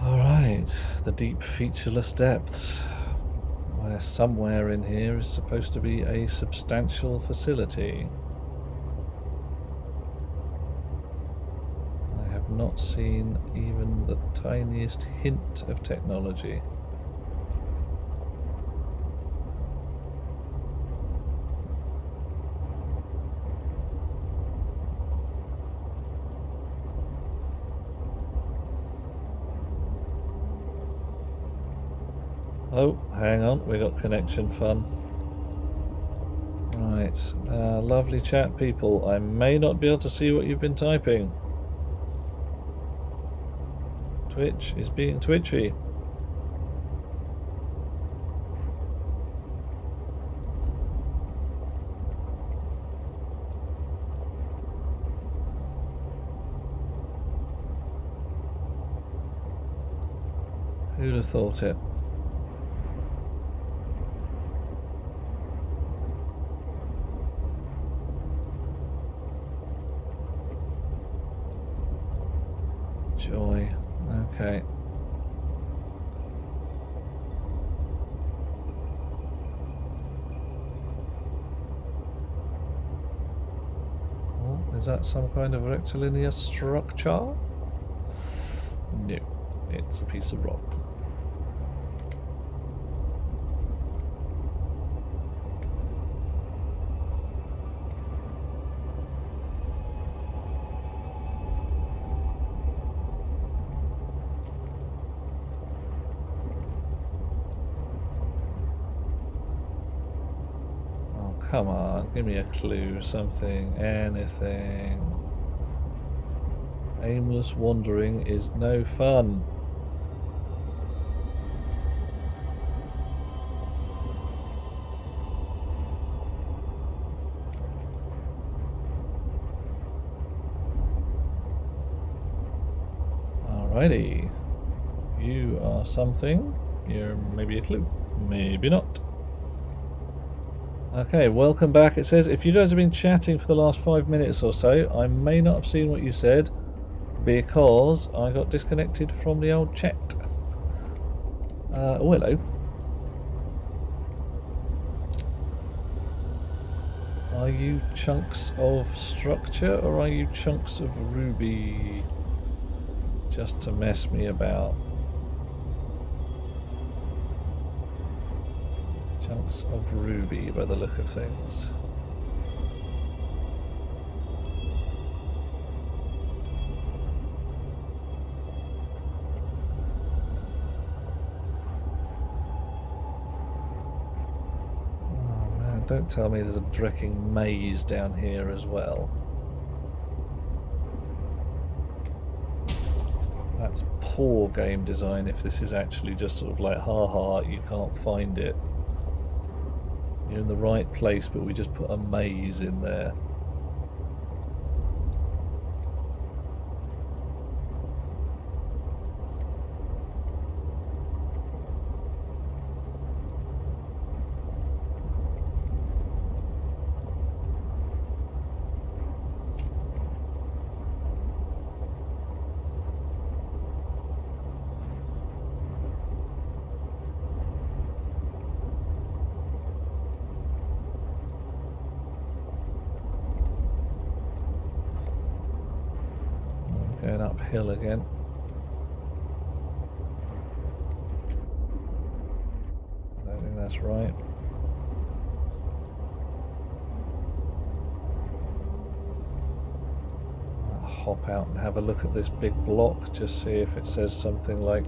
Alright, the deep featureless depths, where somewhere in here is supposed to be a substantial facility. I have not seen even the tiniest hint of technology. Oh, hang on, we got connection fun. Right, lovely chat people. I may not be able to see what you've been typing. Twitch is being twitchy. Who'd have thought it? Joy. Okay. Oh, is that some kind of rectilinear structure? No, it's a piece of rock. Come on, give me a clue, something, anything. Aimless wandering is no fun. Alrighty. You are something. You're maybe a clue. Maybe not. Okay, welcome back. It says, if you guys have been chatting for the last 5 minutes or so, I may not have seen what you said because I got disconnected from the old chat. Oh, hello. Are you chunks of structure or are you chunks of ruby just to mess me about? Chunks of ruby by the look of things. Oh man, don't tell me there's a drecking maze down here as well. That's poor game design if this is actually just sort of like, haha, you can't find it. You're in the right place, but we just put a maze in there. Going uphill again. I don't think that's right. I'll hop out and have a look at this big block, just see if it says something like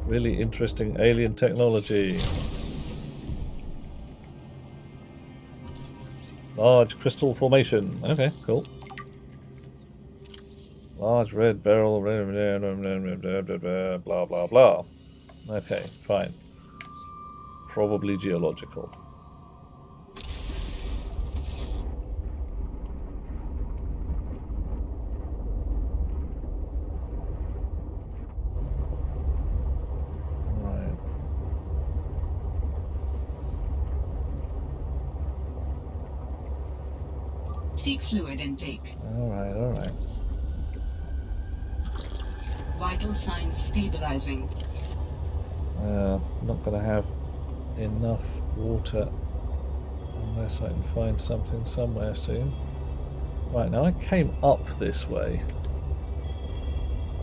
really interesting alien technology. Large crystal formation. Okay, cool. Large red barrel, blah blah blah. Okay, fine. Probably geological. Right. Seek fluid intake. Alright, alright. Vital signs stabilizing. Not gonna have enough water unless I can find something somewhere soon. Right, now I came up this way.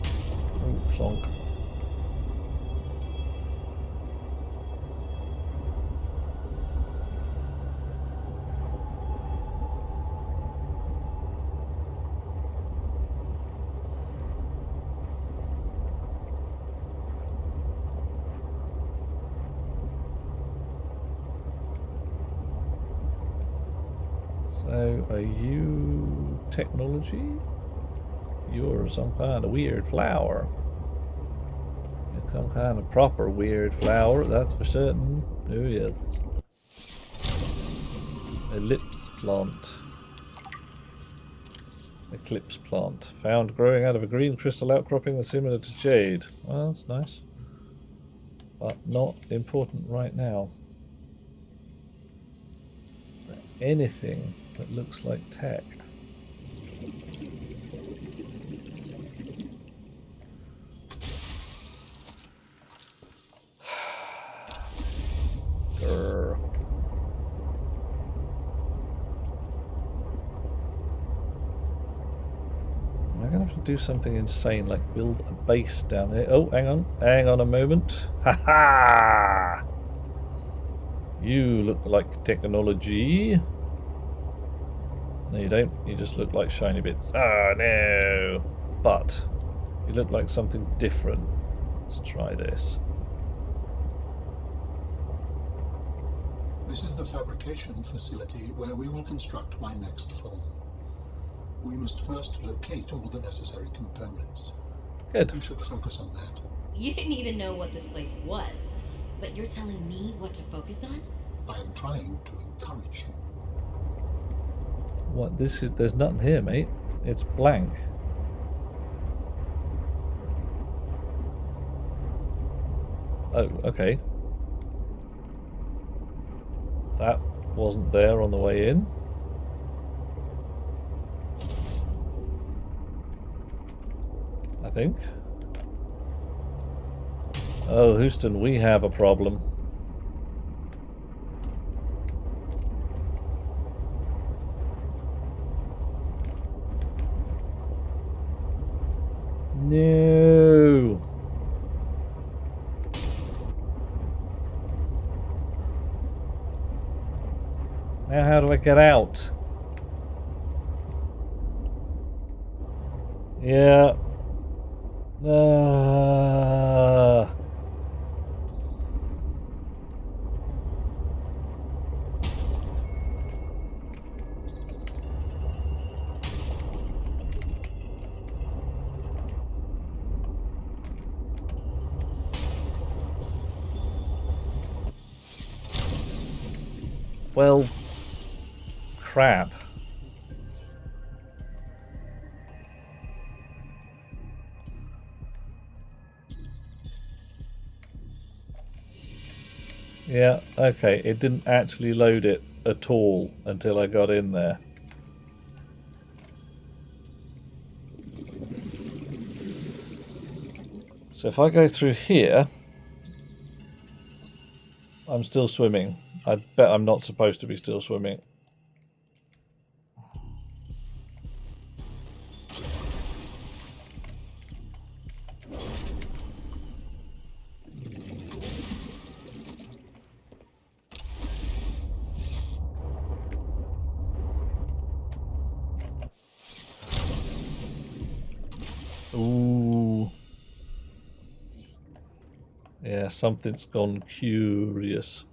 Oh, plonk. So, are you technology? You're some kind of weird flower. You're some kind of proper weird flower, that's for certain. Oh yes. Ellipse plant. Eclipse plant. Found growing out of a green crystal outcropping that's similar to jade. Well, that's nice. But not important right now. Anything that looks like tech. Grr. Am I gonna have to do something insane like build a base down here? Oh, hang on a moment. Ha ha! You look like technology. No, you don't. You just look like shiny bits. Oh no! But you look like something different. Let's try this. This is the fabrication facility where we will construct my next form. We must first locate all the necessary components. Good. You should focus on that. You didn't even know what this place was, but you're telling me what to focus on? I am trying to encourage you. What? This is... There's nothing here, mate. It's blank. Oh, okay. That wasn't there on the way in. I think. Oh, Houston, we have a problem. No. Now how do I get out? Yeah. Well, crap. Yeah, okay, it didn't actually load it at all until I got in there. So if I go through here, I'm still swimming. I bet I'm not supposed to be still swimming. Ooh. Yeah, something's gone curious.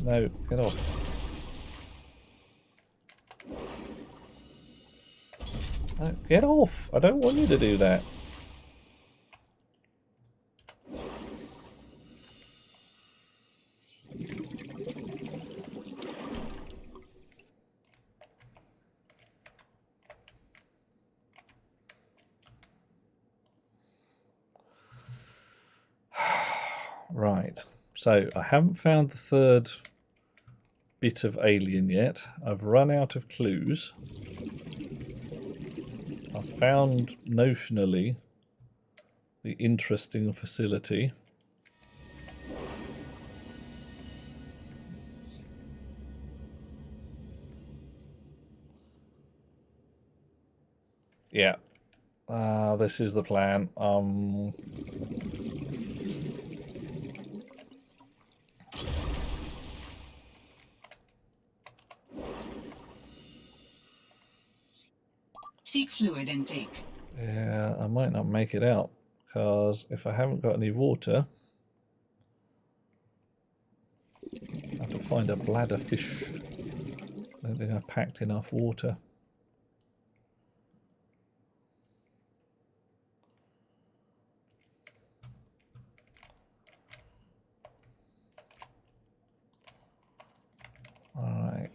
No, get off. No, get off! I don't want you to do that. Right, so I haven't found the third bit of alien yet. I've run out of clues. I've found notionally the interesting facility. Yeah, this is the plan. Seek fluid intake. Yeah, I might not make it out, because if I haven't got any water, I have to find a bladder fish. I don't think I packed enough water. Alright.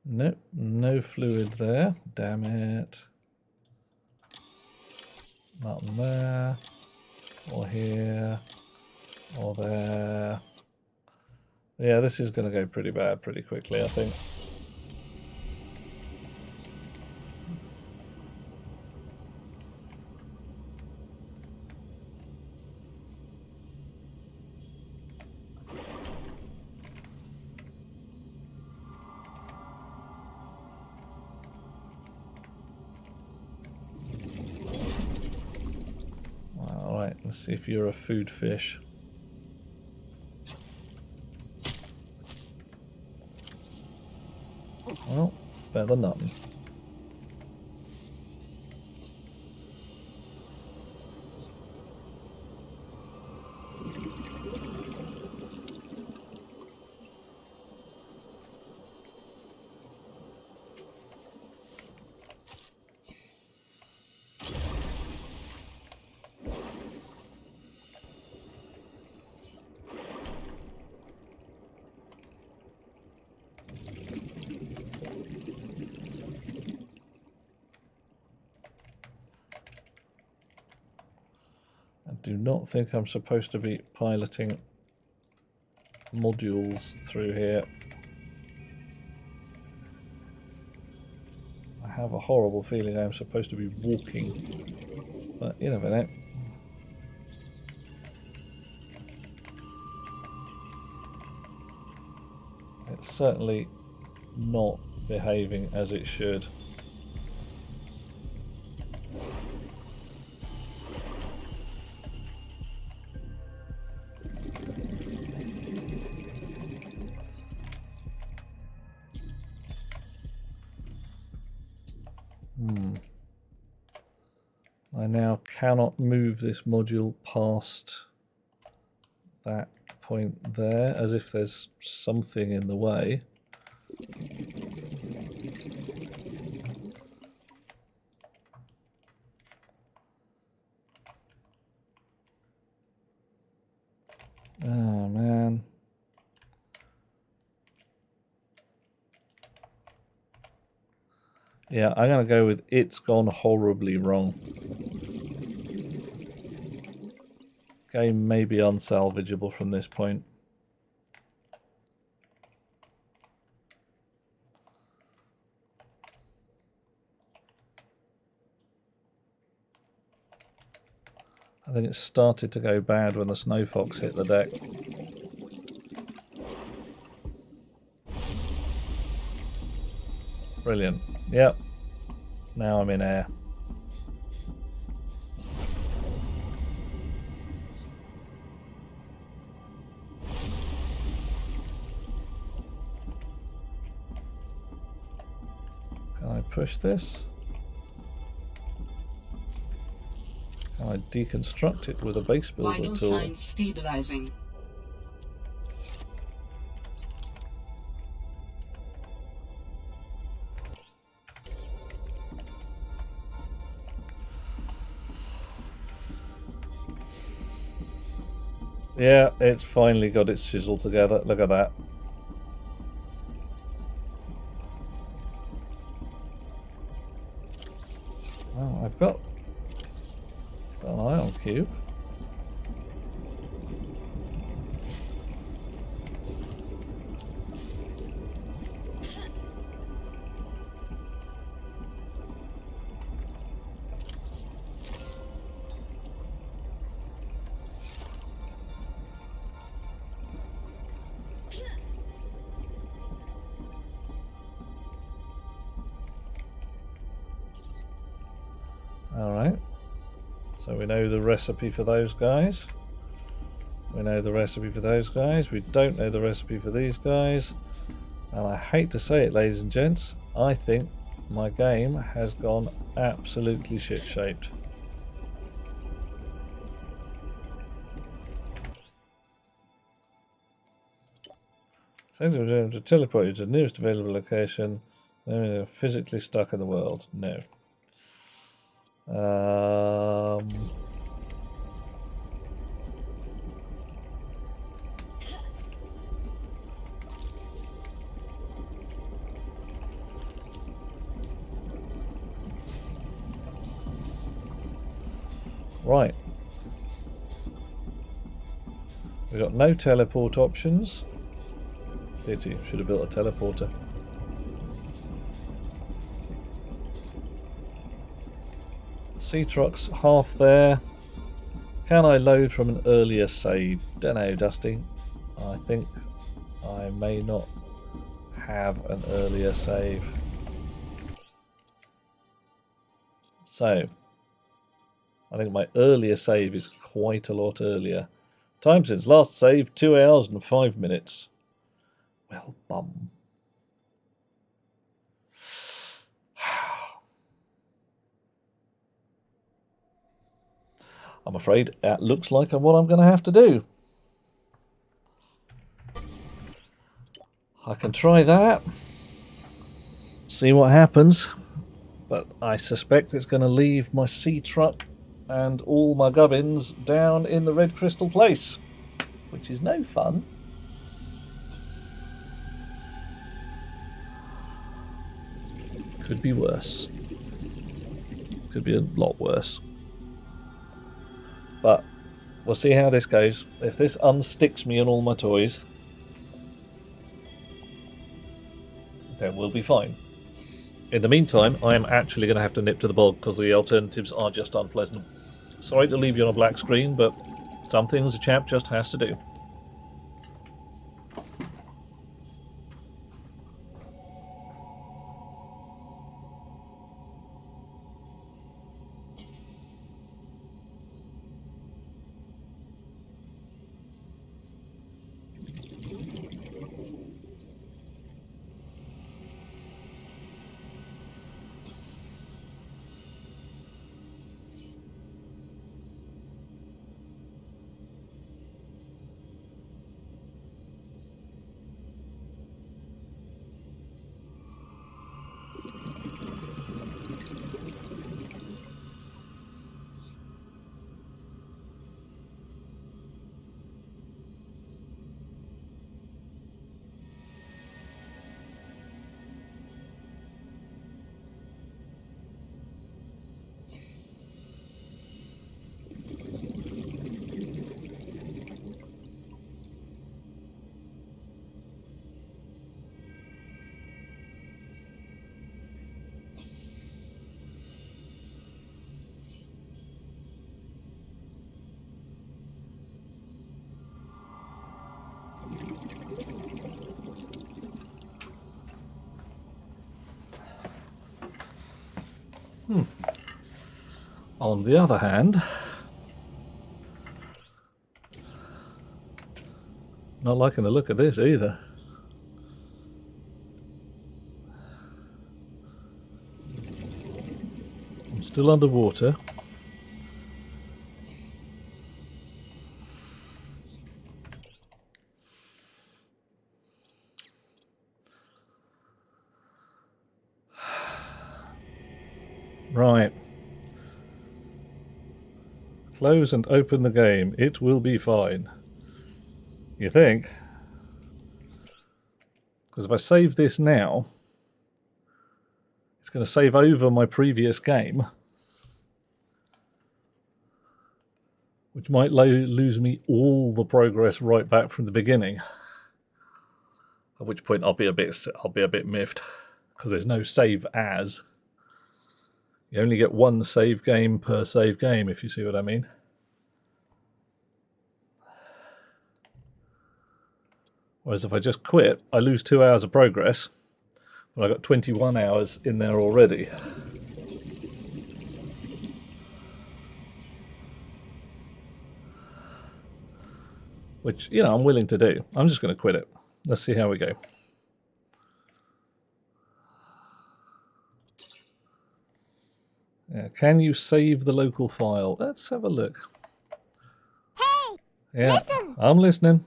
Nope, no fluid there. Damn it. Nothing there. Or here. Or there. Yeah, this is going to go pretty bad pretty quickly, I think. Alright, let's see if you're a food fish. Well, better than nothing. I do not think I'm supposed to be piloting modules through here. I have a horrible feeling I'm supposed to be walking, but you never know. It's certainly not behaving as it should. I now cannot move this module past that point there, as if there's something in the way. Oh man. Yeah, I'm going to go with it's gone horribly wrong. Game may be unsalvageable from this point. I think it started to go bad when the snow fox hit the deck. Brilliant. Yep. Now I'm in air. push this? Can I deconstruct it with a base builder Vital tool? signs stabilizing. Yeah, it's finally got its chisel together. Look at that. Oh, I've got an ion cube. Alright, so we know the recipe for those guys. We know the recipe for those guys. We don't know the recipe for these guys. And I hate to say it, ladies and gents, I think my game has gone absolutely shit-shaped. Says we're going to teleport you to the nearest available location. They're physically stuck in the world. No. Right. We've got no teleport options. Pity, should have built a teleporter. Sea truck's half there. Can I load from an earlier save? Dunno, Dusty. I think I may not have an earlier save. So, I think my earlier save is quite a lot earlier. Time since last save, 2 hours and 5 minutes. Well, bum. I'm afraid that looks like what I'm going to have to do. I can try that, see what happens, but I suspect it's going to leave my sea truck and all my gubbins down in the Red Crystal Place, which is no fun. Could be worse. Could be a lot worse. But we'll see how this goes. If this unsticks me and all my toys, then we'll be fine. In the meantime, I am actually going to have to nip to the bog because the alternatives are just unpleasant. Sorry to leave you on a black screen, but some things a chap just has to do. On the other hand, not liking the look of this either. I'm still underwater. Right. Close and open the game. It will be fine. You think? Because if I save this now, it's going to save over my previous game, which might lose me all the progress right back from the beginning. At which point I'll be a bit miffed because there's no save as. You only get one save game per save game, if you see what I mean. Whereas if I just quit, I lose 2 hours of progress, but I got 21 hours in there already. Which, you know, I'm willing to do. I'm just going to quit it. Let's see how we go. Yeah, can you save the local file? Let's have a look. Hey! Yeah, Listen! I'm listening.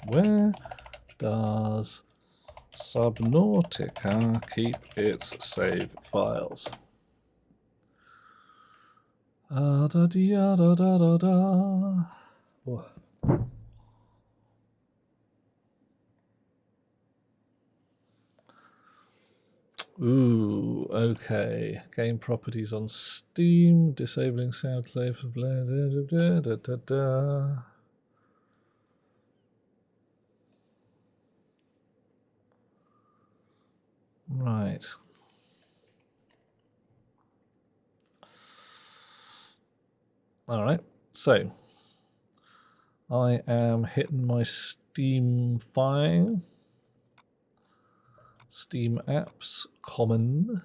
Where does Subnautica keep its save files? Da da da da da da. Oh. Ooh, okay. Game properties on Steam, disabling sound play for blah, da, da, da, da, da. Right. All right. So I am hitting my Steam file. Steam apps, common,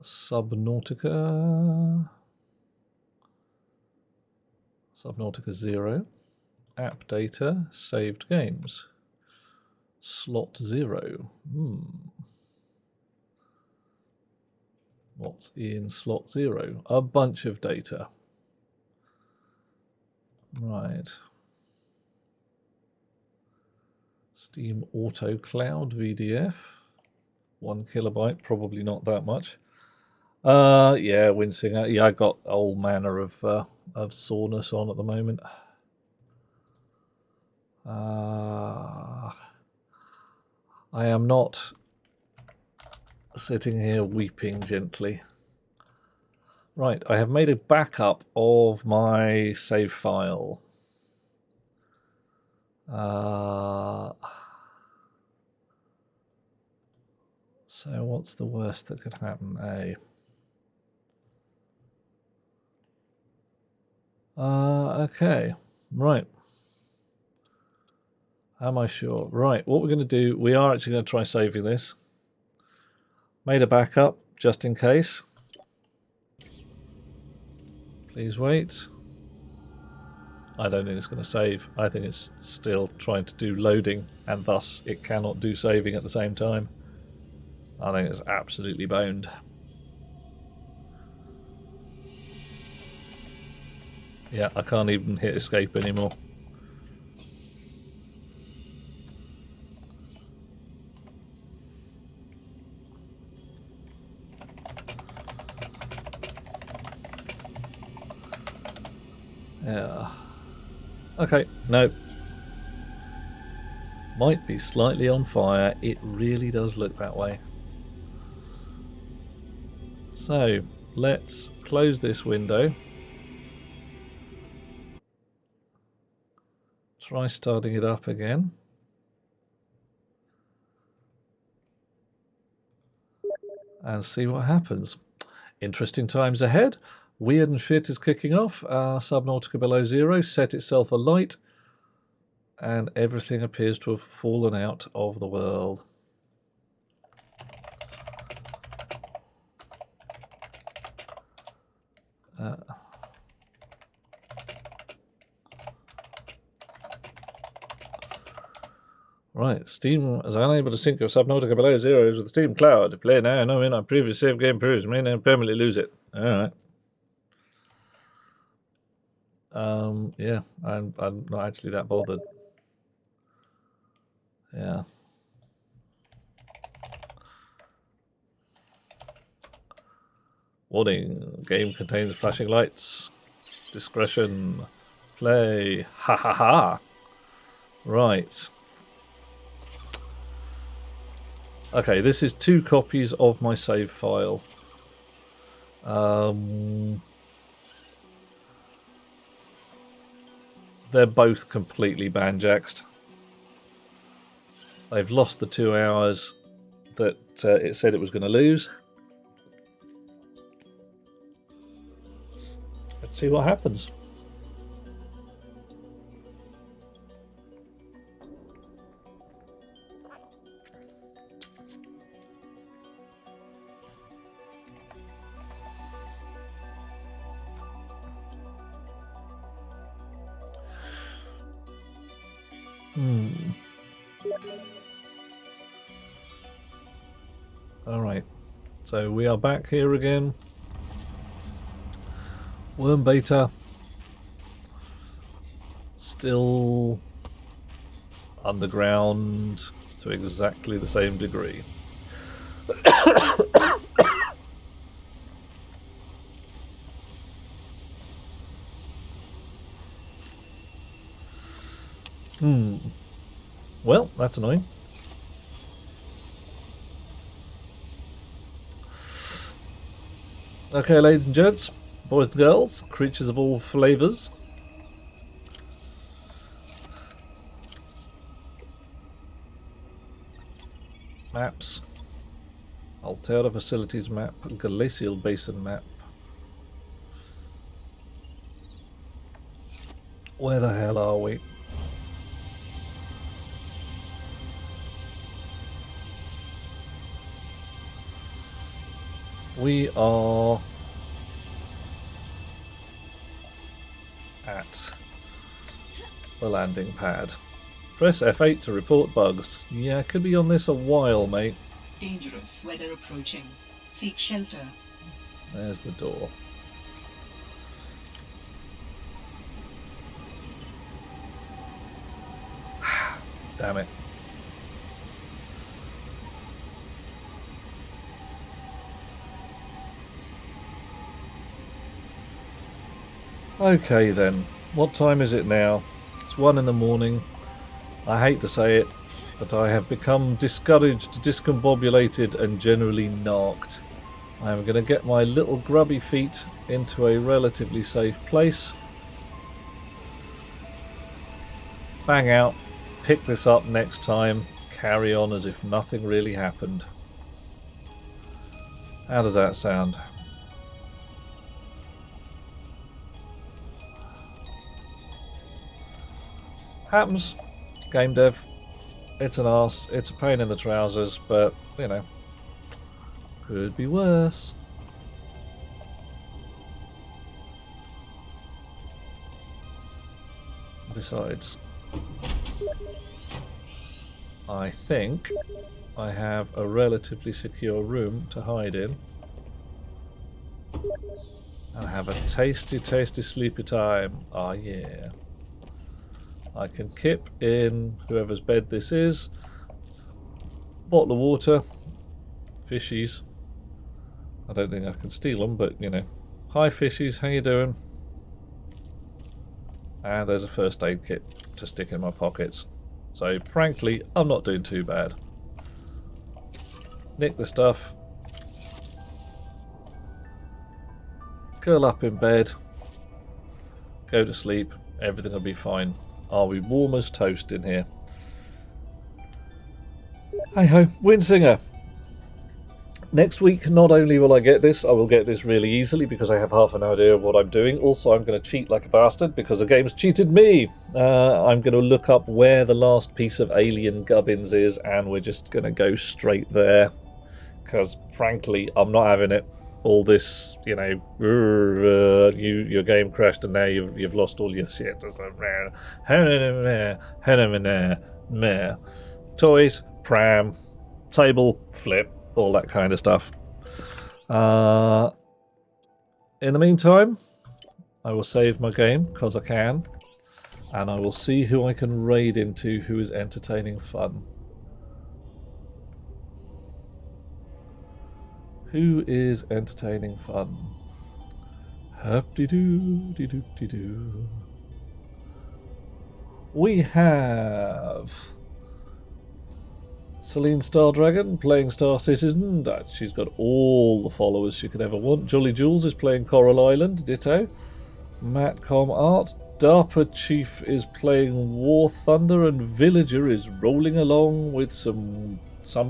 Subnautica, Subnautica 0, app data, saved games, slot 0. What's in slot 0? A bunch of data. Right. Steam Auto Cloud VDF, 1 kilobyte, probably not that much. Yeah, wincing. Yeah, I got all manner of soreness on at the moment. I am not sitting here weeping gently. Right, I have made a backup of my save file. So what's the worst that could happen? Okay, right. Am I sure? Right, what we're going to do, we are actually going to try saving this. Made a backup, just in case. Please wait. I don't think it's going to save. I think it's still trying to do loading, and thus it cannot do saving at the same time. I think it's absolutely boned. Yeah, I can't even hit escape anymore. Yeah. Okay, no. Might be slightly on fire. It really does look that way. So, let's close this window. Try starting it up again. And see what happens. Interesting times ahead. Weird and shit is kicking off. Subnautica below 0 set itself alight, and everything appears to have fallen out of the world. Right, Steam is unable to sync your Subnautica below zeros with the Steam Cloud. Play now, no in on previous save game proves may now permanently lose it. Alright. Yeah, I'm not actually that bothered. Yeah. Warning, game contains flashing lights. Discretion. Play. Ha ha ha. Right. Okay, this is 2 copies of my save file. They're both completely banjaxed. They've lost the 2 hours that it said it was going to lose. Let's see what happens. Alright, so we are back here again. Worm beta. Still underground to exactly the same degree. Well, that's annoying. Okay, ladies and gents, boys and girls, creatures of all flavours. Maps. Altera Facilities map. Glacial Basin map. Where the hell are we? We are at the landing pad. Press F8 to report bugs. Yeah, could be on this a while, mate. Dangerous weather approaching. Seek shelter. There's the door. Damn it. Okay then, what time is it now? It's 1 in the morning. I hate to say it, but I have become discouraged, discombobulated and generally narked. I am going to get my little grubby feet into a relatively safe place. Bang out, pick this up next time, carry on as if nothing really happened. How does that sound? Happens. Game dev. It's an arse. It's a pain in the trousers, but, you know, could be worse. Besides, I think I have a relatively secure room to hide in. And have a tasty, tasty sleepy time. Ah, yeah. I can kip in whoever's bed this is. Bottle of water. Fishies. I don't think I can steal them, but, you know. Hi, fishies. How you doing? And there's a first aid kit to stick in my pockets. So, frankly, I'm not doing too bad. Nick the stuff. Curl up in bed. Go to sleep. Everything will be fine. Are we warm as toast in here? Hey ho, Winsinger. Next week, not only will I get this, I will get this really easily because I have half an idea of what I'm doing. Also, I'm going to cheat like a bastard because the game's cheated me. I'm going to look up where the last piece of alien gubbins is and we're just going to go straight there. Because, frankly, I'm not having it. All this, you know, your game crashed and now you've lost all your shit. toys, pram, table, flip, all that kind of stuff. In the meantime, I will save my game, because I can. And I will see who I can raid into who is entertaining fun. Who is entertaining fun? Hup-de-doo-de-doo-de-doo. We have Celine Stardragon playing Star Citizen. She's got all the followers she could ever want. Jolly Jules is playing Coral Island, ditto. Matcom Art. DARPA Chief is playing War Thunder, and Villager is rolling along with some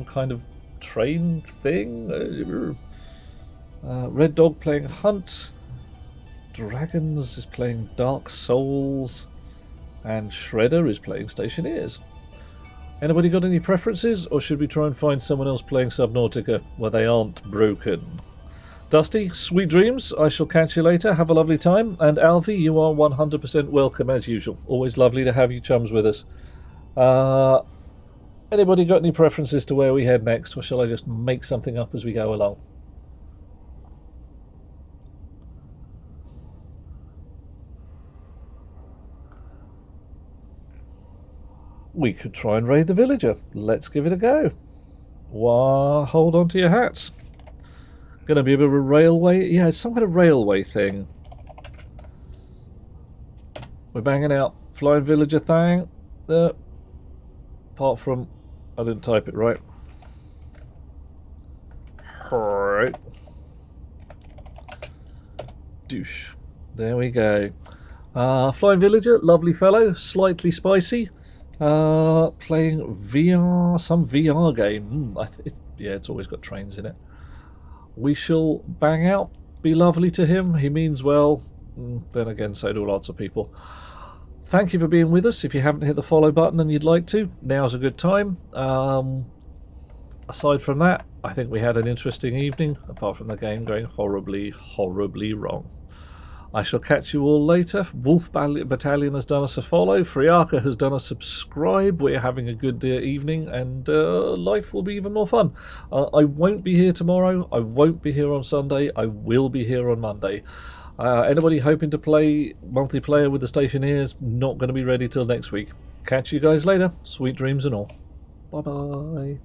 kind of train thing. Red Dog playing Hunt. Dragons is playing Dark Souls. And Shredder is playing Stationeers. Anybody got any preferences, or should we try and find someone else playing Subnautica where they aren't broken? Dusty, sweet dreams. I shall catch you later. Have a lovely time. And Alfie, you are 100% welcome as usual. Always lovely to have you chums with us. Anybody got any preferences to where we head next, or shall I just make something up as we go along? We could try and raid the villager. Let's give it a go. Hold on to your hats. Gonna be a bit of a railway. Yeah, it's some kind of railway thing. We're banging out flying villager thing. Apart from, I didn't type it right. Right. Douche. There we go. Flying villager, lovely fellow, slightly spicy. Playing VR, some VR game. Yeah, it's always got trains in it. We shall bang out, be lovely to him, he means well. Then again, so do lots of people. Thank you for being with us. If you haven't hit the follow button and you'd like to, now's a good time. Aside from that, I think we had an interesting evening, apart from the game going horribly, horribly wrong. I shall catch you all later. Wolf Battalion has done us a follow. Friarca has done a subscribe. We're having a good evening, and life will be even more fun. I won't be here tomorrow. I won't be here on Sunday. I will be here on Monday. Anybody hoping to play multiplayer with the Stationeers, not going to be ready till next week. Catch you guys later. Sweet dreams and all. Bye-bye.